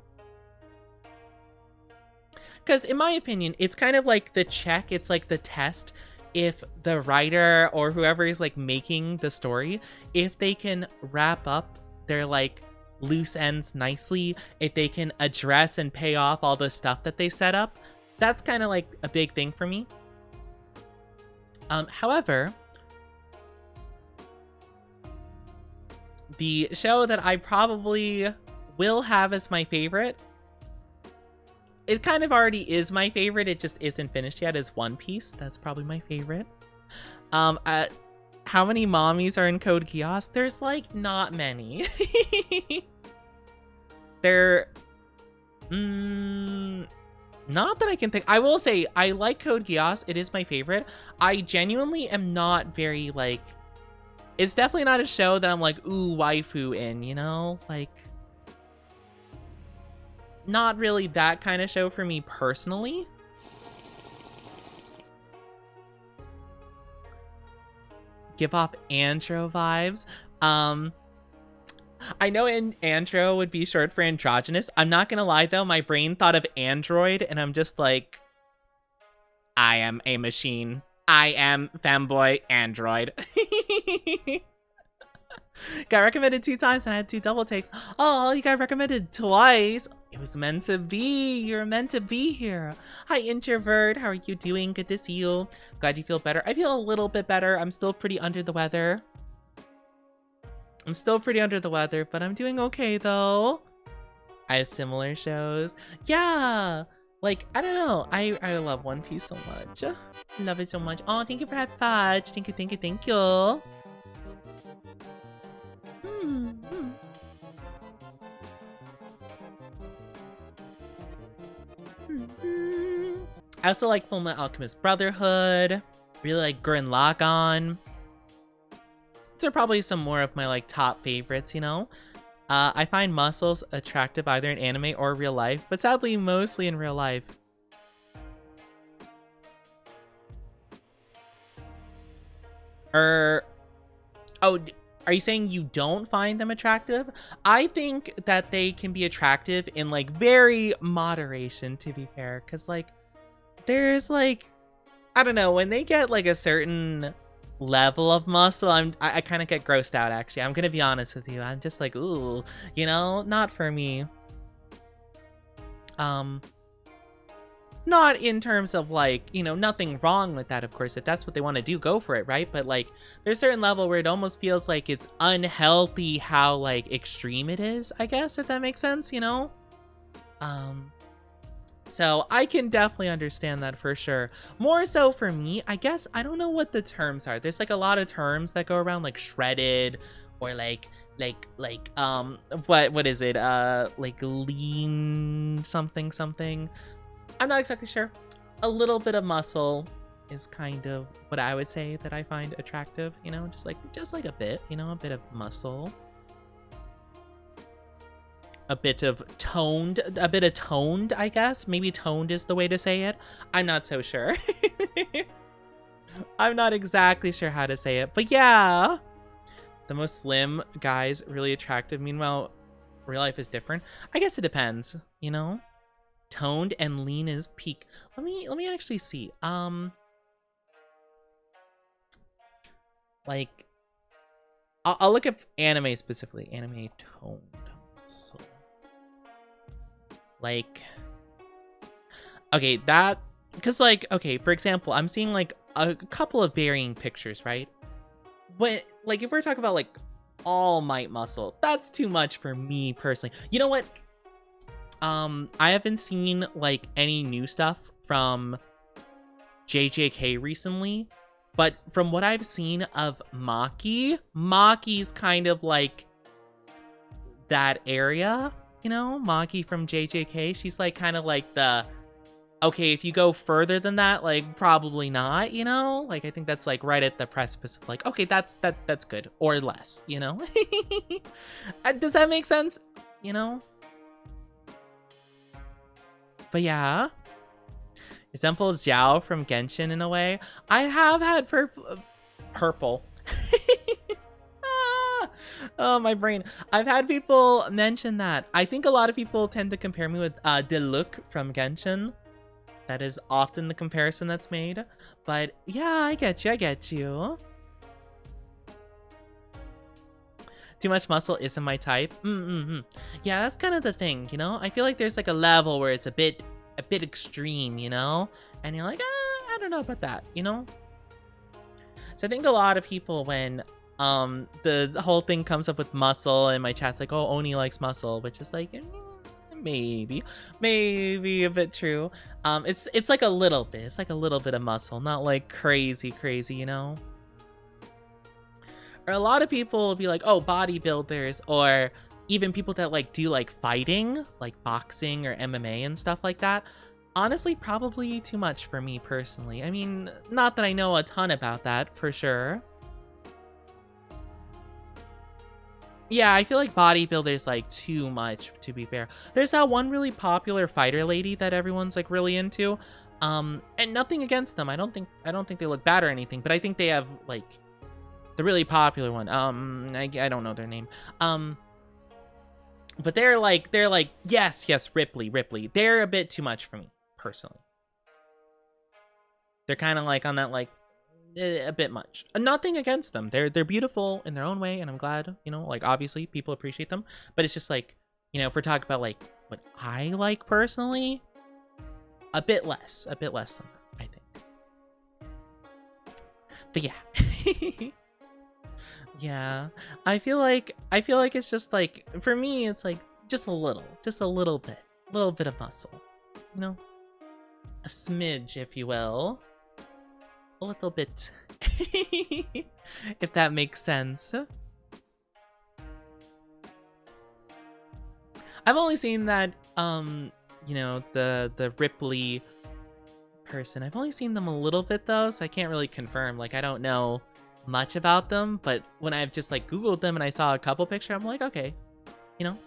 Because in my opinion, it's kind of like the check, it's like the test. If the writer or whoever is like making the story, if they can wrap up their like loose ends nicely, if they can address and pay off all the stuff that they set up, that's kind of like a big thing for me. However, the show that I probably will have as my favorite, it kind of already is my favorite, it just isn't finished yet, is One Piece. That's probably my favorite. How many mommies are in Code Geass? There's like not many. There, not that I can think. I will say I like Code Geass. It is my favorite. I genuinely am not very like. It's definitely not a show that I'm like, ooh, waifu in, you know? Like, not really that kind of show for me personally. Give off Andro vibes. I know Andro would be short for androgynous. I'm not gonna lie though, my brain thought of android and I'm just like, I am a machine. I am femboy android. Got recommended 2 times and I had 2 double takes. Oh, you got recommended twice. It was meant to be. You're meant to be here. Hi, introvert. How are you doing? Good to see you. Glad you feel better. I feel a little bit better. I'm still pretty under the weather. But I'm doing okay though. I have similar shows. Yeah. Like, I don't know. I love One Piece so much. Love it so much. Oh, thank you for that badge. Thank you. I also like Fullmetal Alchemist Brotherhood. Really like Gurren Lagann. These are probably some more of my like top favorites, you know? I find muscles attractive either in anime or real life, but sadly mostly in real life. Oh, are you saying you don't find them attractive? I think that they can be attractive in like very moderation, to be fair, because like there's like, I don't know, when they get like a certain level of muscle, I kind of get grossed out, actually. I'm gonna be honest with you. I'm just like, ooh, you know, not for me. Not in terms of like, you know, nothing wrong with that, of course. If that's what they want to do, go for it, right? But like, there's a certain level where it almost feels like it's unhealthy how like extreme it is, I guess, if that makes sense, you know? So I can definitely understand that for sure. More so for me, I guess, I don't know what the terms are. There's like a lot of terms that go around, like shredded or like what is it? Like lean something. I'm not exactly sure. A little bit of muscle is kind of what I would say that I find attractive, you know, just like a bit, you know, a bit of muscle. A bit of toned, I guess. Maybe toned is the way to say it. I'm not so sure. I'm not exactly sure how to say it, but yeah. The most slim guys really attractive. Meanwhile, real life is different. I guess it depends, you know? Toned and lean is peak. Let me actually see. Like, I'll look up anime specifically. Anime toned. So, like, okay, that, because like, okay, for example, I'm seeing like a couple of varying pictures, right? When, like, if we're talking about like all might muscle, that's too much for me personally. You know what? I haven't seen like any new stuff from JJK recently, but from what I've seen of Maki's kind of like that area, you know? Maki from JJK, she's like kind of like the, okay, if you go further than that, like probably not, you know? Like I think that's like right at the precipice of like, okay, that's good, or less, you know? Does that make sense? You know? But yeah, resembles Xiao from Genshin in a way. I have had purple. Oh, my brain. I've had people mention that. I think a lot of people tend to compare me with Diluc from Genshin. That is often the comparison that's made. But yeah, I get you. Too much muscle isn't my type. Yeah, that's kind of the thing, you know? I feel like there's like a level where it's a bit extreme, you know? And you're like, I don't know about that, you know? So I think a lot of people, when the whole thing comes up with muscle, and my chat's like, oh, Oni likes muscle, which is like, maybe a bit true. It's like a little bit. It's like a little bit of muscle, not like crazy, you know? Or a lot of people will be like, oh, bodybuilders, or even people that like do like fighting, like boxing or MMA and stuff like that. Honestly, probably too much for me personally. I mean, not that I know a ton about that for sure. Yeah, I feel like bodybuilders like too much, to be fair. There's that one really popular fighter lady that everyone's like really into. And nothing against them. I don't think they look bad or anything, but I think they have like the really popular one. I don't know their name. But they're like yes, Ripley. They're a bit too much for me personally. They're kind of like on that like a bit much. Nothing against them. They're beautiful in their own way, and I'm glad, you know, like obviously people appreciate them. But it's just like, you know, if we're talking about like what I like personally, a bit less than that, I think. But yeah. Yeah. I feel like it's just like, for me, it's like just a little bit of muscle, you know, a smidge, if you will. A little bit. If that makes sense. I've only seen that, you know, the Ripley person. I've only seen them a little bit though, so I can't really confirm. Like, I don't know much about them, but when I've just like Googled them and I saw a couple pictures, I'm like, okay, you know.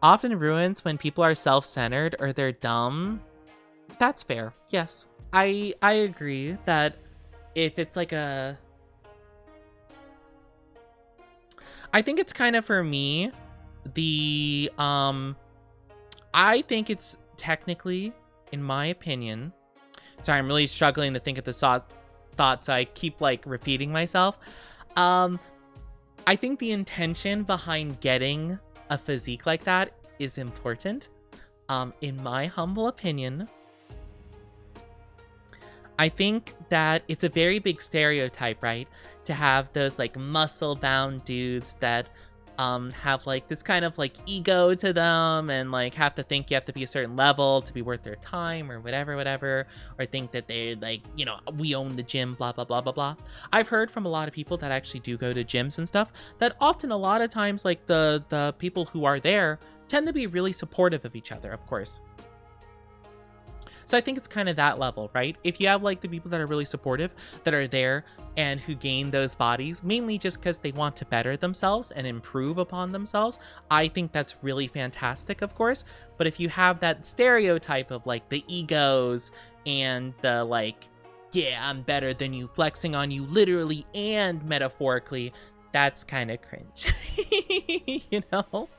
Often ruins when people are self-centered or they're dumb. That's fair. Yes. I agree that if it's like a... I think it's kind of, for me, the I think it's technically, in my opinion, sorry, I'm really struggling to think of the thoughts, so I keep like repeating myself. I think the intention behind getting a physique like that is important. In my humble opinion, I think that it's a very big stereotype, right? To have those like muscle-bound dudes that have like this kind of like ego to them, and like have to think you have to be a certain level to be worth their time or whatever, or think that they're like, you know, we own the gym, blah, blah, blah, blah, blah. I've heard from a lot of people that actually do go to gyms and stuff that often a lot of times like the people who are there tend to be really supportive of each other, of course. So I think it's kind of that level, right? If you have like the people that are really supportive, that are there and who gain those bodies, mainly just because they want to better themselves and improve upon themselves, I think that's really fantastic, of course. But if you have that stereotype of like the egos and the like, yeah, I'm better than you, flexing on you literally and metaphorically, that's kind of cringe, you know?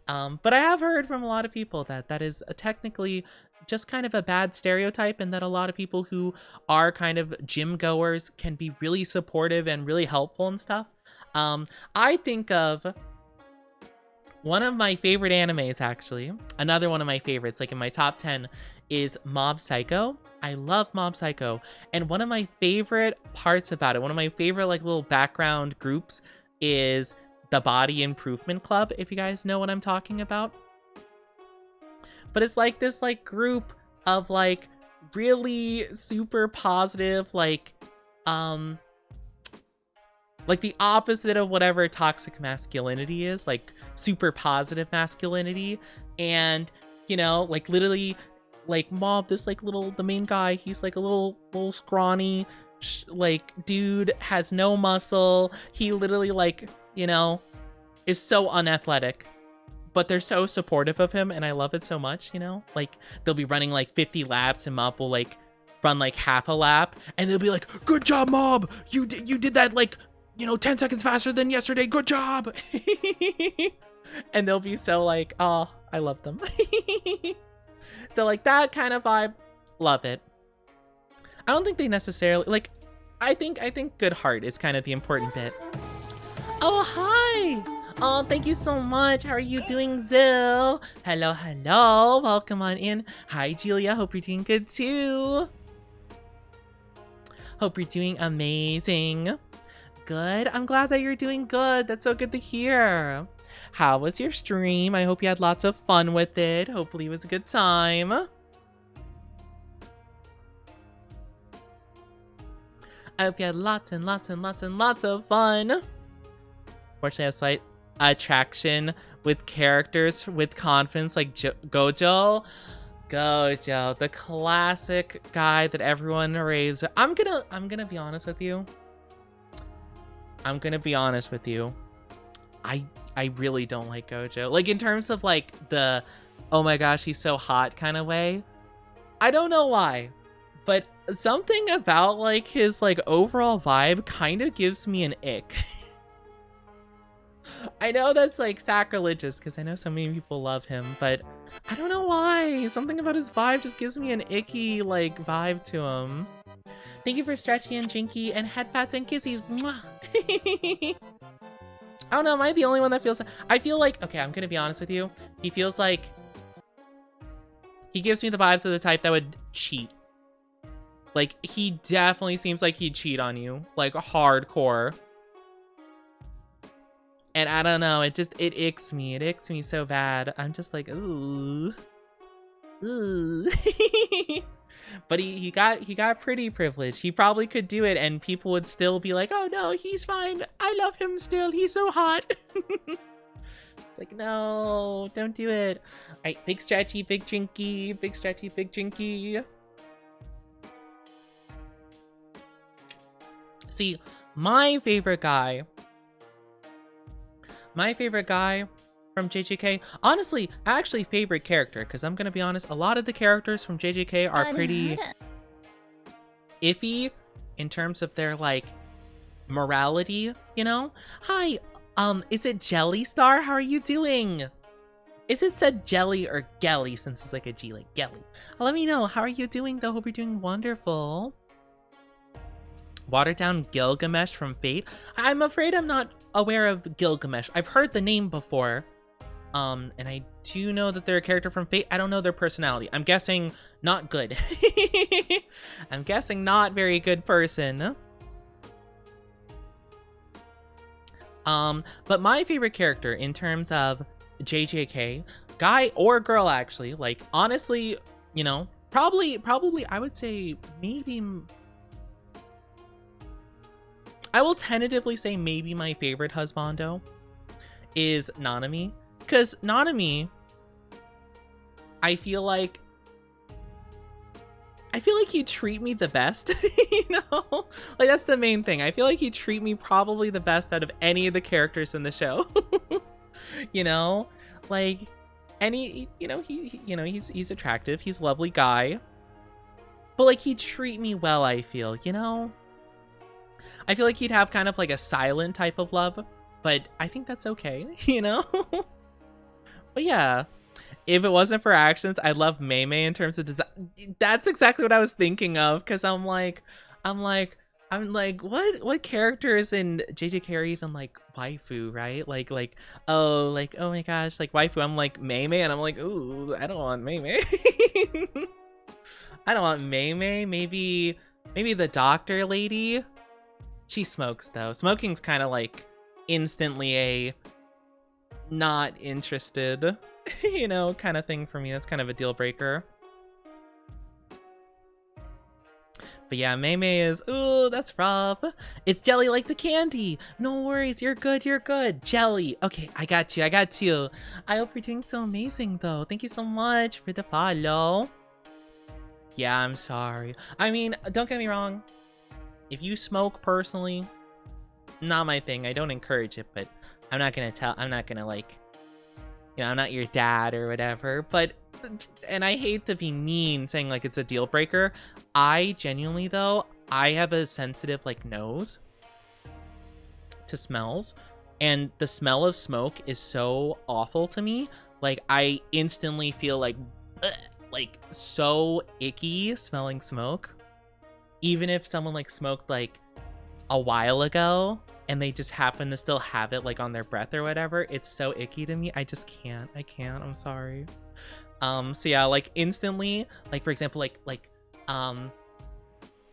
But I have heard from a lot of people that that is technically just kind of a bad stereotype, and that a lot of people who are kind of gym goers can be really supportive and really helpful and stuff. I think of one of my favorite animes, actually. Another one of my favorites, like in my top 10, is Mob Psycho. I love Mob Psycho. And one of my favorite parts about it, one of my favorite like little background groups, is the Body Improvement Club, if you guys know what I'm talking about. But it's like this like group of like really super positive, like the opposite of whatever toxic masculinity is, like super positive masculinity. And, you know, like literally like Mob, this like little, the main guy, he's like a little scrawny like dude, has no muscle. He literally like, you know, is so unathletic, but they're so supportive of him, and I love it so much, you know? Like, they'll be running like 50 laps, and Mob will like run like half a lap, and they'll be like, good job, Mob! You did that like, you know, 10 seconds faster than yesterday, good job! And they'll be so like, oh, I love them. So like that kind of vibe, love it. I don't think they necessarily, like, I think good heart is kind of the important bit. Oh, hi! Oh, thank you so much. How are you doing, Zill? Hello, hello. Welcome on in. Hi, Julia. Hope you're doing good too. Hope you're doing amazing. Good. I'm glad that you're doing good. That's so good to hear. How was your stream? I hope you had lots of fun with it. Hopefully it was a good time. I hope you had lots and lots and lots and lots of fun. Fortunately, I have slight attraction with characters with confidence like Gojo. Gojo, the classic guy that everyone raves. I'm gonna be honest with you. I really don't like Gojo. Like, in terms of like the, oh my gosh, he's so hot kind of way. I don't know why, but something about like his like overall vibe kind of gives me an ick. I know that's like sacrilegious because I know so many people love him, but I don't know why. Something about his vibe just gives me an icky like vibe to him. Thank you for Stretchy and Jinky and head pats and kisses. Mwah. I don't know, am I the only one that feels... I feel like... Okay, I'm gonna be honest with you. He feels like... He gives me the vibes of the type that would cheat. Like, he definitely seems like he'd cheat on you. Like, hardcore. And I don't know, it icks me. It icks me so bad. I'm just like, ooh. Ooh. But he got pretty privilege. He probably could do it and people would still be like, oh no, he's fine. I love him still. He's so hot. It's like, no, don't do it. All right, big stretchy, big drinky, big stretchy, big drinky. See, my favorite guy from JJK, honestly, actually favorite character, because I'm gonna be honest, a lot of the characters from JJK are pretty iffy in terms of their like morality, you know? Hi, is it Jelly Star? How are you doing? Is it said Jelly or Gelly, since it's like a G, like Gelly? Let me know, how are you doing though? Hope you're doing wonderful. Watered down Gilgamesh from Fate. I'm afraid I'm not aware of Gilgamesh. I've heard the name before. And I do know that they're a character from Fate. I don't know their personality. I'm guessing not good. I'm guessing not very good person. But my favorite character in terms of JJK, guy or girl actually, like honestly, you know, probably I would say maybe, I will tentatively say maybe my favorite husbando is Nanami. Because Nanami, I feel like he'd treat me the best, you know? Like, that's the main thing. I feel like he'd treat me probably the best out of any of the characters in the show. You know? Like, any, you know, he's attractive. He's a lovely guy. But, like, he'd treat me well, I feel, you know? I feel like he'd have kind of like a silent type of love, but I think that's okay, you know? But yeah, if it wasn't for actions, I love Mei Mei in terms of design. That's exactly what I was thinking of, because I'm like, what characters in JJK are even like waifu, right? Like, oh my gosh, like waifu. I'm like Mei Mei, and I'm like, ooh, I don't want Mei Mei. I don't want Mei Mei. Maybe the doctor lady. She smokes though. Smoking's kind of like instantly a not interested, you know, kind of thing for me. That's kind of a deal breaker. But yeah, Mei Mei is, ooh, that's rough. It's Jelly like the candy. No worries, you're good, you're good. Jelly. Okay, I got you. I hope you're doing so amazing though. Thank you so much for the follow. Yeah, I'm sorry. I mean, don't get me wrong. If you smoke personally, not my thing. I don't encourage it, but I'm not gonna like, you know, I'm not your dad or whatever, but, and I hate to be mean saying like it's a deal breaker. I genuinely though, I have a sensitive like nose to smells, and the smell of smoke is so awful to me. Like I instantly feel like so icky smelling smoke. Even if someone like smoked like a while ago and they just happen to still have it like on their breath or whatever, it's so icky to me. I just can't. I'm sorry. So yeah, like instantly, like for example, I'm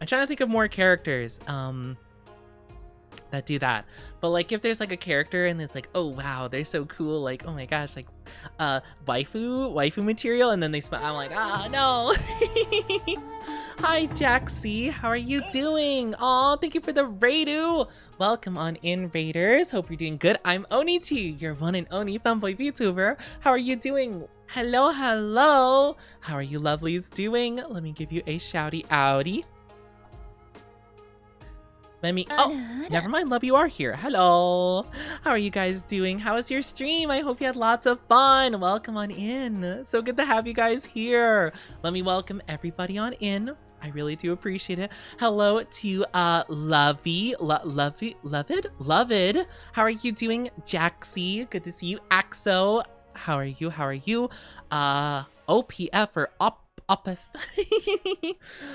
trying to think of more characters that do that. But like if there's like a character and it's like, oh wow, they're so cool, like oh my gosh, like waifu material, and then they smell, I'm like, ah no. Hi, Jaxie. How are you doing? Aw, thank you for the Raidu. Welcome on in, Raiders. Hope you're doing good. I'm Oni T, your one and only fanboy VTuber. How are you doing? Hello, hello. How are you lovelies doing? Let me give you a shouty outy. Let me, oh, never mind, love, you are here. Hello. How are you guys doing? How was your stream? I hope you had lots of fun. Welcome on in. So good to have you guys here. Let me welcome everybody on in. I really do appreciate it. Hello to Lovey, Loved. How are you doing? Jaxie, good to see you. Axo, how are you? How are you? OPF or Opeth.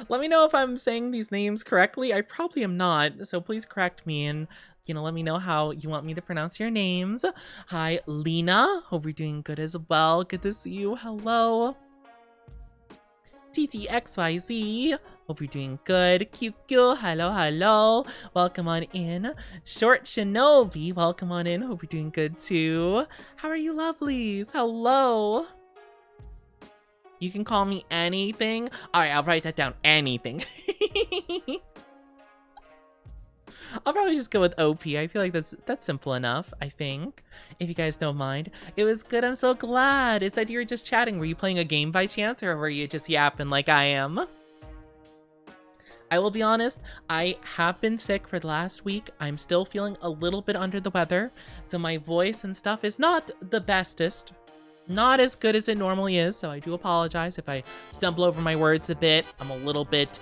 Let me know if I'm saying these names correctly. I probably am not, so please correct me and, you know, let me know how you want me to pronounce your names. Hi, Lena. Hope you're doing good as well. Good to see you. Hello. TTXYZ. Hope you're doing good. QQ. Hello, hello. Welcome on in. Short Shinobi. Welcome on in. Hope you're doing good too. How are you lovelies? Hello. You can call me anything. All right, I'll write that down. Anything. I'll probably just go with OP. I feel like that's simple enough, I think. If you guys don't mind. It was good. I'm so glad. It said you were just chatting. Were you playing a game by chance, or were you just yapping like I am? I will be honest, I have been sick for the last week. I'm still feeling a little bit under the weather, so my voice and stuff is not the bestest. Not as good as it normally is, so I do apologize if I stumble over my words a bit. I'm a little bit,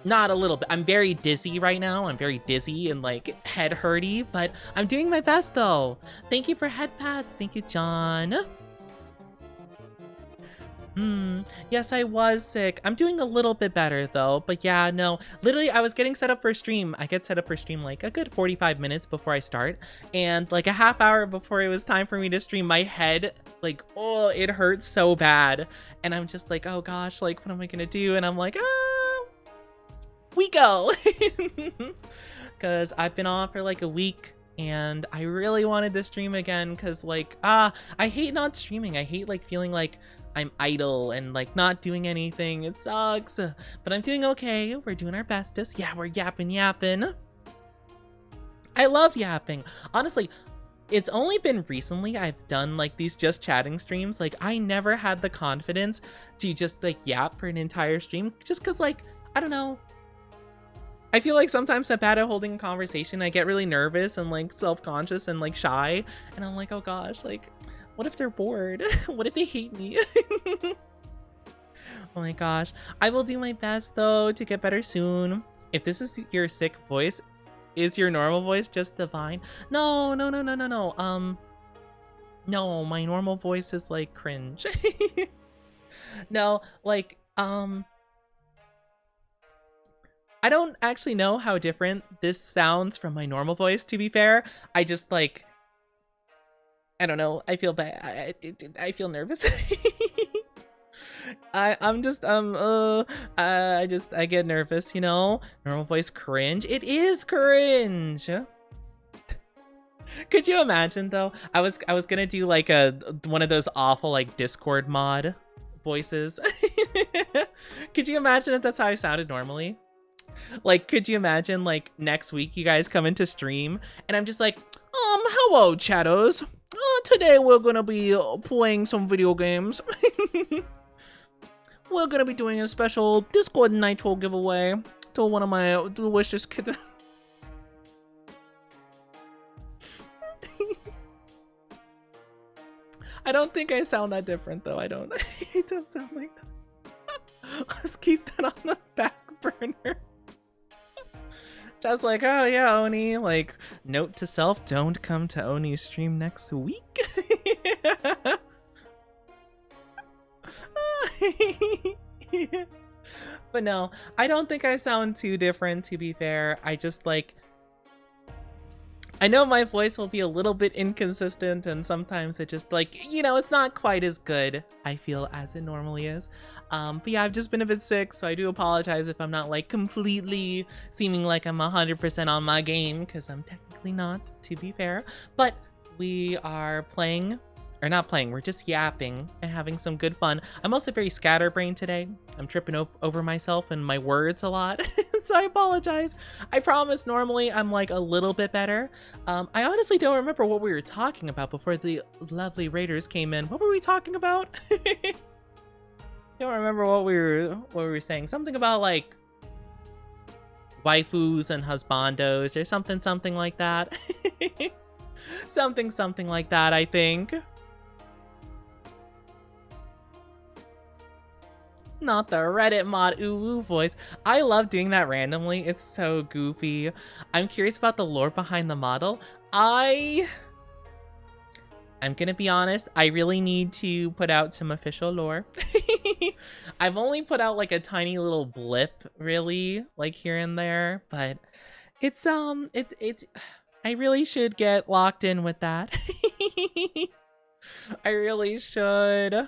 not a little bit, I'm very dizzy right now. I'm very dizzy and like head hurty, but I'm doing my best though. Thank you for head pats. Thank you, John. Yes, I was sick. I'm doing a little bit better though, but yeah, no, literally I was getting set up for stream. I get set up for stream like a good 45 minutes before I start, and like a half hour before it was time for me to stream, my head, like, oh, it hurts so bad. And I'm just like, oh gosh, like, what am I gonna do? And I'm like, we go. Because I've been off for like a week, and I really wanted to stream again because like, I hate not streaming. I hate like feeling like I'm idle and like not doing anything. It sucks, but I'm doing okay. We're doing our bestest. Yeah, we're yapping. I love yapping. Honestly, it's only been recently I've done like these just chatting streams. Like I never had the confidence to just like yap for an entire stream, just cause like, I don't know. I feel like sometimes I'm bad at holding a conversation. I get really nervous and like self-conscious and like shy. And I'm like, oh gosh, like, what if they're bored? What if they hate me? Oh my gosh. I will do my best though to get better soon. If this is your sick voice, is your normal voice just divine? No. No, my normal voice is like cringe. No, like, I don't actually know how different this sounds from my normal voice, to be fair. I just like, I don't know. I feel bad. I feel nervous. I get nervous, you know? Normal voice cringe. It is cringe. Could you imagine though? I was gonna do like one of those awful like Discord mod voices. Could you imagine if that's how I sounded normally? Like, could you imagine like next week you guys come into stream and I'm just like, hello chattos. Today we're gonna be playing some video games. We're gonna be doing a special Discord Nitro giveaway to one of my delicious kids. I don't think I sound that different though. I don't sound like that. Let's keep that on the back burner. Just like, oh yeah, Oni, like, note to self, don't come to Oni's stream next week. But no, I don't think I sound too different, to be fair. I just like, I know my voice will be a little bit inconsistent and sometimes it just like, you know, it's not quite as good, I feel, as it normally is. But yeah, I've just been a bit sick, so I do apologize if I'm not like completely seeming like I'm 100% on my game, because I'm technically not, to be fair. But we are playing or not playing, we're just yapping and having some good fun. I'm also very scatterbrained today. I'm tripping over myself and my words a lot, so I apologize. I promise normally I'm like a little bit better. I honestly don't remember what we were talking about before the lovely raiders came in. What were we talking about? Don't remember what we were saying. Something about like waifus and husbandos or something like that. something like that, I think. Not the Reddit mod ooh voice. I love doing that randomly. It's so goofy. I'm curious about the lore behind the model. I'm gonna be honest, I really need to put out some official lore. I've only put out like a tiny little blip, really, like here and there, but it's I really should get locked in with that. I really should.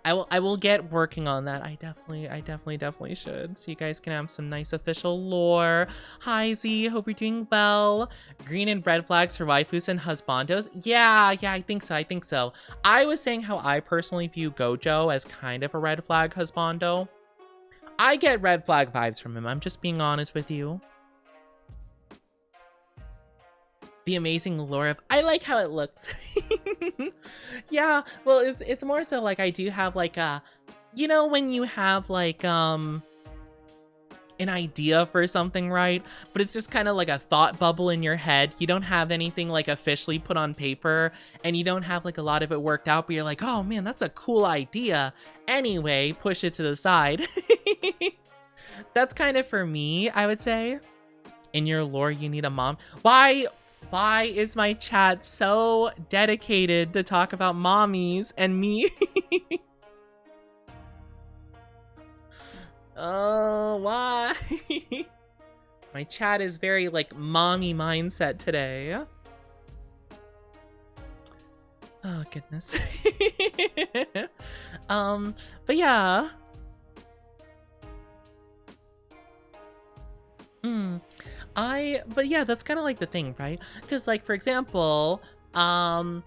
I will get working on that. I definitely should. So you guys can have some nice official lore. Hi Z, hope you're doing well. Green and red flags for waifus and husbandos. Yeah, I think so. I was saying how I personally view Gojo as kind of a red flag husbando. I get red flag vibes from him. I'm just being honest with you. The amazing lore of I like how it looks. Yeah, well it's more so like I do have like a, you know, when you have like an idea for something, right? But it's just kind of like a thought bubble in your head. You don't have anything like officially put on paper and you don't have like a lot of it worked out, but you're like, oh man, that's a cool idea. Anyway, push it to the side. That's kind of for me, I would say. In your lore, you need a mom. Why is my chat so dedicated to talk about mommies and me? Oh, why? My chat is very like mommy mindset today. Oh goodness. But yeah. But yeah, that's kind of like the thing, right? Because like, for example, oh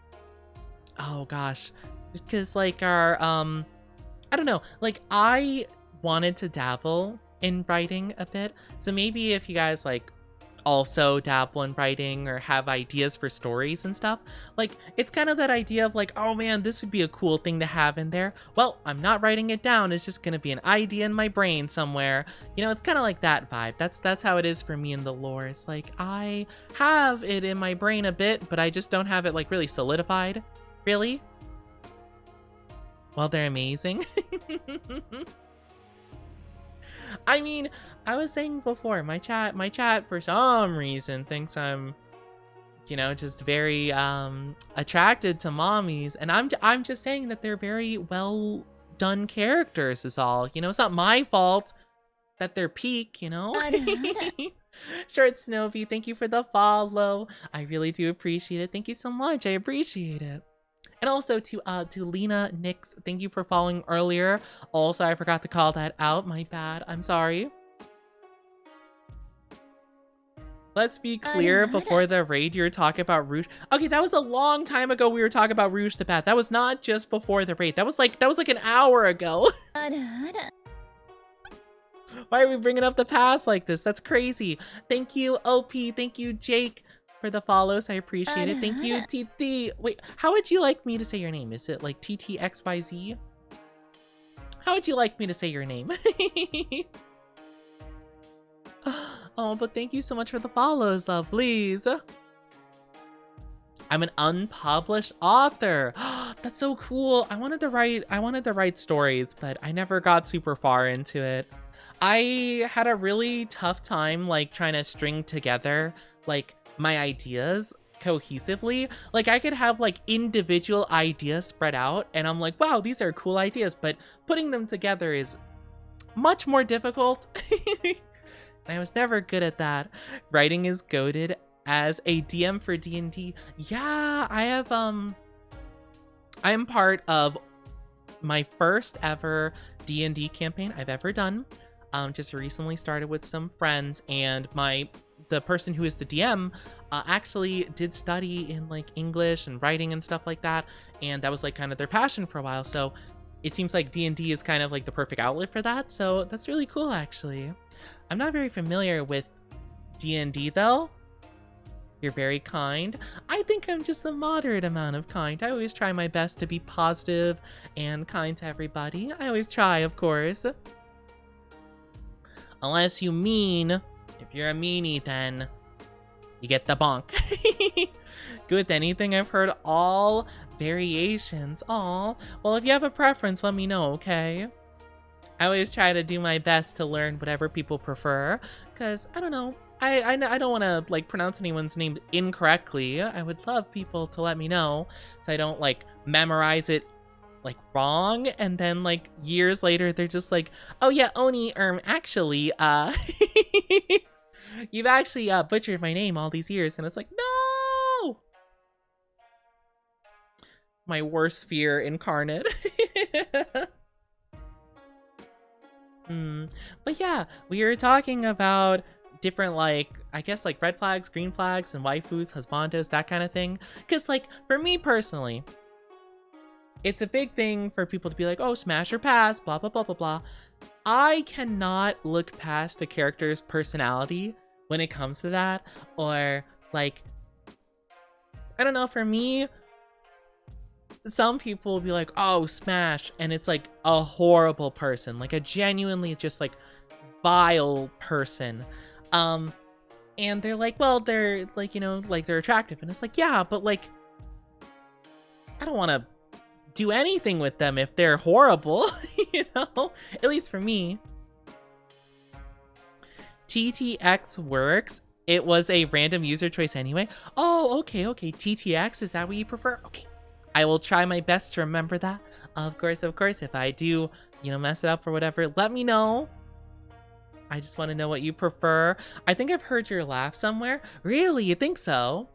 gosh, because like our, I don't know, like I wanted to dabble in writing a bit. So maybe if you guys like also dabble in writing or have ideas for stories and stuff, like it's kind of that idea of like, oh man, this would be a cool thing to have in there. Well, I'm not writing it down, it's just gonna be an idea in my brain somewhere, you know. It's kind of like that vibe. That's how it is for me in the lore. It's like I have it in my brain a bit, but I just don't have it like really solidified. Really? Well, they're amazing. I mean, I was saying before, my chat for some reason thinks I'm, you know, just very attracted to mommies, and I'm just saying that they're very well done characters is all. You know, it's not my fault that they're peak, you know. Short Snowy, thank you for the follow. I really do appreciate it. Thank you so much. I appreciate it. And also to Lena Nix, thank you for following earlier. Also, I forgot to call that out. My bad. I'm sorry. Let's be clear, before the raid, you were talking about Rouge. Okay, that was a long time ago we were talking about Rouge the Path. That was not just before the raid. That was like an hour ago. Why are we bringing up the past like this? That's crazy. Thank you, OP. Thank you, Jake, for the follows. I appreciate it. Thank you, TT. Wait, how would you like me to say your name? Is it like TTXYZ? How would you like me to say your name? Oh, but thank you so much for the follows, lovelies. I'm an unpublished author. That's so cool. I wanted to write stories, but I never got super far into it. I had a really tough time like trying to string together like my ideas cohesively. Like I could have like individual ideas spread out and I'm like, wow, these are cool ideas, but putting them together is much more difficult. I was never good at that. Writing is goated. As a DM for D&D, yeah, I am part of my first ever D&D campaign I've ever done. Just recently started with some friends, and the person who is the DM actually did study in like English and writing and stuff like that, and that was like kind of their passion for a while. So it seems like D&D is kind of like the perfect outlet for that. So that's really cool, actually. I'm not very familiar with D&D though. You're very kind. I think I'm just a moderate amount of kind. I always try my best to be positive and kind to everybody. I always try, of course. Unless you mean, if you're a meanie, then you get the bonk. Good with anything, I've heard all variations. Aw, well, if you have a preference, let me know, okay? I always try to do my best to learn whatever people prefer, because, I don't know, I don't want to, like, pronounce anyone's name incorrectly. I would love people to let me know, so I don't, like, memorize it, like, wrong, and then, like, years later, they're just like, oh yeah, Oni, actually, you've actually, butchered my name all these years, and it's like, no! My worst fear incarnate. But yeah, we were talking about different, like, I guess, like, red flags, green flags, and waifus, husbandos, that kind of thing. Because, like, for me personally, it's a big thing for people to be like, oh, smash or pass, blah, blah, blah, blah, blah. I cannot look past a character's personality when it comes to that. Or, like, I don't know, for me, some people will be like, oh, smash, and it's like a horrible person, like a genuinely just like vile person. And they're like, well, they're like, you know, like they're attractive, and it's like, yeah, but like, I don't want to do anything with them if they're horrible. You know, at least for me. TTX works. It was a random user choice anyway. Oh, okay, TTX, is that what you prefer? Okay, I will try my best to remember that. Of course, if I do, you know, mess it up or whatever, let me know. I just want to know what you prefer. I think I've heard your laugh somewhere. Really? You think so?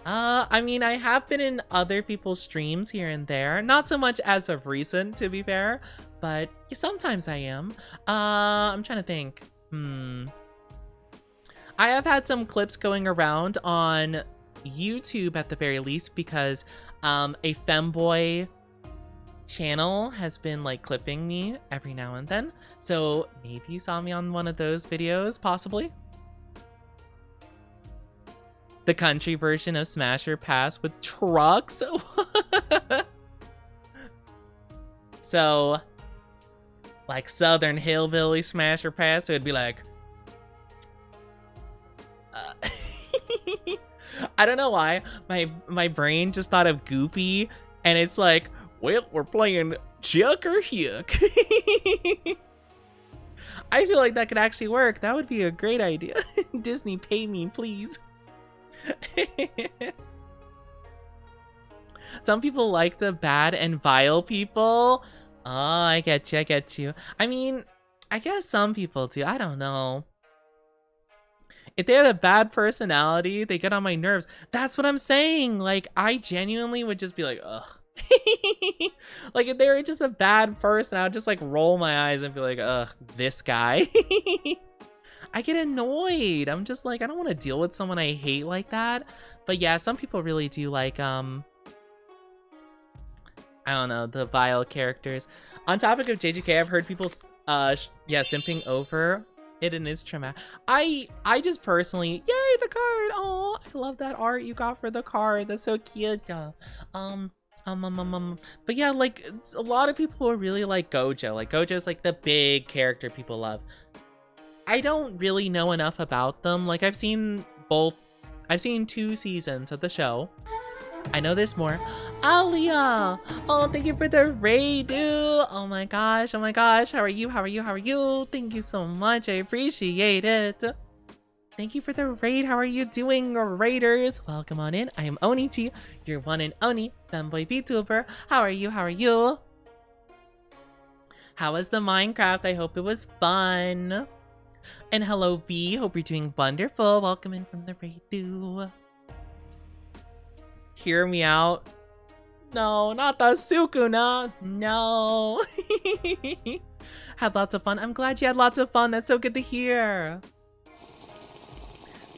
I mean, I have been in other people's streams here and there. Not so much as of recent, to be fair, but sometimes I am. I'm trying to think. I have had some clips going around on YouTube at the very least, because a femboy channel has been like clipping me every now and then. So maybe you saw me on one of those videos, possibly. The country version of Smash or Pass with trucks. So, like Southern Hillbilly Smash or Pass, it would be like, I don't know why my brain just thought of Goofy, and it's like, well, we're playing Chuck or Huck. I feel like that could actually work. That would be a great idea. Disney, pay me, please. Some people like the bad and vile people. Oh, I get you. I mean, I guess some people do. I don't know. If they have a bad personality, they get on my nerves. That's what I'm saying. Like, I genuinely would just be like, ugh. Like, if they were just a bad person, I would just like roll my eyes and be like, ugh, this guy. I get annoyed. I'm just like, I don't want to deal with someone I hate like that. But yeah, some people really do like, I don't know, the vile characters. On topic of JJK, I've heard people, simping over it, and it's traumatic. I just personally, yay, the card. Oh, I love that art you got for the card. That's so cute. But yeah, like, a lot of people really like Gojo. Like, Gojo's like the big character people love. I don't really know enough about them. Like, I've seen 2 seasons of the show. I know there's more. Alia! Oh, thank you for the raid, dude! Oh my gosh, how are you? Thank you so much, I appreciate it. Thank you for the raid. How are you doing, raiders? Welcome on in. I am Onichi, your one and only femboy VTuber. How are you? How was the Minecraft? I hope it was fun. And hello, V. Hope you're doing wonderful. Welcome in from the raid, dude. Hear me out. No, not the Sukuna. No. Had lots of fun. I'm glad you had lots of fun. That's so good to hear.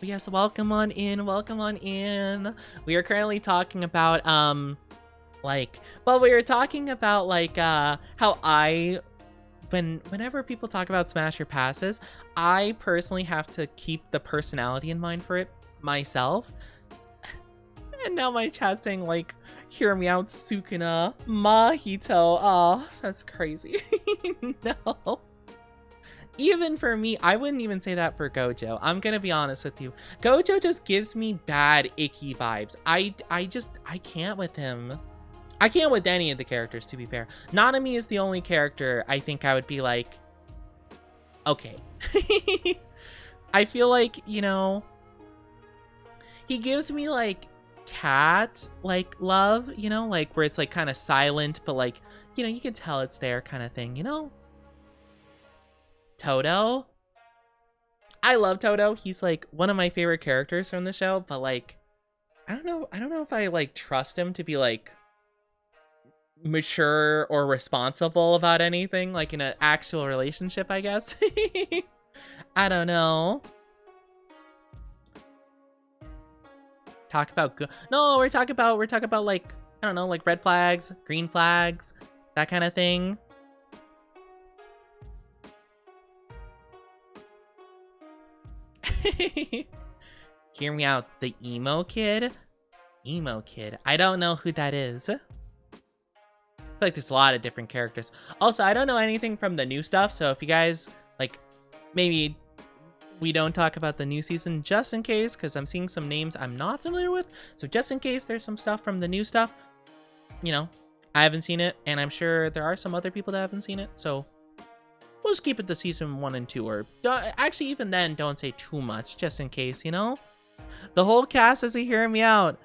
Yes, welcome on in, welcome on in. We are currently talking about we were talking about how whenever people talk about Smash or passes, I personally have to keep the personality in mind for it myself. And now my chat's saying like, hear me out, Sukuna, Mahito. Oh, that's crazy. No. Even for me, I wouldn't even say that for Gojo. I'm gonna be honest with you. Gojo just gives me bad, icky vibes. I can't with him. I can't with any of the characters, to be fair. Nanami is the only character I think I would be like, okay. I feel like, you know, he gives me like cat like love, you know, like where it's like kind of silent, but like, you know, you can tell it's there kind of thing, you know? Toto. I love Toto. He's like one of my favorite characters from the show, but like, I don't know if I like trust him to be like mature or responsible about anything, like in an actual relationship, I guess. I don't know. Talk about no, we're talking about like, I don't know, like red flags, green flags, that kind of thing. Hear me out, the emo kid. I don't know who that is. I feel like there's a lot of different characters. Also, I don't know anything from the new stuff, so if you guys like, maybe we don't talk about the new season just in case, because I'm seeing some names I'm not familiar with. So just in case there's some stuff from the new stuff, you know, I haven't seen it, and I'm sure there are some other people that haven't seen it, so we'll just keep it to season 1 and 2, or actually even then, don't say too much, just in case, you know? The whole cast isn't hearing me out.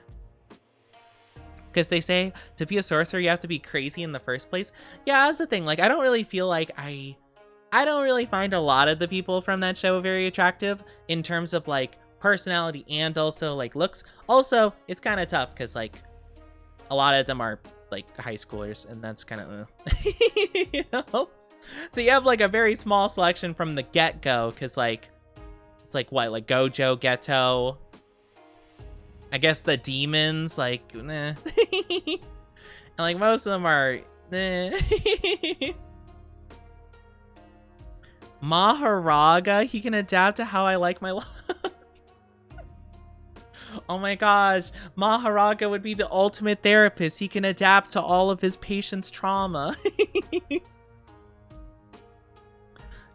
Because they say to be a sorcerer, you have to be crazy in the first place. Yeah, that's the thing. Like, I don't really feel like I don't really find a lot of the people from that show very attractive in terms of like personality and also like looks. Also, it's kind of tough because like a lot of them are like high schoolers, and that's kind of you know. So you have like a very small selection from the get-go, because like it's like what, like Gojo, Geto, I guess the demons, like nah. And like most of them are nah. Maharaga, he can adapt to how I like my life. Oh my gosh, Maharaga would be the ultimate therapist. He can adapt to all of his patients' trauma.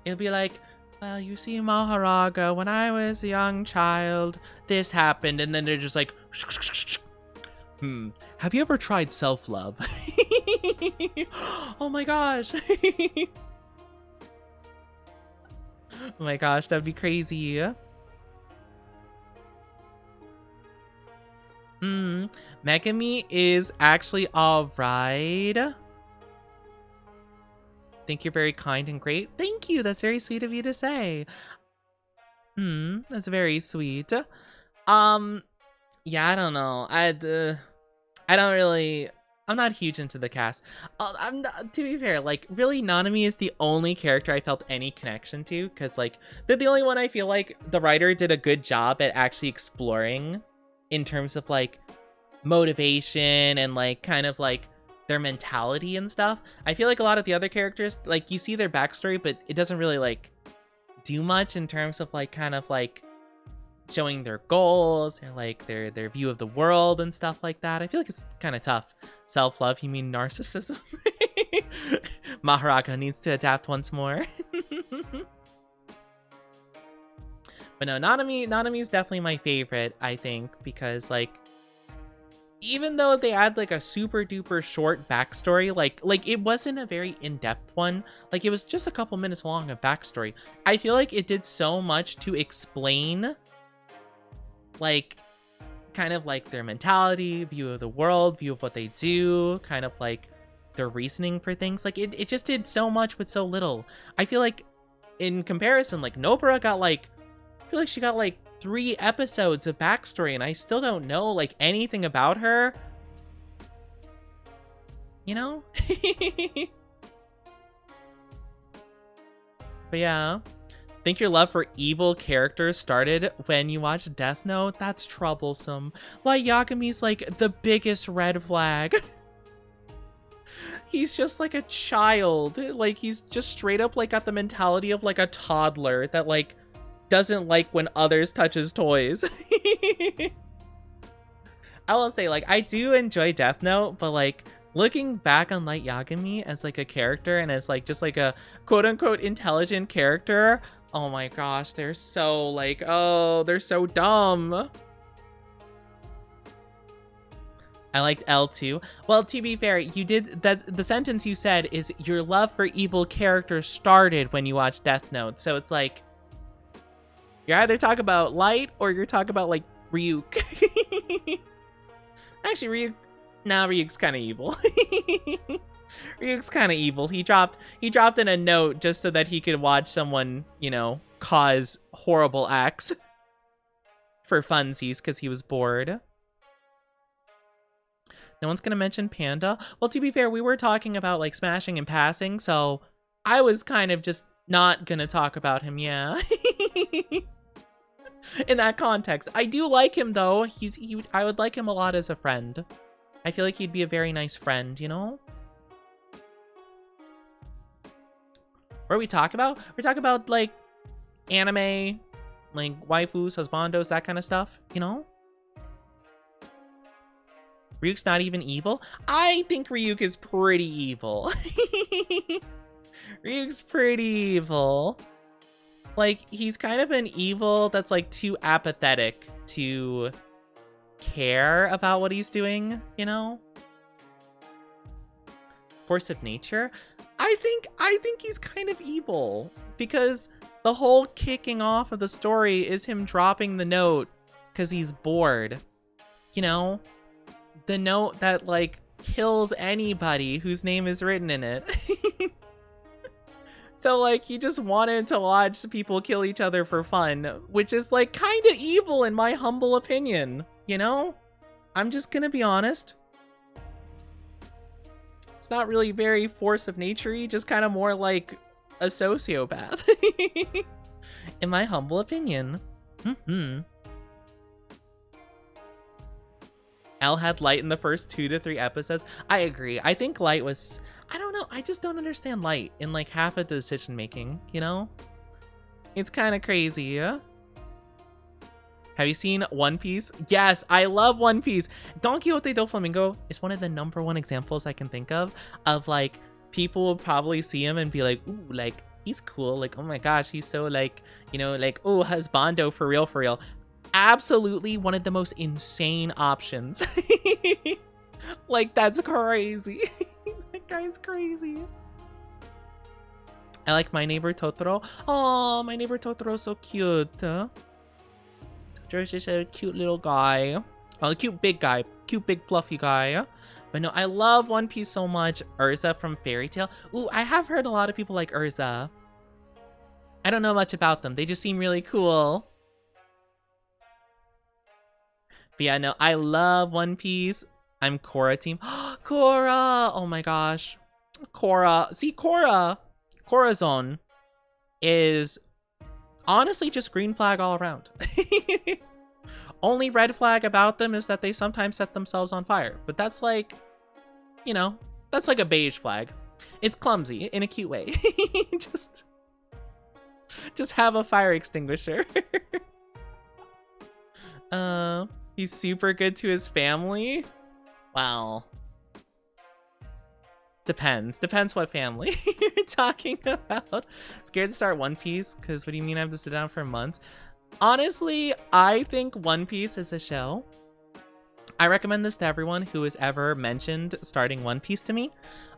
It'll be like, well, you see, Maharaga, when I was a young child, this happened. And then they're just like, have you ever tried self-love? Oh my gosh. Oh my gosh, that'd be crazy. Megami is actually alright. Think you're very kind and great. Thank you. That's very sweet of you to say. That's very sweet. Yeah, I don't know. I don't really. I'm not huge into the cast. I'm not, to be fair, like really, Nanami is the only character I felt any connection to, because like they're the only one I feel like the writer did a good job at actually exploring in terms of like motivation and like kind of like their mentality and stuff. I feel like a lot of the other characters, like you see their backstory, but it doesn't really like do much in terms of like kind of like showing their goals or like their view of the world and stuff like that. I feel like it's kind of tough. Self-love, you mean narcissism? Maharaga needs to adapt once more. But no, Nanami is definitely my favorite, I think, because like even though they had like a super duper short backstory, like it wasn't a very in-depth one, like it was just a couple minutes long of backstory, I feel like it did so much to explain like kind of like their mentality, view of the world, view of what they do, kind of like their reasoning for things. Like it just did so much with so little. I feel like in comparison, like Nobara got like, I feel like she got like 3 episodes of backstory, and I still don't know like anything about her, you know. But yeah, Think your love for evil characters started when you watched Death Note? That's troublesome. Light Yagami's like the biggest red flag. He's just like a child. Like, he's just straight up like got the mentality of like a toddler that like doesn't like when others touch his toys. I will say, like, I do enjoy Death Note, but like looking back on Light Yagami as like a character and as like just like a quote unquote intelligent character, oh my gosh, they're so like, oh, they're so dumb. I liked L too. Well, to be fair, you did that. The sentence you said is your love for evil characters started when you watched Death Note. So it's like you're either talking about Light or you're talking about like Ryuk. Actually, Ryuk's kind of evil. Ryuk's kind of evil. He dropped in a note just so that he could watch someone, you know, cause horrible acts for funsies because he was bored. No one's gonna mention Panda. Well, to be fair, we were talking about like smashing and passing, so I was kind of just not gonna talk about him, yeah. In that context. I do like him though. I would like him a lot as a friend. I feel like he'd be a very nice friend, you know? What are we talking about? We're talking about like anime, like waifus, husbandos, that kind of stuff, you know? Ryuk's not even evil? I think Ryuk is pretty evil. Ryuk's pretty evil. Like, he's kind of an evil that's like too apathetic to care about what he's doing, you know? Force of nature? I think he's kind of evil because the whole kicking off of the story is him dropping the note because he's bored, you know? The note that like kills anybody whose name is written in it. So like he just wanted to watch people kill each other for fun, which is like kind of evil in my humble opinion, you know? I'm just gonna be honest. It's not really very force of nature-y, just kind of more like a sociopath. In my humble opinion. L had Light in the first 2 to 3 episodes. I agree. I think Light was... I don't know. I just don't understand Light in like half of the decision making, you know? It's kind of crazy, yeah? Have you seen One Piece? Yes, I love One Piece. Don Quixote do Flamingo is one of the #1 examples I can think of like people will probably see him and be like, ooh, like he's cool. Like, oh my gosh, he's so like, you know, like, oh, husbando for real, for real. Absolutely one of the most insane options. Like, that's crazy. That guy's crazy. I like My Neighbor Totoro. Oh, My Neighbor Totoro's so cute. Totoro's just a cute little guy. Oh, a cute big guy. Cute big fluffy guy. But no, I love One Piece so much. Urza from Fairy Tail. Ooh, I have heard a lot of people like Urza. I don't know much about them. They just seem really cool. But yeah, no, I love One Piece. I'm Korra team. Korra! Oh my gosh. Korra. See, Korra-zone is honestly just green flag all around. Only red flag about them is that they sometimes set themselves on fire. But that's like, you know, that's like a beige flag. It's clumsy in a cute way. Just have a fire extinguisher. He's super good to his family. Wow. Depends what family you're talking about. Scared to start One Piece? Because what do you mean I have to sit down for months? Honestly, I think One Piece is a show. I recommend this to everyone who has ever mentioned starting One Piece to me.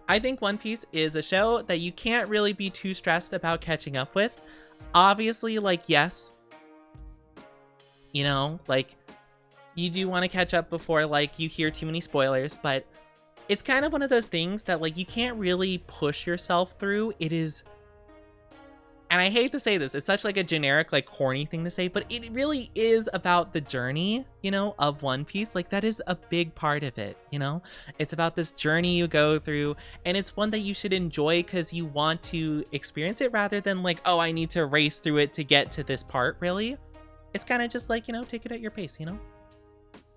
I think One Piece is a show that you can't really be too stressed about catching up with. Obviously, like, yes, you know, like, you do want to catch up before, like, you hear too many spoilers, but it's kind of one of those things that, like, you can't really push yourself through. It is And I hate to say this, it's such like a generic, like corny thing to say, but it really is about the journey, you know, of One Piece. Like that is a big part of it, you know? It's about this journey you go through, and it's one that you should enjoy because you want to experience it rather than like, oh, I need to race through it to get to this part, really. It's kind of just like, you know, take it at your pace, you know?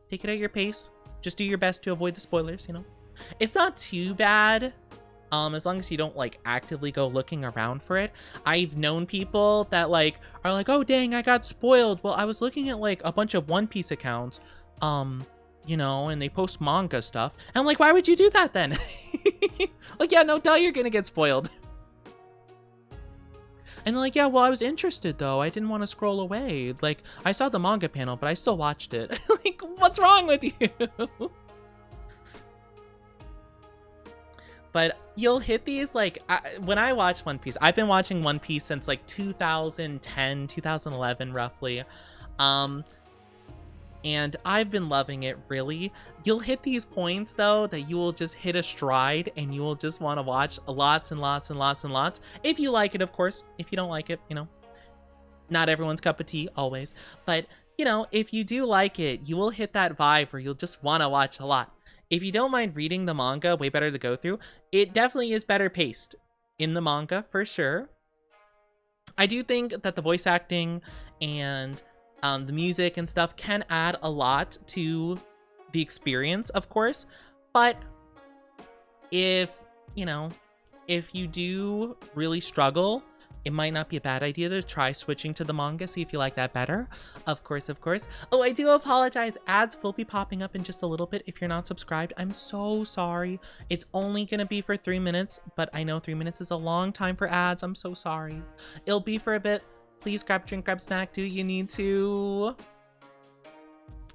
Take it at your pace. Just do your best to avoid the spoilers, you know? It's not too bad. As long as you don't like actively go looking around for it. I've known people that like are like, oh dang, I got spoiled. Well, I was looking at like a bunch of One Piece accounts, you know, and they post manga stuff. And I'm like, why would you do that then? Like, yeah, no, duh, you're gonna get spoiled. And they're like, yeah, well, I was interested though. I didn't want to scroll away. Like, I saw the manga panel, but I still watched it. Like, what's wrong with you? But you'll hit these, like, when I watch One Piece, I've been watching One Piece since, like, 2010, 2011, roughly. And I've been loving it, really. You'll hit these points, though, that you will just hit a stride, and you will just want to watch lots and lots and lots and lots. If you like it, of course. If you don't like it, you know, not everyone's cup of tea, always. But, you know, if you do like it, you will hit that vibe where you'll just want to watch a lot. If you don't mind reading the manga, way better to go through. It definitely is better paced in the manga, for sure. I do think that the voice acting and the music and stuff can add a lot to the experience, of course. But if, you know, if you do really struggle, it might not be a bad idea to try switching to the manga, see if you like that better. Of course, of course. Oh, I do apologize. Ads will be popping up in just a little bit if you're not subscribed. I'm so sorry. It's only going to be for 3 minutes, but I know 3 minutes is a long time for ads. I'm so sorry. It'll be for a bit. Please grab drink, grab snack. Do what you need to.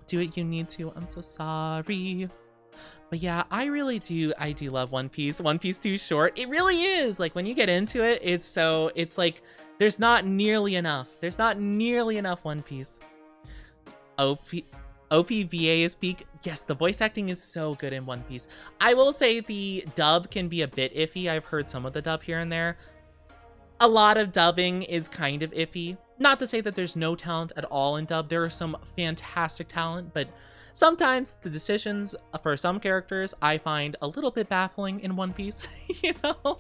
Do what you need to. I'm so sorry. But yeah, I do love One Piece. One Piece too short. It really is. Like when you get into it, it's like there's not nearly enough. There's not nearly enough One Piece. OPVA is peak. Yes, the voice acting is so good in One Piece. I will say the dub can be a bit iffy. I've heard some of the dub here and there. A lot of dubbing is kind of iffy. Not to say that there's no talent at all in dub. There are some fantastic talent, but sometimes the decisions for some characters I find a little bit baffling in One Piece, you know?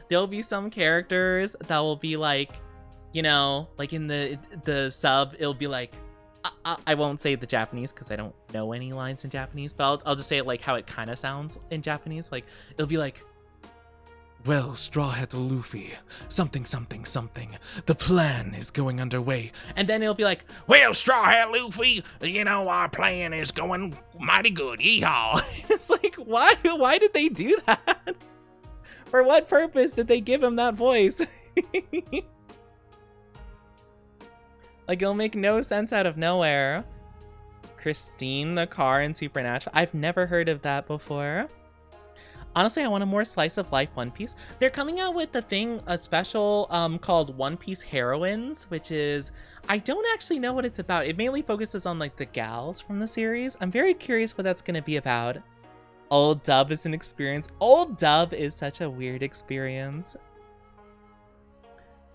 There'll be some characters that will be like, you know, like in the sub, it'll be like, I won't say the Japanese because I don't know any lines in Japanese, but I'll just say it like how it kind of sounds in Japanese. Like, it'll be like, well, Straw Hat Luffy, something, something, something. The plan is going underway. And then it'll be like, well, Straw Hat Luffy, you know, our plan is going mighty good. Yeehaw. It's like, why did they do that? For what purpose did they give him that voice? Like, it'll make no sense out of nowhere. Christine the car in Supernatural. I've never heard of that before. Honestly, I want a more slice of life One Piece. They're coming out with a special called One Piece Heroines, which is, I don't actually know what it's about. It mainly focuses on like the gals from the series. I'm very curious what that's going to be about. Old dub is an experience. Old dub is such a weird experience.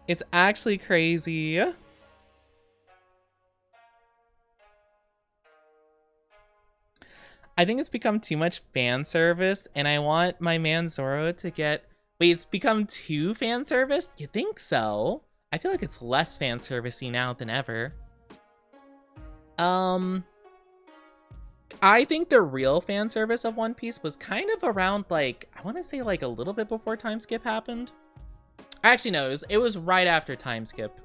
It's actually crazy. I think it's become too much fan service, and I want my man Zoro to get... Wait, it's become too fan service? You think so? I feel like it's less fan servicey now than ever. I think the real fan service of One Piece was kind of around, like, I want to say like a little bit before time skip happened. Actually, no, it was right after time skip.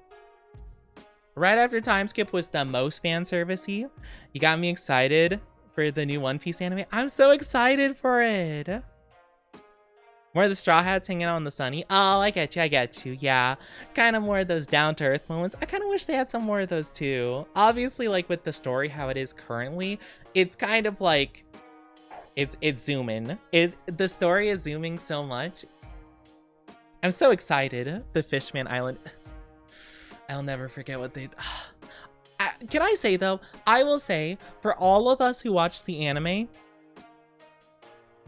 Right after time skip was the most fan servicey. You got me excited for the new One Piece anime. I'm so excited for it. More of the Straw Hats hanging out in the sunny. Oh, I get you. Yeah, kind of more of those down-to-earth moments. I kind of wish they had some more of those too. Obviously, like with the story how it is currently, it's kind of like it's zooming. The story is zooming so much. I'm so excited. The Fishman Island. I'll never forget what they... Can I say, though, I will say, for all of us who watched the anime,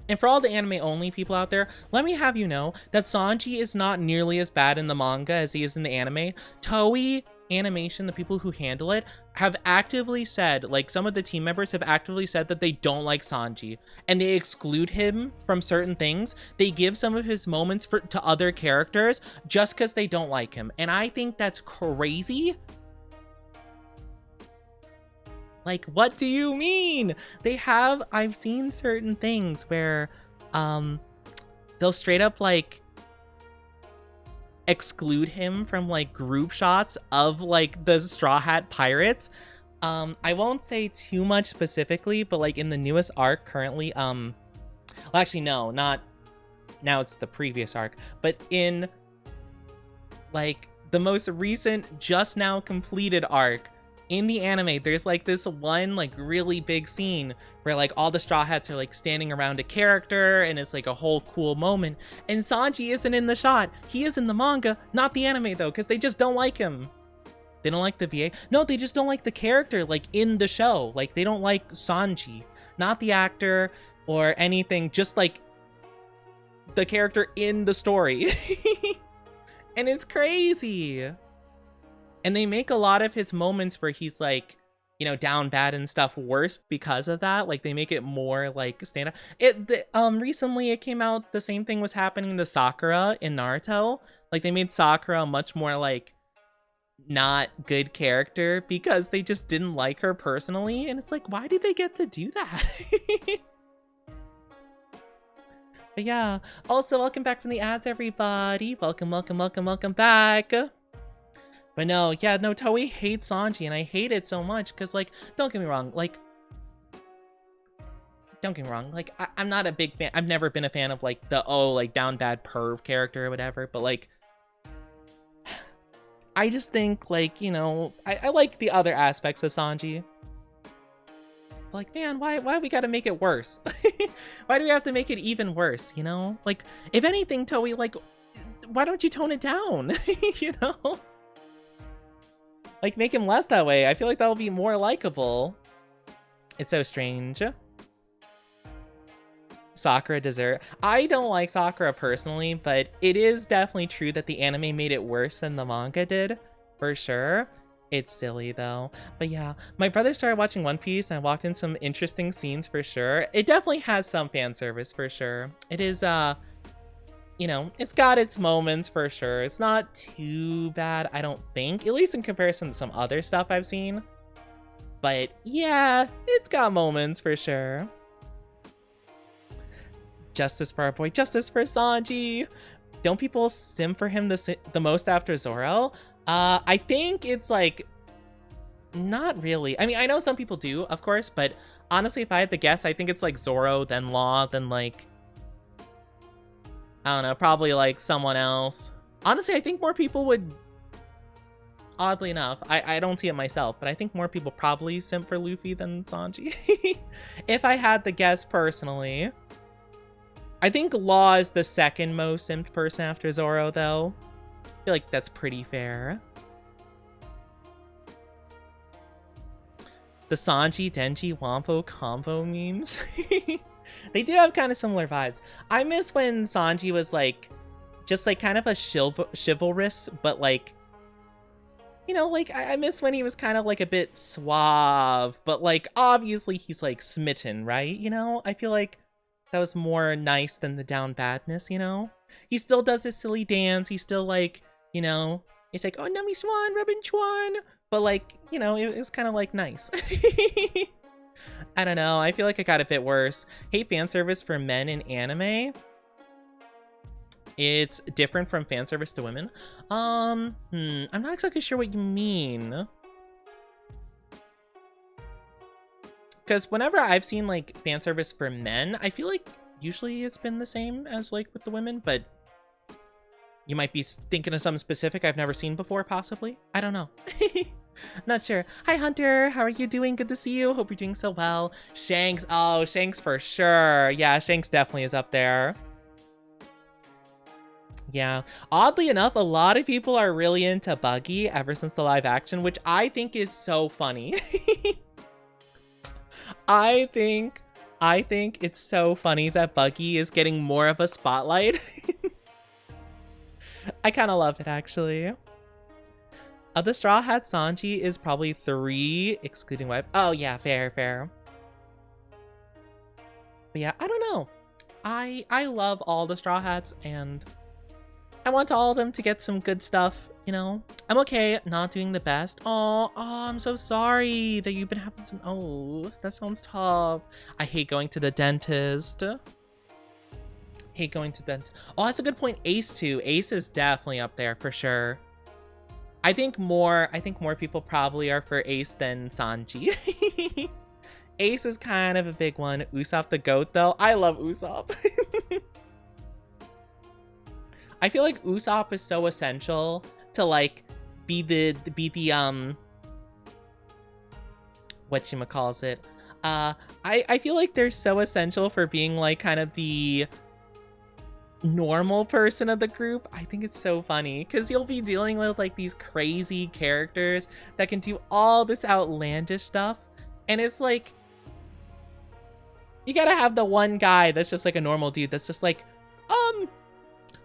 And for all the anime only people out there, let me have you know that Sanji is not nearly as bad in the manga as he is in the anime. Toei Animation, the people who handle it, have actively said, like some of the team members have actively said that they don't like Sanji and they exclude him from certain things. They give some of his moments to other characters just because they don't like him. And I think that's crazy. Like, what do you mean? I've seen certain things where they'll straight up like exclude him from like group shots of like the Straw Hat Pirates. I won't say too much specifically, but like in the newest arc currently, well actually no, not now, it's the previous arc, but in like the most recent just now completed arc in the anime, there's like this one like really big scene where like all the Straw Hats are like standing around a character and it's like a whole cool moment, and Sanji isn't in the shot. He is in the manga, not the anime though, because they just don't like him. They don't like the VA. No, they just don't like the character like in the show. Like they don't like Sanji, not the actor or anything, just like the character in the story. And it's crazy. And they make a lot of his moments where he's like, you know, down bad and stuff worse because of that. Like they make it more like stand up. Recently it came out, the same thing was happening to Sakura in Naruto. Like they made Sakura much more like not good character because they just didn't like her personally. And it's like, why did they get to do that? But yeah, also welcome back from the ads, everybody. Welcome back. But no, yeah, no, Toei hates Sanji, and I hate it so much, because, like, don't get me wrong, like, I'm not a big fan, I've never been a fan of, like, the, like, down bad perv character or whatever, but, like, I just think, like, you know, I like the other aspects of Sanji. Like, man, why we gotta make it worse? Why do we have to make it even worse, you know? Like, if anything, Toei, like, why don't you tone it down, you know? Like, make him less that way. I feel like that'll be more likable. It's so strange. Sakura dessert. I don't like Sakura personally, but it is definitely true that the anime made it worse than the manga did, for sure. It's silly though. But yeah, my brother started watching One Piece and I walked in some interesting scenes for sure. It definitely has some fan service for sure. It is, you know, it's got its moments for sure. It's not too bad, I don't think, at least in comparison to some other stuff I've seen. But yeah, it's got moments for sure. Justice for our boy, justice for Sanji. Don't people sim for him the most after Zoro? I think it's like, not really. I mean, I know some people do, of course, but honestly, if I had to guess, I think it's like Zoro, then Law, then like, I don't know, probably like someone else. Honestly, I think more people would, oddly enough, I don't see it myself, but I think more people probably simp for Luffy than Sanji. If I had to guess personally. I think Law is the second most simped person after Zoro, though. I feel like that's pretty fair. The Sanji, Denji, Wampo combo memes. They do have kind of similar vibes. I miss when Sanji was like, just like kind of a chivalrous, but like, you know, like I miss when he was kind of like a bit suave, but like obviously he's like smitten, right? You know, I feel like that was more nice than the down badness, you know? He still does his silly dance. He's still like, you know, he's like, oh, Nami Swan, Robin Chuan. But like, you know, it was kind of like nice. I don't know. I feel like it got a bit worse. Hate fan service for men in anime. It's different from fan service to women. I'm not exactly sure what you mean. Because whenever I've seen like fan service for men, I feel like usually it's been the same as like with the women, but you might be thinking of something specific I've never seen before, possibly. I don't know. Not sure. Hi, Hunter. How are you doing? Good to see you. Hope you're doing so well. Shanks. Oh, Shanks for sure. Yeah, Shanks definitely is up there. Yeah. Oddly enough, a lot of people are really into Buggy ever since the live action, which I think is so funny. I think I think it's so funny that Buggy is getting more of a spotlight. I kind of love it, actually. Of the Straw Hat, Sanji is probably 3, excluding wife. Oh yeah, fair, fair. But yeah, I don't know. I love all the Straw Hats, and I want all of them to get some good stuff, you know? I'm okay not doing the best. Oh, I'm so sorry that you've been having some... Oh, that sounds tough. I hate going to the dentist. Hate going to dentist. Oh, that's a good point. Ace too. Ace is definitely up there for sure. I think more people probably are for Ace than Sanji. Ace is kind of a big one. Usopp the goat though. I love Usopp. I feel like Usopp is so essential to like be the whatchamacallit. I feel like they're so essential for being like kind of the normal person of the group. I think it's so funny because you'll be dealing with like these crazy characters that can do all this outlandish stuff, and it's like you gotta have the one guy that's just like a normal dude that's just like,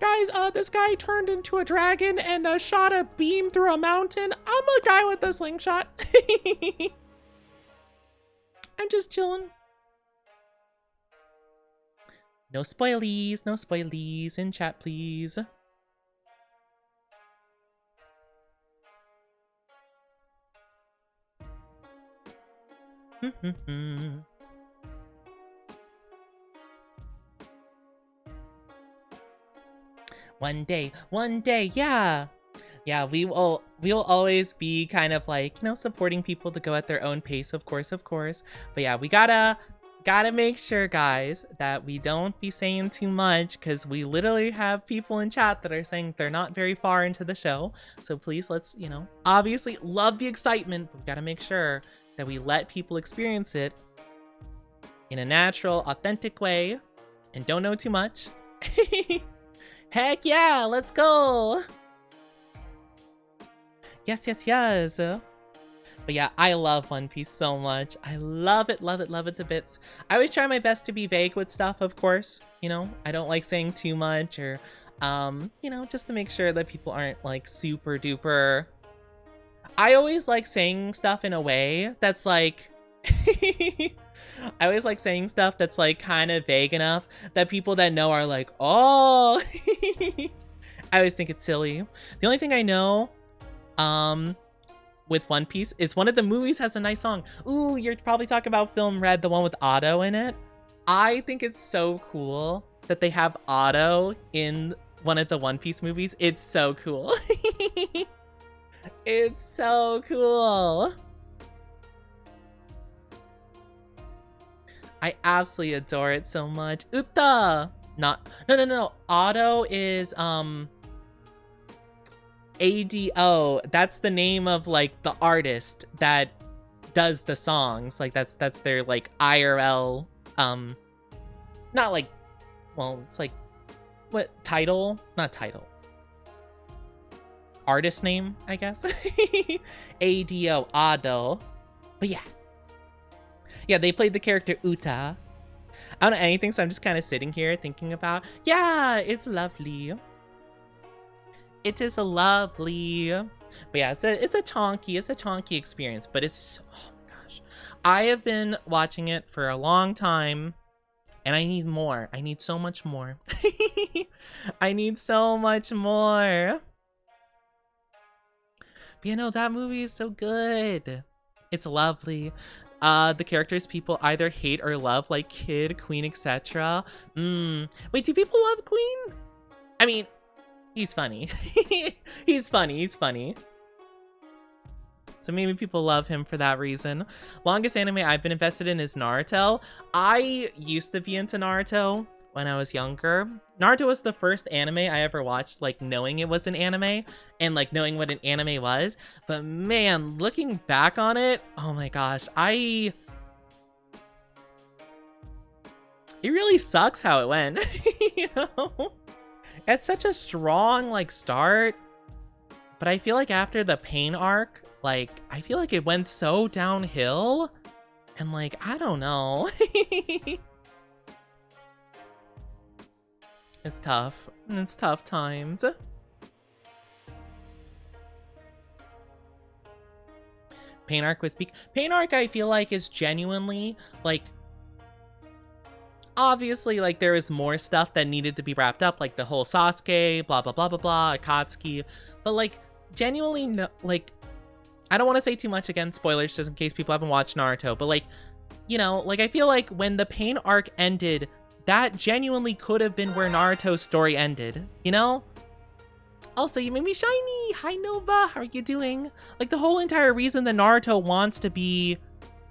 guys, this guy turned into a dragon and shot a beam through a mountain. I'm a guy with a slingshot. I'm just chilling. No spoilies in chat, please. One day, yeah. Yeah, we'll always be kind of like, you know, supporting people to go at their own pace, of course. But yeah, we gotta make sure, guys, that we don't be saying too much, because we literally have people in chat that are saying they're not very far into the show. So please, let's, you know, obviously love the excitement, but we gotta make sure that we let people experience it in a natural, authentic way and don't know too much. Heck yeah, let's go. Yes. But yeah, I love One Piece so much. I love it to bits. I always try my best to be vague with stuff, of course. You know, I don't like saying too much, or, you know, just to make sure that people aren't like super duper. I always like saying stuff in a way that's like, I always like saying stuff that's like kind of vague enough that people that know are like, oh. I always think it's silly. The only thing I know, with One Piece is one of the movies has a nice song. Ooh, you're probably talking about Film Red, the one with Otto in it. I think it's so cool that they have Otto in one of the One Piece movies. It's so cool. It's so cool. I absolutely adore it so much. Uta! No. Otto is, ADO, that's the name of like the artist that does the songs. Like that's their like IRL, not like, well, it's like, what, title? Not title. Artist name, I guess. ADO, Ado. But yeah. Yeah, they played the character Uta. I don't know anything, so I'm just kind of sitting here thinking about, yeah, it's lovely. It is a lovely, but yeah, it's a chonky experience, but it's, oh my gosh. I have been watching it for a long time, and I need more. I need so much more. I need so much more. But you know, that movie is so good. It's lovely. The characters people either hate or love, like Kid, Queen, etc. Wait, do people love Queen? I mean, he's funny. He's funny. So maybe people love him for that reason. Longest anime I've been invested in is Naruto. I used to be into Naruto when I was younger. Naruto was the first anime I ever watched, like knowing it was an anime and like knowing what an anime was. But man, looking back on it, oh my gosh, it really sucks how it went. You know? It's such a strong like start, but I feel like after the Pain arc, like I feel like it went so downhill And like, I don't know. It's tough. It's tough times. Pain arc with peak. Pain arc, I feel like, is genuinely like, obviously, like, there is more stuff that needed to be wrapped up, like the whole Sasuke, blah blah blah blah blah, Akatsuki, but like, genuinely, no, like, I don't want to say too much, again, spoilers, just in case people haven't watched Naruto, but like, you know, like, I feel like when the Pain arc ended, that genuinely could have been where Naruto's story ended, you know? Also, you made me shiny! Hi, Nova! How are you doing? Like, the whole entire reason that Naruto wants to be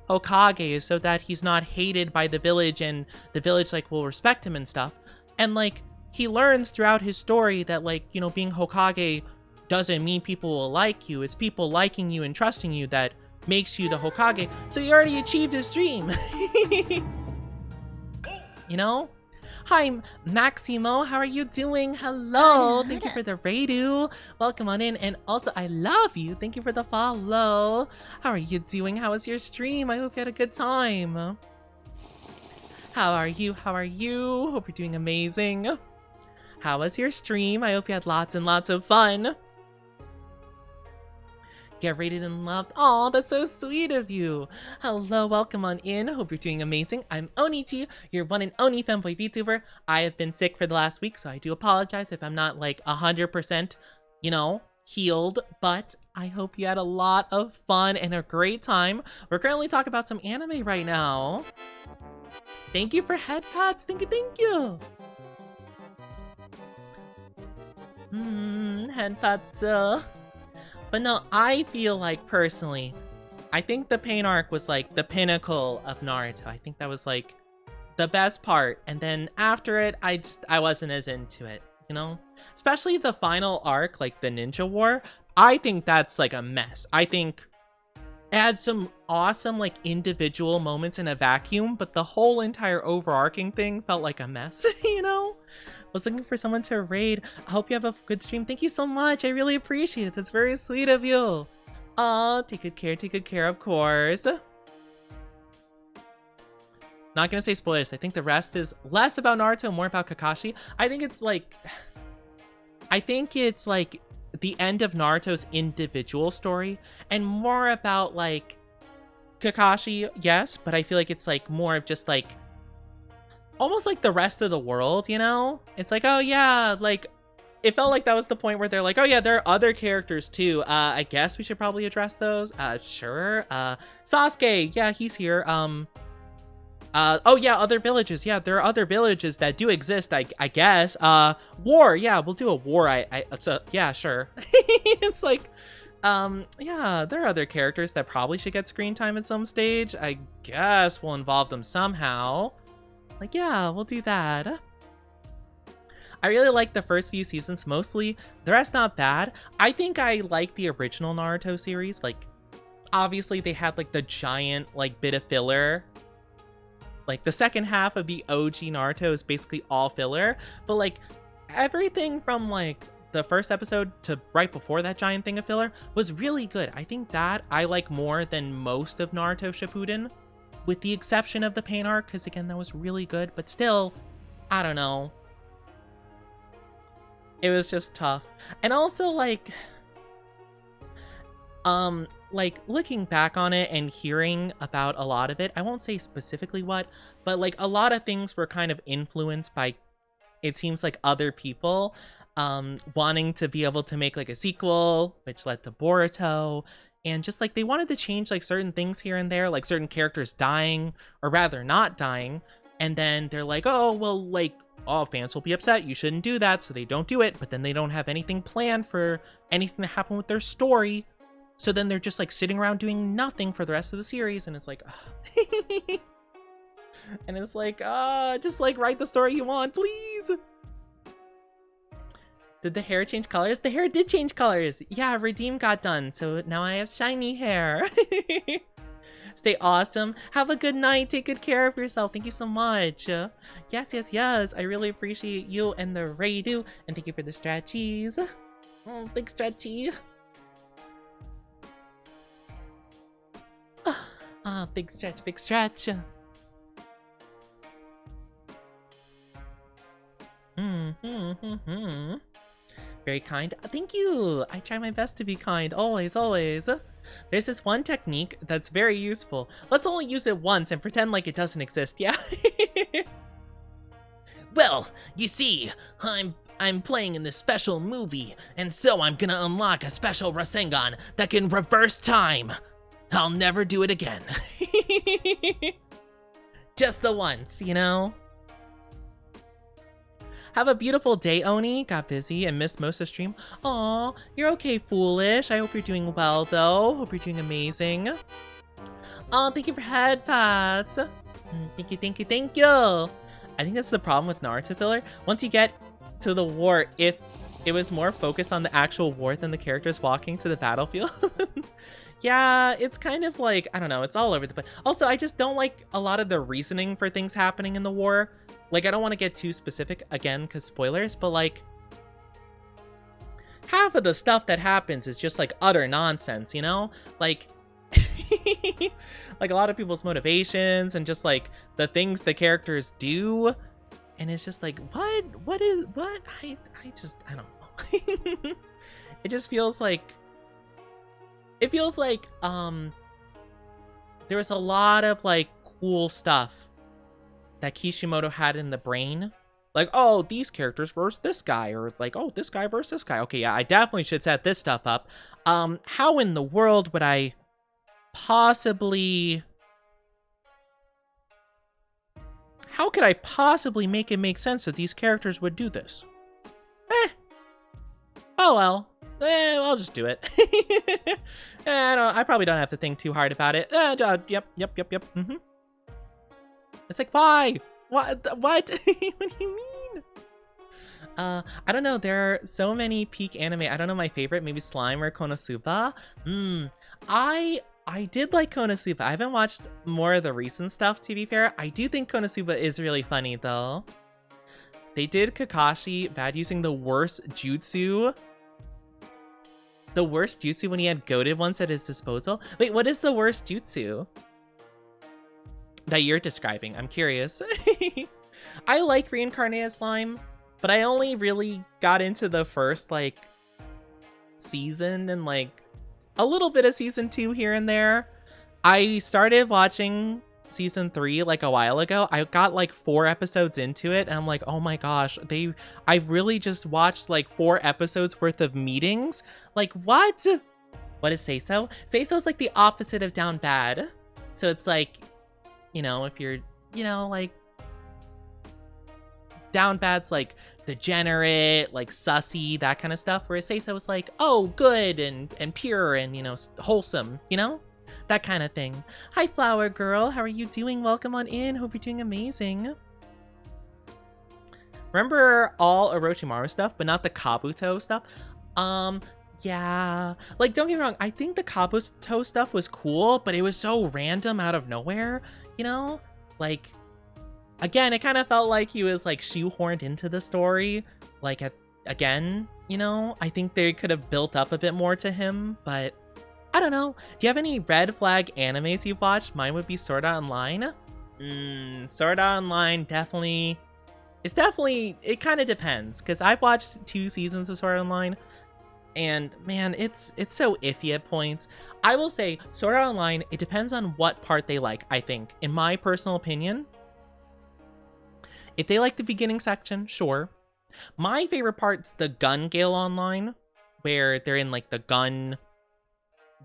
Hokage is so that he's not hated by the village, and the village, like, will respect him and stuff. And, like, he learns throughout his story that, like, you know, being Hokage doesn't mean people will like you. It's people liking you and trusting you that makes you the Hokage. So he already achieved his dream. You know? Hi, Maximo. How are you doing? Hello. Thank you for the Radu. Welcome on in. And also, I love you. Thank you for the follow. How are you doing? How was your stream? I hope you had a good time. How are you? How are you? Hope you're doing amazing. How was your stream? I hope you had lots and lots of fun. Get rated and loved. Aw, that's so sweet of you. Hello, welcome on in. Hope you're doing amazing. I'm Onichi, your one and only femboy VTuber. I have been sick for the last week, so I do apologize if I'm not like 100%, you know, healed, but I hope you had a lot of fun and a great time. We're currently talking about some anime right now. Thank you for head pats. Thank you, thank you. Head pats. But no, I feel like, personally, I think the Pain arc was like the pinnacle of Naruto. I think that was like the best part. And then after it, I wasn't as into it, you know? Especially the final arc, like the Ninja War. I think that's like a mess. I think it had some awesome like individual moments in a vacuum, but the whole entire overarching thing felt like a mess, you know? Was looking for someone to raid. I hope you have a good stream. Thank you so much. I really appreciate it. That's very sweet of you. Aw, take good care, of course. Not gonna say spoilers. I think the rest is less about Naruto, more about Kakashi. I think it's like the end of Naruto's individual story, and more about like Kakashi, yes, but I feel like it's like more of just like almost like the rest of the world, you know? It's like, oh yeah, like, it felt like that was the point where they're like, oh yeah, there are other characters too. I guess we should probably address those. Sure. Sasuke, yeah, he's here. Oh yeah, other villages. Yeah, there are other villages that do exist, I guess. War, yeah, we'll do a war. Yeah, sure. It's like, yeah, there are other characters that probably should get screen time at some stage. I guess we'll involve them somehow. Like, yeah, we'll do that. I really like the first few seasons mostly. The rest not bad. I think I like the original Naruto series. Like, obviously they had like the giant like bit of filler. Like the second half of the OG Naruto is basically all filler. But like everything from like the first episode to right before that giant thing of filler was really good. I think that I like more than most of Naruto Shippuden, with the exception of the Pain arc, because again, that was really good, but still, I don't know. It was just tough. And also, like looking back on it and hearing about a lot of it, I won't say specifically what, but like a lot of things were kind of influenced by, it seems like, other people wanting to be able to make like a sequel, which led to Boruto. And just like they wanted to change like certain things here and there, like certain characters dying, or rather not dying. And then they're like, oh, well, like, oh, fans will be upset. You shouldn't do that. So they don't do it. But then they don't have anything planned for anything to happen with their story. So then they're just like sitting around doing nothing for the rest of the series. And it's like, and it's like, just like write the story you want, please. Did the hair change colors? The hair did change colors. Yeah, Redeem got done, so now I have shiny hair. Stay awesome. Have a good night. Take good care of yourself. Thank you so much. Yes, yes, yes. I really appreciate you and the Radu, and thank you for the stretchies. Big stretchy. Ah, big stretch, big stretch. Very kind. Thank you. I try my best to be kind. Always, always. There's this one technique that's very useful. Let's only use it once and pretend like it doesn't exist, yeah? Well, you see, I'm playing in this special movie, and so I'm gonna unlock a special Rasengan that can reverse time. I'll never do it again. Just the once, you know? Have a beautiful day, Oni. Got busy and missed most of stream. Aw, you're okay, Foolish. I hope you're doing well, though. Hope you're doing amazing. Oh, thank you for head pats. Thank you, thank you, thank you. I think that's the problem with Naruto filler. Once you get to the war, if it was more focused on the actual war than the characters walking to the battlefield. Yeah, it's kind of like, I don't know, it's all over the place. Also, I just don't like a lot of the reasoning for things happening in the war. Like, I don't want to get too specific, again, because spoilers, but, like, half of the stuff that happens is just, like, utter nonsense, you know? Like, like, a lot of people's motivations and just, like, the things the characters do. And it's just like, what? I don't know. It just feels like, there was a lot of, like, cool stuff that Kishimoto had in the brain. Like, oh, these characters versus this guy, or like, oh, this guy versus this guy. Okay, yeah, I definitely should set this stuff up. How in the world would I possibly... How could I possibly make it make sense that these characters would do this? Oh well. I'll just do it. I probably don't have to think too hard about it. Yep. It's like, why? What? What do you mean? I don't know. There are so many peak anime. I don't know my favorite. Maybe Slime or Konosuba. I did like Konosuba. I haven't watched more of the recent stuff, to be fair. I do think Konosuba is really funny, though. They did Kakashi bad using the worst jutsu. The worst jutsu when he had goated ones at his disposal. Wait, what is the worst jutsu that you're describing? I'm curious. I like reincarnated slime, but I only really got into the first, like, season and, like, a little bit of season 2 here and there. I started watching season 3 like a while ago. I got like 4 episodes into it and I'm like, oh my gosh, I've really just watched like 4 episodes worth of meetings. Like, what? What is Seiso? Seiso is like the opposite of down bad. So it's like, you know, if you're, you know, like, down bad's like degenerate, like sussy, that kind of stuff. Whereas Seiso is like, oh, good and pure and, you know, wholesome, you know? That kind of thing. Hi, Flower Girl. How are you doing? Welcome on in. Hope you're doing amazing. Remember all Orochimaru stuff, but not the Kabuto stuff? Yeah. Like, don't get me wrong. I think the Kabuto stuff was cool, but it was so random out of nowhere, you know? Like, again, it kind of felt like he was, like, shoehorned into the story. Like, again, you know? I think they could have built up a bit more to him, but I don't know. Do you have any red flag animes you've watched? Mine would be Sword Art Online. Sword Art Online definitely... It kind of depends, because I've watched 2 seasons of Sword Art Online, and man, it's so iffy at points. I will say, Sword Art Online, it depends on what part they like, I think. In my personal opinion, if they like the beginning section, sure. My favorite part's the Gun Gale Online, where they're in, like, the gun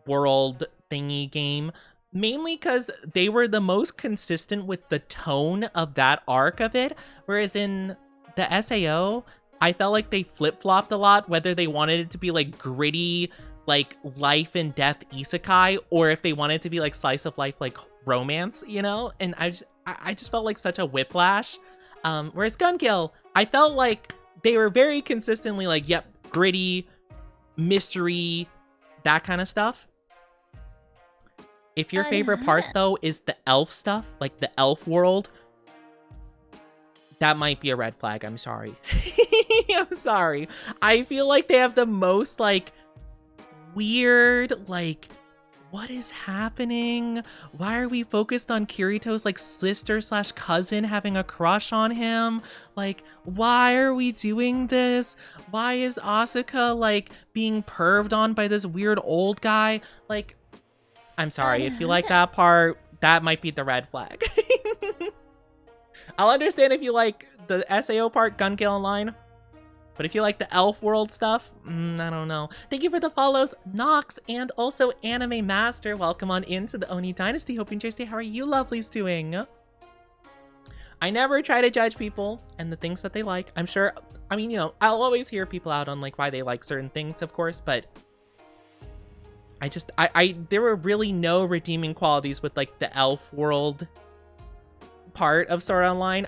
world thingy game, mainly because they were the most consistent with the tone of that arc of it, whereas in the SAO, I felt like they flip-flopped a lot, whether they wanted it to be like gritty, like life and death isekai, or if they wanted it to be like slice of life, like romance, you know? And I just felt like such a whiplash. Whereas Gun Kill, I felt like they were very consistently like, yep, gritty, mystery, that kind of stuff. If your favorite part, though, is the elf stuff, like the elf world, that might be a red flag. I'm sorry. I'm sorry. I feel like they have the most, like, weird, like, What is happening? Why are we focused on Kirito's like sister slash cousin having a crush on him? Like, why are we doing this? Why is Asuka like being perved on by this weird old guy? Like, I'm sorry, if you like that part, that might be the red flag. I'll understand if you like the SAO part, Gun Gale Online. But if you like the elf world stuff, I don't know. Thank you for the follows, Nox, and also Anime Master. Welcome on into the Oni Dynasty. Hope you enjoy stay. How are you lovelies doing? I never try to judge people and the things that they like. I'm sure, I mean, you know, I'll always hear people out on like why they like certain things, of course, but there were really no redeeming qualities with like the elf world part of Sword Art Online.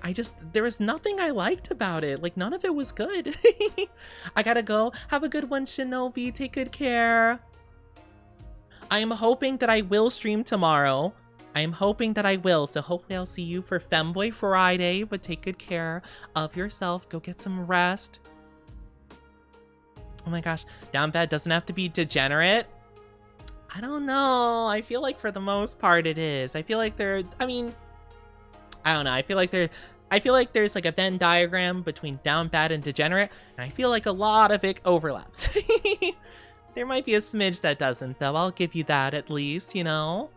There was nothing I liked about it. Like, none of it was good. I gotta go. Have a good one, Shinobi. Take good care. I am hoping that I will stream tomorrow. I am hoping that I will. So hopefully I'll see you for Femboy Friday. But take good care of yourself. Go get some rest. Oh my gosh. Down bad doesn't have to be degenerate. I don't know. I feel like for the most part it is. I feel like I don't know. I feel like there's like a Venn diagram between down bad and degenerate, and I feel like a lot of it overlaps. There might be a smidge that doesn't, though. I'll give you that at least, you know?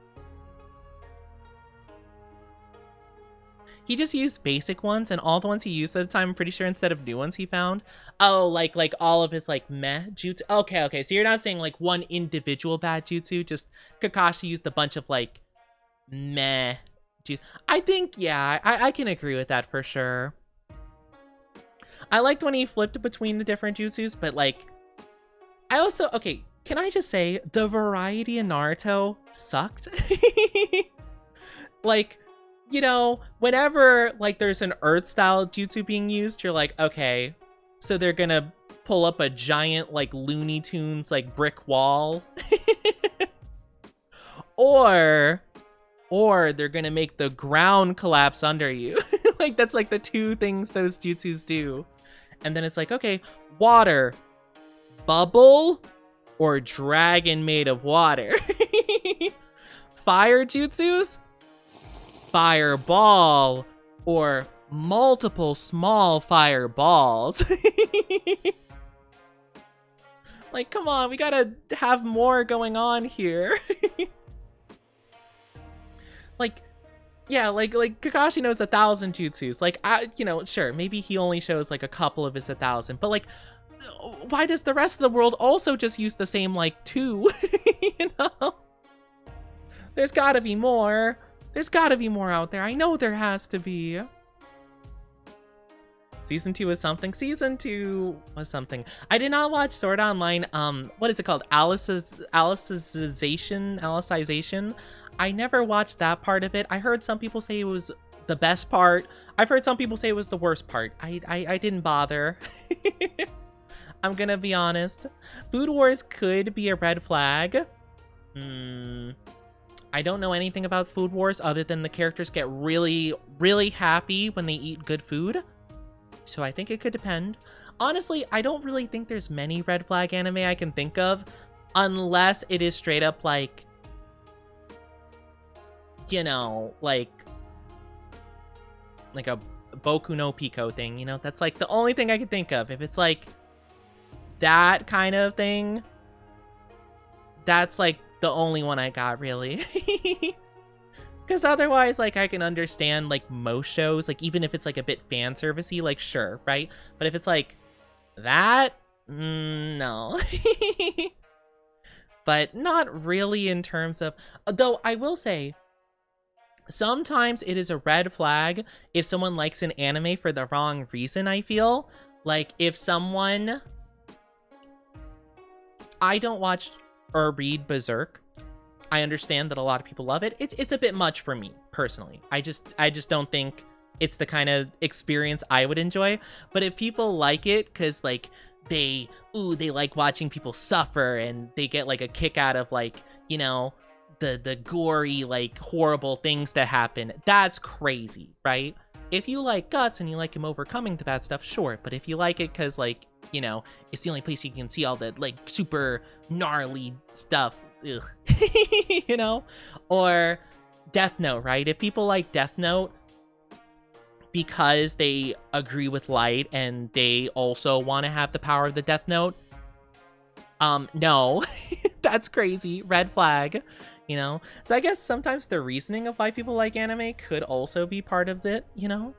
He just used basic ones, and all the ones he used at the time, I'm pretty sure, instead of new ones he found. Oh, like all of his like meh jutsu. Okay, so you're not saying like one individual bad jutsu, just Kakashi used a bunch of like meh. I think, yeah, I can agree with that for sure. I liked when he flipped between the different jutsus, but like, I also, okay, can I just say, the variety in Naruto sucked? Like, you know, whenever like there's an earth style jutsu being used, you're like, okay, so they're gonna pull up a giant like Looney Tunes like brick wall. Or they're gonna make the ground collapse under you. Like, that's like the two things those jutsus do. And then it's like, okay, water, bubble, or dragon made of water. Fire jutsus, fireball, or multiple small fireballs. Like, come on, we gotta have more going on here. Like, yeah, like Kakashi knows 1,000 jutsus. Like, you know, sure, maybe he only shows like a couple of his 1,000, but like, why does the rest of the world also just use the same like 2? You know, there's gotta be more. There's gotta be more out there. I know there has to be. Season 2 was something. Season 2 was something. I did not watch Sword Art Online. What is it called? Alicization. I never watched that part of it. I heard some people say it was the best part. I've heard some people say it was the worst part. I didn't bother. I'm gonna be honest. Food Wars could be a red flag. I don't know anything about Food Wars other than the characters get really, really happy when they eat good food. So I think it could depend. Honestly, I don't really think there's many red flag anime I can think of, unless it is straight up like, you know, like a Boku no Pico thing, you know? That's like the only thing I can think of. If it's like that kind of thing, that's like the only one I got, really. Because otherwise, like, I can understand, like, most shows, like, even if it's, like, a bit fan servicey, like, sure, right? But if it's, like, that, no. But not really in terms of, though I will say, sometimes it is a red flag if someone likes an anime for the wrong reason, I feel. Like, if someone, I don't watch or read Berserk. I understand that a lot of people love it. It's a bit much for me, personally. I just don't think it's the kind of experience I would enjoy. But if people like it because, like, they like watching people suffer and they get, like, a kick out of, like, you know, the gory, like, horrible things that happen, that's crazy, right? If you like Guts and you like him overcoming the bad stuff, sure. But if you like it because, like, you know, it's the only place you can see all the, like, super gnarly stuff, ugh. You know? Or Death Note, right? If people like Death Note because they agree with Light and they also want to have the power of the Death Note, no. That's crazy. Red flag, you know? So I guess sometimes the reasoning of why people like anime could also be part of it, you know?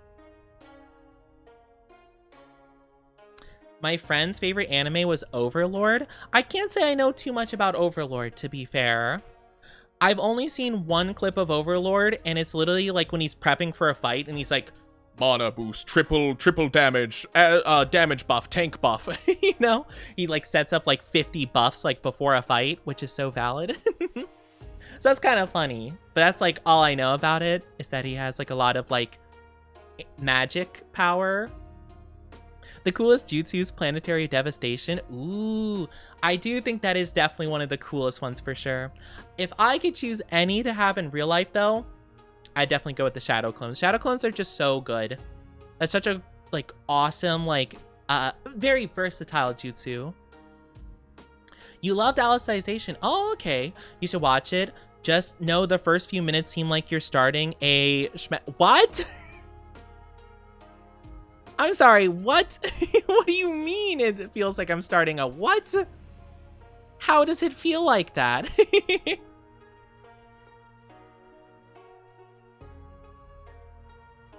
My friend's favorite anime was Overlord. I can't say I know too much about Overlord, to be fair. I've only seen one clip of Overlord, and it's literally like when he's prepping for a fight, and he's like, mana boost, triple damage, damage buff, tank buff. You know, he like sets up like 50 buffs like before a fight, which is so valid. So that's kind of funny, but that's like all I know about it, is that he has like a lot of like magic power. The coolest jutsu is planetary devastation. Ooh, I do think that is definitely one of the coolest ones for sure. If I could choose any to have in real life though, I'd definitely go with the shadow clones. Shadow clones are just so good. That's such a like awesome, like very versatile jutsu. You loved Alicization. Oh, okay. You should watch it. Just know the first few minutes seem like you're starting a what? I'm sorry, what? What do you mean it feels like I'm starting a what? How does it feel like that?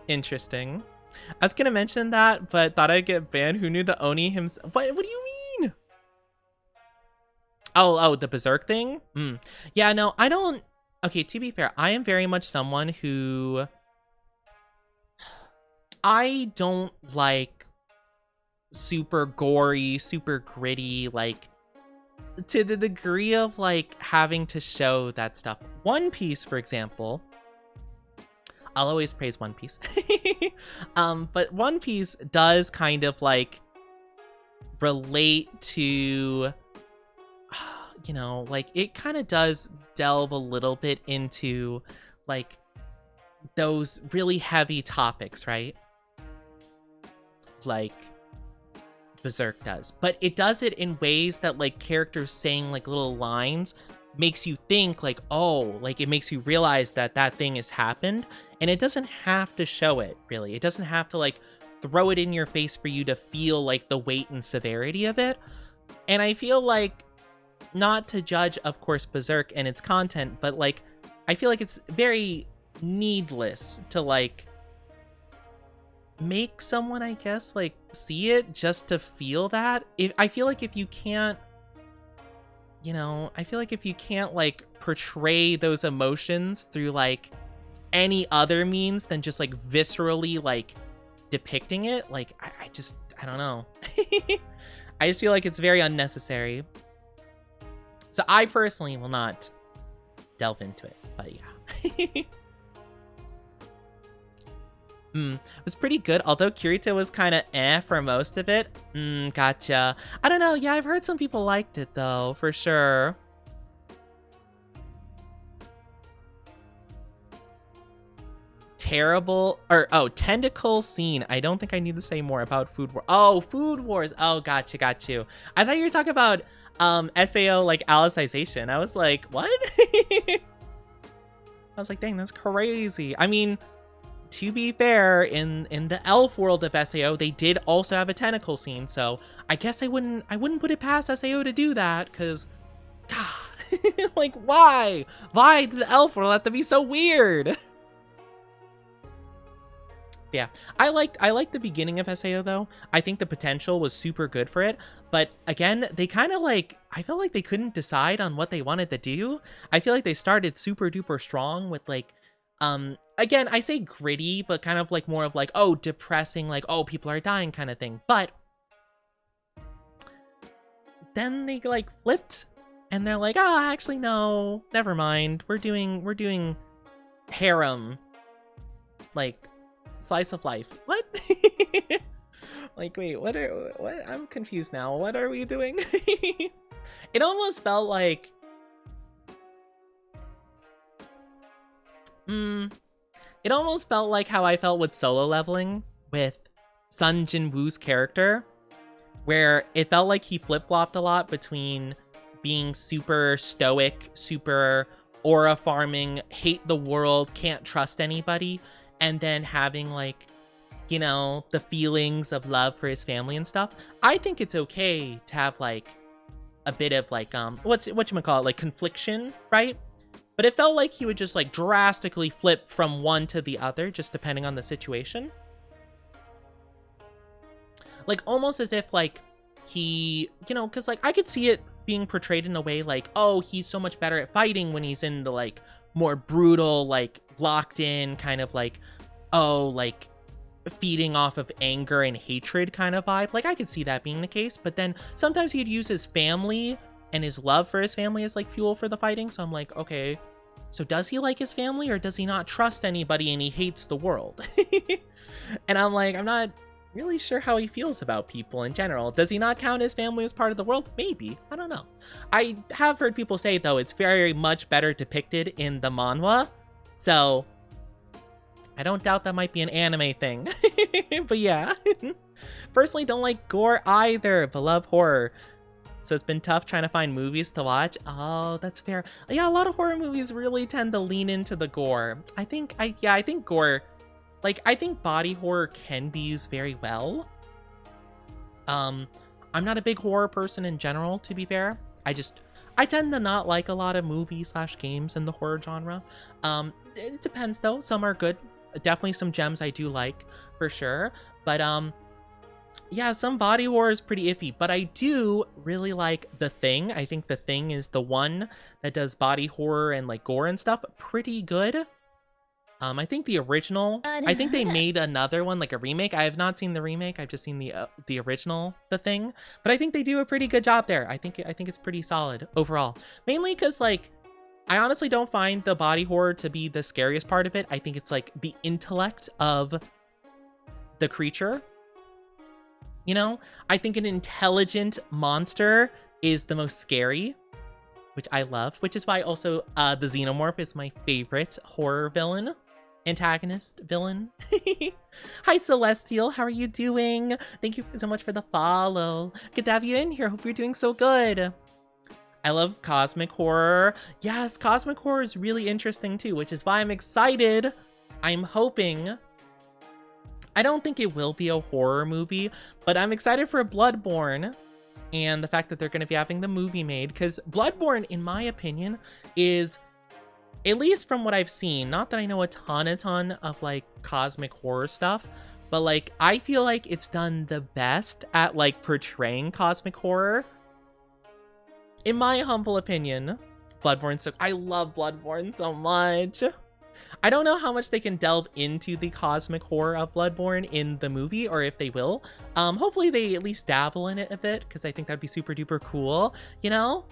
Interesting. I was gonna mention that, but thought I'd get banned. Who knew the Oni himself? What do you mean? Oh, the Berserk thing? Yeah, no, I don't... Okay, to be fair, I am very much someone who... I don't like super gory, super gritty, like, to the degree of, like, having to show that stuff. One Piece, for example... I'll always praise One Piece. But One Piece does kind of, like, relate to... You know, like, it kind of does delve a little bit into, like, those really heavy topics, right? Like Berserk does. But it does it in ways that, like, characters saying, like, little lines makes you think, like, oh, like, it makes you realize that that thing has happened. And it doesn't have to show it, really. It doesn't have to, like, throw it in your face for you to feel, like, the weight and severity of it. And I feel like, not to judge, of course, Berserk and its content, but, like, I feel like it's very needless to, like, make someone, I guess, like, see it just to feel that. I feel like if you can't, you know, I feel like if you can't, like, portray those emotions through, like, any other means than just, like, viscerally, like, depicting it, like, I don't know. I just feel like it's very unnecessary. So I personally will not delve into it, but yeah. It was pretty good, although Kirito was kind of for most of it. Gotcha. I don't know, yeah, I've heard some people liked it though, for sure. Terrible, or, oh, tentacle scene. I don't think I need to say more about Food Wars. Oh, Food Wars. Oh, got you. I thought you were talking about SAO, like, Alicization. I was like, what? I was like, dang, that's crazy. I mean, to be fair, in the elf world of SAO, they did also have a tentacle scene, so I guess I wouldn't put it past SAO to do that, because, God, like, why? Why did the elf world have to be so weird? Yeah, I liked the beginning of SAO though. I think the potential was super good for it, but again, they kind of, like, I felt like they couldn't decide on what they wanted to do. I feel like they started super duper strong with, like, again, I say gritty, but kind of like more of like, oh, depressing, like, oh, people are dying kind of thing. But then they, like, flipped and they're like, ah, oh, actually, no, never mind. We're doing harem, like, slice of life. What? Like, wait, what? I'm confused now. What are we doing? It almost felt like, it almost felt like how I felt with Solo Leveling with Sun Jin Woo's character, where it felt like he flip-flopped a lot between being super stoic, super aura farming, hate the world, can't trust anybody, and then having like, you know, the feelings of love for his family and stuff. I think it's okay to have like a bit of like whatchamacallit, like confliction, right? But it felt like he would just like drastically flip from one to the other, just depending on the situation. Like almost as if like he, you know, because like I could see it being portrayed in a way like, oh, he's so much better at fighting when he's in the like more brutal, like locked in kind of like, oh, like feeding off of anger and hatred kind of vibe. Like I could see that being the case, but then sometimes he'd use his family and his love for his family as like fuel for the fighting. So I'm like, okay, so does he like his family or does he not trust anybody and he hates the world? And I'm like, I'm not really sure how he feels about people in general. Does he not count his family as part of the world? Maybe. I don't know. I have heard people say, though, it's very much better depicted in the manhwa. So I don't doubt that might be an anime thing. But yeah. Personally, don't like gore either, but love horror. So it's been tough trying to find movies to watch. Oh, that's fair. Yeah, a lot of horror movies really tend to lean into the gore. I think gore, like, I think body horror can be used very well. I'm not a big horror person in general, to be fair. I tend to not like a lot of movies/games in the horror genre. It depends though. Some are good. Definitely some gems I do like, for sure. But, yeah, some body horror is pretty iffy, but I do really like The Thing. I think The Thing is the one that does body horror and like gore and stuff pretty good. I think the original, I think they made another one, like a remake. I have not seen the remake. I've just seen the original The Thing, but I think they do a pretty good job there. I think it's pretty solid overall. Mainly because like I honestly don't find the body horror to be the scariest part of it. I think it's like the intellect of the creature. You know, I think an intelligent monster is the most scary, which I love, which is why also the Xenomorph is my favorite horror villain. Antagonist villain. Hi Celestial, how are you doing? Thank you so much for the follow. Good to have you in here. Hope you're doing so good. I love cosmic horror. Yes, cosmic horror is really interesting too, which is why I'm excited. I'm hoping, I don't think it will be a horror movie, but I'm excited for Bloodborne and the fact that they're going to be having the movie made, because Bloodborne, in my opinion, is, at least from what I've seen, not that I know a ton of like cosmic horror stuff, but like I feel like it's done the best at like portraying cosmic horror. In my humble opinion, Bloodborne, so I love Bloodborne so much. I don't know how much they can delve into the cosmic horror of Bloodborne in the movie, or if they will. Hopefully they at least dabble in it a bit, because I think that'd be super duper cool, you know?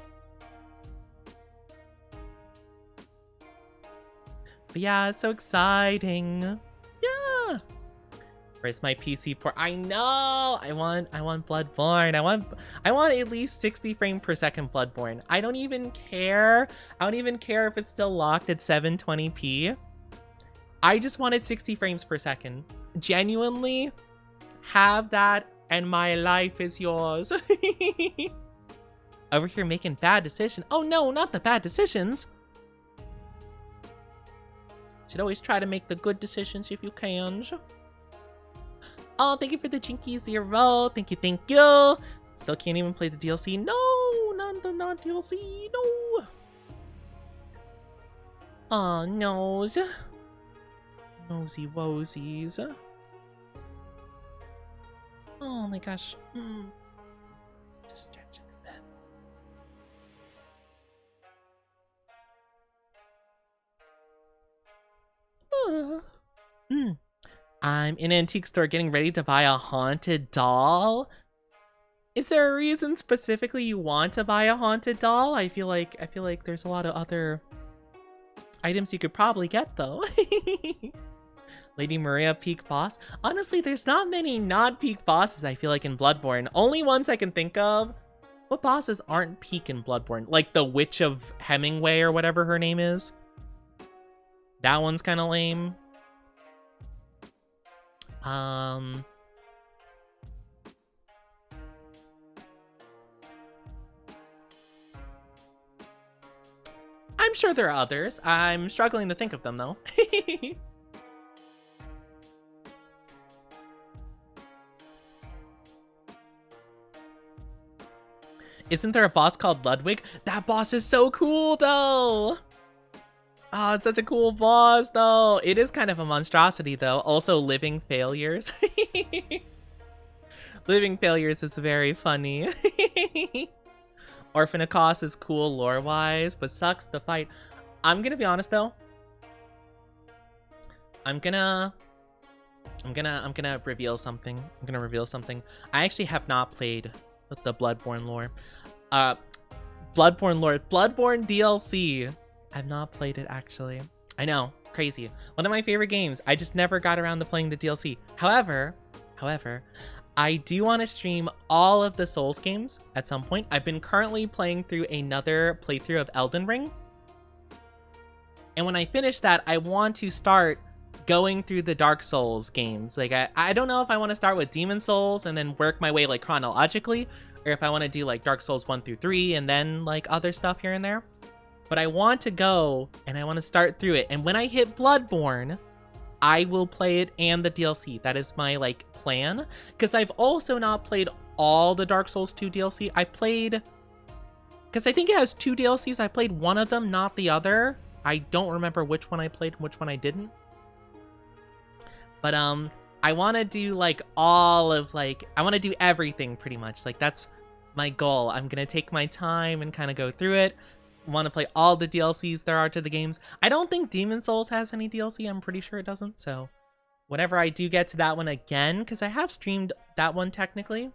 But yeah, it's so exciting. Yeah. Where's my PC port? I know. I want Bloodborne. I want at least 60 frames per second Bloodborne. I don't even care. I don't even care if it's still locked at 720p. I just wanted 60 frames per second. Genuinely, have that and my life is yours. Over here making bad decisions. Oh no, not the bad decisions. Should always try to make the good decisions if you can. Oh, thank you for the Jinky Zero. Thank you, thank you. Still can't even play the DLC. No, not the DLC. No. Oh, nose. Nosy wosies. Oh my gosh. Just stretch it a bit. I'm in an antique store getting ready to buy a haunted doll. Is there a reason specifically you want to buy a haunted doll? I feel like there's a lot of other items you could probably get though. Lady Maria peak boss. Honestly, there's not many non-peak bosses I feel like in Bloodborne. Only ones I can think of. What bosses aren't peak in Bloodborne? Like the Witch of Hemingway or whatever her name is. That one's kind of lame. I'm sure there are others. I'm struggling to think of them, though. Isn't there a boss called Ludwig? That boss is so cool, though! Oh, it's such a cool boss, though. It is kind of a monstrosity, though. Also, Living Failures. Living Failures is very funny. Orphanacos is cool lore-wise, but sucks to fight. I'm gonna be honest, though. I'm gonna reveal something. I'm gonna reveal something. I actually have not played the Bloodborne lore. Bloodborne DLC. I've not played it, actually. I know, crazy. One of my favorite games. I just never got around to playing the DLC. However, I do want to stream all of the Souls games at some point. I've been currently playing through another playthrough of Elden Ring. And when I finish that, I want to start going through the Dark Souls games. Like, I don't know if I want to start with Demon Souls and then work my way, like, chronologically, or if I want to do, like, Dark Souls 1 through 3 and then, like, other stuff here and there. But I want to go and I want to start through it. And when I hit Bloodborne, I will play it and the DLC. That is my, like, plan. Because I've also not played all the Dark Souls 2 DLC. I played... Because I think it has 2 DLCs. I played one of them, not the other. I don't remember which one I played and which one I didn't. But, I want to do, like, all of, like... I want to do everything, pretty much. Like, that's my goal. I'm going to take my time and kind of go through it. Want to play all the DLCs there are to the games. I don't think Demon Souls has any DLC. I'm pretty sure it doesn't. So whenever I do get to that one again, because I have streamed that one technically,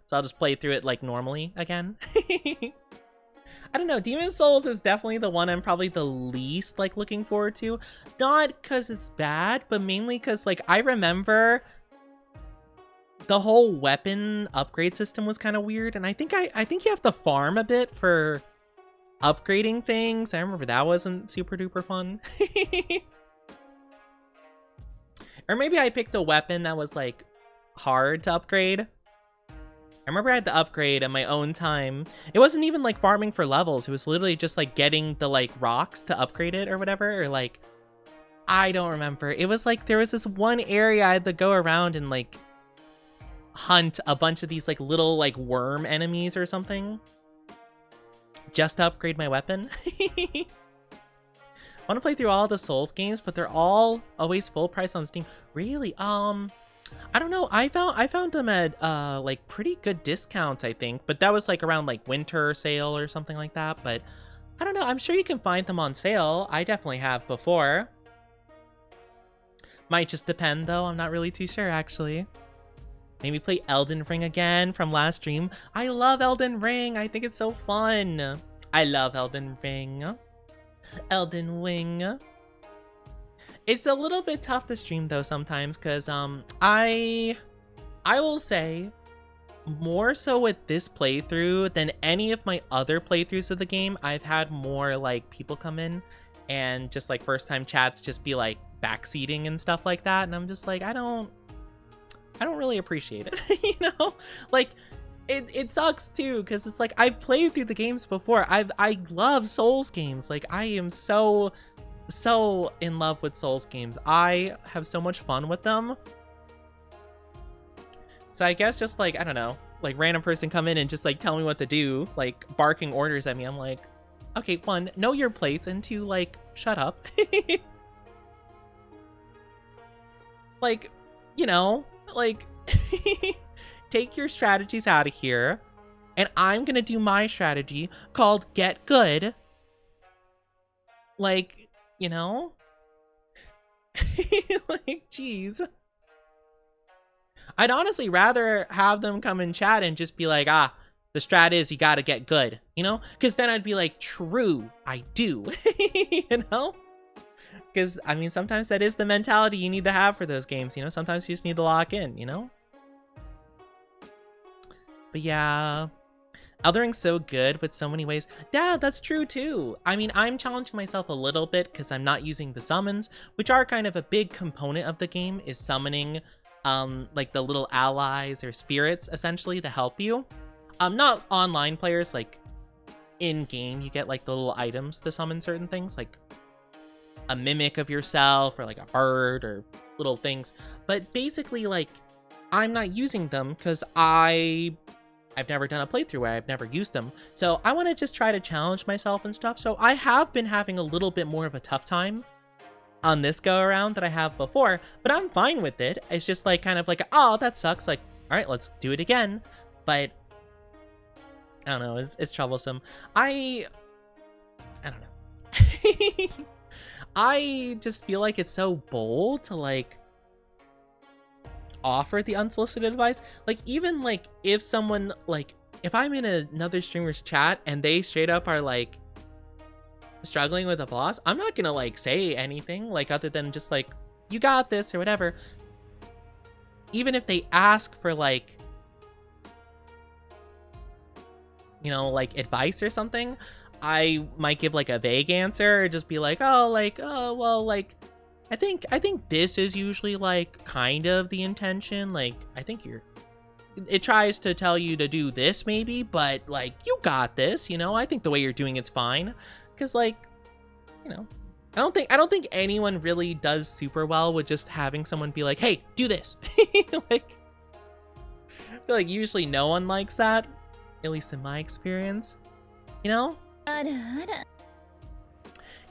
so I'll just play through it like normally again. I don't know. Demon Souls is definitely the one I'm probably the least like looking forward to. Not because it's bad, but mainly because like I remember the whole weapon upgrade system was kind of weird, and I think you have to farm a bit for upgrading things. I remember that wasn't super duper fun. Or maybe I picked a weapon that was like hard to upgrade. I remember I had to upgrade at my own time. It wasn't even like farming for levels. It was literally just like getting the like rocks to upgrade it or whatever, or like I don't remember. It was like there was this one area I had to go around and like hunt a bunch of these like little like worm enemies or something just to upgrade my weapon. I want to play through all the Souls games, but they're all always full price on Steam. Really? I don't know. I found them at like pretty good discounts, I think, but that was like around like winter sale or something like that. But I don't know. I'm sure you can find them on sale. I definitely have before. Might just depend though. I'm not really too sure actually. Maybe play Elden Ring again from last stream. I love Elden Ring. I think it's so fun. I love Elden Ring. Elden Ring. It's a little bit tough to stream though sometimes because I will say more so with this playthrough than any of my other playthroughs of the game. I've had more like people come in and just like first time chats just be like backseating and stuff like that, and I'm just like I don't really appreciate it. You know, like it sucks too because it's like I've played through the games before. I love Souls games. Like I am so in love with Souls games. I have so much fun with them. So I guess just like I don't know, like random person come in and just like tell me what to do, like barking orders at me. I'm like, okay, 1, know your place, and 2, like shut up. Like, you know, like take your strategies out of here and I'm gonna do my strategy called get good. Like, you know, like geez, I'd honestly rather have them come and chat and just be like, the strat is you gotta get good, you know, because then I'd be like, true, I do. You know, because I mean sometimes that is the mentality you need to have for those games, you know. Sometimes you just need to lock in, you know. But yeah, Elden Ring's so good with so many ways. Yeah, that's true too. I mean, I'm challenging myself a little bit because I'm not using the summons, which are kind of a big component of the game, is summoning like the little allies or spirits essentially to help you. Not online players, like in game you get like the little items to summon certain things, like a mimic of yourself or like a bird or little things. But basically, like, I'm not using them because I've never done a playthrough where I've never used them. So I want to just try to challenge myself and stuff. So I have been having a little bit more of a tough time on this go around than I have before, but I'm fine with it. It's just like kind of like, oh, that sucks. Like, all right, let's do it again. But I don't know. It's troublesome. I don't know. I just feel like it's so bold to like offer the unsolicited advice. Like, even like if someone, like, if I'm in another streamer's chat and they straight up are like struggling with a boss, I'm not gonna like say anything like other than just like, you got this or whatever. Even if they ask for like, you know, like advice or something, I might give like a vague answer or just be like, oh, like, oh, well, like, I think this is usually like kind of the intention. Like, I think it tries to tell you to do this maybe, but like, you got this, you know, I think the way you're doing it's fine. Cause like, you know, I don't think anyone really does super well with just having someone be like, hey, do this. Like, I feel like usually no one likes that, at least in my experience, you know?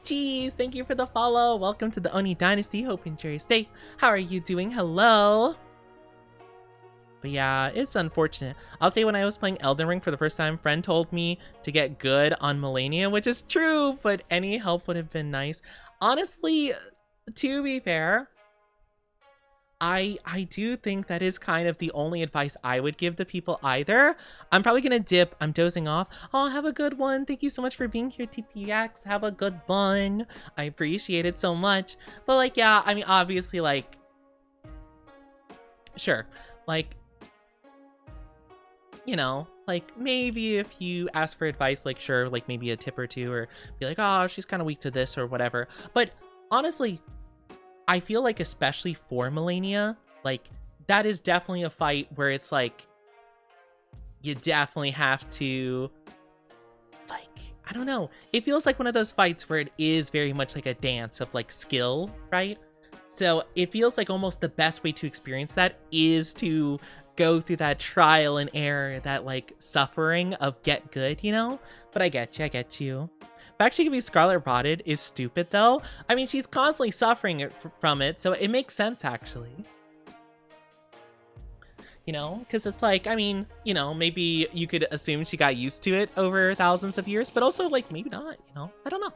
Jeez, thank you for the follow. Welcome to the Oni Dynasty. Hope you enjoy your stay. How are you doing? Hello. But yeah, it's unfortunate. I'll say when I was playing Elden Ring for the first time, friend told me to get good on Melania, which is true, but any help would have been nice. Honestly, to be fair, I do think that is kind of the only advice I would give to people either. I'm probably gonna dip. I'm dozing off. Oh, have a good one. Thank you so much for being here, TPX. Have a good one. I appreciate it so much. But like, yeah, I mean, obviously, like, sure, like, you know, like maybe if you ask for advice, like, sure, like maybe a tip or two, or be like, oh, she's kind of weak to this or whatever. But honestly, I feel like especially for Melania, like, that is definitely a fight where it's like, you definitely have to, like, I don't know. It feels like one of those fights where it is very much like a dance of like skill, right? So it feels like almost the best way to experience that is to go through that trial and error, that like suffering of get good, you know? But I get you. Fact she can be Scarlet Rotted is stupid though. I mean, she's constantly suffering from it, so it makes sense actually. You know, because it's like, I mean, you know, maybe you could assume she got used to it over thousands of years, but also like maybe not, you know? I don't know.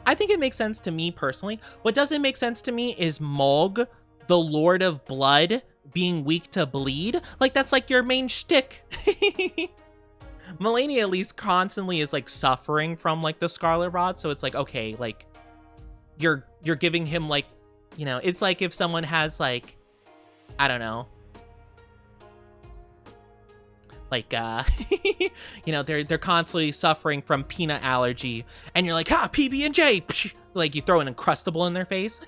I think it makes sense to me personally. What doesn't make sense to me is Mog, the Lord of Blood, being weak to bleed. Like, that's like your main shtick. Melania at least constantly is like suffering from like the Scarlet Rot, so it's like, okay, like you're giving him like, you know, it's like if someone has like, I don't know, like you know, they're constantly suffering from peanut allergy, and you're like, ha, PB&J, like you throw an Uncrustable in their face.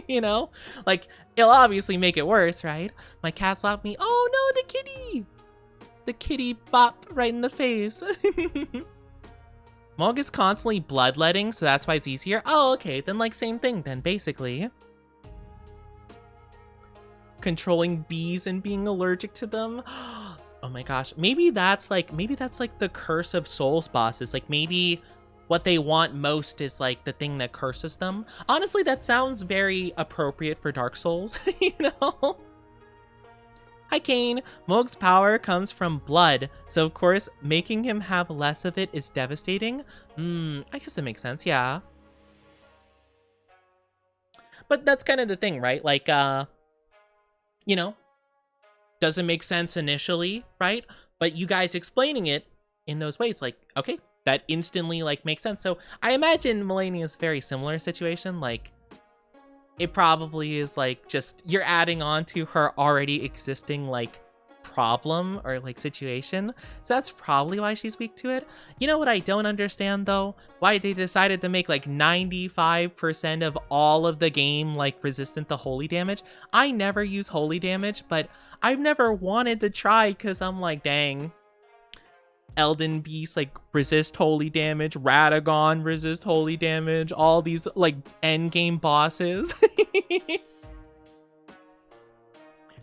You know, like it'll obviously make it worse, right? My cat slapped me. Oh no, the kitty bop right in the face. Mog is constantly bloodletting, so that's why it's easier. Oh, okay, then like same thing then, basically. Controlling bees and being allergic to them. Oh my gosh, maybe that's like the curse of Souls bosses. Like maybe what they want most is like the thing that curses them. Honestly, that sounds very appropriate for Dark Souls, you know? Hi Kane, Mog's power comes from blood, so of course making him have less of it is devastating. I guess that makes sense, yeah. But that's kind of the thing, right? Like, you know, doesn't make sense initially, right? But you guys explaining it in those ways, like, okay, that instantly like makes sense. So I imagine Melania's very similar situation, like, it probably is like just you're adding on to her already existing like problem or like situation. So that's probably why she's weak to it. You know what I don't understand though? Why they decided to make like 95% of all of the game like resistant to holy damage. I never use holy damage, but I've never wanted to try because I'm like, dang. Elden beasts like resist holy damage, Radagon resist holy damage, all these like end game bosses.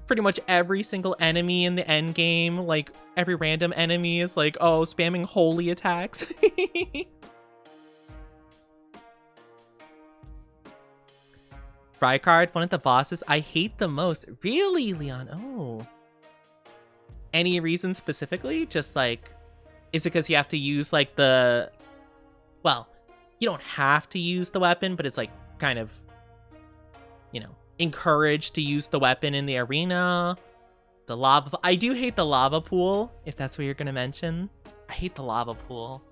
Pretty much every single enemy in the end game, like every random enemy is like, oh, spamming holy attacks. Frykard, one of the bosses I hate the most. Really, Leon? Oh. Any reason specifically? Just like, is it because you have to use like the, well, you don't have to use the weapon, but it's like kind of, you know, encouraged to use the weapon in the arena. The lava, I do hate the lava pool, if that's what you're gonna mention. I hate the lava pool.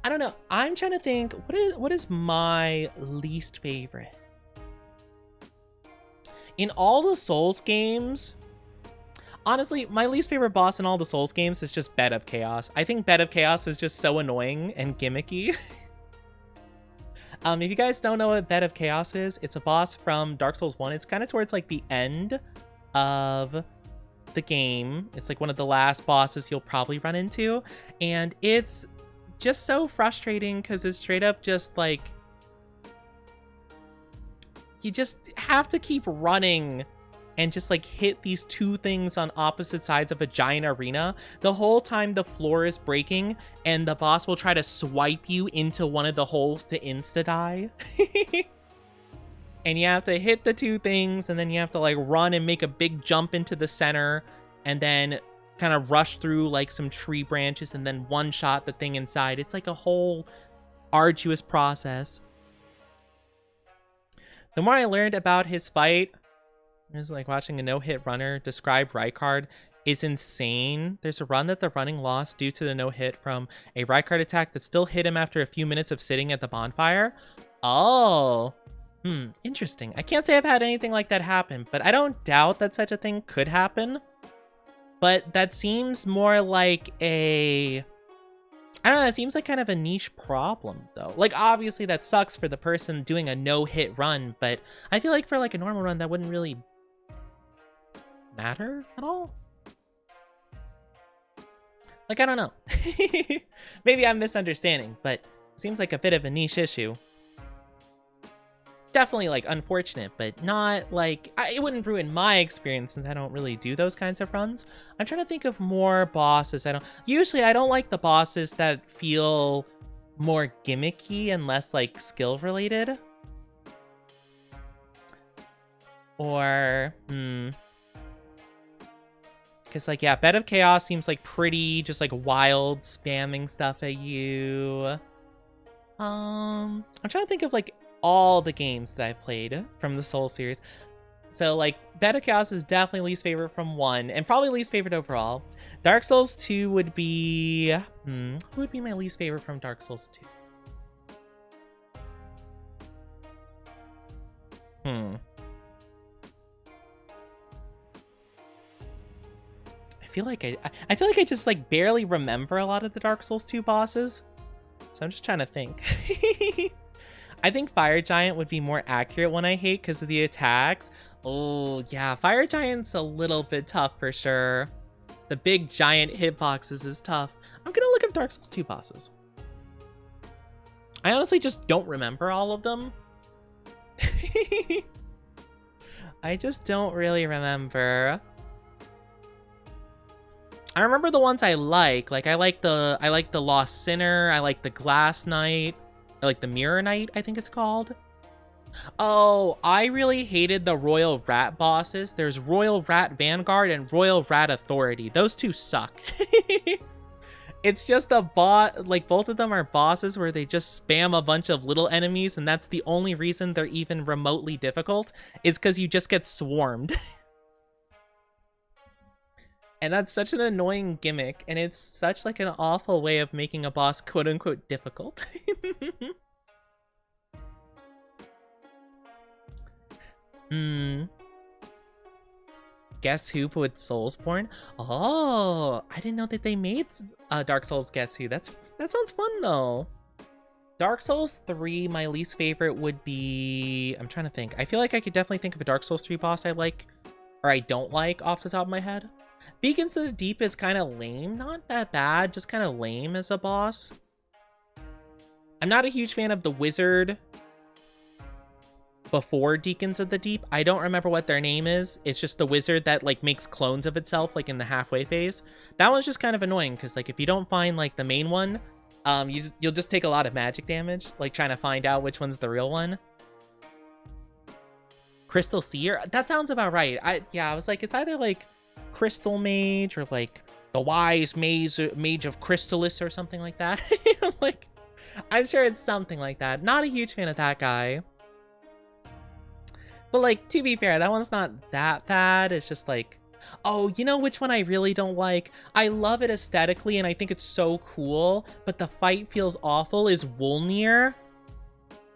I don't know. I'm trying to think, what is my least favorite? In all the Souls games, honestly, my least favorite boss in all the Souls games is just Bed of Chaos. I think Bed of Chaos is just so annoying and gimmicky. If you guys don't know what Bed of Chaos is, it's a boss from Dark Souls 1. It's kind of towards like the end of the game. It's like one of the last bosses you'll probably run into. And it's just so frustrating because it's straight up just like, you just have to keep running and just like hit these two things on opposite sides of a giant arena the whole time the floor is breaking, and the boss will try to swipe you into one of the holes to insta-die. And you have to hit the two things, and then you have to like run and make a big jump into the center, and then kind of rush through like some tree branches and then one shot the thing inside. It's like a whole arduous process. The more I learned about his fight, it was like watching a no-hit runner describe Rykard is insane. There's a run that the running lost due to the no-hit from a Rykard attack that still hit him after a few minutes of sitting at the bonfire. Oh, interesting. I can't say I've had anything like that happen, but I don't doubt that such a thing could happen. But that seems more like a, I don't know, it seems like kind of a niche problem, though. Like, obviously, that sucks for the person doing a no-hit run, but I feel like for, like, a normal run, that wouldn't really matter at all. Like, I don't know. Maybe I'm misunderstanding, but it seems like a bit of a niche issue. Definitely, like, unfortunate, but not, like, it wouldn't ruin my experience since I don't really do those kinds of runs. I'm trying to think of more bosses. Usually I don't like the bosses that feel more gimmicky and less, like, skill-related. Or, because, like, yeah, Bed of Chaos seems, like, pretty just, like, wild spamming stuff at you. I'm trying to think of, like, all the games that I've played from the Soul series. So, like, Bed of Chaos is definitely least favorite from 1, and probably least favorite overall. Dark Souls 2 would be... who would be my least favorite from Dark Souls 2? I feel like I just, like, barely remember a lot of the Dark Souls 2 bosses. So I'm just trying to think. I think Fire Giant would be more accurate one I hate because of the attacks. Oh, yeah, Fire Giant's a little bit tough for sure. The big giant hitboxes is tough. I'm gonna look up Dark Souls 2 bosses. I honestly just don't remember all of them. I just don't really remember. I remember the ones I like. Like, I like the Lost Sinner. I like the Glass Knight. I like the Mirror Knight, I think it's called. Oh, I really hated the Royal Rat bosses. There's Royal Rat Vanguard and Royal Rat Authority. Those two suck. It's just a bot, like, both of them are bosses where they just spam a bunch of little enemies, and that's the only reason they're even remotely difficult, is because you just get swarmed. And that's such an annoying gimmick, and it's such, like, an awful way of making a boss quote-unquote difficult. Guess Who with Soulsborne? Oh, I didn't know that they made Dark Souls Guess Who. That sounds fun, though. Dark Souls 3, my least favorite would be... I'm trying to think. I feel like I could definitely think of a Dark Souls 3 boss I like, or I don't like off the top of my head. Beacons of the Deep is kind of lame. Not that bad, just kind of lame as a boss. I'm not a huge fan of the wizard before Deacons of the Deep. I don't remember what their name is. It's just the wizard that like makes clones of itself like in the halfway phase. That one's just kind of annoying because like if you don't find like the main one, you'll just take a lot of magic damage like trying to find out which one's the real one. Crystal Seer? That sounds about right. I was like, it's either like Crystal Mage or like the Wise Mage of Crystalis or something like that. Like, I'm sure it's something like that. Not a huge fan of that guy. But like, to be fair, that one's not that bad. It's just like, oh, you know which one I really don't like? I love it aesthetically and I think it's so cool, but the fight feels awful is Wolnir.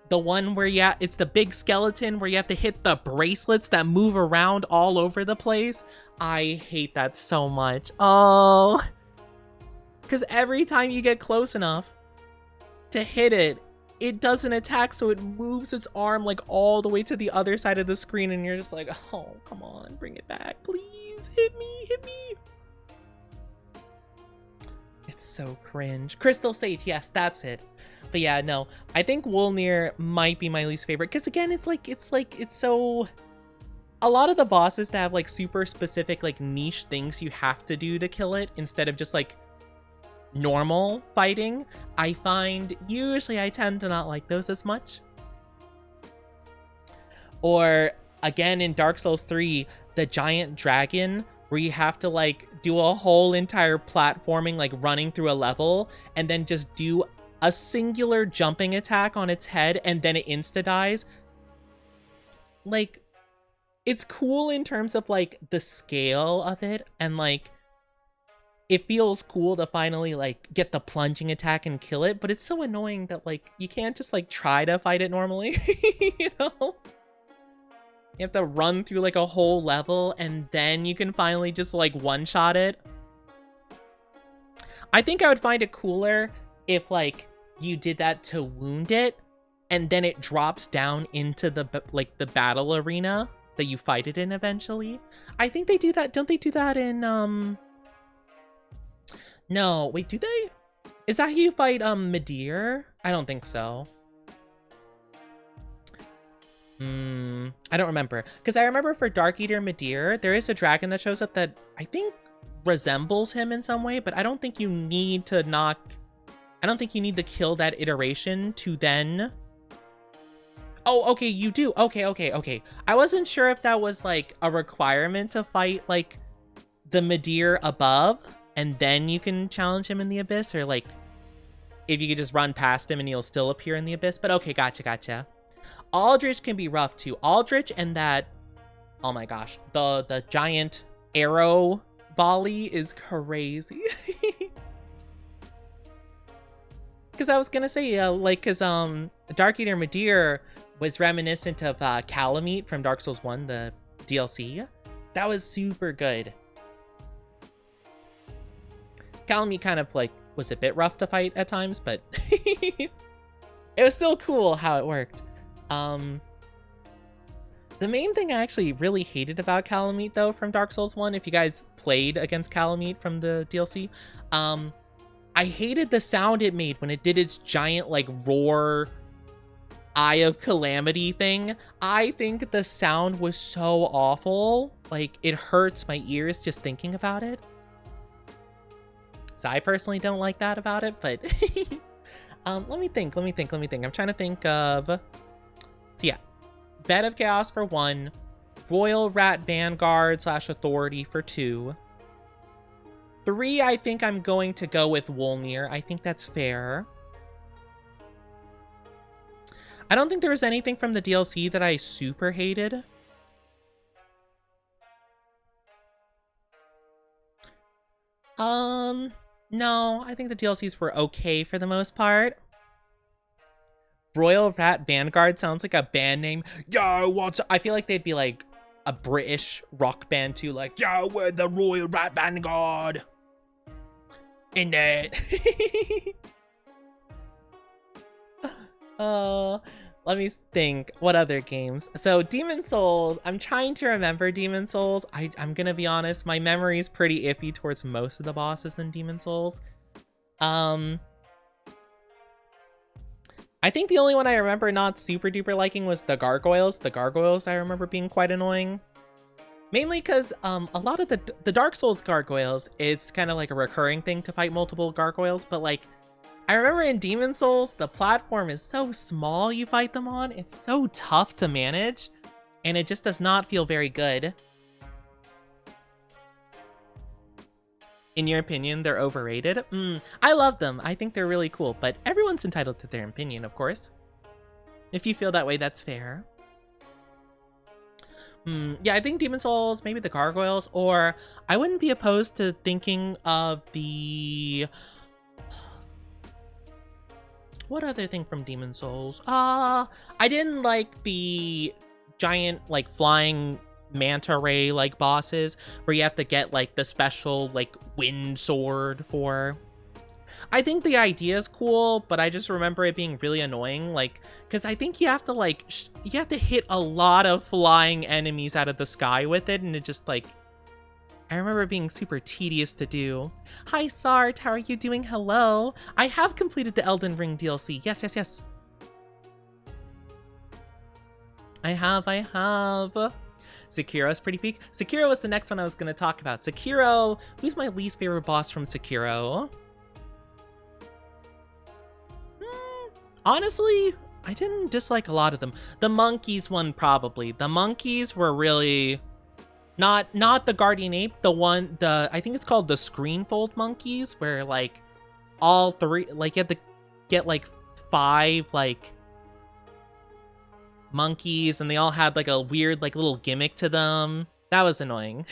The one where it's the big skeleton where you have to hit the bracelets that move around all over the place. I hate that so much. Oh. Because every time you get close enough to hit it, it doesn't attack, so it moves its arm like all the way to the other side of the screen, and you're just like, oh, come on, bring it back, please, hit me, hit me. It's so cringe. Crystal Sage, yes, that's it. But yeah, no, I think Wolnir might be my least favorite, because again, it's so... A lot of the bosses that have like super specific like niche things you have to do to kill it, instead of just like normal fighting, I find usually I tend to not like those as much. Or again in Dark Souls 3, the giant dragon where you have to like do a whole entire platforming, like running through a level and then just do a singular jumping attack on its head and then it insta dies. Like, it's cool in terms of like the scale of it, and like it feels cool to finally like get the plunging attack and kill it, but it's so annoying that like you can't just like try to fight it normally. You know, you have to run through like a whole level and then you can finally just like one-shot it. I think I would find it cooler if like you did that to wound it and then it drops down into the like the battle arena that you fight it in eventually. I think they do that. Don't they do that in No, wait, do they? Is that how you fight Midir? I don't think so. I don't remember. Because I remember for Dark Eater Midir, there is a dragon that shows up that I think resembles him in some way, but I don't think you need to I don't think you need to kill that iteration to then... Oh, okay, you do. Okay. I wasn't sure if that was like a requirement to fight like the Midir above and then you can challenge him in the abyss, or like if you could just run past him and he'll still appear in the abyss. But okay, gotcha. Aldrich can be rough too. Aldrich and that, oh my gosh, the giant arrow volley is crazy. Because I was gonna say, like, because Dark Eater Midir was reminiscent of Calamite from Dark Souls 1, the DLC. That was super good. Calamite kind of like was a bit rough to fight at times, but it was still cool how it worked. The main thing I actually really hated about Calamite though from Dark Souls 1, if you guys played against Calamite from the DLC, I hated the sound it made when it did its giant like roar Eye of Calamity thing. I think the sound was so awful. Like, it hurts my ears just thinking about it. So I personally don't like that about it, but let me think. I'm trying to think of... So yeah, Bed of Chaos for 1, Royal Rat Vanguard / Authority for 2. 3, I think I'm going to go with Wolnir. I think that's fair. I don't think there was anything from the DLC that I super hated. No, I think the DLCs were okay for the most part. Royal Rat Vanguard sounds like a band name. Yo, what's up? I feel like they'd be like a British rock band too, like, yo, we're the Royal Rat Vanguard. In it. Let me think. What other games? So Demon Souls. I'm trying to remember Demon Souls. I'm gonna be honest. My memory is pretty iffy towards most of the bosses in Demon Souls. I think the only one I remember not super duper liking was the gargoyles. The gargoyles I remember being quite annoying. Mainly because a lot of the Dark Souls gargoyles, it's kind of like a recurring thing to fight multiple gargoyles, but like, I remember in Demon Souls, the platform is so small you fight them on, it's so tough to manage, and it just does not feel very good. In your opinion, they're overrated? I love them. I think they're really cool, but everyone's entitled to their opinion, of course. If you feel that way, that's fair. Yeah, I think Demon Souls, maybe the gargoyles, or I wouldn't be opposed to thinking of the... What other thing from Demon Souls? I didn't like the giant, like, flying manta ray, like, bosses, where you have to get, like, the special, like, wind sword for... I think the idea is cool, but I just remember it being really annoying, like, because I think you have to, like, you have to hit a lot of flying enemies out of the sky with it, and it just, like, I remember it being super tedious to do. Hi, Sart, how are you doing? Hello. I have completed the Elden Ring DLC. Yes, yes, yes. I have. Sekiro's pretty peak. Sekiro was the next one I was going to talk about. Sekiro, who's my least favorite boss from Sekiro? Honestly, I didn't dislike a lot of them. The monkeys one, probably. The monkeys were really... Not the guardian ape, I think it's called the screenfold monkeys, where, like, all three, like, you have to get, like, 5, like, monkeys, and they all had, like, a weird, like, little gimmick to them. That was annoying.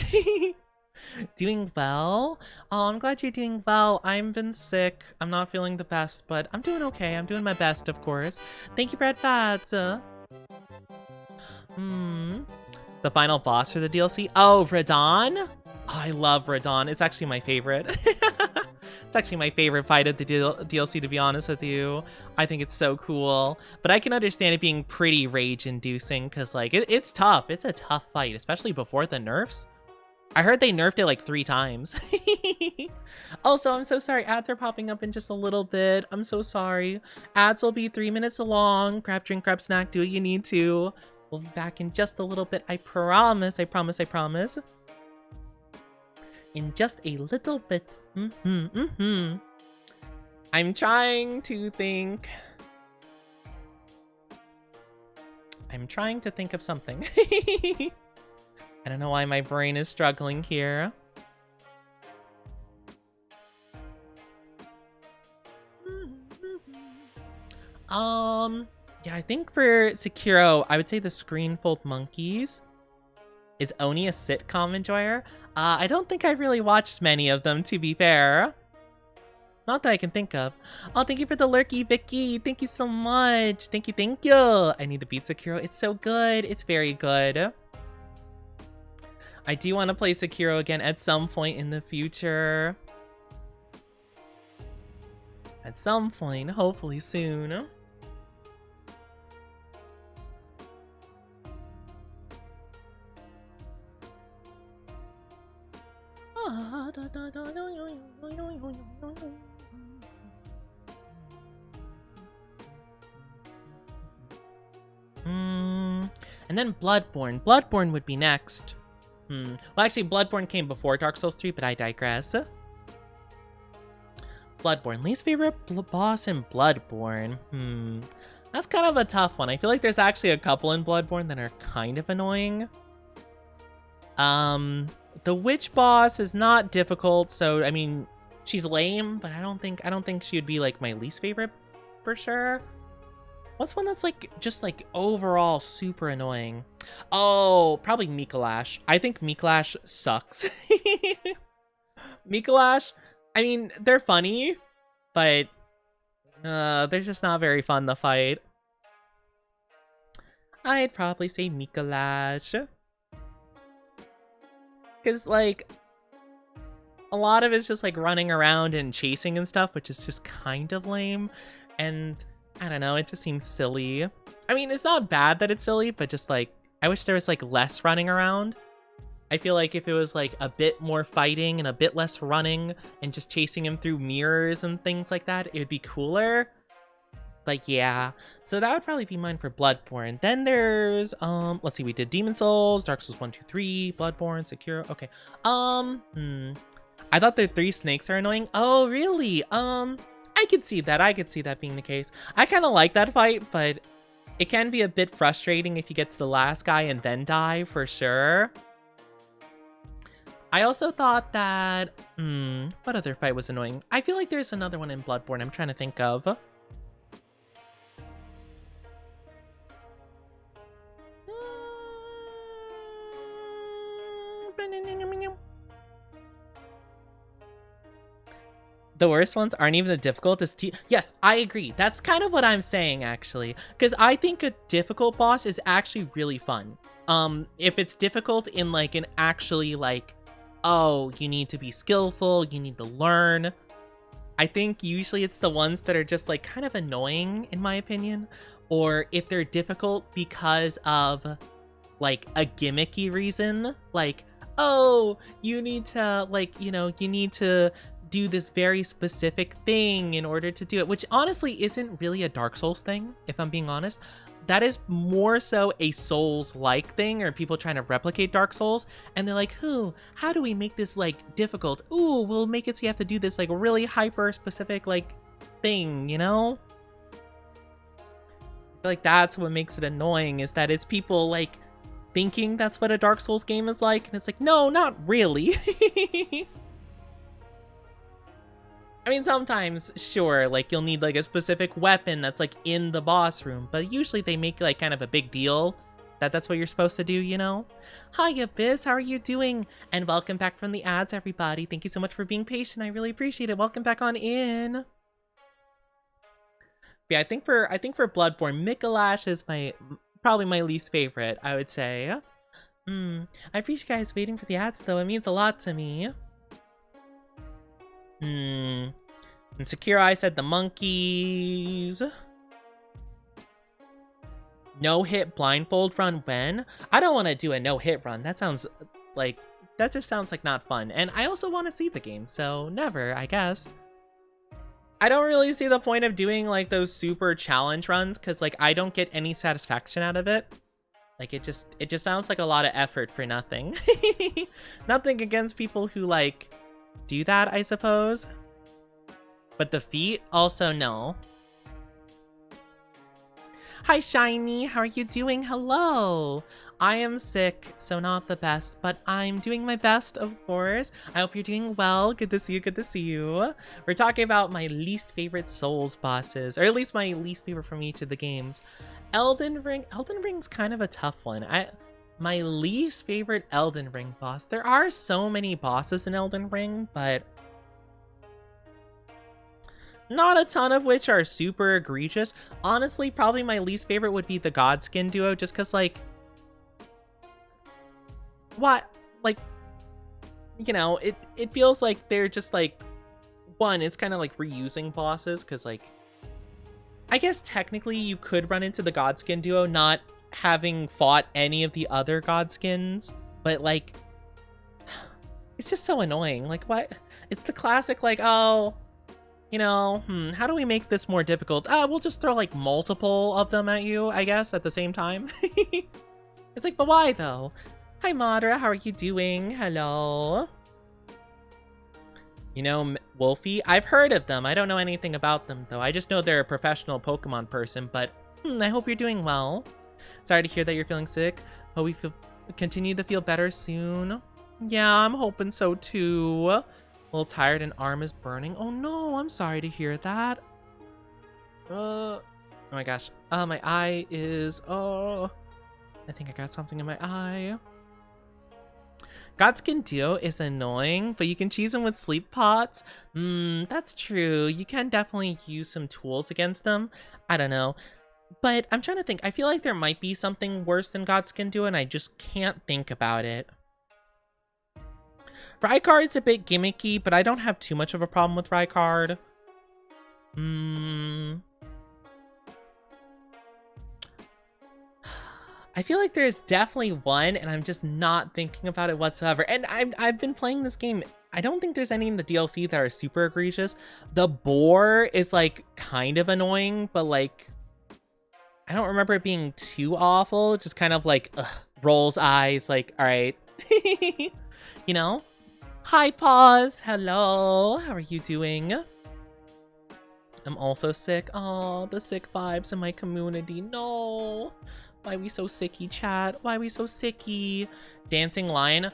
Doing well? Oh, I'm glad you're doing well. I've been sick. I'm not feeling the best, but I'm doing okay. I'm doing my best, of course. Thank you, Brad Fats. The final boss for the DLC? Oh, Radon? Oh, I love Radon. It's actually my favorite. It's actually my favorite fight of the DLC, to be honest with you. I think it's so cool. But I can understand it being pretty rage-inducing, because, like, it's tough. It's a tough fight, especially before the nerfs. I heard they nerfed it like 3 times. Also, I'm so sorry. Ads are popping up in just a little bit. I'm so sorry. Ads will be 3 minutes long. Grab drink, grab snack, do what you need to. We'll be back in just a little bit. I promise. I promise. I promise. In just a little bit. I'm trying to think. I'm trying to think of something. I don't know why my brain is struggling here. Yeah, I think for Sekiro, I would say the Screenfold Monkeys. Is Oni a sitcom enjoyer? I don't think I've really watched many of them, to be fair. Not that I can think of. Oh, thank you for the lurky, Vicky. Thank you so much. Thank you, thank you. I need to beat Sekiro. It's so good. It's very good. I do want to play Sekiro again at some point in the future. At some point, hopefully soon. And then Bloodborne. Bloodborne would be next. Well, actually, Bloodborne came before Dark Souls 3, but I digress. Bloodborne. Least favorite boss in Bloodborne. That's kind of a tough one. I feel like there's actually a couple in Bloodborne that are kind of annoying. The witch boss is not difficult, so I mean, she's lame, but I don't think she would be like my least favorite for sure. What's one that's like just like overall super annoying? Oh, probably Mikolash. I think Mikolash sucks. Mikolash, I mean, they're funny, but they're just not very fun to fight. I'd probably say Mikolash. Because, like, a lot of it's just, like, running around and chasing and stuff, which is just kind of lame. And, I don't know, it just seems silly. I mean, it's not bad that it's silly, but just like, I wish there was like less running around. I feel like if it was like a bit more fighting and a bit less running and just chasing him through mirrors and things like that, it would be cooler. But yeah, so that would probably be mine for Bloodborne. Then there's, let's see, we did Demon Souls, Dark Souls 1, 2, 3, Bloodborne, Sekiro, okay. I thought the 3 snakes are annoying. Oh, really? I could see that being the case. I kind of like that fight, but it can be a bit frustrating if you get to the last guy and then die, for sure. I also thought that, what other fight was annoying? I feel like there's another one in Bloodborne I'm trying to think of. The worst ones aren't even the difficult. Yes, I agree. That's kind of what I'm saying, actually. Because I think a difficult boss is actually really fun. If it's difficult in, like, an actually, like, oh, you need to be skillful, you need to learn. I think usually it's the ones that are just, like, kind of annoying, in my opinion. Or if they're difficult because of, like, a gimmicky reason. Like, oh, you need to, like, you know, you need to do this very specific thing in order to do it, which honestly isn't really a Dark Souls thing, if I'm being honest. That is more so a Souls-like thing, or people trying to replicate Dark Souls, and they're like, how do we make this, like, difficult? Ooh, we'll make it so you have to do this, like, really hyper-specific, like, thing, you know? I feel like that's what makes it annoying, is that it's people, like, thinking that's what a Dark Souls game is like, and it's like, no, not really. I mean, sometimes, sure, like, you'll need, like, a specific weapon that's, like, in the boss room, but usually they make, like, kind of a big deal that that's what you're supposed to do, you know? Hi, Abyss, how are you doing? And welcome back from the ads, everybody. Thank you so much for being patient. I really appreciate it. Welcome back on in. Yeah, I think for Bloodborne, Mikolash is probably my least favorite, I would say. I appreciate you guys waiting for the ads, though. It means a lot to me. And Sekiro, I said the monkeys. No-hit blindfold run when? I don't want to do a no-hit run. That sounds like, that just sounds like not fun. And I also want to see the game, so never, I guess. I don't really see the point of doing, like, those super challenge runs, because, like, I don't get any satisfaction out of it. Like, it just sounds like a lot of effort for nothing. Nothing against people who, like, do that, I suppose. But the feet, also no. Hi, Shiny. How are you doing? Hello. I am sick, so not the best, but I'm doing my best, of course. I hope you're doing well. Good to see you. Good to see you. We're talking about my least favorite Souls bosses, or at least my least favorite from each of the games. Elden Ring. Elden Ring's kind of a tough one. My least favorite Elden Ring boss. There are so many bosses in Elden Ring, but not a ton of which are super egregious. Honestly, probably my least favorite would be the Godskin duo, just because, like, what? Like, you know, it feels like they're just, like, one, it's kind of like reusing bosses, because, like, I guess technically you could run into the Godskin duo not having fought any of the other Godskins, but, like, it's just so annoying. Like, what? It's the classic, like, oh, you know, how do we make this more difficult? We'll just throw, like, multiple of them at you, I guess, at the same time. It's like, but why, though? Hi, Madra, how are you doing? Hello. You know, Wolfie? I've heard of them. I don't know anything about them, though. I just know they're a professional Pokemon person, but I hope you're doing well. Sorry to hear that you're feeling sick. Hope we continue to feel better soon. Yeah, I'm hoping so, too. A little tired and arm is burning. Oh, no, I'm sorry to hear that. Oh my gosh. My eye is... Oh, I think I got something in my eye. Godskin Dio is annoying, but you can cheese him with sleep pots. That's true. You can definitely use some tools against them. I don't know. But I'm trying to think. I feel like there might be something worse than Godskin Dio, and I just can't think about it. Rykard's a bit gimmicky, but I don't have too much of a problem with Rykard. I feel like there's definitely one, and I'm just not thinking about it whatsoever. And I've been playing this game. I don't think there's any in the DLC that are super egregious. The boar is like kind of annoying, but like I don't remember it being too awful. Just kind of like rolls eyes, like, all right. You know? Hi, Paws. Hello. How are you doing? I'm also sick. Oh, the sick vibes in my community. No. Why we so sicky, chat? Why we so sicky? Dancing Lion.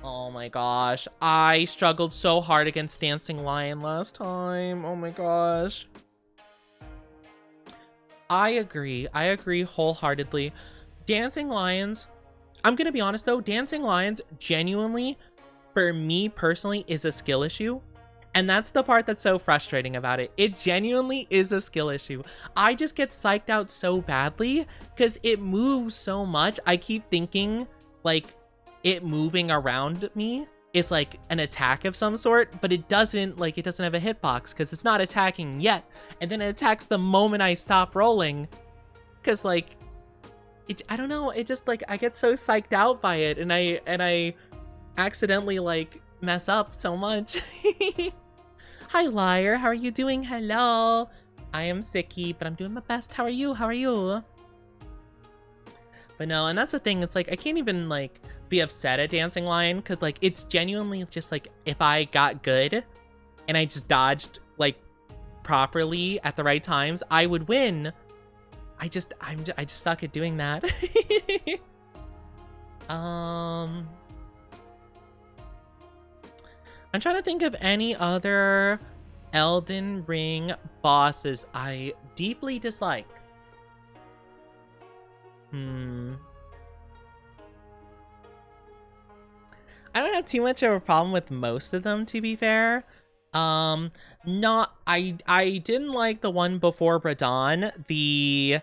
Oh my gosh. I struggled so hard against Dancing Lion last time. Oh my gosh. I agree. I agree wholeheartedly. Dancing Lions, I'm gonna be honest though, Dancing Lions genuinely, for me personally, is a skill issue. And that's the part that's so frustrating about it. It genuinely is a skill issue. I just get psyched out so badly because it moves so much. I keep thinking like it moving around me is like an attack of some sort, but it doesn't have a hitbox because it's not attacking yet. And then it attacks the moment I stop rolling because like, I don't know. It just like, I get so psyched out by it and I accidentally like mess up so much. Hi, Liar. How are you doing? Hello. I am Sicky, but I'm doing my best. How are you? How are you? But no, and that's the thing. It's like, I can't even like be upset at Dancing Lion because like, it's genuinely just like, if I got good and I just dodged like properly at the right times, I would win. I just suck at doing that. I'm trying to think of any other Elden Ring bosses I deeply dislike. I don't have too much of a problem with most of them, to be fair. I didn't like the one before Radon,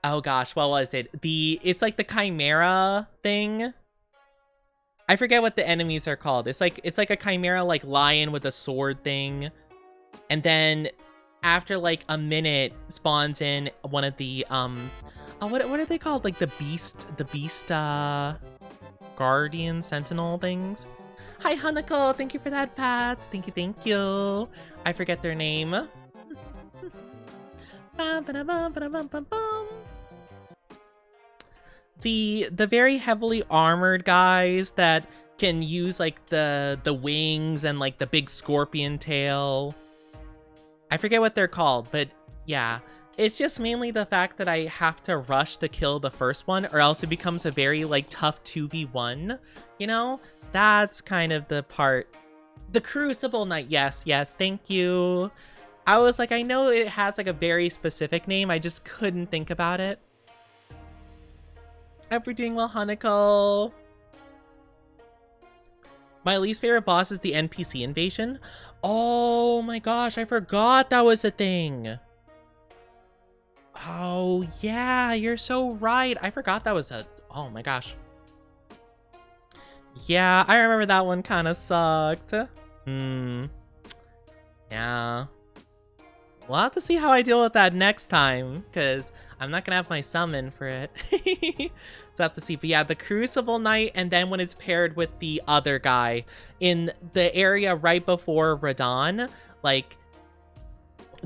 oh gosh, what was it? It's like the Chimera thing. I forget what the enemies are called. It's like a Chimera like lion with a sword thing. And then after like a minute spawns in one of the what are they called? Like the beast guardian sentinel things. Hi Hanako, thank you for that, Pats. Thank you. I forget their name. The very heavily armored guys that can use like the wings and like the big scorpion tail. I forget what they're called, but yeah. It's just mainly the fact that I have to rush to kill the first one or else it becomes a very like tough 2v1, you know? That's kind of the part. The Crucible Knight, yes, thank you. I was like, I know it has like a very specific name, I just couldn't think about it. Hope you're doing well, Hanako. My least favorite boss is the NPC invasion. Oh my gosh, I forgot that was a thing. Oh yeah, you're so right. I forgot that was oh my gosh. Yeah, I remember that one kind of sucked. Yeah. We'll have to see how I deal with that next time, because I'm not gonna have my summon for it. So I have to see. But yeah, the Crucible Knight, and then when it's paired with the other guy in the area right before Radon, like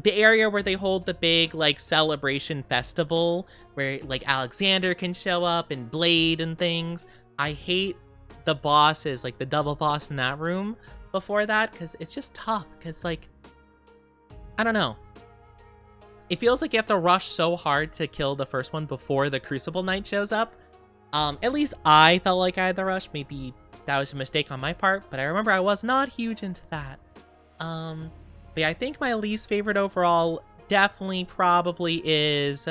the area where they hold the big like celebration festival where like Alexander can show up and Blade and things. I hate the bosses, like the double boss in that room before that, because it's just tough, because like, I don't know. It feels like you have to rush so hard to kill the first one before the Crucible Knight shows up. At least I felt like I had the rush. Maybe that was a mistake on my part, but I remember I was not huge into that. But yeah, I think my least favorite overall definitely probably is...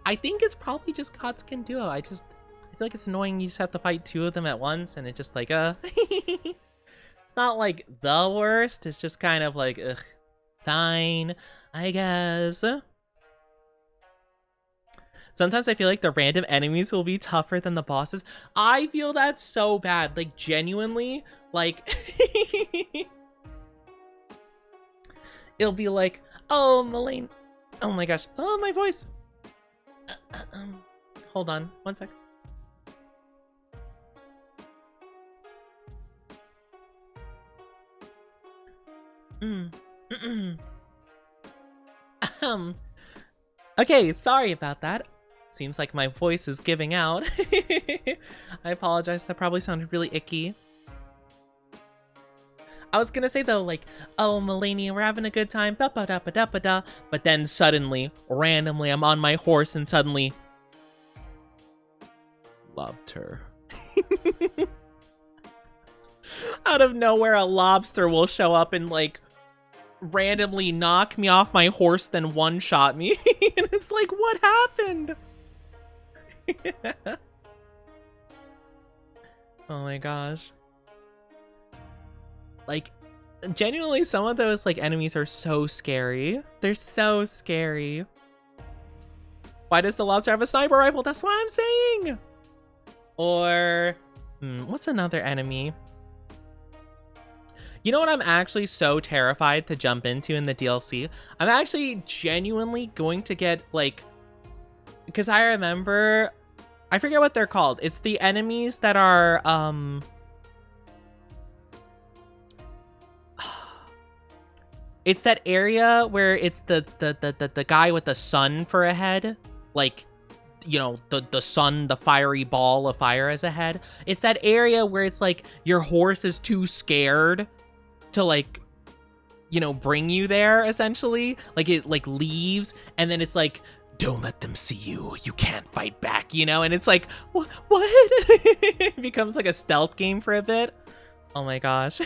I think it's probably just Godskin Duo. I feel like it's annoying you just have to fight two of them at once, and it just like, It's not like the worst, it's just kind of like, ugh. Fine, I guess. Sometimes I feel like the random enemies will be tougher than the bosses. I feel that so bad, like genuinely, like it'll be like, oh, Malane, oh my gosh, oh, my voice. hold on. One sec. Okay, sorry about that. Seems like my voice is giving out. I apologize, that probably sounded really icky. I was gonna say though, like, oh, Melania, we're having a good time, ba-ba-da-ba-da-ba-da, but then suddenly, randomly, I'm on my horse and suddenly... loved her. Out of nowhere, a lobster will show up and, like, randomly knock me off my horse, then one-shot me. And it's like, what happened? Oh my gosh. Like, genuinely, some of those, like, enemies are so scary. They're so scary. Why does the lobster have a sniper rifle? That's what I'm saying! Or, what's another enemy? You know what I'm actually so terrified to jump into in the DLC? I'm actually genuinely going to get, like... Because I remember... I forget what they're called. It's the enemies that are, it's that area where it's the guy with the sun for a head. Like, you know, the sun, the fiery ball of fire as a head. It's that area where it's like your horse is too scared to, like, you know, bring you there, essentially. Like, it, like, leaves, and then it's like, don't let them see you. You can't fight back, you know? And it's like, what? It becomes like a stealth game for a bit. Oh my gosh.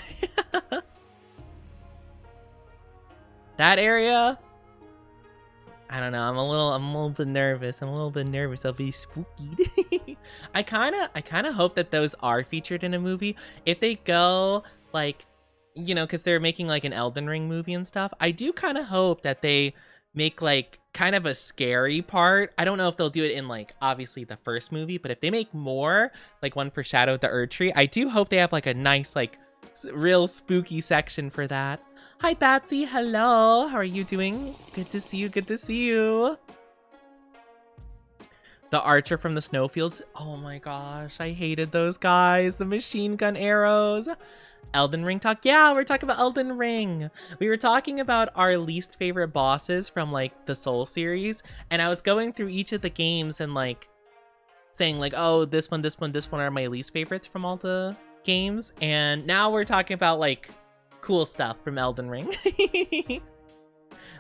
That area, I don't know. I'm a little bit nervous. I'll be spooky. I kind of hope that those are featured in a movie. If they go, like, you know, because they're making like an Elden Ring movie and stuff. I do kind of hope that they make, like, kind of a scary part. I don't know if they'll do it in, like, obviously the first movie, but if they make more, like one for Shadow of the Erdtree, I do hope they have, like, a nice, like, real spooky section for that. Hi, Batsy. Hello. How are you doing? Good to see you. Good to see you. The archer from the snowfields. Oh my gosh, I hated those guys. The machine gun arrows. Elden Ring talk. Yeah, we're talking about Elden Ring. We were talking about our least favorite bosses from, like, the Soul series, and I was going through each of the games and, like, saying, like, oh, this one are my least favorites from all the games, and now we're talking about, like, cool stuff from Elden Ring.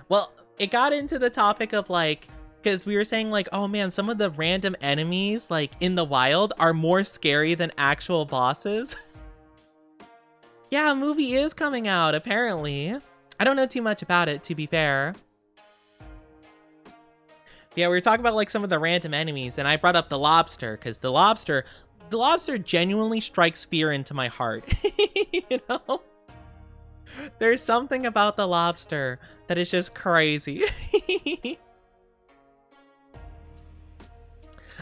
Well, it got into the topic of, like, because we were saying, like, oh man, some of the random enemies, like, in the wild are more scary than actual bosses. Yeah, a movie is coming out, apparently. I don't know too much about it, to be fair. Yeah, we were talking about, like, some of the random enemies, and I brought up the lobster, because the lobster genuinely strikes fear into my heart. You know? There's something about the lobster that is just crazy.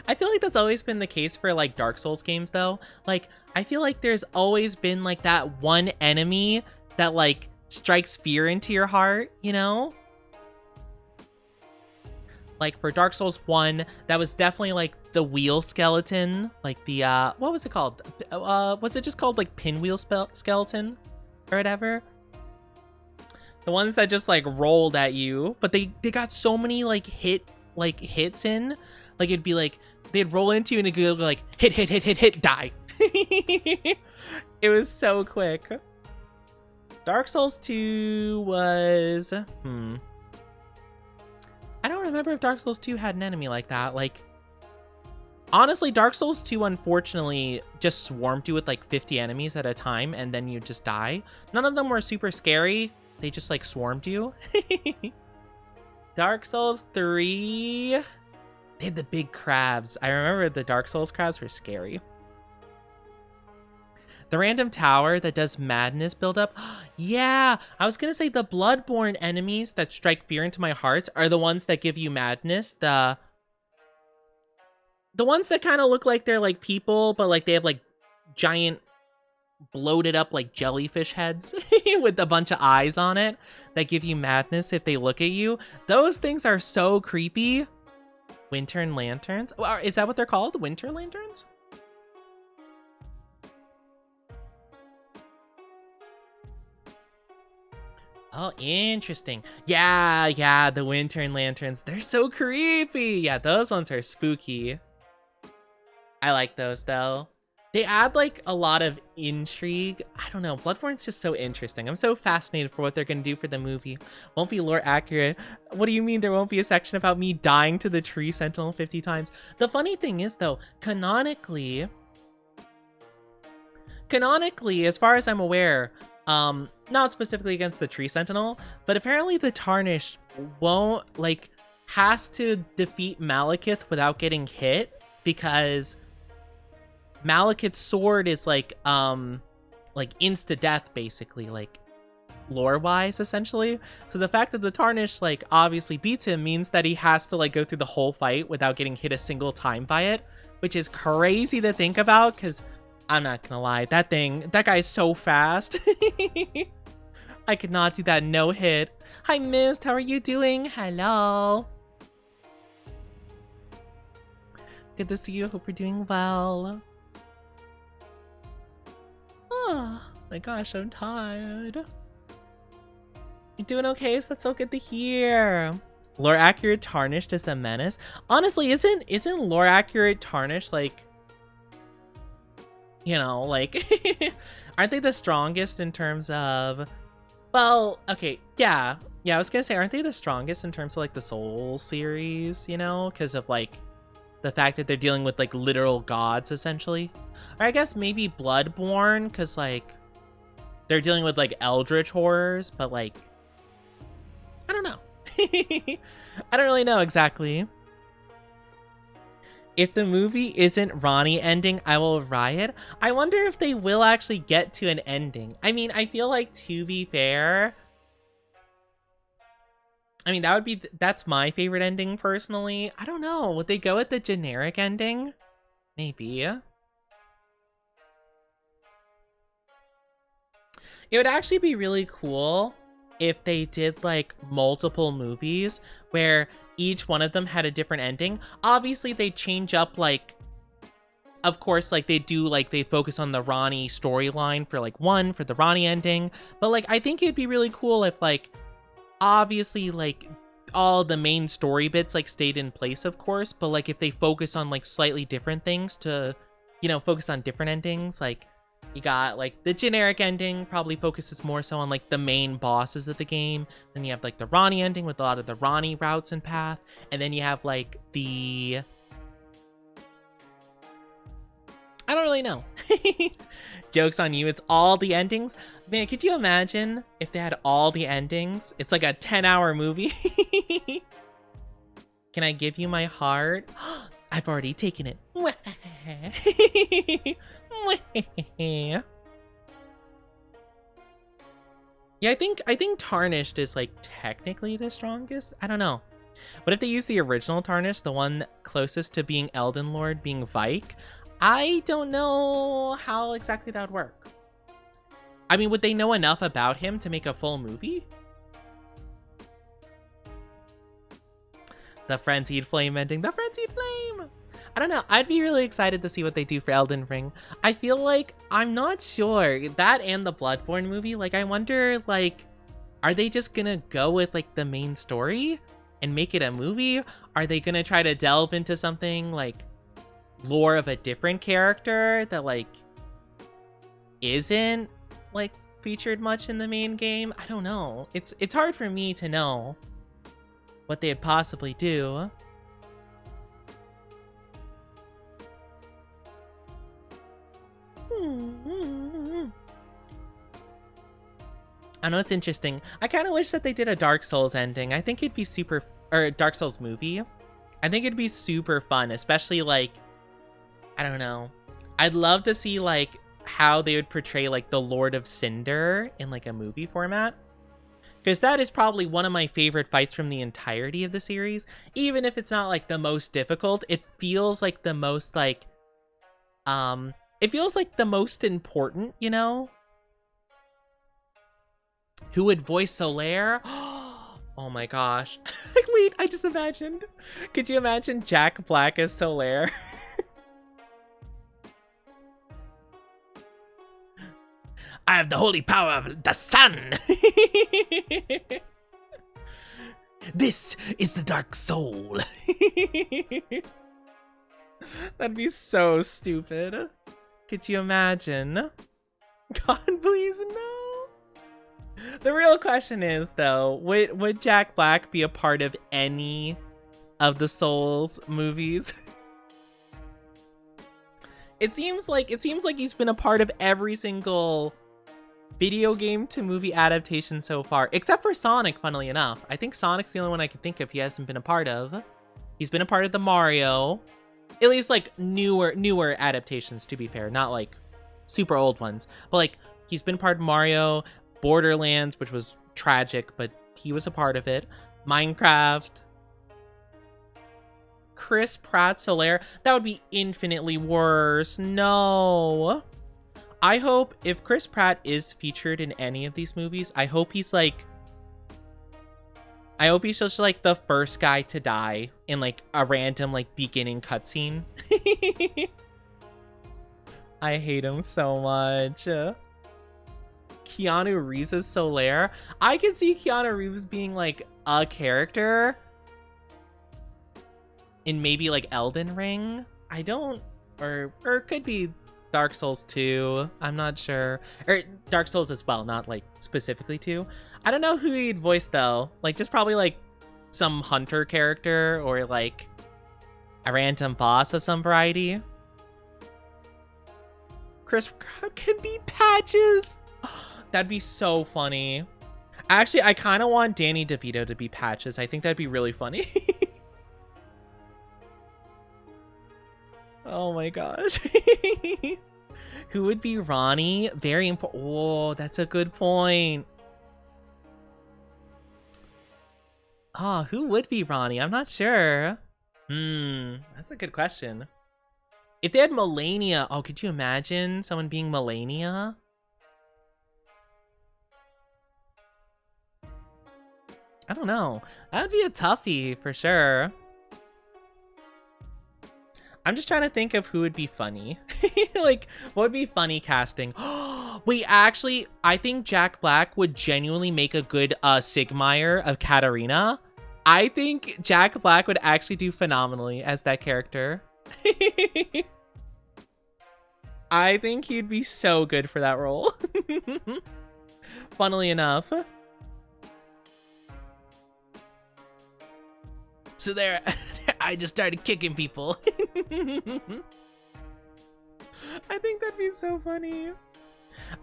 I feel like that's always been the case for, like, Dark Souls games, though. Like, I feel like there's always been, like, that one enemy that, like, strikes fear into your heart, you know? Like, for Dark Souls 1, that was definitely, like, the wheel skeleton. Like, the, what was it called? Was it just called, like, pinwheel skeleton? Or whatever? The ones that just, like, rolled at you. But they got so many, like, hits in. Like, it'd be, like, they'd roll into you and it'd go, like, hit, die. It was so quick. Dark Souls 2 was... I don't remember if Dark Souls 2 had an enemy like that. Like, honestly, Dark Souls 2, unfortunately, just swarmed you with, like, 50 enemies at a time, and then you just die. None of them were super scary. They just, like, swarmed you. Dark Souls 3... They had the big crabs. I remember the Dark Souls crabs were scary. The random tower that does madness buildup. Yeah, I was gonna say the Bloodborne enemies that strike fear into my heart are the ones that give you madness. The ones that kind of look like they're, like, people, but, like, they have, like, giant bloated up, like, jellyfish heads with a bunch of eyes on it that give you madness if they look at you. Those things are so creepy. Winter Lanterns? Is that what they're called? Winter Lanterns? Oh, interesting. Yeah, the Winter Lanterns. They're so creepy. Yeah, those ones are spooky. I like those, though. They add, like, a lot of intrigue. I don't know. Bloodborne's just so interesting. I'm so fascinated for what they're going to do for the movie. Won't be lore accurate. What do you mean there won't be a section about me dying to the tree sentinel 50 times? The funny thing is, though, canonically, as far as I'm aware, not specifically against the tree sentinel, but apparently the Tarnished won't, like, has to defeat Malekith without getting hit, because Malekith's sword is like insta death, basically, like lore wise, essentially. So the fact that the Tarnished like obviously beats him means that he has to like go through the whole fight without getting hit a single time by it, which is crazy to think about, because I'm not gonna lie, that guy is so fast. I could not do that no hit. Hi Mist, how are you doing? Hello. Good to see you. Hope you're doing well. Oh my gosh, I'm tired. You doing okay? So that's so good to hear. Lore accurate Tarnished is a menace. Honestly, isn't lore accurate Tarnished like, you know, like aren't they the strongest in terms of, well, okay, yeah, I was gonna say, aren't they the strongest in terms of like the Soul series, you know, because of like the fact that they're dealing with like literal gods essentially. Or I guess maybe Bloodborne, because like they're dealing with like eldritch horrors, but like I don't know. I don't really know exactly. If the movie isn't Ronnie ending, I will riot. I wonder if they will actually get to an ending. I mean, I feel like, to be fair, I mean, that's my favorite ending personally. I don't know. Would they go with the generic ending? Maybe. It would actually be really cool if they did like multiple movies where each one of them had a different ending. Obviously, they change up like, of course, like they focus on the Ronnie storyline for like one, for the Ronnie ending. But like, I think it'd be really cool if like, obviously like all the main story bits like stayed in place, of course, but like if they focus on like slightly different things to, you know, focus on different endings, like you got like the generic ending probably focuses more so on like the main bosses of the game. Then you have like the Ronnie ending with a lot of the Ronnie routes and path. And then you have like the, I don't really know. Joke's on you. It's all the endings. Man, could you imagine if they had all the endings? It's like a 10-hour movie. Can I give you my heart? I've already taken it. Yeah, I think Tarnished is like technically the strongest. I don't know. What if they use the original Tarnished, the one closest to being Elden Lord being Vike? I don't know how exactly that would work. I mean, would they know enough about him to make a full movie? The Frenzied Flame ending. The Frenzied Flame! I don't know. I'd be really excited to see what they do for Elden Ring. I feel like, I'm not sure. That and the Bloodborne movie, like, I wonder, like, are they just gonna go with, like, the main story and make it a movie? Are they gonna try to delve into something, like, lore of a different character that, like, isn't, like, featured much in the main game? I don't know. It's hard for me to know what they'd possibly do. I know, it's interesting. I kind of wish that they did a Dark Souls ending. I think it'd be super, or Dark Souls movie. I think it'd be super fun, especially like, I don't know. I'd love to see like how they would portray like the Lord of Cinder in like a movie format. Because that is probably one of my favorite fights from the entirety of the series. Even if it's not like the most difficult, it feels like the most like, it feels like the most important, you know? Who would voice Solaire? Oh my gosh. Like, wait, I just imagined. Could you imagine Jack Black as Solaire? I have the holy power of the sun. This is the dark soul. That'd be so stupid. Could you imagine? God, please, no. The real question is, though, would Jack Black be a part of any of the Souls movies? It seems like he's been a part of every single video game to movie adaptation so far, except for Sonic, funnily enough. I think Sonic's the only one I can think of he hasn't been a part of. He's been a part of the Mario, at least like newer adaptations, to be fair, not like super old ones, but like he's been part of Mario, Borderlands, which was tragic, but he was a part of it, Minecraft. Chris Pratt Solaire, that would be infinitely worse. No. I hope if Chris Pratt is featured in any of these movies, I hope he's just like the first guy to die in like a random like beginning cutscene. I hate him so much. Keanu Reeves as Solaire. I can see Keanu Reeves being like a character in maybe like Elden Ring. Or it could be Dark Souls 2. I'm not sure. Or Dark Souls as well, not like specifically 2. I don't know who he'd voice though. Like just probably like some hunter character or like a random boss of some variety. Chris Pratt can be Patches. That'd be so funny. Actually, I kind of want Danny DeVito to be Patches. I think that'd be really funny. Oh my gosh. Who would be Ronnie? Very important. Oh, that's a good point. Ah, who would be Ronnie? I'm not sure. That's a good question. If they had Melania, oh, could you imagine someone being Melania? I don't know. That'd be a toughie for sure. I'm just trying to think of who would be funny. Like, what would be funny casting? Wait, actually, I think Jack Black would genuinely make a good Sigmire of Katarina. I think Jack Black would actually do phenomenally as that character. I think he'd be so good for that role. Funnily enough. So there, I just started kicking people. I think that'd be so funny.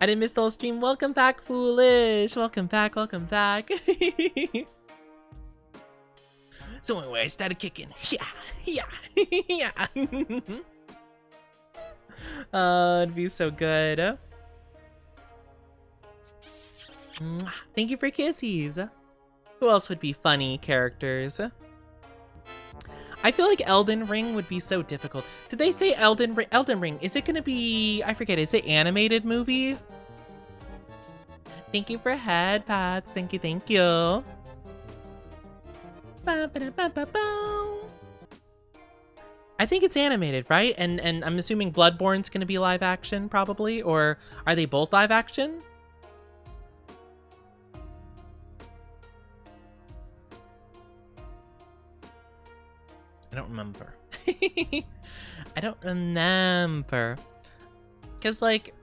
I didn't miss the whole stream. Welcome back, Foolish. Welcome back, welcome back. So anyway, I started kicking. Yeah. It'd be so good. Thank you for kissies. Who else would be funny characters? I feel like Elden Ring would be so difficult. Did they say Elden Ring? Is it gonna be, I forget, is it animated movie? Thank you for head pats. Thank you. I think it's animated, right? And I'm assuming Bloodborne's gonna be live action, probably, or are they both live action? I don't remember. I don't remember. Because, like,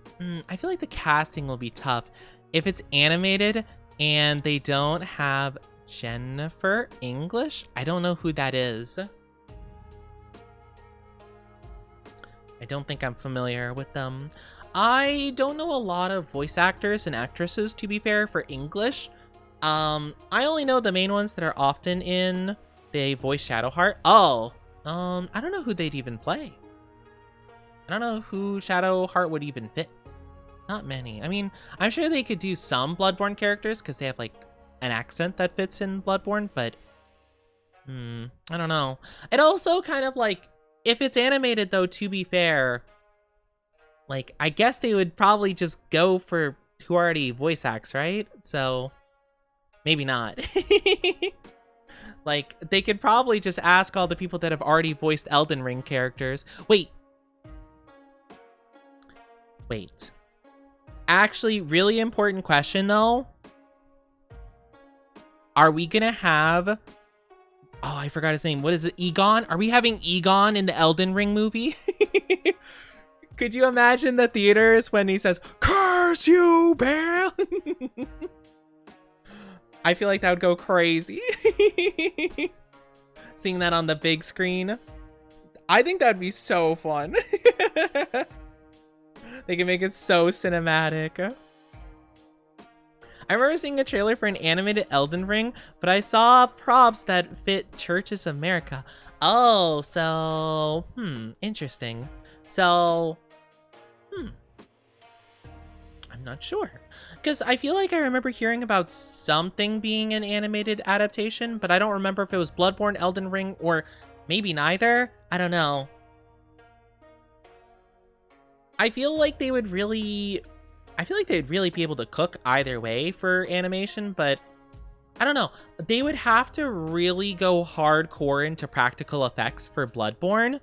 I feel like the casting will be tough. If it's animated and they don't have Jennifer English, I don't know who that is. I don't think I'm familiar with them. I don't know a lot of voice actors and actresses, to be fair, for English. I only know the main ones that are often in... They voice Shadowheart. Oh, I don't know who they'd even play. I don't know who Shadowheart would even fit. Not many. I mean, I'm sure they could do some Bloodborne characters because they have like an accent that fits in Bloodborne, but I don't know. It also kind of like, if it's animated though, to be fair, like I guess they would probably just go for who already voice acts, right? So maybe not. Like, they could probably just ask all the people that have already voiced Elden Ring characters. Wait. Actually, really important question, though. Are we gonna have... Oh, I forgot his name. What is it? Egon? Are we having Egon in the Elden Ring movie? Could you imagine the theaters when he says, "Curse you, bear"? I feel like that would go crazy. Seeing that on the big screen. I think that'd be so fun. They can make it so cinematic. I remember seeing a trailer for an animated Elden Ring, but I saw props that fit Churches of America. Oh, so... interesting. So... I'm not sure. Because I feel like I remember hearing about something being an animated adaptation, but I don't remember if it was Bloodborne, Elden Ring, or maybe neither. I don't know. I feel like they would really... they'd really be able to cook either way for animation, but I don't know. They would have to really go hardcore into practical effects for Bloodborne,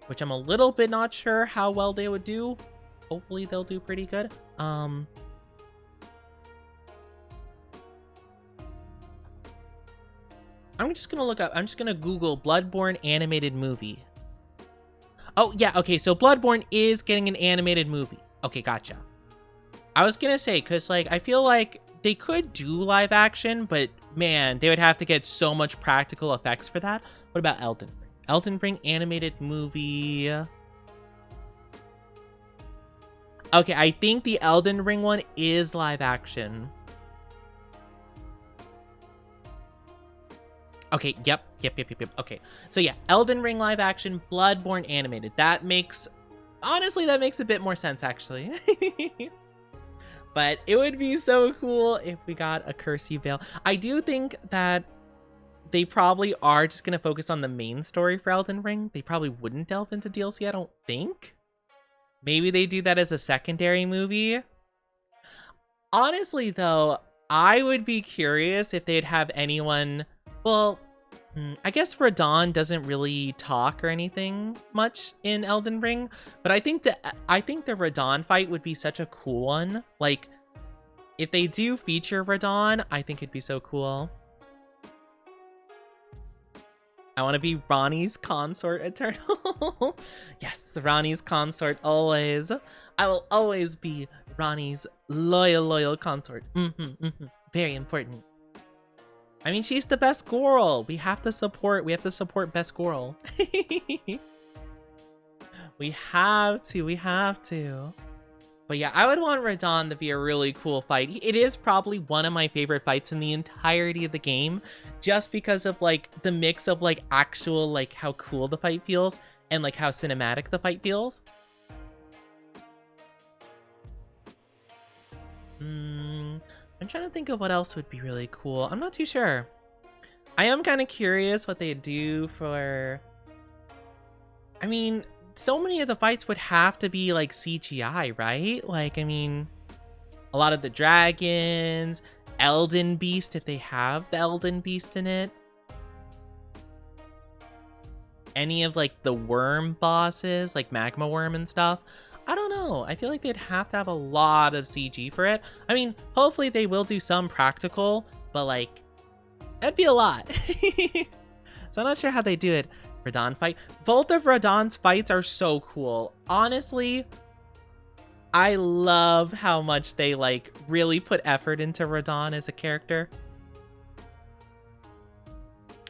which I'm a little bit not sure how well they would do. Hopefully they'll do pretty good. I'm just gonna Google Bloodborne animated movie. Oh, yeah, okay, so Bloodborne is getting an animated movie. Okay, gotcha. I was gonna say, because, like, I feel like they could do live action, but, man, they would have to get so much practical effects for that. What about Elden Ring? Elden Ring animated movie... Okay, I think the Elden Ring one is live action. Okay, yep. Okay, so yeah, Elden Ring live action, Bloodborne animated. Honestly, that makes a bit more sense, actually. But it would be so cool if we got a Curse You Veil. I do think that they probably are just going to focus on the main story for Elden Ring. They probably wouldn't delve into DLC, I don't think. Maybe they do that as a secondary movie. Honestly, though, I would be curious if they'd have anyone... Well, I guess Radahn doesn't really talk or anything much in Elden Ring, but I think the Radahn fight would be such a cool one. Like, if they do feature Radahn, I think it'd be so cool. I want to be Ronnie's consort eternal. Yes, Ronnie's consort always. I will always be Ronnie's loyal consort. Very important. I mean, she's the best squirrel. We have to support best squirrel. We have to. But yeah, I would want Radahn to be a really cool fight. It is probably one of my favorite fights in the entirety of the game, just because of like the mix of like actual like how cool the fight feels and like how cinematic the fight feels. I'm trying to think of what else would be really cool. I'm not too sure. I am kind of curious what they do for... I mean, so many of the fights would have to be like CGI, right? Like, I mean, a lot of the dragons, Elden Beast, if they have the Elden Beast in it. Any of like the worm bosses, like Magma Worm and stuff. I don't know. I feel like they'd have to have a lot of CG for it. I mean, hopefully they will do some practical, but like, that'd be a lot. So I'm not sure how they do it. Radahn fight. Both of Radahn's fights are so cool. Honestly, I love how much they like really put effort into Radahn as a character.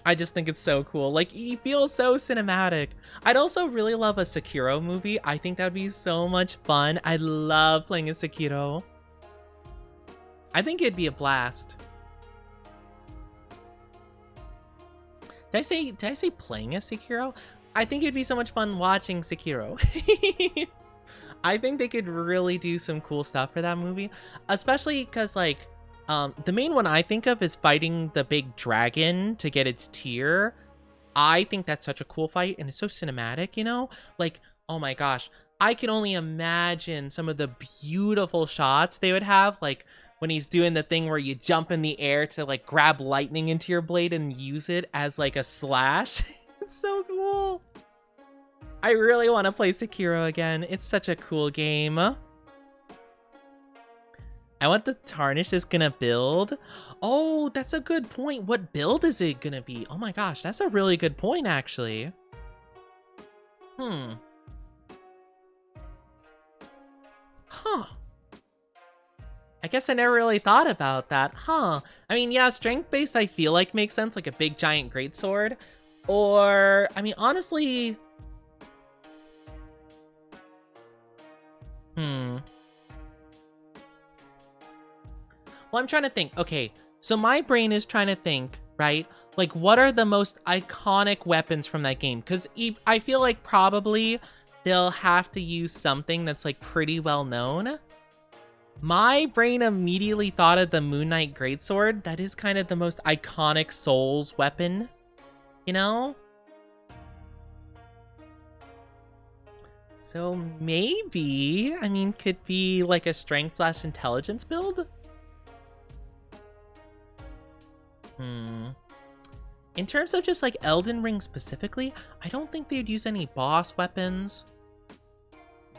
I just think it's so cool. Like, he feels so cinematic. I'd also really love a Sekiro movie. I think that would be so much fun. I love playing as Sekiro. I think it'd be a blast. Did I say playing as Sekiro? I think it'd be so much fun watching Sekiro. I think they could really do some cool stuff for that movie. Especially because, like, the main one I think of is fighting the big dragon to get its tear. I think that's such a cool fight, and it's so cinematic, you know? Like, oh my gosh. I can only imagine some of the beautiful shots they would have, like, when he's doing the thing where you jump in the air to like grab lightning into your blade and use it as like a slash. It's so cool. I really want to play Sekiro again. It's such a cool game. I want the Tarnish is gonna build. Oh, that's a good point. What build is it gonna be? Oh my gosh, that's a really good point, actually. Huh. I guess I never really thought about that. Huh. I mean, yeah, strength-based I feel like makes sense, like a big giant greatsword. Or, I mean, honestly... Well, I'm trying to think. Okay, so my brain is trying to think, right? Like, what are the most iconic weapons from that game? Because I feel like probably they'll have to use something that's, like, pretty well known. My brain immediately thought of the Moon Knight Greatsword. That is kind of the most iconic Souls weapon, you know? So maybe, I mean, could be like a strength/intelligence build? In terms of just like Elden Ring specifically, I don't think they'd use any boss weapons.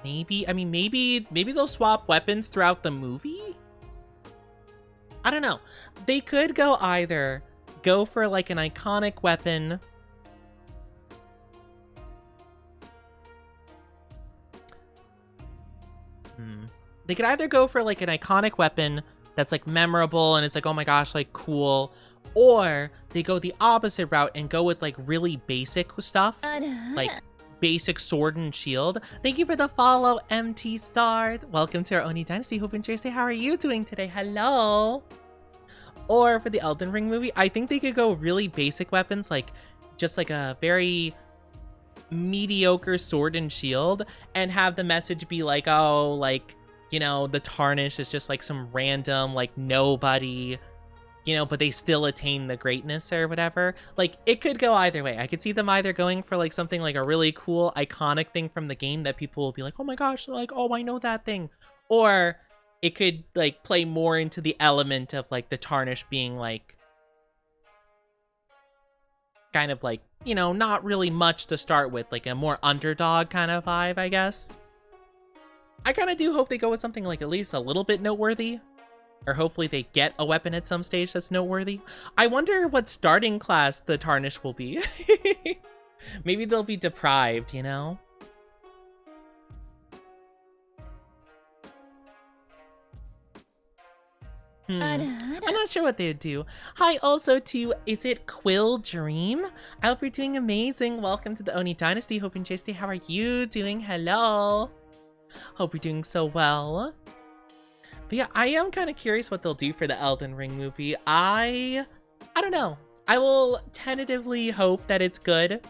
Maybe, I mean, maybe they'll swap weapons throughout the movie? I don't know. They could go either go for like an iconic weapon. They could either go for like an iconic weapon that's like memorable and it's like, oh my gosh, like cool. Or they go the opposite route and go with like really basic stuff. Like basic sword and shield. Thank you for the follow, MT Star. Welcome to our Oni Dynasty. Hope and Thursday. How are you doing today? Hello. Or for the Elden Ring movie, I think they could go really basic weapons, like just like a very mediocre sword and shield, and have the message be like, oh, like, you know, the Tarnish is just like some random, like nobody, you know, but they still attain the greatness or whatever. Like, it could go either way. I could see them either going for like something like a really cool, iconic thing from the game that people will be like, oh my gosh, like, oh, I know that thing. Or it could like play more into the element of like the Tarnish being like kind of like, you know, not really much to start with, like a more underdog kind of vibe, I guess. I kind of do hope they go with something like at least a little bit noteworthy. Or hopefully they get a weapon at some stage that's noteworthy. I wonder what starting class the Tarnish will be. Maybe they'll be deprived, you know? I'm not sure what they'd do. Hi also to, is it Quill Dream? I hope you're doing amazing. Welcome to the Oni Dynasty. Hope and Chasty, how are you doing? Hello. Hope you're doing so well. But yeah, I am kind of curious what they'll do for the Elden Ring movie. I don't know. I will tentatively hope that it's good.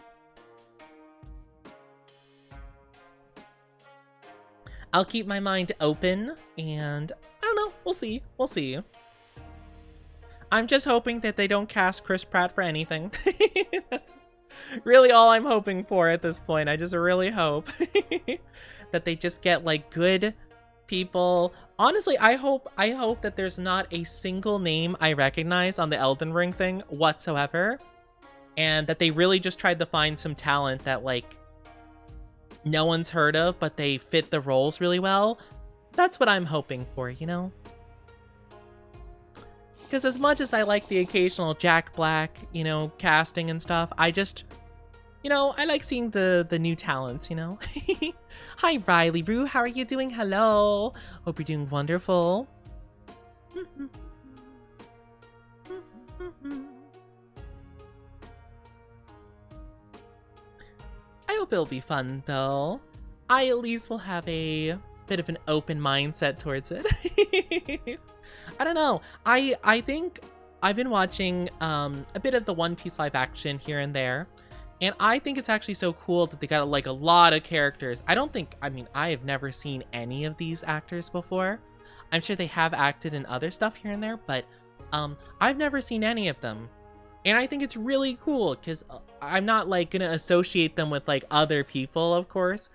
I'll keep my mind open, and I don't know. We'll see. We'll see. I'm just hoping that they don't cast Chris Pratt for anything. That's really all I'm hoping for at this point. I just really hope that they just get like good people. Honestly, I hope that there's not a single name I recognize on the Elden Ring thing whatsoever, and that they really just tried to find some talent that like no one's heard of, but they fit the roles really well. That's what I'm hoping for, you know? Because as much as I like the occasional Jack Black, you know, casting and stuff, I just, you know, I like seeing the new talents, you know? Hi, Riley Rue. How are you doing? Hello. Hope you're doing wonderful. I hope it'll be fun, though. I at least will have a bit of an open mindset towards it. I don't know. I think I've been watching a bit of the One Piece live action here and there, and I think it's actually so cool that they got like a lot of characters. I mean, I have never seen any of these actors before. I'm sure they have acted in other stuff here and there, but I've never seen any of them. And I think it's really cool because I'm not like gonna associate them with like other people, of course.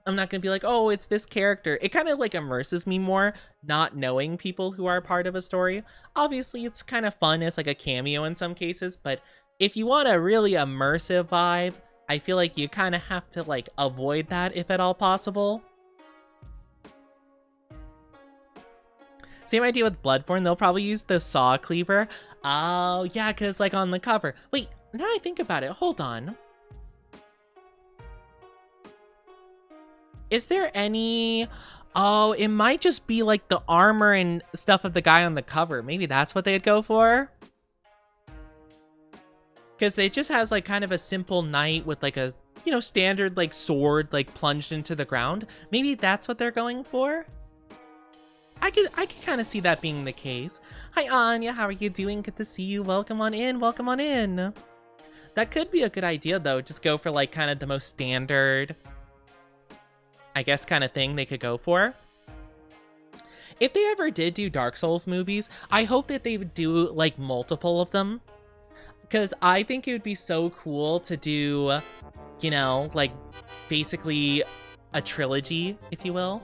I'm not gonna be like, oh, it's this character. It kind of like immerses me more, not knowing people who are part of a story. Obviously, it's kind of fun as like a cameo in some cases, but if you want a really immersive vibe, I feel like you kind of have to like avoid that if at all possible. Same idea with Bloodborne. They'll probably use the saw cleaver. Oh, yeah, because like on the cover. Wait, now I think about it. Hold on. Is there any... Oh, it might just be like the armor and stuff of the guy on the cover. Maybe that's what they'd go for. Because it just has like kind of a simple knight with like a, you know, standard like sword like plunged into the ground. Maybe that's what they're going for. I could kind of see that being the case. Hi Anya, how are you doing? Good to see you. Welcome on in, welcome on in. That could be a good idea though. Just go for like kind of the most standard, I guess, kind of thing they could go for. If they ever did do Dark Souls movies, I hope that they would do like multiple of them. Because I think it would be so cool to do, you know, like basically a trilogy, if you will,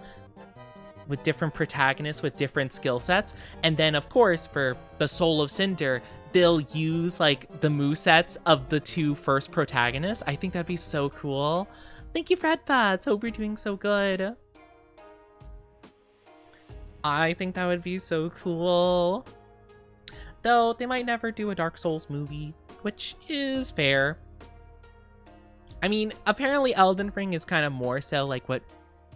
with different protagonists with different skill sets. And then, of course, for the Soul of Cinder, they'll use like the movesets of the two first protagonists. I think that'd be so cool. Thank you, Fredpats. Hope you're doing so good. I think that would be so cool. Though they might never do a Dark Souls movie, which is fair. I mean, apparently Elden Ring is kind of more so like what,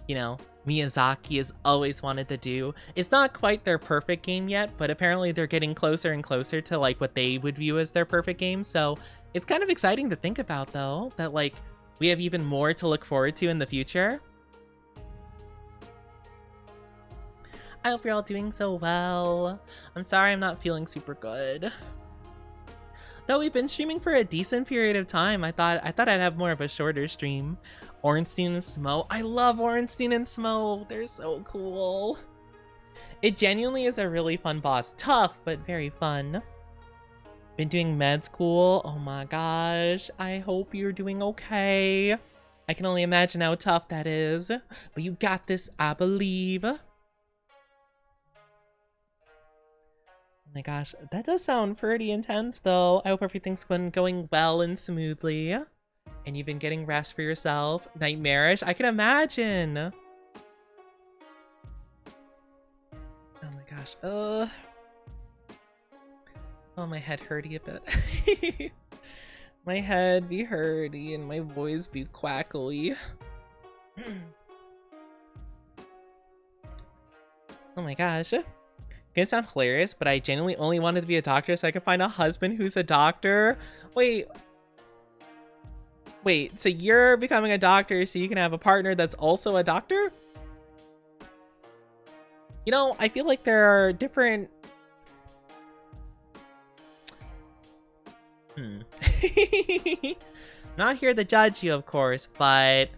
you know, Miyazaki has always wanted to do. It's not quite their perfect game yet, but apparently they're getting closer and closer to like what they would view as their perfect game. So it's kind of exciting to think about though, that like we have even more to look forward to in the future. I hope you're all doing so well. I'm sorry I'm not feeling super good. Though we've been streaming for a decent period of time, I thought I'd have more of a shorter stream. Ornstein and Smo. I love Ornstein and Smo. They're so cool. It genuinely is a really fun boss. Tough, but very fun. Been doing med school. Oh my gosh. I hope you're doing okay. I can only imagine how tough that is. But you got this, I believe. Oh my gosh. That does sound pretty intense, though. I hope everything's been going well and smoothly. And you've been getting rest for yourself. Nightmarish? I can imagine. Oh my gosh. Oh, my head hurty a bit. My head be hurty and my voice be quackly. Oh my gosh. Gonna sound hilarious, but I genuinely only wanted to be a doctor so I could find a husband who's a doctor. Wait, so you're becoming a doctor so you can have a partner that's also a doctor? You know, I feel like there are different... Not here to judge you, of course, but...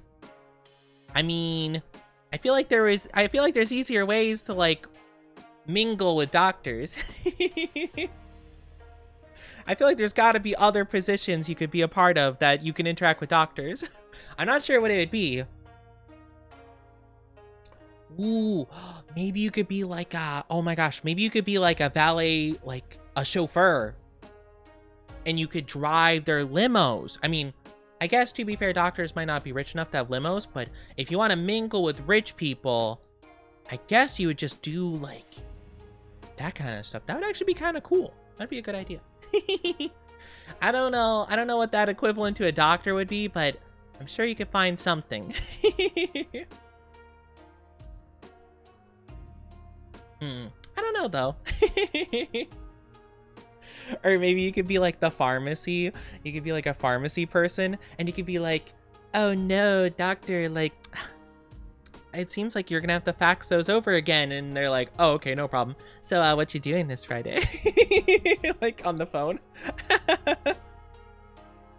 I mean, I feel like there's easier ways to, like, mingle with doctors. I feel like there's gotta be other positions you could be a part of that you can interact with doctors. I'm not sure what it would be. Ooh, maybe you could be like a, oh my gosh, maybe you could be like a valet, like a chauffeur. And you could drive their limos. I mean, I guess to be fair, doctors might not be rich enough to have limos, but if you want to mingle with rich people, I guess you would just do like that kind of stuff. That would actually be kind of cool. That'd be a good idea. I don't know what that equivalent to a doctor would be, but I'm sure you could find something. I don't know though. Or maybe you could be like the pharmacy. You could be like a pharmacy person and you could be like, oh no, doctor, like it seems like you're gonna have to fax those over again. And they're like, oh, okay, no problem. So what you doing this Friday? Like on the phone.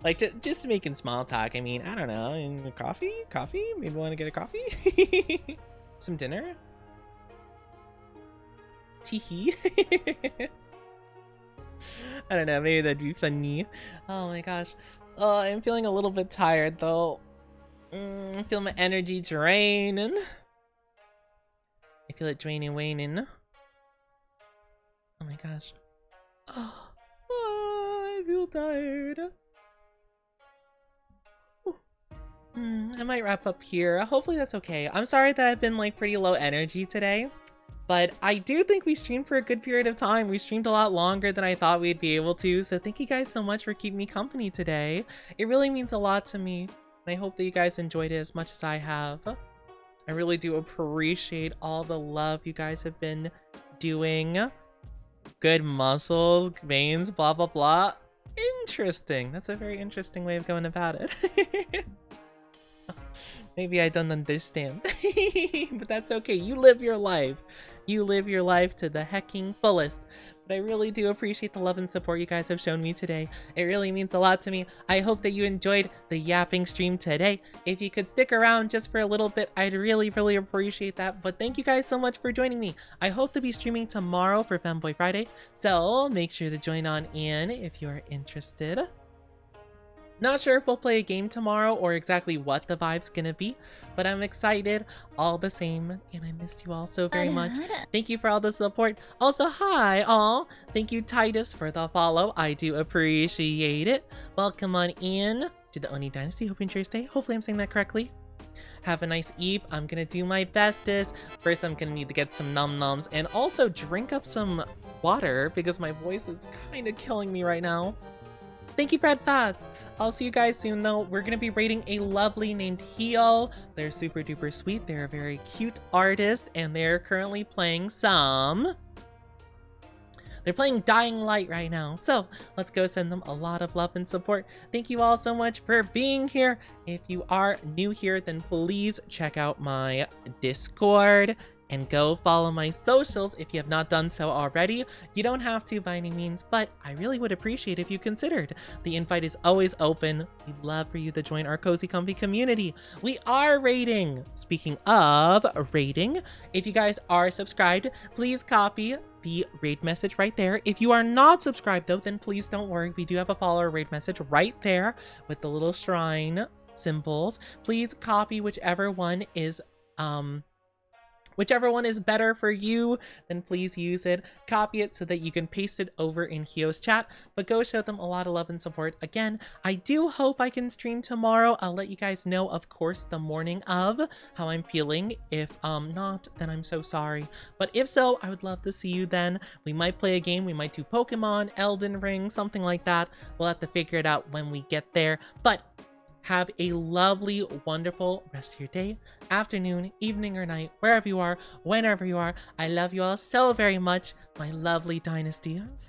Like just making small talk. I mean, I don't know. Coffee? Maybe want to get a coffee? Some dinner? Teehee. I don't know, maybe that'd be funny. Oh my gosh. Oh, I'm feeling a little bit tired though. I feel my energy draining. I feel it draining, waning. Oh my gosh. I feel tired. I might wrap up here. Hopefully that's okay. I'm sorry that I've been like pretty low energy today, but I do think we streamed for a good period of time. We streamed a lot longer than I thought we'd be able to, so thank you guys so much for keeping me company today. It really means a lot to me, and I hope that you guys enjoyed it as much as I have. I really do appreciate all the love you guys have been doing. Good muscles, veins, blah blah blah. Interesting. That's a very interesting way of going about it. Maybe I don't understand, but that's okay. You live your life. You live your life to the hecking fullest. But I really do appreciate the love and support you guys have shown me today. It really means a lot to me. I hope that you enjoyed the yapping stream today. If you could stick around just for a little bit, I'd really appreciate that. But thank you guys so much for joining me. I hope to be streaming tomorrow for Femboy Friday, so make sure to join on in if you are interested. Not sure if we'll play a game tomorrow or exactly what the vibe's gonna be, but I'm excited all the same, and I missed you all so very much. Thank you for all the support. Also, hi all. Thank you, Titus, for the follow. I do appreciate it. Welcome on in to the Oni Dynasty. Hope you enjoy your stay. Hopefully I'm saying that correctly. Have a nice eve. I'm gonna do my bestest. First, I'm gonna need to get some num-nums and also drink up some water because my voice is kind of killing me right now. Thank you, Fred Thoughts. I'll see you guys soon, though. We're going to be rating a lovely named Heel. They're super duper sweet. They're a very cute artist, and they're currently playing They're playing Dying Light right now. So let's go send them a lot of love and support. Thank you all so much for being here. If you are new here, then please check out my Discord and go follow my socials if you have not done so already. You don't have to by any means, but I really would appreciate if you considered. The invite is always open. We'd love for you to join our cozy comfy community. We are rating. Speaking of rating, if you guys are subscribed, please copy the raid message right there. If you are not subscribed though, then please don't worry. We do have a follower raid message right there with the little shrine symbols. Please copy whichever one is better for you, then please use it. Copy it so that you can paste it over in Hio's chat, but go show them a lot of love and support. Again, I do hope I can stream tomorrow. I'll let you guys know, of course, the morning of how I'm feeling. If not, then I'm so sorry. But if so, I would love to see you then. We might play a game. We might do Pokemon, Elden Ring, something like that. We'll have to figure it out when we get there. But have a lovely, wonderful rest of your day, afternoon, evening, or night, wherever you are, whenever you are. I love you all so very much, my lovely dynasty.